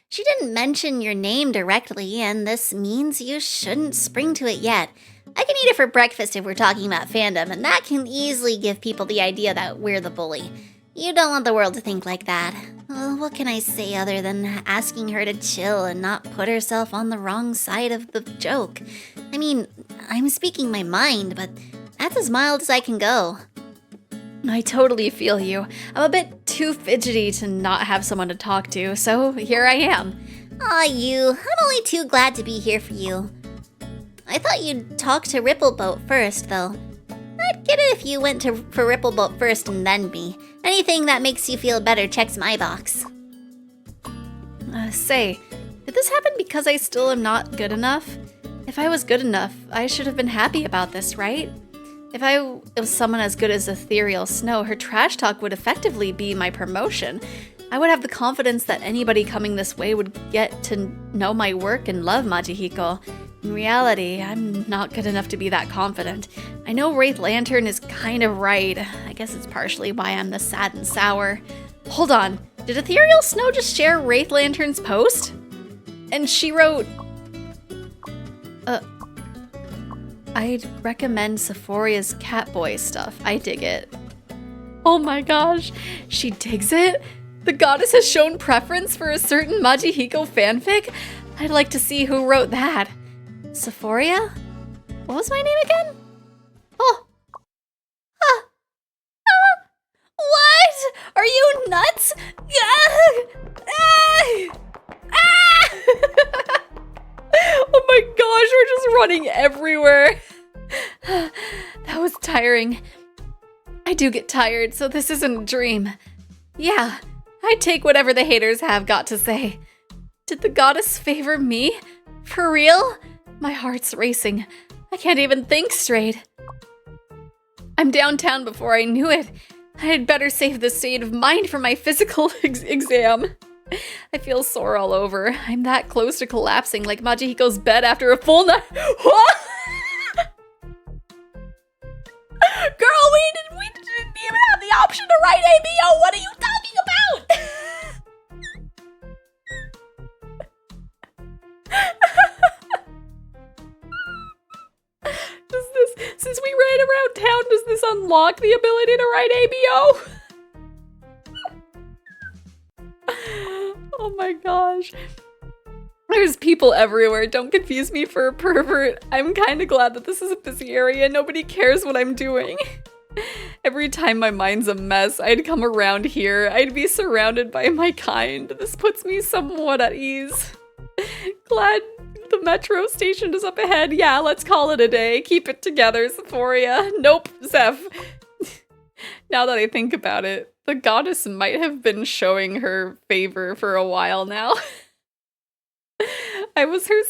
She didn't mention your name directly, and this means you shouldn't spring to it yet. I can eat it for breakfast if we're talking about fandom, and that can easily give people the idea that we're the bully. You don't want the world to think like that. What can I say other than asking her to chill and not put herself on the wrong side of the joke? I mean, I'm speaking my mind, but that's as mild as I can go. I totally feel you. I'm a bit too fidgety to not have someone to talk to, so here I am. Aw, you. I'm only too glad to be here for you. I thought you'd talk to Rippleboat first, though. I'd get it if you went for Rippleboat first and then me. Anything that makes you feel better checks my box. Say, did this happen because I still am not good enough? If I was good enough, I should have been happy about this, right? If I was someone as good as Ethereal Snow, her trash talk would effectively be my promotion. I would have the confidence that anybody coming this way would get to know my work and love Majihiko. In reality, I'm not good enough to be that confident. I know Wraith Lantern is kind of right. I guess it's partially why I'm this sad and sour. Hold on, did Ethereal Snow just share Wraith Lantern's post? And she wrote, I'd recommend Xephoria's Catboy stuff. I dig it. Oh my gosh, she digs it? The goddess has shown preference for a certain Majihiko fanfic? I'd like to see who wrote that. Xephoria? What was my name again? Oh. What? Are you nuts? Oh my gosh, we're just running everywhere. That was tiring. I do get tired, so this isn't a dream. Yeah, I take whatever the haters have got to say. Did the goddess favor me? For real? My heart's racing. I can't even think straight. I'm downtown before I knew it. I had better save this state of mind for my physical exam. I feel sore all over. I'm that close to collapsing like Majihiko's bed after a full night. Girl, we didn't even have the option to write ABO. What are you talking about? Since we ran around town, does this unlock the ability to write ABO? Oh my gosh. There's people everywhere. Don't confuse me for a pervert. I'm kind of glad that this is a busy area. Nobody cares what I'm doing. Every time my mind's a mess, I'd come around here. I'd be surrounded by my kind. This puts me somewhat at ease. Glad the metro station is up ahead. Yeah, let's call it a day. Keep it together, Xephoria. Nope, Zeph. Now that I think about it, the goddess might have been showing her favor for a while now. I was her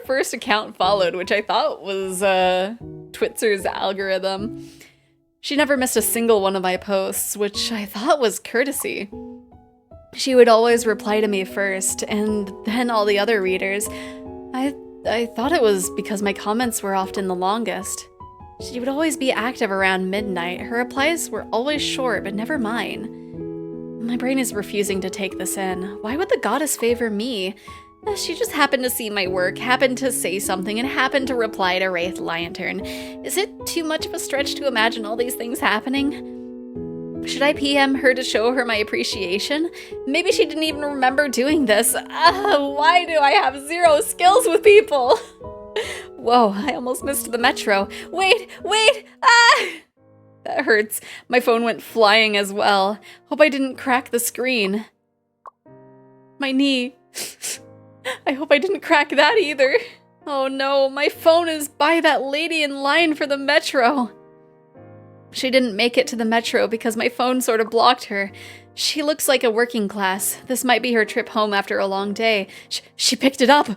first account followed, which I thought was Twitzer's algorithm. She never missed a single one of my posts, which I thought was courtesy. She would always reply to me first, and then all the other readers. I thought it was because my comments were often the longest. She would always be active around midnight. Her replies were always short, but never mine. My brain is refusing to take this in. Why would the goddess favor me? She just happened to see my work, happened to say something, and happened to reply to Wraith Lantern. Is it too much of a stretch to imagine all these things happening? Should I PM her to show her my appreciation? Maybe she didn't even remember doing this. Why do I have zero skills with people? Whoa, I almost missed the metro. Wait! That hurts. My phone went flying as well. Hope I didn't crack the screen. My knee. I hope I didn't crack that either. Oh no, my phone is by that lady in line for the metro. She didn't make it to the metro because my phone sort of blocked her. She looks like a working class. This might be her trip home after a long day. She picked it up.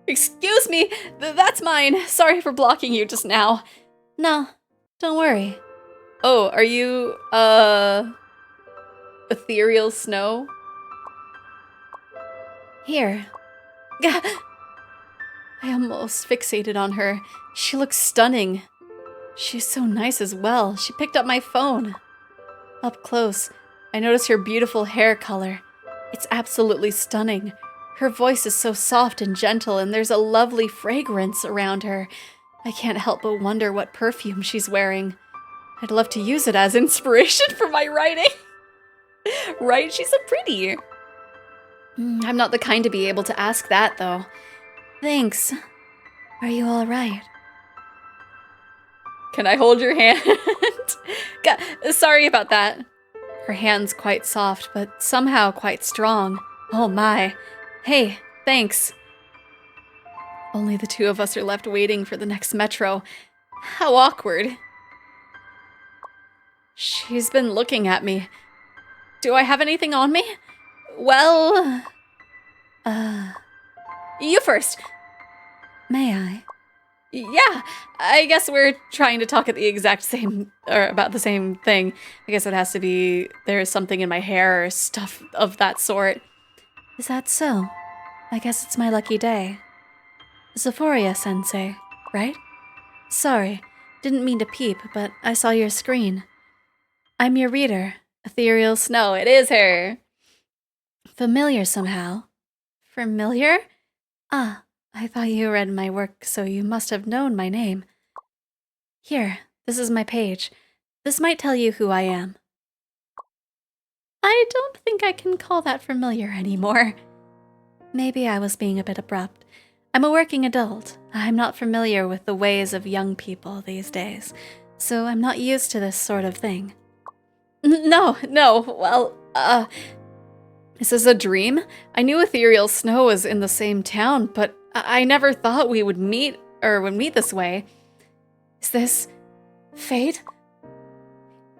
Excuse me, that's mine. Sorry for blocking you just now. No, don't worry. Oh, are you, Ethereal Snow? Here. I almost fixated on her. She looks stunning. She's so nice as well. She picked up my phone. Up close, I notice her beautiful hair color. It's absolutely stunning. Her voice is so soft and gentle, and there's a lovely fragrance around her. I can't help but wonder what perfume she's wearing. I'd love to use it as inspiration for my writing. Right? She's so pretty. I'm not the kind to be able to ask that, though. Thanks. Are you all right? Can I hold your hand? God, sorry about that. Her hand's quite soft, but somehow quite strong. Oh my. Hey, thanks. Only the two of us are left waiting for the next metro. How awkward. She's been looking at me. Do I have anything on me? Well... You first. May I? Yeah, I guess we're trying to talk at the exact same, or about the same thing. I guess it has to be, there's something in my hair or stuff of that sort. Is that so? I guess it's my lucky day. Xephoria-sensei, right? Sorry, didn't mean to peep, but I saw your screen. I'm your reader, Ethereal Snow. It is her. Familiar somehow. Familiar? Ah, I thought you read my work, so you must have known my name. Here, this is my page. This might tell you who I am. I don't think I can call that familiar anymore. Maybe I was being a bit abrupt. I'm a working adult. I'm not familiar with the ways of young people these days, so I'm not used to this sort of thing. No, well, is this a dream? I knew Ethereal Snow was in the same town, but I never thought we would meet this way. Is this fate?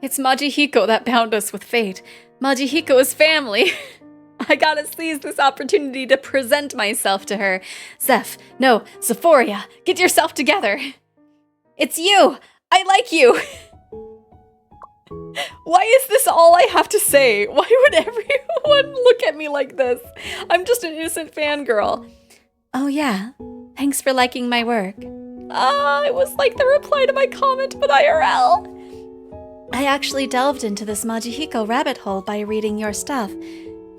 It's Majihiko that bound us with fate. Majihiko is family. I gotta seize this opportunity to present myself to her. Xephoria, get yourself together. It's you! I like you! Why is this all I have to say? Why would everyone look at me like this? I'm just an innocent fangirl. Oh yeah, thanks for liking my work. It was like the reply to my comment, but IRL. I actually delved into this Majihiko rabbit hole by reading your stuff.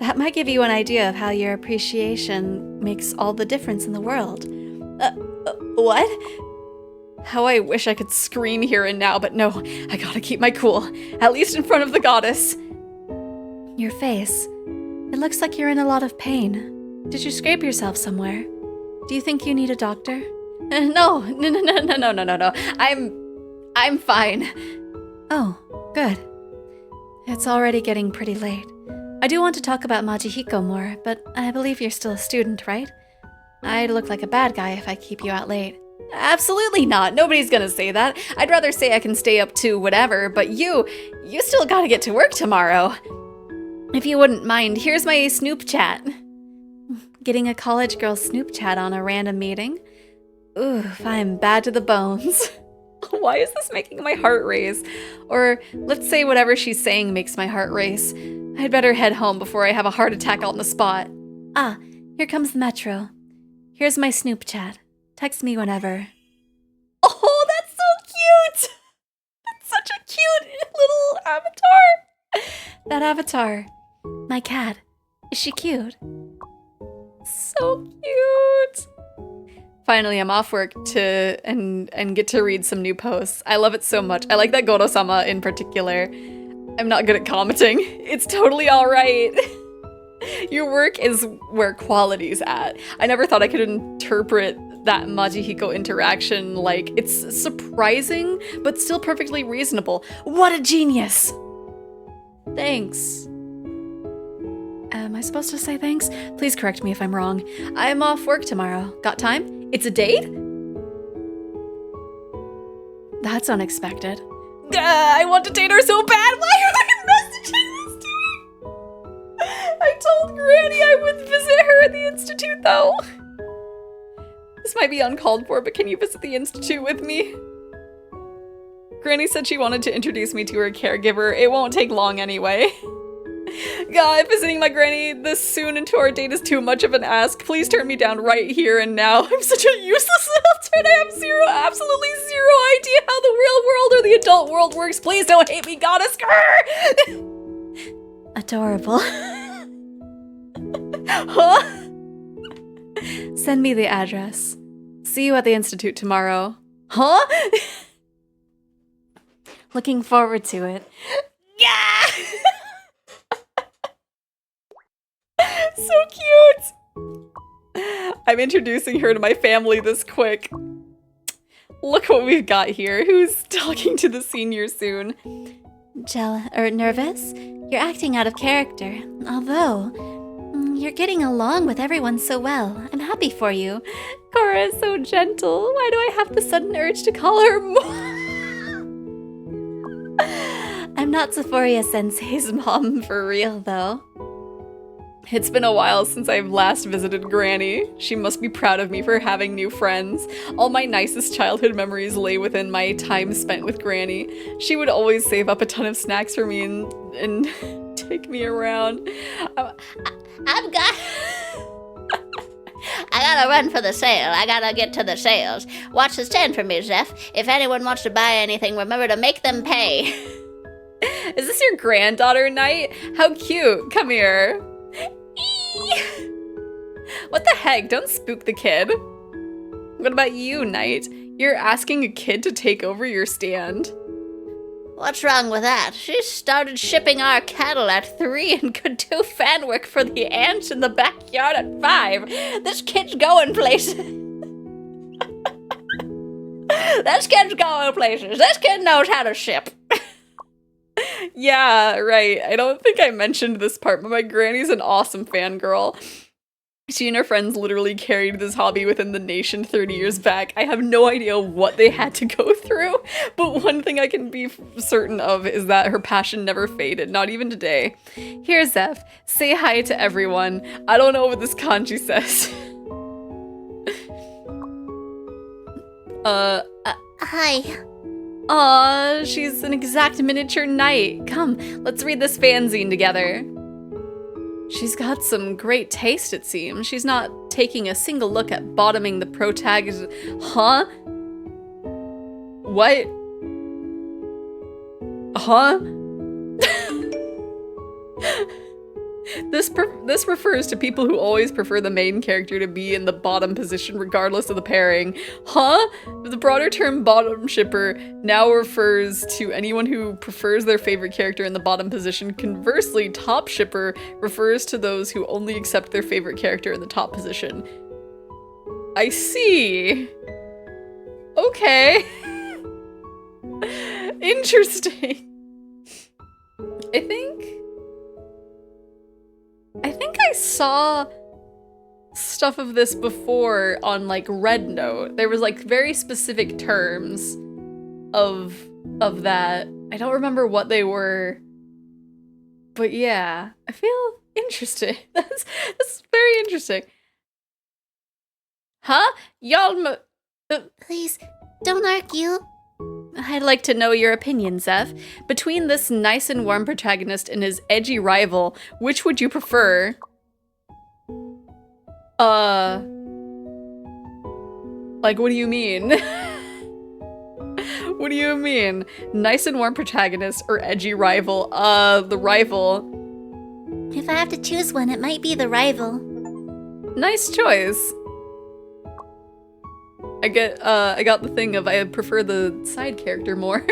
That might give you an idea of how your appreciation makes all the difference in the world. What? How I wish I could scream here and now, but no, I gotta keep my cool, at least in front of the goddess. Your face. It looks like you're in a lot of pain. Did you scrape yourself somewhere? Do you think you need a doctor? No. I'm fine. Oh, good. It's already getting pretty late. I do want to talk about Majihiko more, but I believe you're still a student, right? I'd look like a bad guy if I keep you out late. Absolutely not. Nobody's gonna say that. I'd rather say I can stay up to whatever, but you still gotta get to work tomorrow. If you wouldn't mind, here's my Snoop chat. Getting a college girl Snoop chat on a random meeting? Oof, I'm bad to the bones. Why is this making my heart race? Or let's say whatever she's saying makes my heart race. I'd better head home before I have a heart attack on the spot. Ah, here comes the metro. Here's my Snoop chat. Text me whenever. Oh, that's so cute! That's such a cute little avatar. That avatar. My cat. Is she cute? So cute. Finally, I'm off work and get to read some new posts. I love it so much. I like that Goro-sama in particular. I'm not good at commenting. It's totally all right. Your work is where quality's at. I never thought I could interpret that Majihiko interaction like it's surprising, but still perfectly reasonable. What a genius! Thanks. Am I supposed to say thanks? Please correct me if I'm wrong. I'm off work tomorrow. Got time? It's a date? That's unexpected. I want to date her so bad. Why am I messaging this to her? I told Granny I would visit her at the Institute, though. This might be uncalled for, but can you visit the Institute with me? Granny said she wanted to introduce me to her caregiver. It won't take long anyway. God, visiting my granny this soon into our date is too much of an ask. Please turn me down right here and now. I'm such a useless adult. I have absolutely zero idea how the real world or the adult world works. Please don't hate me, goddess. Adorable. Huh? Send me the address. See you at the Institute tomorrow. Huh? Looking forward to it. Yeah! So cute! I'm introducing her to my family this quick. Look what we've got here. Who's talking to the senior soon? Nervous? You're acting out of character. Although, you're getting along with everyone so well. I'm happy for you. Cora is so gentle. Why do I have the sudden urge to call her more? I'm not Xephoria Sensei's mom for real, though. It's been a while since I've last visited Granny. She must be proud of me for having new friends. All my nicest childhood memories lay within my time spent with Granny. She would always save up a ton of snacks for me and take me around. I gotta run for the sale. I gotta get to the sales. Watch the stand for me, Zeph. If anyone wants to buy anything, remember to make them pay. Is this your granddaughter, Knight? How cute. Come here. What the heck? Don't spook the kid. What about you, Knight? You're asking a kid to take over your stand. What's wrong with that? She started shipping our cattle at 3 and could do fan work for the ants in the backyard at 5. This kid's going places. This kid's going places. This kid knows how to ship. Yeah, right. I don't think I mentioned this part, but my granny's an awesome fangirl. She and her friends literally carried this hobby within the nation 30 years back. I have no idea what they had to go through, but one thing I can be certain of is that her passion never faded, not even today. Here, Zeph, say hi to everyone. I don't know what this kanji says. Hi. Aw, she's an exact miniature knight. Come, let's read this fanzine together. She's got some great taste, it seems. She's not taking a single look at bottoming the protagonist. Huh? What? Huh? This refers to people who always prefer the main character to be in the bottom position regardless of the pairing. Huh? The broader term bottom shipper now refers to anyone who prefers their favorite character in the bottom position. Conversely, top shipper refers to those who only accept their favorite character in the top position. I see. Okay. Interesting. I think I saw stuff of this before on like Red Note. There was like very specific terms of that. I don't remember what they were. But yeah, I feel interesting. That's very interesting. Huh? Y'all Please, don't argue. I'd like to know your opinion, Zeph. Between this nice and warm protagonist and his edgy rival, which would you prefer? Like, what do you mean? What do you mean? Nice and warm protagonist or edgy rival? The rival. If I have to choose one, it might be the rival. Nice choice. I got the thing of I prefer the side character more.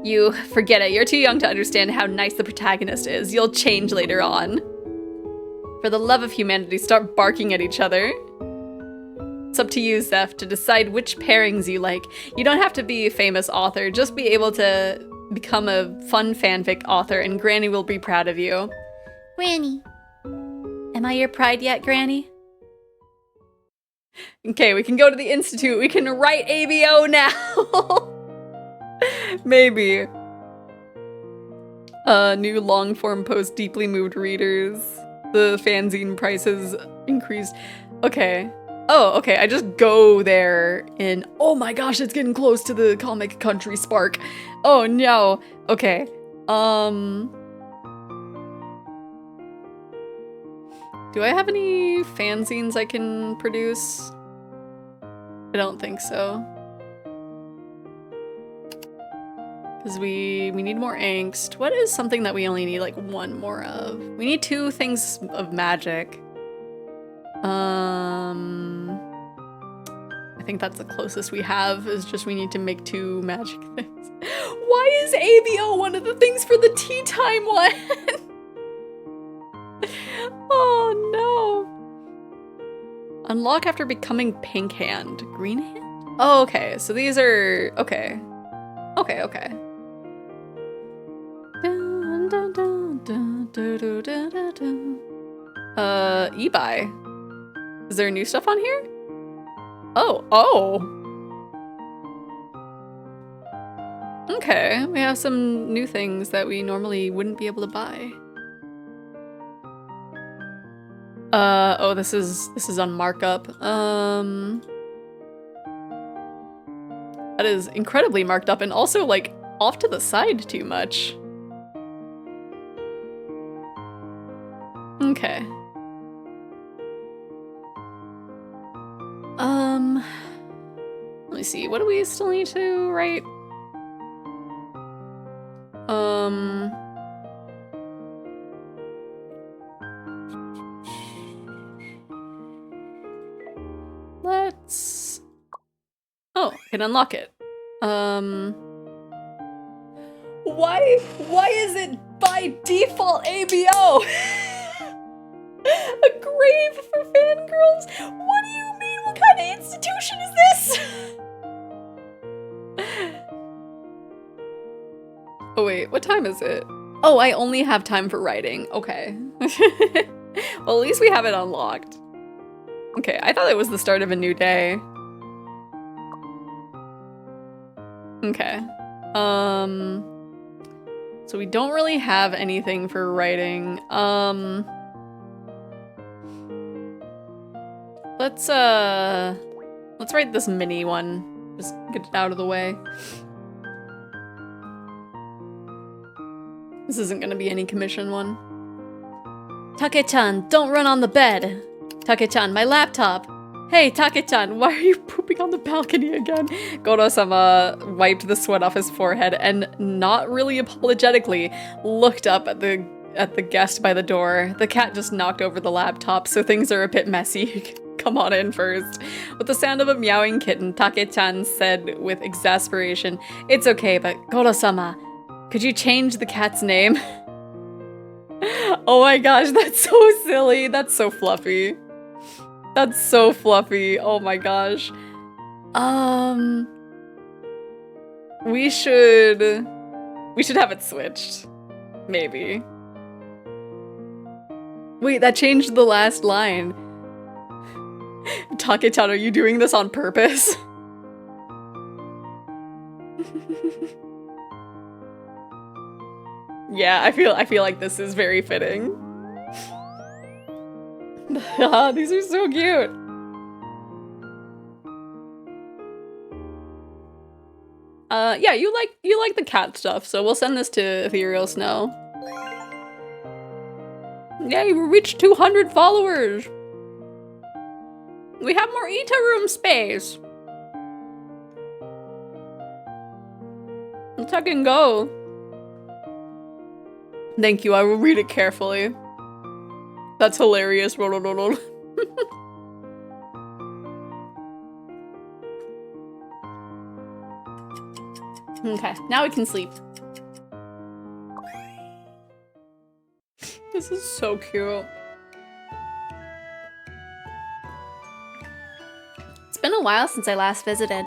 You forget it. You're too young to understand how nice the protagonist is. You'll change later on. For the love of humanity, start barking at each other. It's up to you, Zeph, to decide which pairings you like. You don't have to be a famous author. Just be able to become a fun fanfic author, and Granny will be proud of you. Granny. Am I your pride yet, Granny? Okay, we can go to the Institute. We can write ABO now. Maybe. New long-form post deeply moved readers. The fanzine prices increased. Okay. Oh, okay, I just go there and oh my gosh, it's getting close to the comic country spark. Oh no. Okay. Do I have any fanzines I can produce? I don't think so. Because we need more angst. What is something that we only need like one more of? We need 2 things of magic. I think that's the closest we have, is just we need to make 2 magic things. Why is ABO one of the things for the tea time one? Oh no. Unlock after becoming pink hand. Green hand? Oh, okay. So these are... Okay. Okay. Dun, dun, dun, dun, dun, dun, dun, dun, dun. E-buy. Is there new stuff on here? Oh. Okay, we have some new things that we normally wouldn't be able to buy. Oh, this is on markup. That is incredibly marked up and also like off to the side too much. Okay. Let me see, what do we still need to write? Let's... Oh, I can unlock it. Why is it by default ABO? A grave for fangirls? What do you mean? What kind of institution is this? Oh wait, what time is it? Oh, I only have time for writing. Okay. Well, at least we have it unlocked. Okay, I thought it was the start of a new day. Okay. So we don't really have anything for writing. Let's write this mini one. Just get it out of the way. This isn't gonna be any commission one. Take-chan, don't run on the bed. Take-chan, my laptop. Hey, Take-chan, why are you pooping on the balcony again? Goro-sama wiped the sweat off his forehead and, not really apologetically, looked up at the guest by the door. The cat just knocked over the laptop, so things are a bit messy. Come on in first. With the sound of a meowing kitten, Take-chan said with exasperation, "It's okay, but Goro-sama, could you change the cat's name?" Oh my gosh, that's so silly. That's so fluffy. That's so fluffy. Oh my gosh. We should have it switched. Maybe. Wait, that changed the last line. Take-chan, are you doing this on purpose? Yeah, I feel like this is very fitting. These are so cute. Yeah, you like the cat stuff, so we'll send this to Ethereal Snow. Yay, we reached 200 followers. We have more Ita room space. Let's fucking go. Thank you, I will read it carefully. That's hilarious. Okay, now we can sleep. This is so cute. It's been a while since I last visited.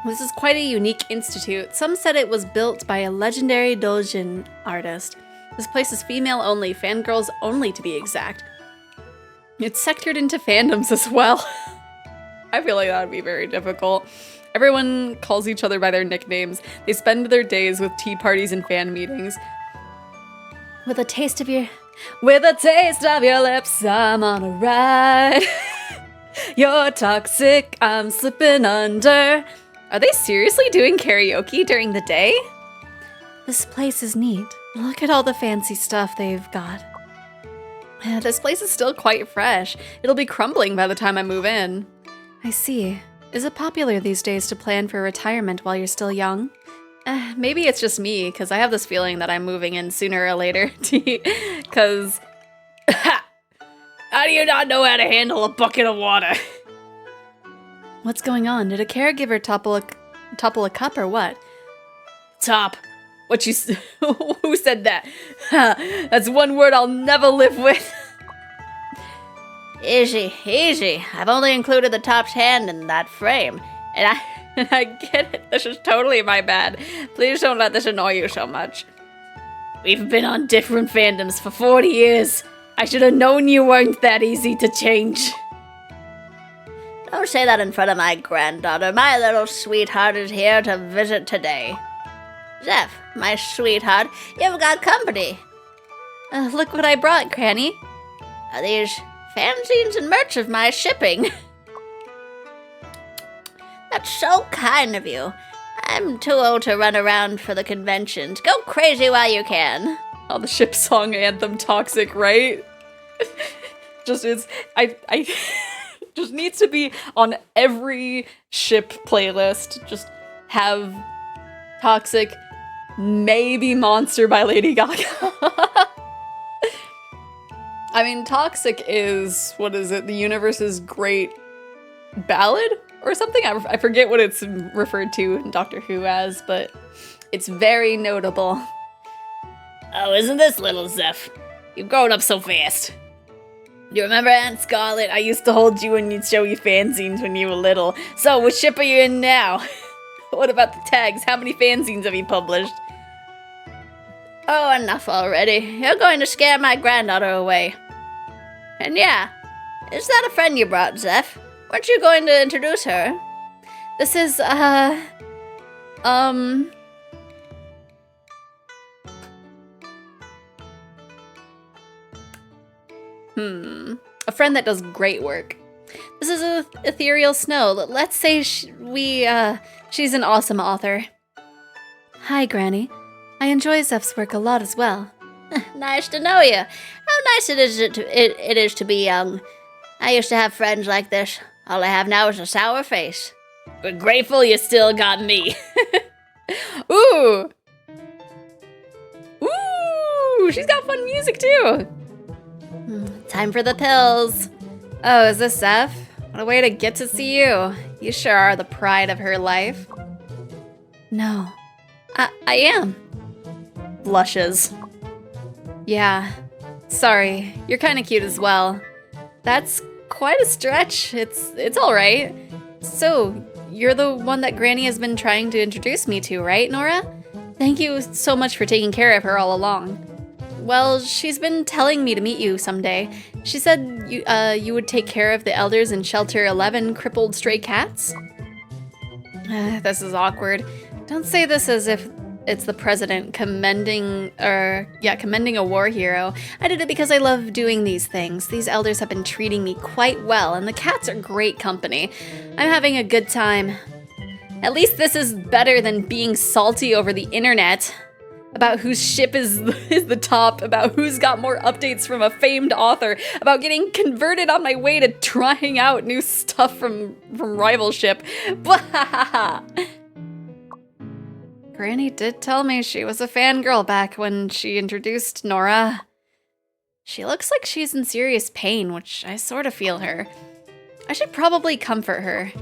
This is quite a unique institute. Some said it was built by a legendary doujin artist. This place is female only, fangirls only to be exact. It's sectored into fandoms as well. I feel like that would be very difficult. Everyone calls each other by their nicknames. They spend their days with tea parties and fan meetings. With a taste of your lips, I'm on a ride. You're toxic, I'm slipping under. Are they seriously doing karaoke during the day? This place is neat. Look at all the fancy stuff they've got. This place is still quite fresh. It'll be crumbling by the time I move in. I see. Is it popular these days to plan for retirement while you're still young? Maybe it's just me, because I have this feeling that I'm moving in sooner or later. Because... How do you not know how to handle a bucket of water? What's going on? Did a caregiver topple a cup or what? Top. What you who said that? That's one word I'll never live with. Easy, easy. I've only included the top's hand in that frame. And I get it. This is totally my bad. Please don't let this annoy you so much. We've been on different fandoms for 40 years. I should have known you weren't that easy to change. Don't say that in front of my granddaughter. My little sweetheart is here to visit today. Zeph, my sweetheart, you've got company. Look what I brought, Granny. Are these fanzines and merch of my shipping? That's so kind of you. I'm too old to run around for the conventions. Go crazy while you can. Oh, the ship song anthem, Toxic, right? Just is I just needs to be on every ship playlist. Just have Toxic, maybe Monster by Lady Gaga. I mean, Toxic is, what is it, the universe's great ballad or something? I forget what it's referred to in Doctor Who as, but it's very notable. Oh, isn't this little Zeph? You've grown up so fast. You remember Aunt Scarlet? I used to hold you and you'd show you fanzines when you were little. So, which ship are you in now? What about the tags? How many fanzines have you published? Oh, enough already. You're going to scare my granddaughter away. And yeah, is that a friend you brought, Zeph? Weren't you going to introduce her? This is, a friend that does great work. This is a Ethereal Snow. Let's say she's an awesome author. Hi, Granny. I enjoy Zeph's work a lot as well. Nice to know you. How nice it is to be young. I used to have friends like this. All I have now is a sour face. But grateful you still got me. Ooh! Ooh! She's got fun music too! Time for the pills. Oh, is this Zeph? What a way to get to see you. You sure are the pride of her life. No. I am. Blushes. Yeah. Sorry. You're kind of cute as well. That's quite a stretch. It's alright. So, you're the one that Granny has been trying to introduce me to, right, Nora? Thank you so much for taking care of her all along. Well, she's been telling me to meet you someday. She said you would take care of the elders in Shelter 11 crippled stray cats? This is awkward. Don't say this as if it's the president commending a war hero. I did it because I love doing these things. These elders have been treating me quite well, and the cats are great company. I'm having a good time. At least this is better than being salty over the internet about whose ship is the top, about who's got more updates from a famed author, about getting converted on my way to trying out new stuff from Rivalship. Granny did tell me she was a fangirl back when she introduced Nora. She looks like she's in serious pain, which I sort of feel her. I should probably comfort her.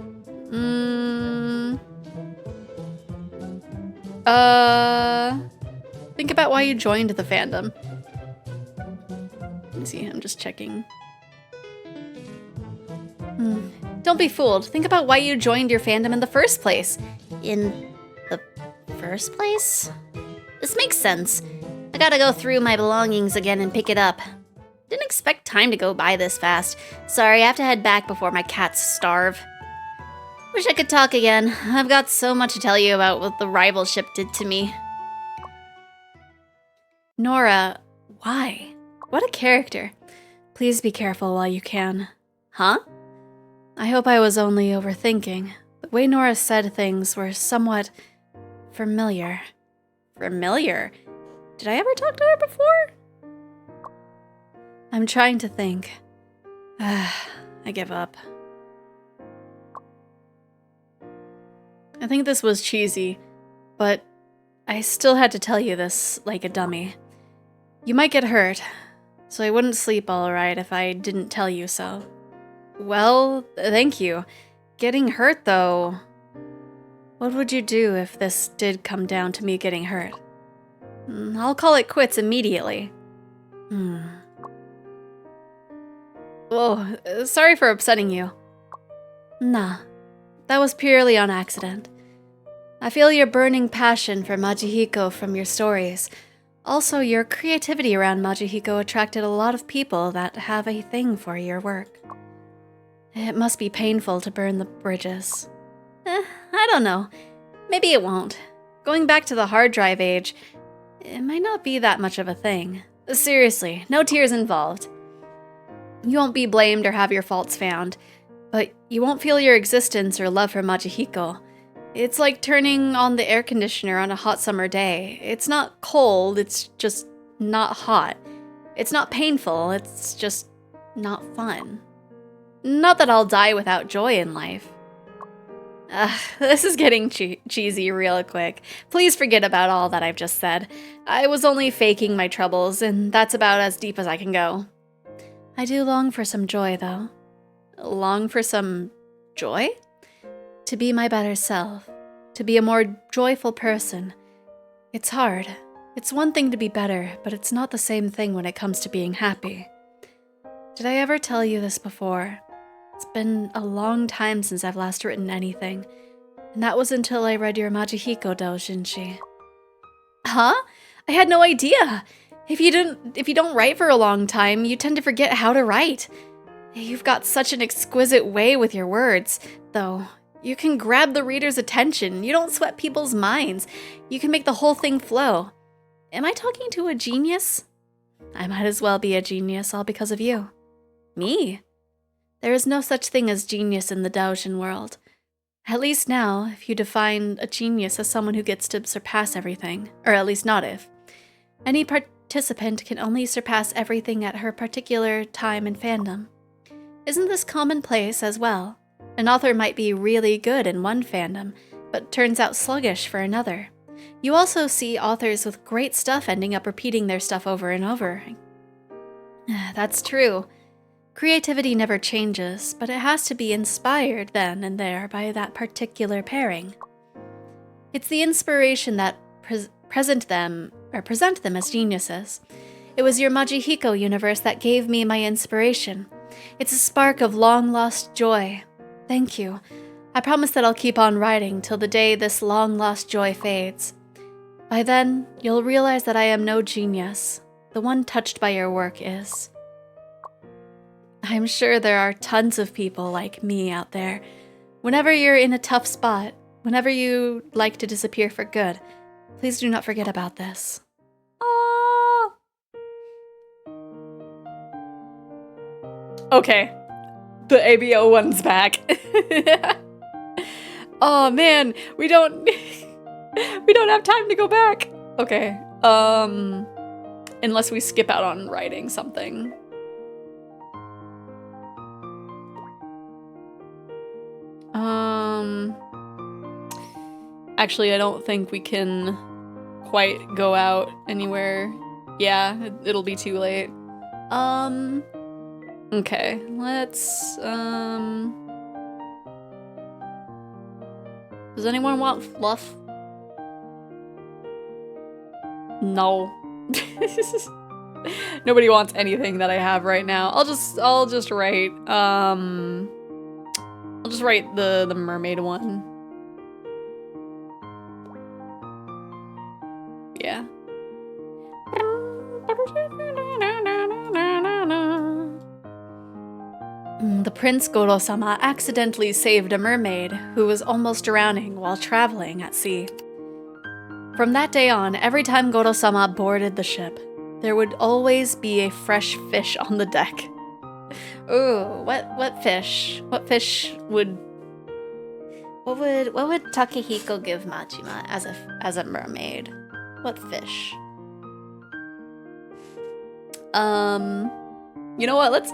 Think about why you joined the fandom. Let me see, I'm just checking. Don't be fooled. Think about why you joined your fandom in the first place. In the first place? This makes sense. I gotta go through my belongings again and pick it up. Didn't expect time to go by this fast. Sorry, I have to head back before my cats starve. Wish I could talk again. I've got so much to tell you about what the rivalship did to me. Nora, why? What a character. Please be careful while you can. Huh? I hope I was only overthinking. The way Nora said things were somewhat familiar. Familiar? Did I ever talk to her before? I'm trying to think. I give up. I think this was cheesy, but I still had to tell you this like a dummy. You might get hurt, so I wouldn't sleep all right if I didn't tell you so. Well, thank you. Getting hurt, though. What would you do if this did come down to me getting hurt? I'll call it quits immediately. Whoa, sorry for upsetting you. Nah, that was purely on accident. I feel your burning passion for Majihiko from your stories. Also, your creativity around Majihiko attracted a lot of people that have a thing for your work. It must be painful to burn the bridges. I don't know. Maybe it won't. Going back to the hard drive age, it might not be that much of a thing. Seriously, no tears involved. You won't be blamed or have your faults found, but you won't feel your existence or love for Majihiko. It's like turning on the air conditioner on a hot summer day. It's not cold, it's just not hot. It's not painful, it's just not fun. Not that I'll die without joy in life. This is getting cheesy real quick. Please forget about all that I've just said. I was only faking my troubles, and that's about as deep as I can go. I do long for some joy, though. Long for some joy? To be my better self. To be a more joyful person. It's hard. It's one thing to be better, but it's not the same thing when it comes to being happy. Did I ever tell you this before? It's been a long time since I've last written anything, and that was until I read your Majihiko doujinshi. Huh? I had no idea! If you don't write for a long time, you tend to forget how to write. You've got such an exquisite way with your words, though. You can grab the reader's attention, you don't sweat people's minds, you can make the whole thing flow. Am I talking to a genius? I might as well be a genius, all because of you. Me? There is no such thing as genius in the doujin world. At least now, if you define a genius as someone who gets to surpass everything, or at least not if. Any participant can only surpass everything at her particular time and fandom. Isn't this commonplace as well? An author might be really good in one fandom, but turns out sluggish for another. You also see authors with great stuff ending up repeating their stuff over and over. That's true. Creativity never changes, but it has to be inspired then and there by that particular pairing. It's the inspiration that present them as geniuses. It was your Majihiko universe that gave me my inspiration. It's a spark of long-lost joy. Thank you. I promise that I'll keep on writing till the day this long-lost joy fades. By then, you'll realize that I am no genius. The one touched by your work is. I'm sure there are tons of people like me out there. Whenever you're in a tough spot, whenever you like to disappear for good, please do not forget about this. Oh. Okay. The ABO one's back. Oh man, we don't have time to go back. Okay. Unless we skip out on writing something. Actually, I don't think we can quite go out anywhere. Yeah, it'll be too late. Okay, let's, does anyone want fluff? No. Nobody wants anything that I have right now. I'll just write, I'll just write the mermaid one. Yeah. The Prince Goro-sama accidentally saved a mermaid who was almost drowning while traveling at sea. From that day on, every time Goro-sama boarded the ship, there would always be a fresh fish on the deck. Ooh, what fish? What fish would... What would Takehiko give Majima as a mermaid? What fish? You know what? Let's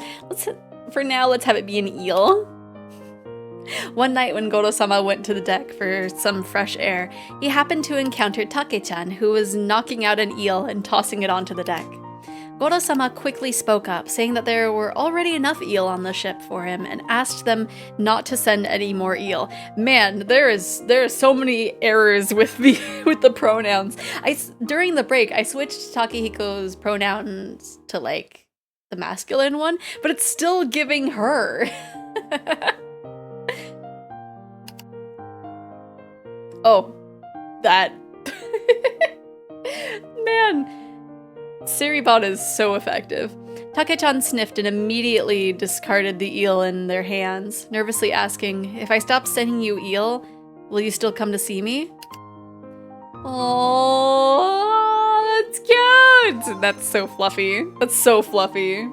for now let's have it be an eel. One night when Goro-sama went to the deck for some fresh air, he happened to encounter Take-chan, who was knocking out an eel and tossing it onto the deck. Goro-sama quickly spoke up, saying that there were already enough eel on the ship for him and asked them not to send any more eel. Man, there are so many errors with the pronouns. During the break, I switched Takehiko's pronouns to like the masculine one, but it's still giving her. Oh, that. Man. Siribot is so effective. Take-chan sniffed and immediately discarded the eel in their hands, nervously asking, "If I stop sending you eel, will you still come to see me?" Oh, that's cute! That's so fluffy. That's so fluffy.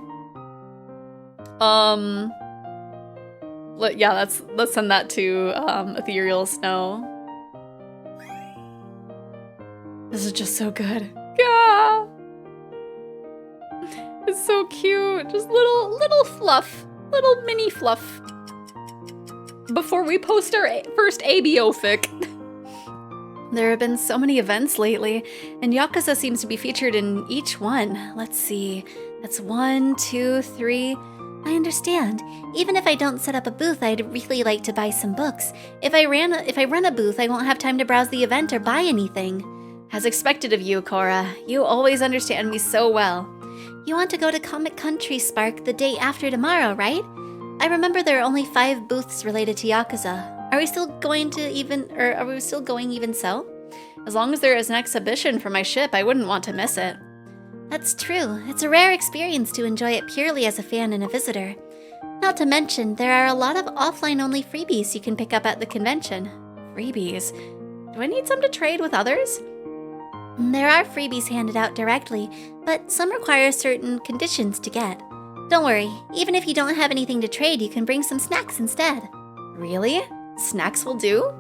Let's send that to Ethereal Snow. This is just so good. Yeah. It's so cute. Just little fluff. Little mini fluff. Before we post our first ABO fic. There have been so many events lately, and Yakuza seems to be featured in each one. Let's see. That's 1, 2, 3. I understand. Even if I don't set up a booth, I'd really like to buy some books. If I run a booth, I won't have time to browse the event or buy anything. As expected of you, Cora. You always understand me so well. You want to go to Comic Country Spark the day after tomorrow, right? I remember there are only 5 booths related to Yakuza. Are we still going even so? As long as there is an exhibition for my ship, I wouldn't want to miss it. That's true. It's a rare experience to enjoy it purely as a fan and a visitor. Not to mention, there are a lot of offline-only freebies you can pick up at the convention. Freebies? Do I need some to trade with others? There are freebies handed out directly, but some require certain conditions to get. Don't worry, even if you don't have anything to trade, you can bring some snacks instead. Really? Snacks will do?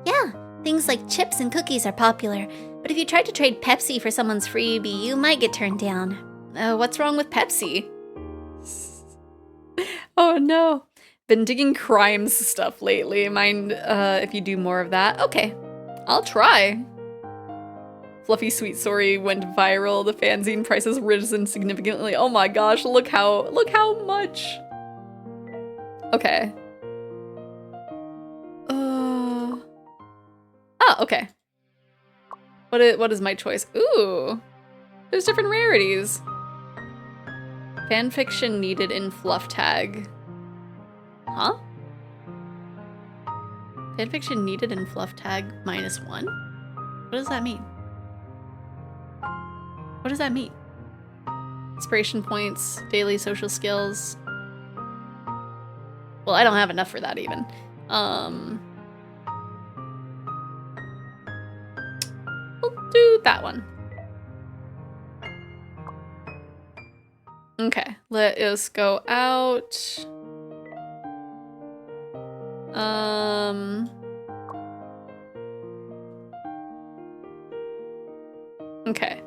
Yeah, things like chips and cookies are popular, but if you tried to trade Pepsi for someone's freebie, you might get turned down. What's wrong with Pepsi? Oh no. Been digging crimes stuff lately. Mind if you do more of that? Okay, I'll try. Fluffy Sweet Story went viral. The fanzine price has risen significantly. Oh my gosh, look how much. Okay. Oh, okay. What is my choice? Ooh. There's different rarities. Fanfiction needed in fluff tag. Huh? Fanfiction needed in fluff tag -1? What does that mean? What does that mean? Inspiration points, daily social skills. Well, I don't have enough for that even. We'll do that one. Okay, let us go out. Okay.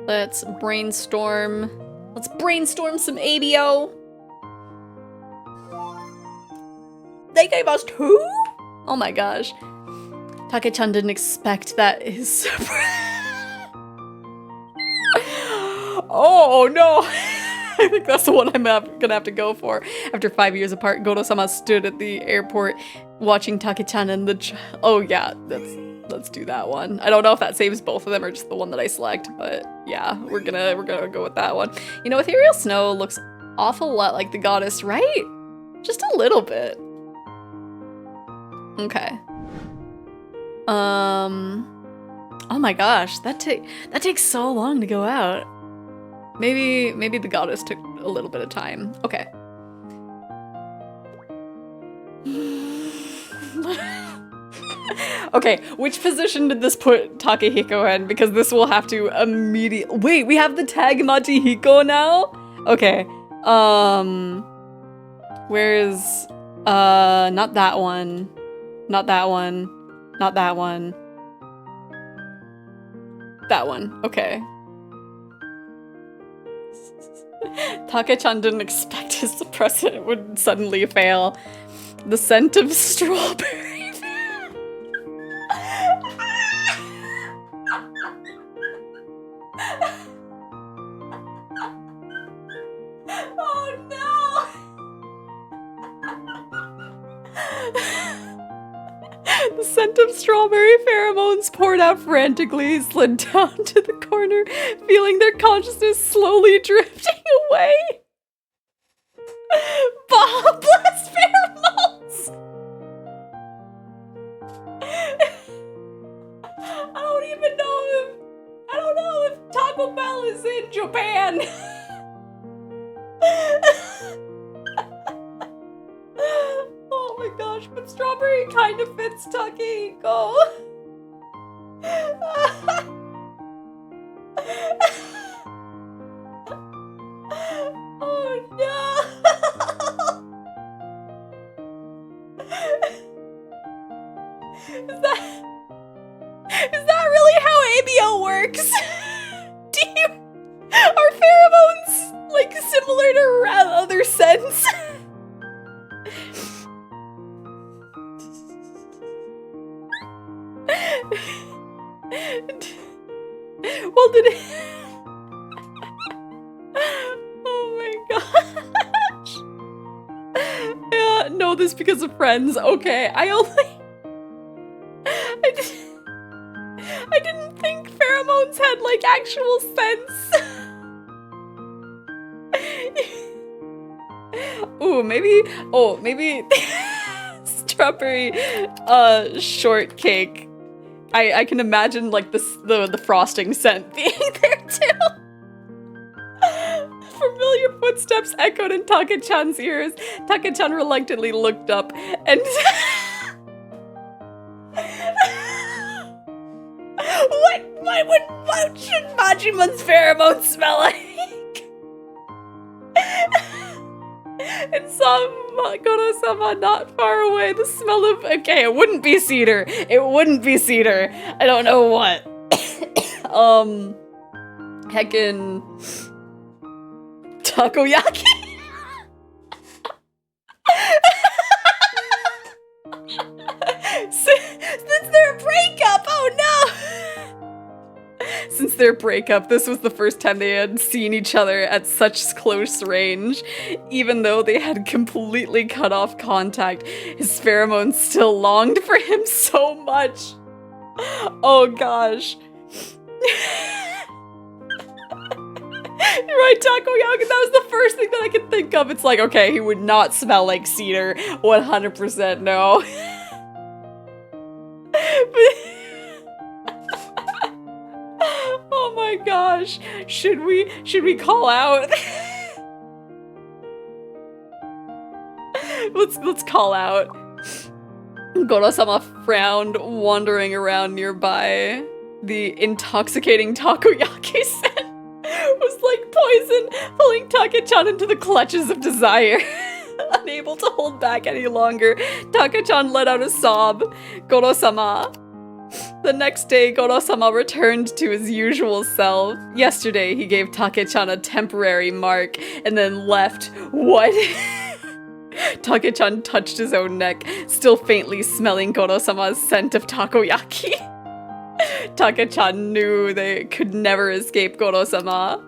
Let's brainstorm. Let's brainstorm some ABO. They gave us 2? Oh my gosh. Take-chan didn't expect that his surprise. Oh no. I think that's the one I'm gonna have to go for. After 5 years apart, Goro-sama stood at the airport watching Take-chan and the oh yeah, let's do that one. I don't know if that saves both of them or just the one that I select, but yeah, we're gonna go with that one. You know, Ethereal Snow looks awful lot like the goddess, right? Just a little bit. Okay. Oh my gosh, that takes so long to go out. Maybe the goddess took a little bit of time. Okay. Okay, which position did this put Takehiko in? Because this will have to immediately— wait, we have the tag Machihiko now? Okay, where's, not that one, not that one, not that one, that one, okay. Take-chan didn't expect his suppressant would suddenly fail. The scent of strawberry. The scent of strawberry pheromones poured out frantically, slid down to the corner, feeling their consciousness slowly drifting away. Bobless pheromones! I don't know if Taco Bell is in Japan. Oh my gosh, but strawberry kind of fits Takeko. Oh no. Is that really how ABO works? Are pheromones like similar to other scents? Well, did it? Oh my gosh! Yeah, know this because of friends. Okay, I didn't think pheromones had like actual sense. Ooh, maybe. Oh, maybe strawberry shortcake. I can imagine like the frosting scent being there too. Familiar footsteps echoed in Take-chan's ears. Take-chan reluctantly looked up and what should Majimon's pheromones smell like? And saw Goro-sama not far away. The smell of... Okay, it wouldn't be cedar. It wouldn't be cedar. I don't know what. Heckin... Takoyaki? Since their breakup! Oh no! Since their breakup, this was the first time they had seen each other at such close range. Even though they had completely cut off contact, his pheromones still longed for him so much. Oh gosh. You're right, Takoyaki, that was the first thing that I could think of. It's like, okay, he would not smell like cedar. 100% no. Oh my gosh, should we call out? Let's call out. Goro-sama frowned, wandering around nearby. The intoxicating takoyaki scent was like poison, pulling Take-chan into the clutches of desire. Unable to hold back any longer, Take-chan let out a sob. Goro-sama. The next day, Goro-sama returned to his usual self. Yesterday, he gave Take-chan a temporary mark and then left. What? Take-chan touched his own neck, still faintly smelling Goro-sama's scent of takoyaki. Take-chan knew they could never escape Goro-sama.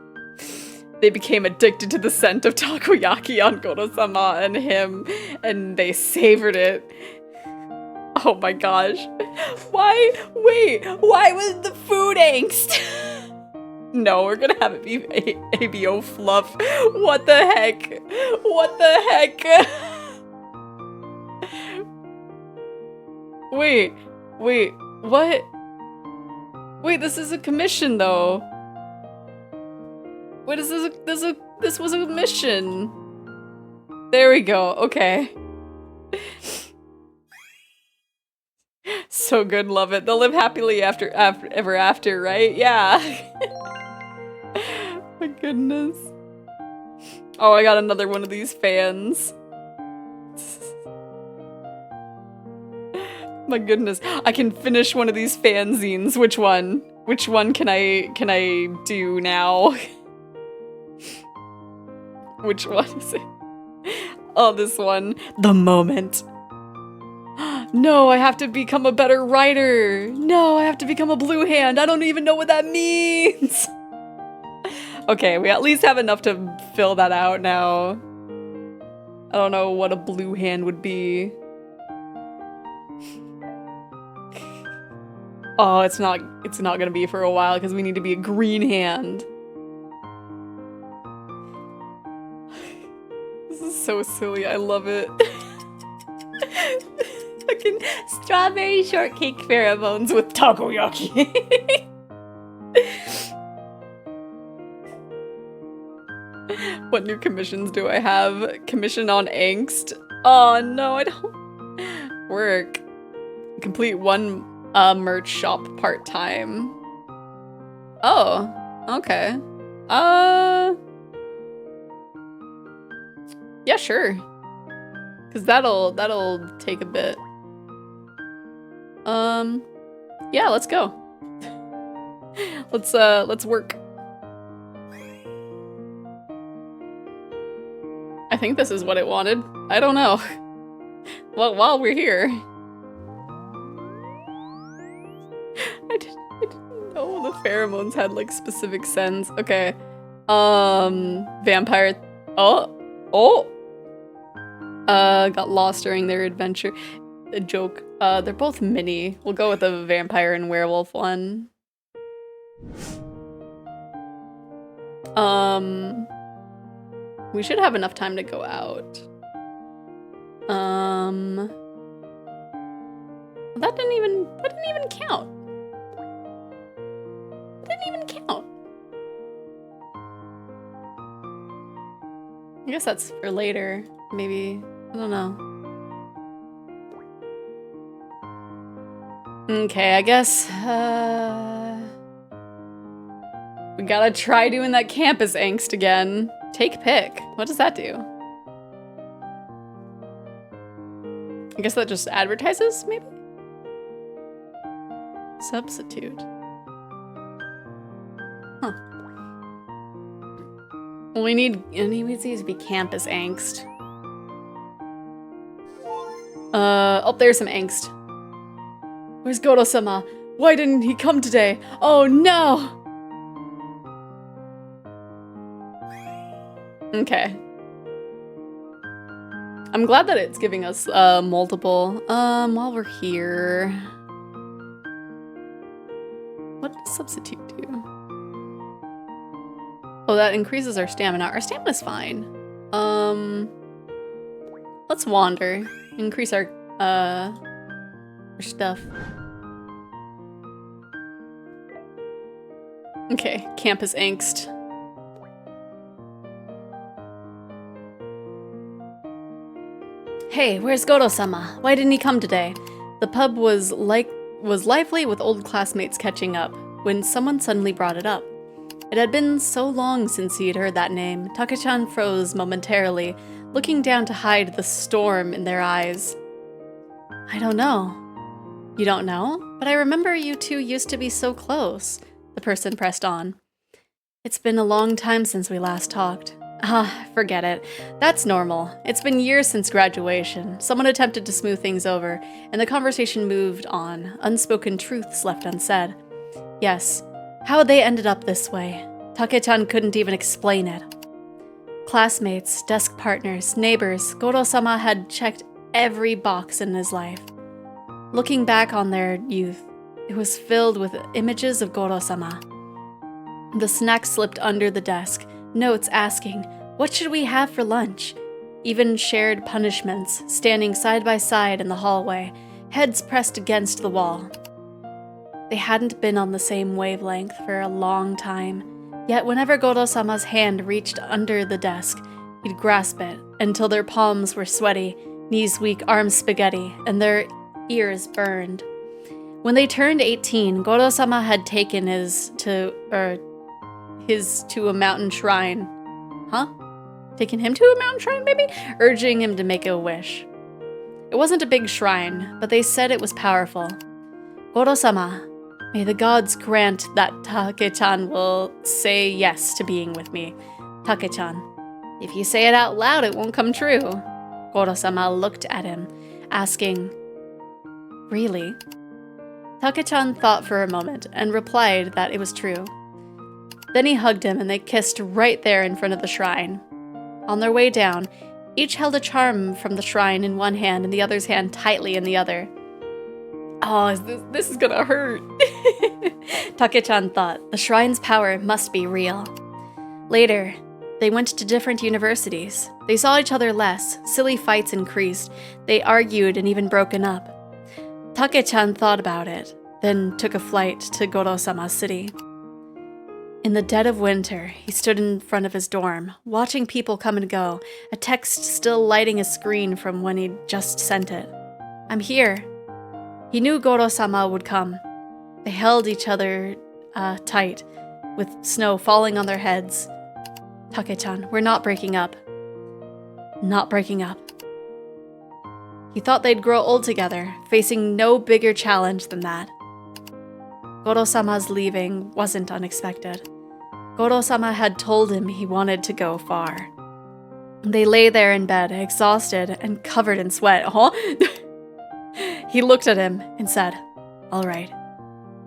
They became addicted to the scent of takoyaki on Goro-sama and him, and they savored it. Oh my gosh. Why was the food angst? No, we're gonna have it be ABO fluff. What the heck? What the heck? Wait, what? Wait, this is a commission though. Wait, this was a mission. There we go, okay. So good, love it. They'll live happily ever after, right? Yeah. My goodness. Oh, I got another one of these fans. My goodness. I can finish one of these fanzines. Which one? Which one can I do now? Which one is it? Oh, this one. The moment. No, I have to become a better writer. No, I have to become a blue hand. I don't even know what that means. Okay, we at least have enough to fill that out now. I don't know what a blue hand would be. Oh, it's not gonna be for a while because we need to be a green hand. This is so silly. I love it. Fucking strawberry shortcake pheromones with takoyaki. What new commissions do I have? Commission on angst. Oh no, I don't work. Complete one merch shop part-time. Oh, okay. Yeah, sure. Cause that'll take a bit. Yeah, let's go. Let's work. I think this is what it wanted. I don't know. Well, while we're here. I didn't know the pheromones had like specific scents. Okay. Vampire. Oh. Got lost during their adventure. A joke. They're both mini. We'll go with the vampire and werewolf one. We should have enough time to go out. That didn't even count. Didn't even count. I guess that's for later. Maybe. I don't know. Okay, I guess, we gotta try doing that campus angst again. Take pick. What does that do? I guess that just advertises, maybe? Substitute. Huh. Well, we need these to be campus angst. Oh, there's some angst. Where's Goro-sama? Why didn't he come today? Oh no! Okay. I'm glad that it's giving us multiple. While we're here, what does substitute do? Oh, that increases our stamina. Our stamina's fine. Let's wander. Increase our stuff. Okay, campus angst. Hey, where's Goro-sama? Why didn't he come today? The pub was lively with old classmates catching up, when someone suddenly brought it up. It had been so long since he had heard that name. Take-chan froze momentarily, looking down to hide the storm in their eyes. I don't know. You don't know? But I remember you two used to be so close. The person pressed on. It's been a long time since we last talked. Forget it. That's normal. It's been years since graduation. Someone attempted to smooth things over, and the conversation moved on, unspoken truths left unsaid. Yes, how they ended up this way. Take-chan couldn't even explain it. Classmates, desk partners, neighbors, Goro-sama had checked every box in his life. Looking back on their youth, it was filled with images of Goro-sama. The snack slipped under the desk, notes asking, what should we have for lunch? Even shared punishments, standing side by side in the hallway, heads pressed against the wall. They hadn't been on the same wavelength for a long time, yet whenever Goro-sama's hand reached under the desk, he'd grasp it until their palms were sweaty, knees weak, arms spaghetti, and their ears burned. When they turned 18, Goro-sama had taken his to a mountain shrine. Taken him to a mountain shrine, maybe? Urging him to make a wish. It wasn't a big shrine, but they said it was powerful. Goro-sama, may the gods grant that Take-chan will say yes to being with me. Take-chan, if you say it out loud, it won't come true. Goro-sama looked at him, asking, really? Take-chan thought for a moment and replied that it was true. Then he hugged him and they kissed right there in front of the shrine. On their way down, each held a charm from the shrine in one hand and the other's hand tightly in the other. Oh, this is gonna hurt. Take-chan thought the shrine's power must be real. Later, they went to different universities. They saw each other less, silly fights increased, they argued and even broken up. Take-chan thought about it, then took a flight to Goro-sama's city. In the dead of winter, he stood in front of his dorm, watching people come and go, a text still lighting his screen from when he'd just sent it. I'm here. He knew Goro-sama would come. They held each other tight, with snow falling on their heads. Take-chan, we're not breaking up. Not breaking up. He thought they'd grow old together, facing no bigger challenge than that. Goro-sama's leaving wasn't unexpected. Goro-sama had told him he wanted to go far. They lay there in bed, exhausted and covered in sweat. Huh? He looked at him and said, "All right."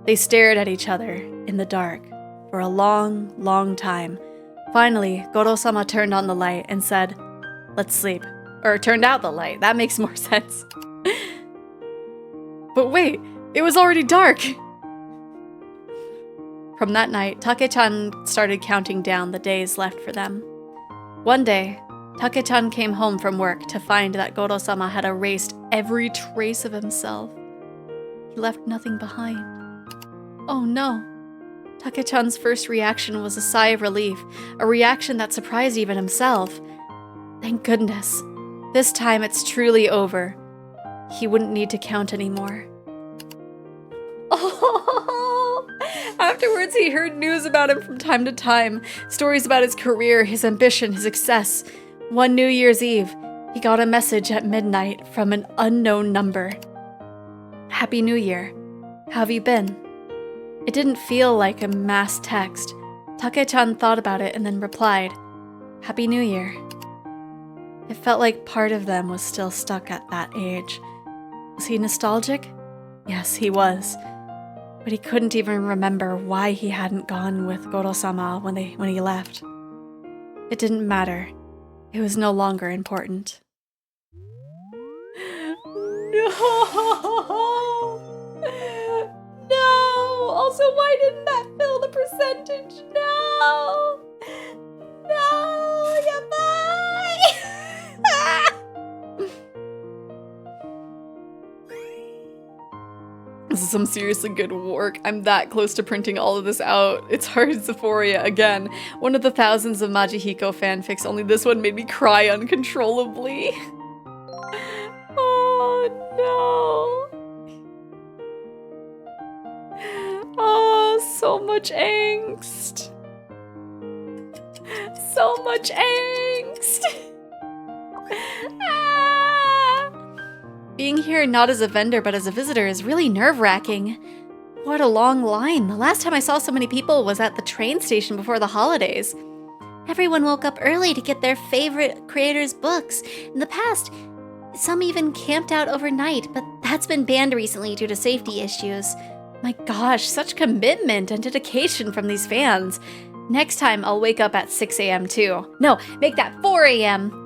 They stared at each other in the dark for a long, long time. Finally, Goro-sama turned on the light and said, "Let's sleep." Or turned out the light. That makes more sense. But wait, it was already dark. From that night, Take-chan started counting down the days left for them. One day, Take-chan came home from work to find that Goro-sama had erased every trace of himself. He left nothing behind. Oh no. Take-chan's first reaction was a sigh of relief, a reaction that surprised even himself. Thank goodness. This time it's truly over. He wouldn't need to count anymore. Oh! Afterwards, he heard news about him from time to time, stories about his career, his ambition, his success. One New Year's Eve, he got a message at midnight from an unknown number. Happy New Year. How have you been? It didn't feel like a mass text. Take-chan thought about it and then replied, Happy New Year. It felt like part of them was still stuck at that age. Was he nostalgic? Yes, he was. But he couldn't even remember why he hadn't gone with Goro-sama when he left. It didn't matter. It was no longer important. No! No! Also, why didn't that fill the percentage? No! No! Goodbye! This is some seriously good work. I'm that close to printing all of this out. It's hard as Xephoria again. One of the thousands of Majihiko fanfics, only this one made me cry uncontrollably. Oh no. Oh, so much angst. So much angst. Being here not as a vendor but as a visitor is really nerve-wracking. What a long line. The last time I saw so many people was at the train station before the holidays. Everyone woke up early to get their favorite creators' books. In the past, some even camped out overnight, but that's been banned recently due to safety issues. My gosh, such commitment and dedication from these fans. Next time I'll wake up at 6 a.m. too. No, make that 4 a.m.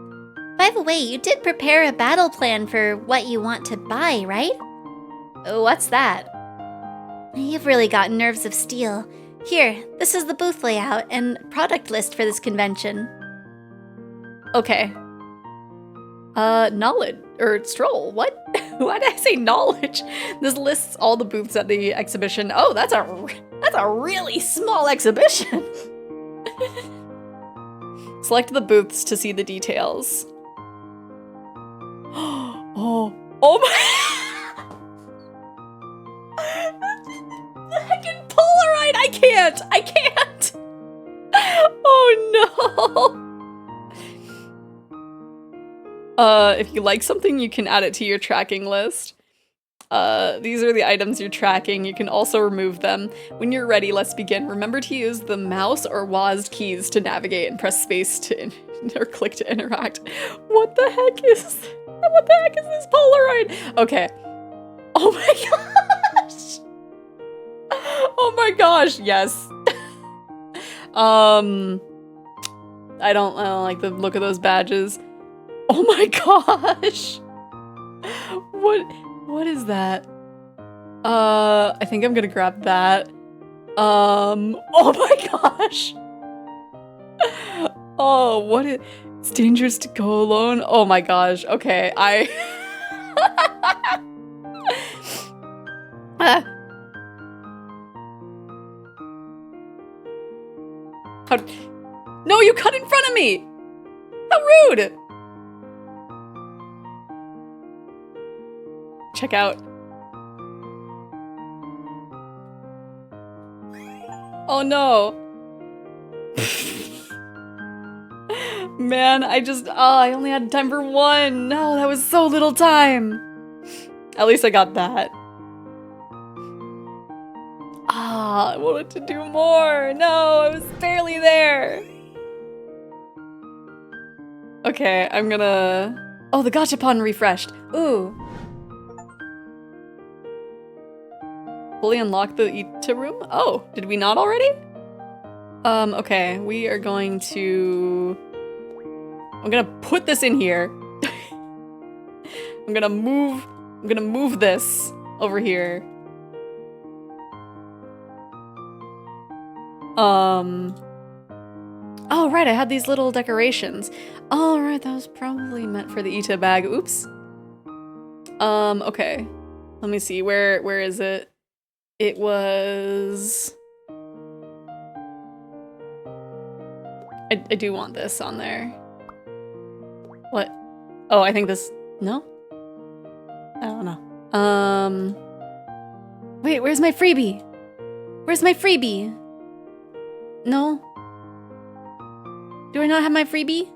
By the way, you did prepare a battle plan for what you want to buy, right? What's that? You've really got nerves of steel. Here, this is the booth layout and product list for this convention. Okay. Knowledge, or stroll, what? Why did I say knowledge? This lists all the booths at the exhibition. Oh, that's a really small exhibition. Select the booths to see the details. Oh my! I can Polaroid! I can't! Oh no! If you like something, you can add it to your tracking list. These are the items you're tracking. You can also remove them. When you're ready, let's begin. Remember to use the mouse or WASD keys to navigate and press space to or click to interact. What the heck is this Polaroid? Okay. Oh my gosh! Oh my gosh, yes. I don't like the look of those badges. Oh my gosh! What is that? I think I'm gonna grab that. Oh my gosh. Oh, what is... It's dangerous to go alone? Oh my gosh. Okay, How... No, you cut in front of me! How rude! Check out. Oh no. Man, I only had time for one. No, that was so little time. At least I got that. I wanted to do more. No, I was barely there. Okay, I'm gonna... Oh, the gachapon refreshed. Ooh. Fully unlock the Ita room? Oh, did we not already? Okay, we are going to... I'm gonna put this in here. I'm gonna move this over here. Oh, right, I had these little decorations. Oh, right, that was probably meant for the Ita bag. Oops. Okay. Let me see, where is it? It was... I do want this on there. What? Oh, I think this... No? I don't know. Wait, where's my freebie? Where's my freebie? No? Do I not have my freebie?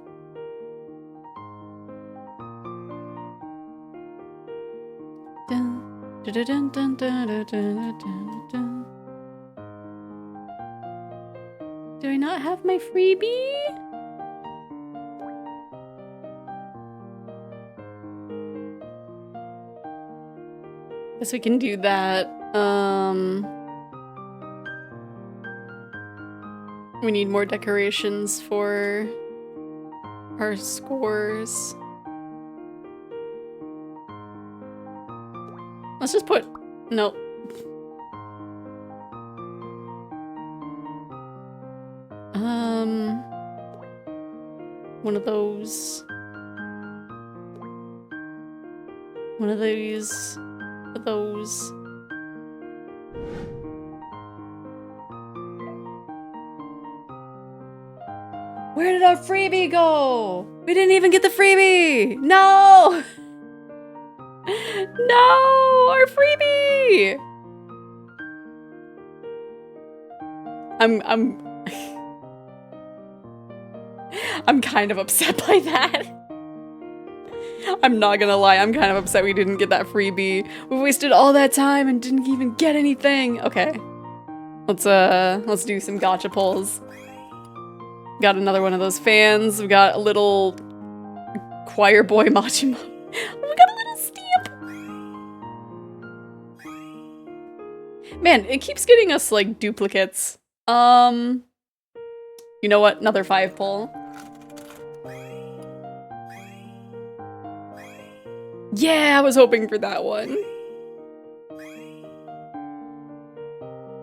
Dun, dun, dun, dun, dun, dun, dun, dun, dun. Do I not have my freebie? Guess we can do that. We need more decorations for our scores. Let's just put... Nope. One of those. One of these. Of those. Where did our freebie go? We didn't even get the freebie! No! No! Our freebie! I'm kind of upset by that. I'm not gonna lie, I'm kind of upset we didn't get that freebie. We wasted all that time and didn't even get anything. Okay. Let's do some gacha pulls. Got another one of those fans. We got a little choir boy Machima. Oh, we got a little stamp. Man, it keeps getting us like duplicates. You know what? Another 5 pull. Yeah, I was hoping for that one.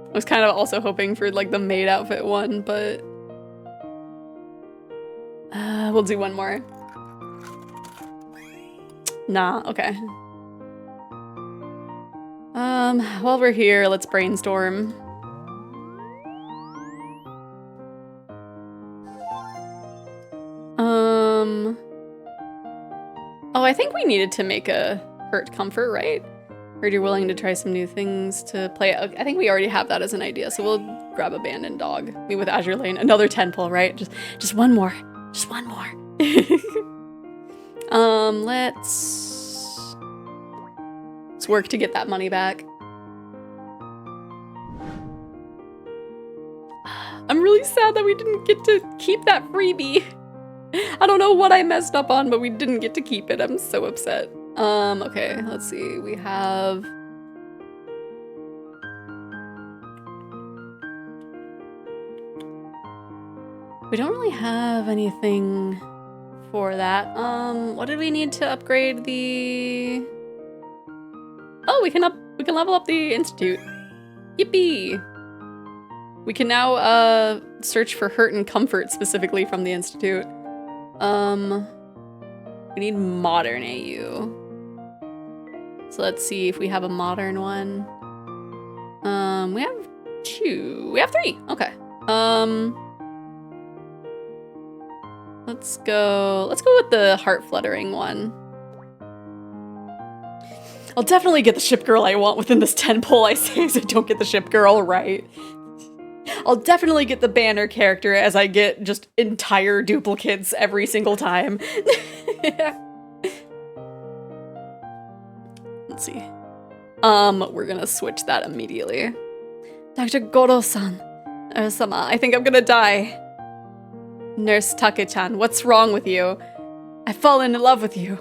I was kind of also hoping for like the maid outfit one, but we'll do one more. Nah, okay. While we're here, let's brainstorm. Oh, I think we needed to make a hurt comfort, right? Heard you're willing to try some new things to play. I think we already have that as an idea, so we'll grab Abandoned Dog. Me with Azure Lane. Another 10 pull, right? Just one more. Just one more. Let's work to get that money back. I'm really sad that we didn't get to keep that freebie. I don't know what I messed up on, but we didn't get to keep it. I'm so upset. Okay, let's see. We have... We don't really have anything for that. What did we need to upgrade the... Oh, we can can level up the Institute. Yippee! We can now search for hurt and comfort specifically from the Institute. We need modern AU. So let's see if we have a modern one. We have 2. We have 3. Okay. Let's go with the heart fluttering one. I'll definitely get the ship girl I want within this 10 poll I say as I don't get the ship girl right. I'll definitely get the banner character as I get just entire duplicates every single time. Let's see. We're gonna switch that immediately. Dr. Goro-san. Sama, I think I'm gonna die. Nurse Take-chan, what's wrong with you? I've fallen in love with you.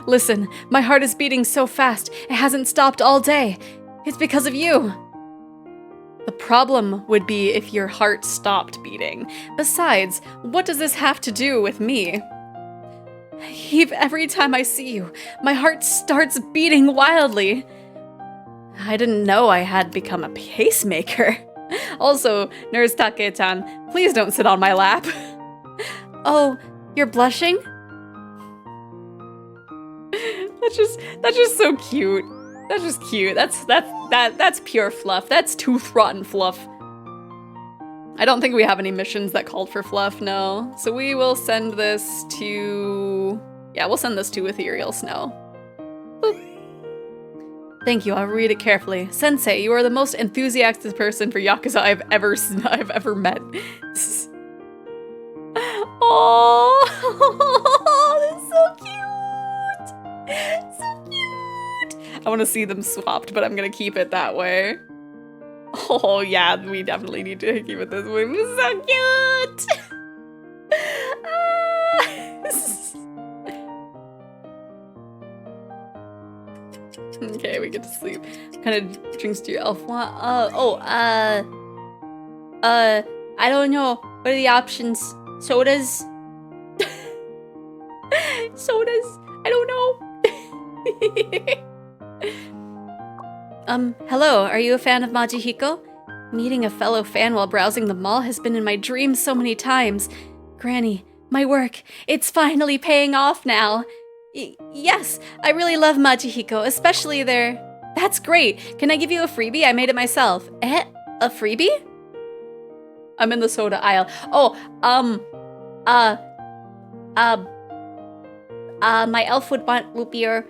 Listen, my heart is beating so fast, it hasn't stopped all day. It's because of you. The problem would be if your heart stopped beating. Besides, what does this have to do with me? Eve, every time I see you, my heart starts beating wildly. I didn't know I had become a pacemaker. Also, Nurse Take-chan, please don't sit on my lap. Oh, you're blushing? That's just so cute. That's just cute. That's pure fluff. That's tooth rotten fluff. I don't think we have any missions that called for fluff, no. So we will send this to... Yeah, we'll send this to Ethereal Snow. Boop. Thank you, I'll read it carefully. Sensei, you are the most enthusiastic person for Yakuza I've ever met. Oh, that's so cute! So cute! I want to see them swapped, but I'm gonna keep it that way. Oh yeah, we definitely need to keep it this way. It's so cute! Okay, we get to sleep. What kind of drinks do your elf want? I don't know. What are the options? Sodas? Sodas? I don't know. Hello, are you a fan of Majihiko? Meeting a fellow fan while browsing the mall has been in my dreams so many times. Granny, my work, it's finally paying off now. Yes, I really love Majihiko, especially their... That's great. Can I give you a freebie? I made it myself. A freebie? I'm in the soda aisle. Oh, my elf would want root beer.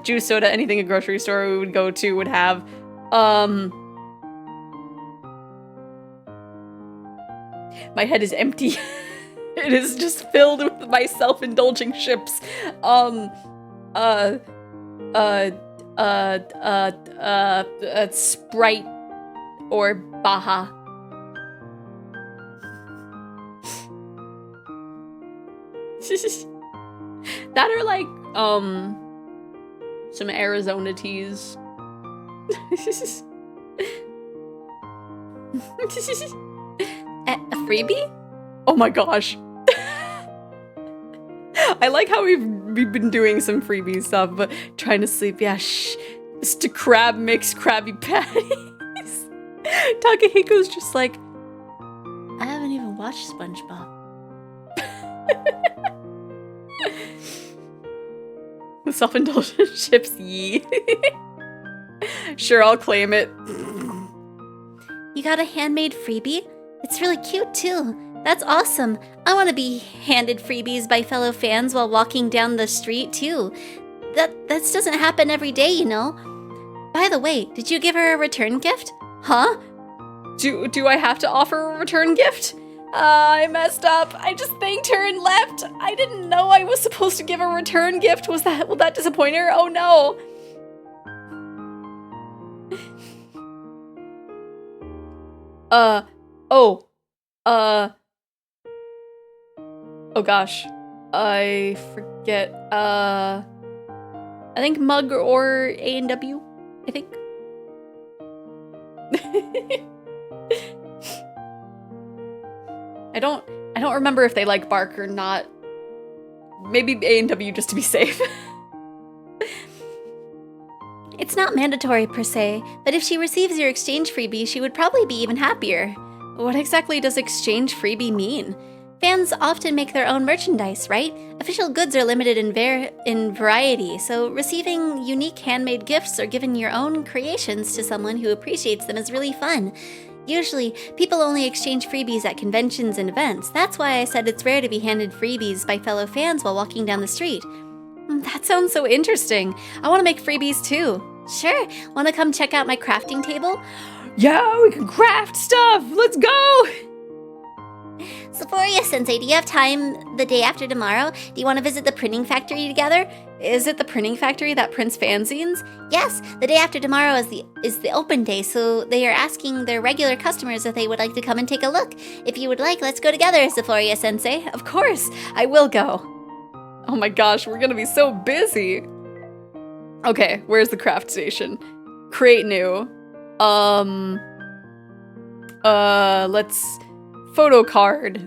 Juice, soda, anything a grocery store we would go to would have. My head is empty. It is just filled with my self-indulging ships. Sprite or Baja. That are like, some Arizona teas. A freebie? Oh my gosh. I like how we've been doing some freebie stuff, but trying to sleep, yeah, shh. Mr. Crab makes Krabby Patties. Takahiko's just like, I haven't even watched SpongeBob. Self-indulgent chips, yee. Sure, I'll claim it. You got a handmade freebie? It's really cute too. That's awesome. I want to be handed freebies by fellow fans while walking down the street too. That doesn't happen every day, you know. By the way, did you give her a return gift? Huh? Do I have to offer a return gift? I messed up. I just thanked her and left. I didn't know I was supposed to give a return gift. Will that disappoint her? Oh no. Oh gosh. I forget. I think Mug or A&W, I think. I don't remember if they like bark or not. Maybe A and W just to be safe. It's not mandatory per se, but if she receives your exchange freebie, she would probably be even happier. What exactly does exchange freebie mean? Fans often make their own merchandise, right? Official goods are limited in variety, so receiving unique handmade gifts or giving your own creations to someone who appreciates them is really fun. Usually, people only exchange freebies at conventions and events. That's why I said it's rare to be handed freebies by fellow fans while walking down the street. That sounds so interesting. I want to make freebies too. Sure. Want to come check out my crafting table? Yeah, we can craft stuff. Let's go. Xephoria Sensei, do you have time the day after tomorrow? Do you want to visit the printing factory together? Is it the printing factory that prints fanzines? Yes, the day after tomorrow is the open day, so they are asking their regular customers if they would like to come and take a look. If you would like, let's go together, Xephoria Sensei. Of course, I will go. Oh my gosh, we're gonna be so busy. Okay, where's the craft station? Create new. Let's photo card.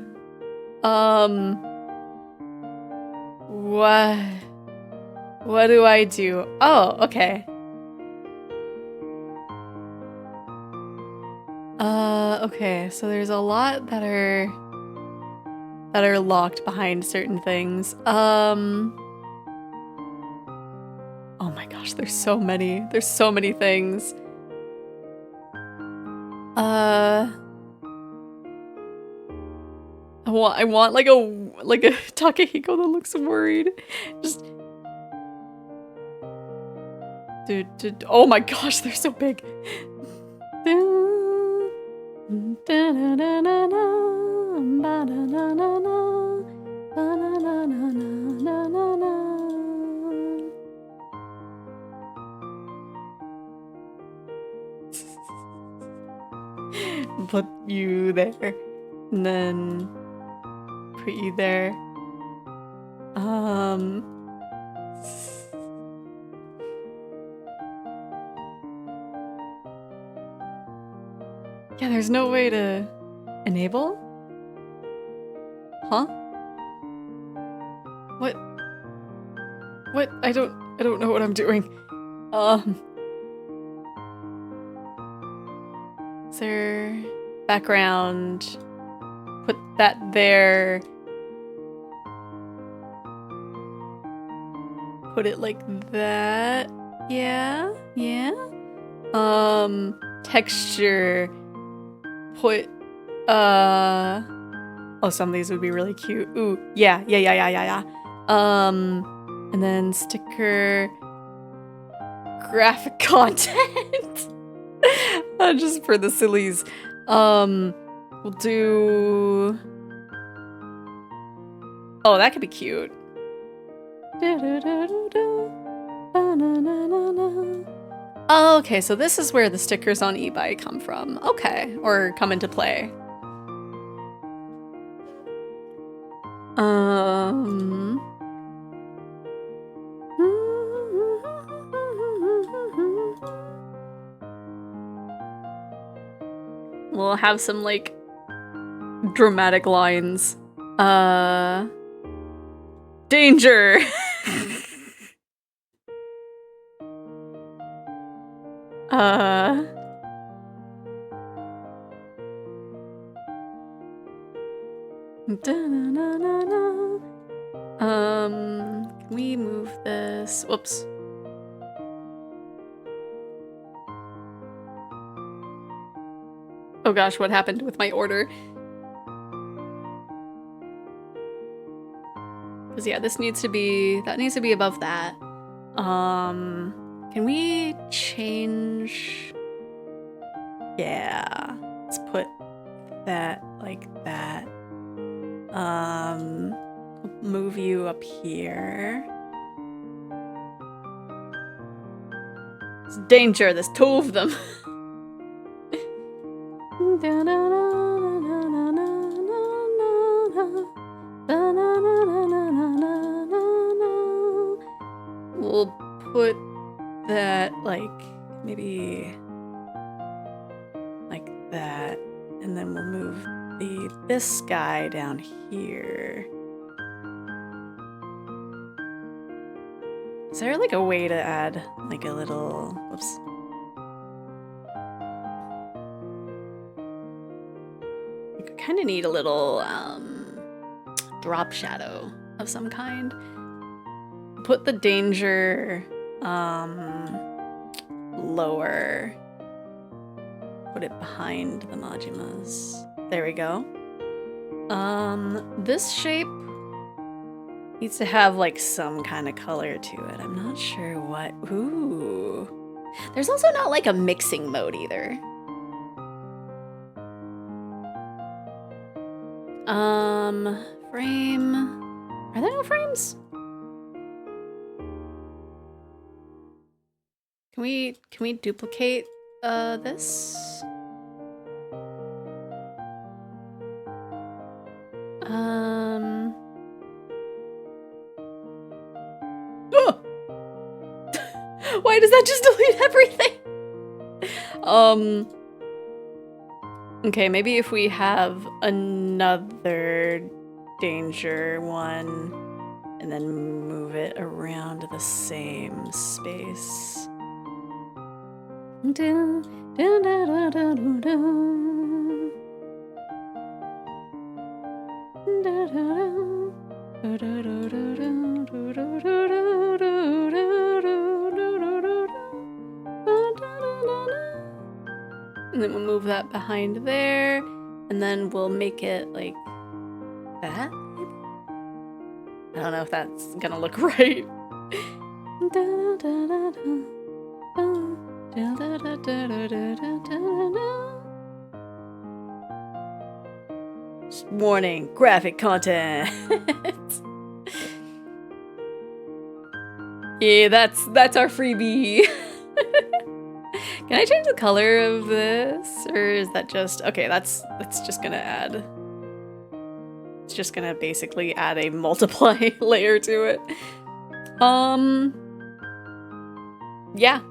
What do I do? Oh, okay. Okay, so there's a lot that are locked behind certain things. Oh my gosh, there's so many. There's so many things. I want like a Takehiko that looks worried. Just dude, oh my gosh, they're so big. Put you there, and then put you there. Yeah, there's no way to enable? Huh? What? I don't know what I'm doing. Is there background? Put that there. Put it like that. Yeah. Texture. Put oh, some of these would be really cute. Ooh, yeah. And then sticker graphic content. Just for the sillies. We'll do... Oh, that could be cute. Oh, okay, so this is where the stickers on eBay come from. Okay, or come into play. We'll have some, like, dramatic lines. Danger! Can we move this? Whoops. Oh gosh, what happened with my order? Because yeah, this needs to be, that needs to be above that. Can we change? Yeah, let's put that like that. Move you up here. It's danger, there's two of them. We'll put that like maybe like that, and then we'll move this guy down here. Is there like a way to add like a little, whoops. I kind of need a little drop shadow of some kind. Put the danger lower. Put it behind the Majimas. There we go. This shape needs to have like some kind of color to it. I'm not sure what. Ooh. There's also not like a mixing mode either. Frame. Are there no frames? Can we duplicate this? Oh! Why does that just delete everything? Okay, maybe if we have another danger one and then move it around the same space. And then we'll move that behind there, and then we'll make it like that. I don't know if that's gonna look right. Warning, graphic content. Yeah, that's our freebie. Can I change the color of this? Or is that just... Okay, that's just gonna add... It's just gonna basically add a multiply layer to it. Yeah.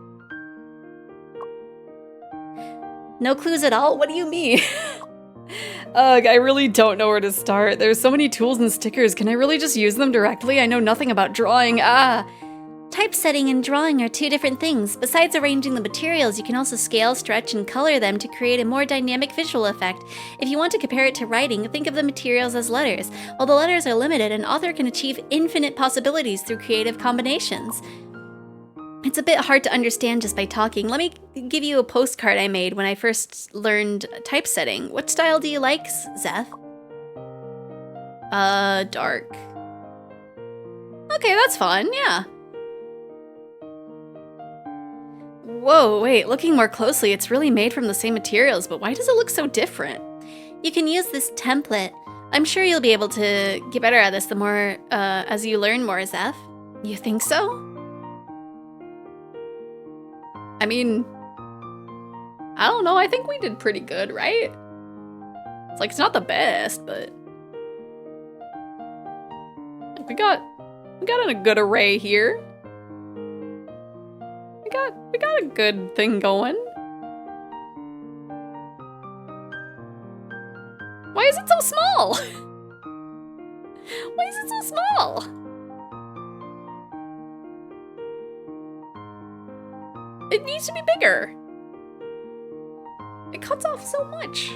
No clues at all? What do you mean? Ugh, I really don't know where to start. There's so many tools and stickers. Can I really just use them directly? I know nothing about drawing. Typesetting and drawing are two different things. Besides arranging the materials, you can also scale, stretch, and color them to create a more dynamic visual effect. If you want to compare it to writing, think of the materials as letters. While the letters are limited, an author can achieve infinite possibilities through creative combinations. It's a bit hard to understand just by talking. Let me give you a postcard I made when I first learned typesetting. What style do you like, Zeph? Dark. Okay, that's fun, yeah. Whoa, wait, looking more closely, it's really made from the same materials, but why does it look so different? You can use this template. I'm sure you'll be able to get better at this the more, as you learn more, Zeph. You think so? I mean, I don't know, I think we did pretty good, right? It's like, it's not the best, but... We got a good array here. We got a good thing going. Why is it so small? Why is it so small? It needs to be bigger. It cuts off so much.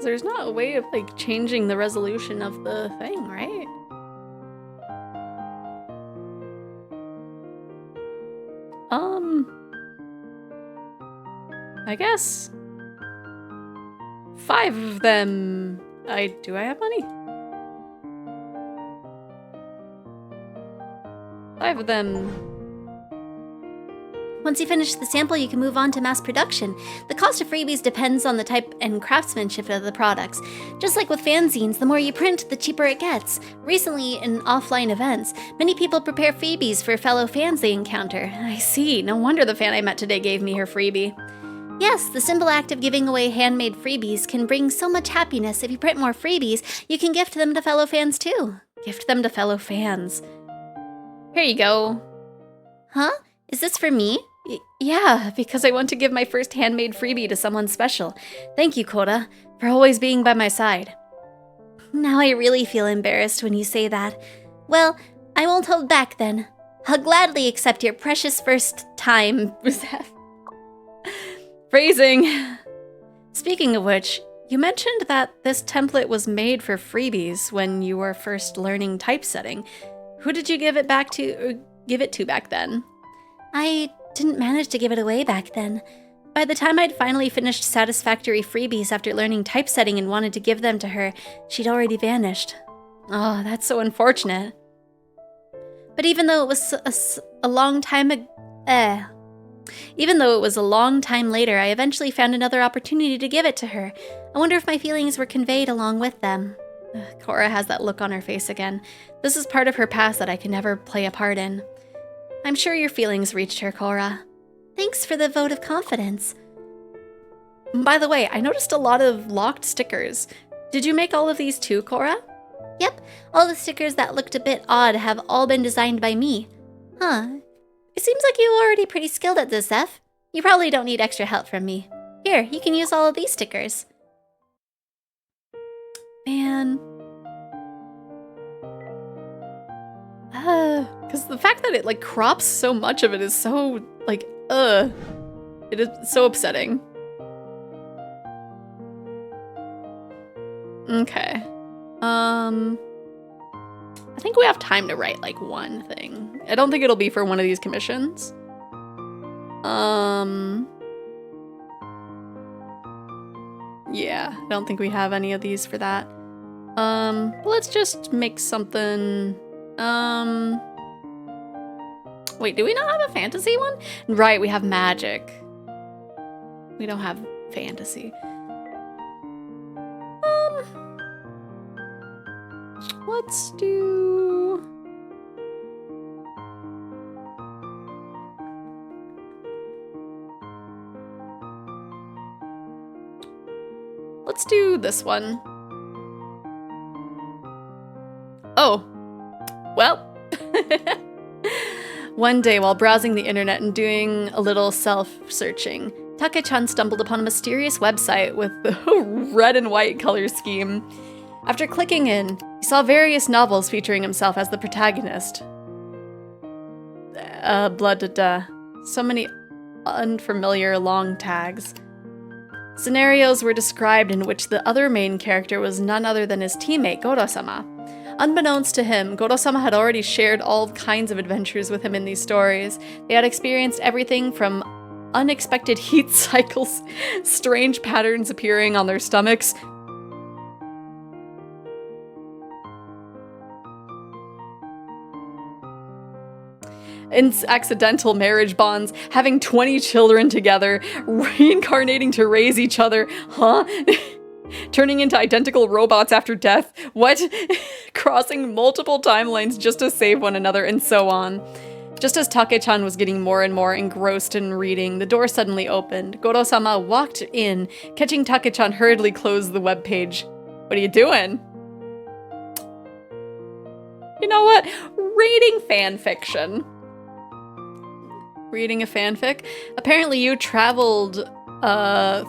There's not a way of like changing the resolution of the thing, right? I guess 5 of them. Do I have money? 5 of them. Once you finish the sample, you can move on to mass production. The cost of freebies depends on the type and craftsmanship of the products. Just like with fanzines, the more you print, the cheaper it gets. Recently, in offline events, many people prepare freebies for fellow fans they encounter. I see. No wonder the fan I met today gave me her freebie. Yes, the simple act of giving away handmade freebies can bring so much happiness. If you print more freebies, you can gift them to fellow fans too. Gift them to fellow fans. Here you go. Huh? Is this for me? Yeah, because I want to give my first handmade freebie to someone special. Thank you, Koda, for always being by my side. Now I really feel embarrassed when you say that. Well, I won't hold back then. I'll gladly accept your precious first time. Phrasing. Speaking of which, you mentioned that this template was made for freebies when you were first learning typesetting. Who did you give it to back then? I didn't manage to give it away back then. By the time I'd finally finished satisfactory freebies after learning typesetting and wanted to give them to her, she'd already vanished. Oh, that's so unfortunate. But even though it was a long time later, I eventually found another opportunity to give it to her. I wonder if my feelings were conveyed along with them. Cora has that look on her face again. This is part of her past that I can never play a part in. I'm sure your feelings reached her, Cora. Thanks for the vote of confidence. By the way, I noticed a lot of locked stickers. Did you make all of these too, Cora? Yep, all the stickers that looked a bit odd have all been designed by me. Huh. It seems like you're already pretty skilled at this, Zeph. You probably don't need extra help from me. Here, you can use all of these stickers. Man. Because the fact that it, like, crops so much of it is so, like, it is so upsetting. Okay. I think we have time to write, like, one thing. I don't think it'll be for one of these commissions. Yeah, I don't think we have any of these for that. Let's just make something, wait, do we not have a fantasy one? Right, we have magic. We don't have fantasy. Let's do... Let's do this one. Oh. Well. One day, while browsing the internet and doing a little self-searching, Take-chan stumbled upon a mysterious website with the red and white color scheme. After clicking in, he saw various novels featuring himself as the protagonist. So many unfamiliar long tags. Scenarios were described in which the other main character was none other than his teammate, Goro-sama. Unbeknownst to him, Goro-sama had already shared all kinds of adventures with him in these stories. They had experienced everything from unexpected heat cycles, strange patterns appearing on their stomachs, accidental marriage bonds, having 20 children together, reincarnating to raise each other, turning into identical robots after death, what? Crossing multiple timelines just to save one another, and so on. Just as Take-chan was getting more and more engrossed in reading, the door suddenly opened. Goro-sama walked in, catching Take-chan hurriedly close the webpage. What are you doing? You know what? Reading fanfiction. Reading a fanfic? Apparently you traveled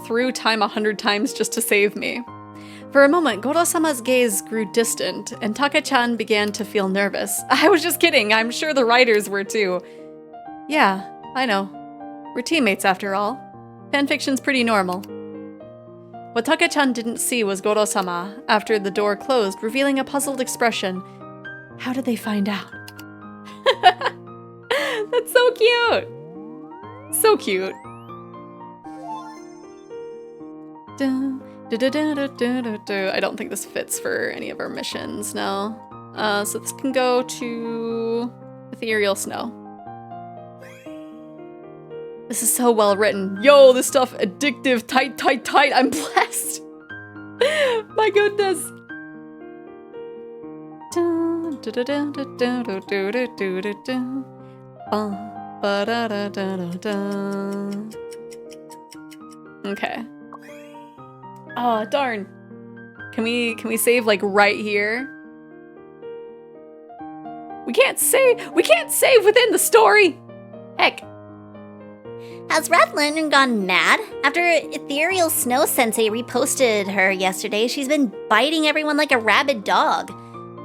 through time 100 times just to save me. For a moment, Goro-sama's gaze grew distant, and Take-chan began to feel nervous. I was just kidding, I'm sure the writers were too. Yeah, I know. We're teammates after all. Fanfiction's pretty normal. What Take-chan didn't see was Goro-sama, after the door closed, revealing a puzzled expression. How did they find out? That's so cute! So cute. I don't think this fits for any of our missions, no. So this can go to Ethereal Snow. This is so well written. Yo, this stuff addictive, tight, tight, tight. I'm blessed. My goodness. Okay. Oh, darn. Can we save like right here? We can't save within the story. Heck. Has Wrath Lantern gone mad? After Ethereal Snow Sensei reposted her yesterday, she's been biting everyone like a rabid dog.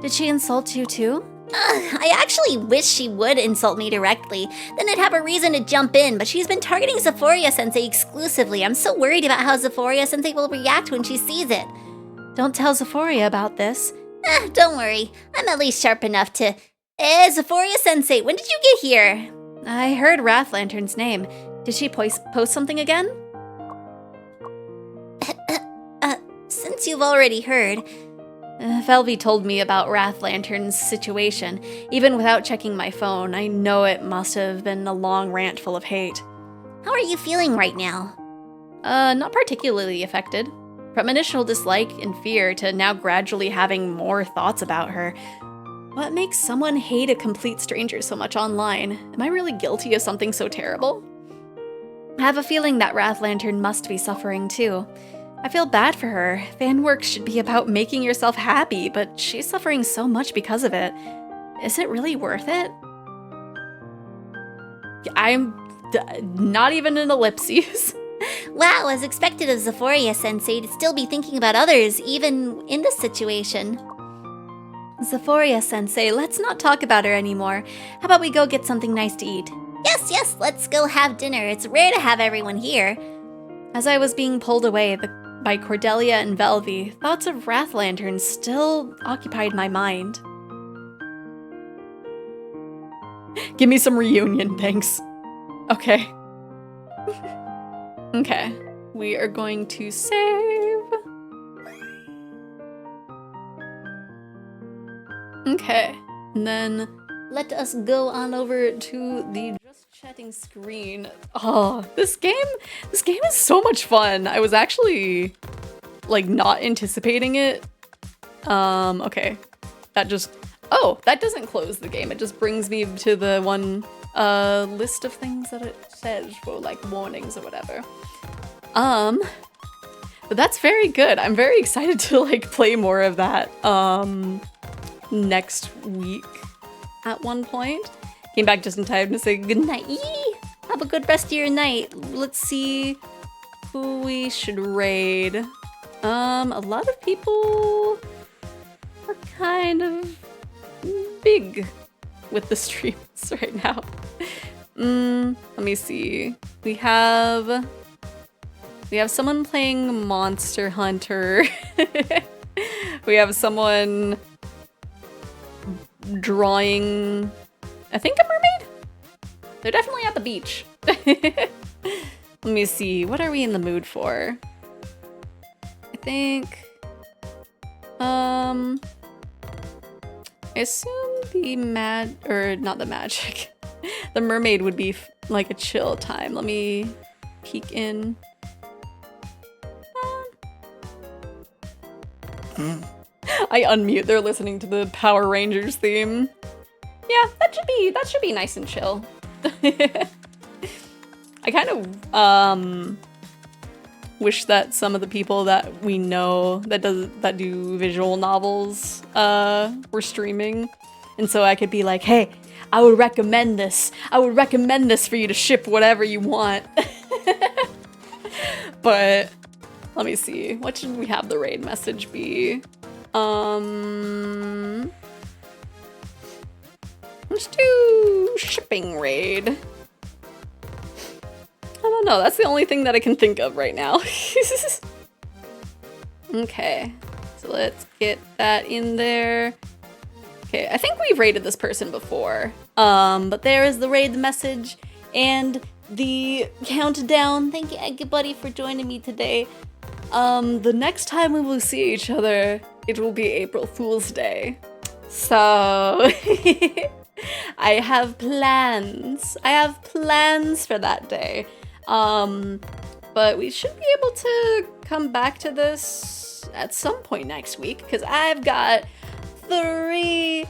Did she insult you too? I actually wish she would insult me directly. Then I'd have a reason to jump in, but she's been targeting Xephoria Sensei exclusively. I'm so worried about how Xephoria Sensei will react when she sees it. Don't tell Xephoria about this. Don't worry. I'm at least sharp enough to... Xephoria Sensei, when did you get here? I heard Wrath Lantern's name. Did she post something again? Since you've already heard... Velvy told me about Wrath Lantern's situation. Even without checking my phone, I know it must have been a long rant full of hate. How are you feeling right now? Not particularly affected. From initial dislike and fear to now gradually having more thoughts about her. What makes someone hate a complete stranger so much online? Am I really guilty of something so terrible? I have a feeling that Wrath Lantern must be suffering too. I feel bad for her. Fan work should be about making yourself happy, but she's suffering so much because of it. Is it really worth it? I'm not even in ellipses. Wow, as expected of Xephoria Sensei to still be thinking about others, even in this situation. Xephoria Sensei, let's not talk about her anymore. How about we go get something nice to eat? Yes, let's go have dinner. It's rare to have everyone here. As I was being pulled away by Cordelia and Velvy, thoughts of Wrath Lantern still occupied my mind. Give me some reunion, thanks. Okay. Okay. We are going to save. Okay. And then let us go on over to the just chatting screen. Oh, this game is so much fun. I was actually like not anticipating it. Okay. That doesn't close the game. It just brings me to the one list of things that it says for like warnings or whatever. But that's very good. I'm very excited to like play more of that next week at one point. Came back just in time to say good night. Have a good rest of your night. Let's see who we should raid. A lot of people are kind of big with the streams right now. Let me see. We have someone playing Monster Hunter. We have someone drawing, I think, a mermaid? They're definitely at the beach. Let me see. What are we in the mood for? I think, I assume not the magic. The mermaid would be like a chill time. Let me peek in. I unmute. They're listening to the Power Rangers theme. Yeah, that should be nice and chill. I kind of wish that some of the people that we know that do visual novels were streaming, and so I could be like, hey, I would recommend this. I would recommend this for you to ship whatever you want. But let me see. What should we have the raid message be? Let's do shipping raid. I don't know. That's the only thing that I can think of right now. Okay. So let's get that in there. Okay, I think we've raided this person before. But there is the raid message and the countdown. Thank you, Egg Buddy, for joining me today. The next time we will see each other, it will be April Fool's Day. So I have plans. I have plans for that day. But we should be able to come back to this at some point next week, because I've got 3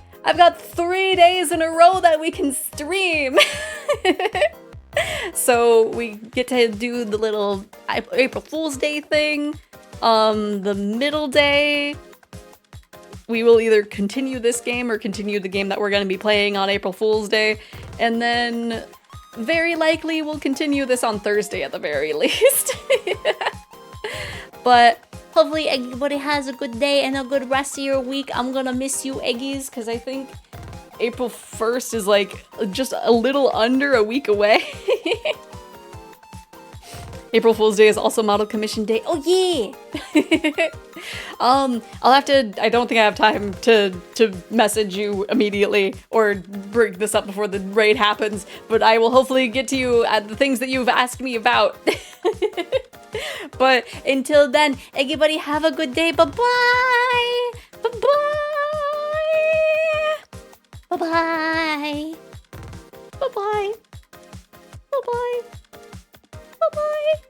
days in a row that we can stream. So we get to do the little April Fool's Day thing. The middle day, we will either continue this game or continue the game that we're going to be playing on April Fool's Day. And then very likely we'll continue this on Thursday at the very least. But hopefully everybody has a good day and a good rest of your week. I'm gonna miss you, Eggies, because I think April 1st is like just a little under a week away. April Fool's Day is also Model Commission Day. Oh yeah! I'll have to, I don't think I have time to message you immediately or bring this up before the raid happens, but I will hopefully get to you at the things that you've asked me about. But until then, everybody have a good day. Bye-bye! Bye-bye! Bye-bye. Bye-bye! Bye-bye! Bye-bye!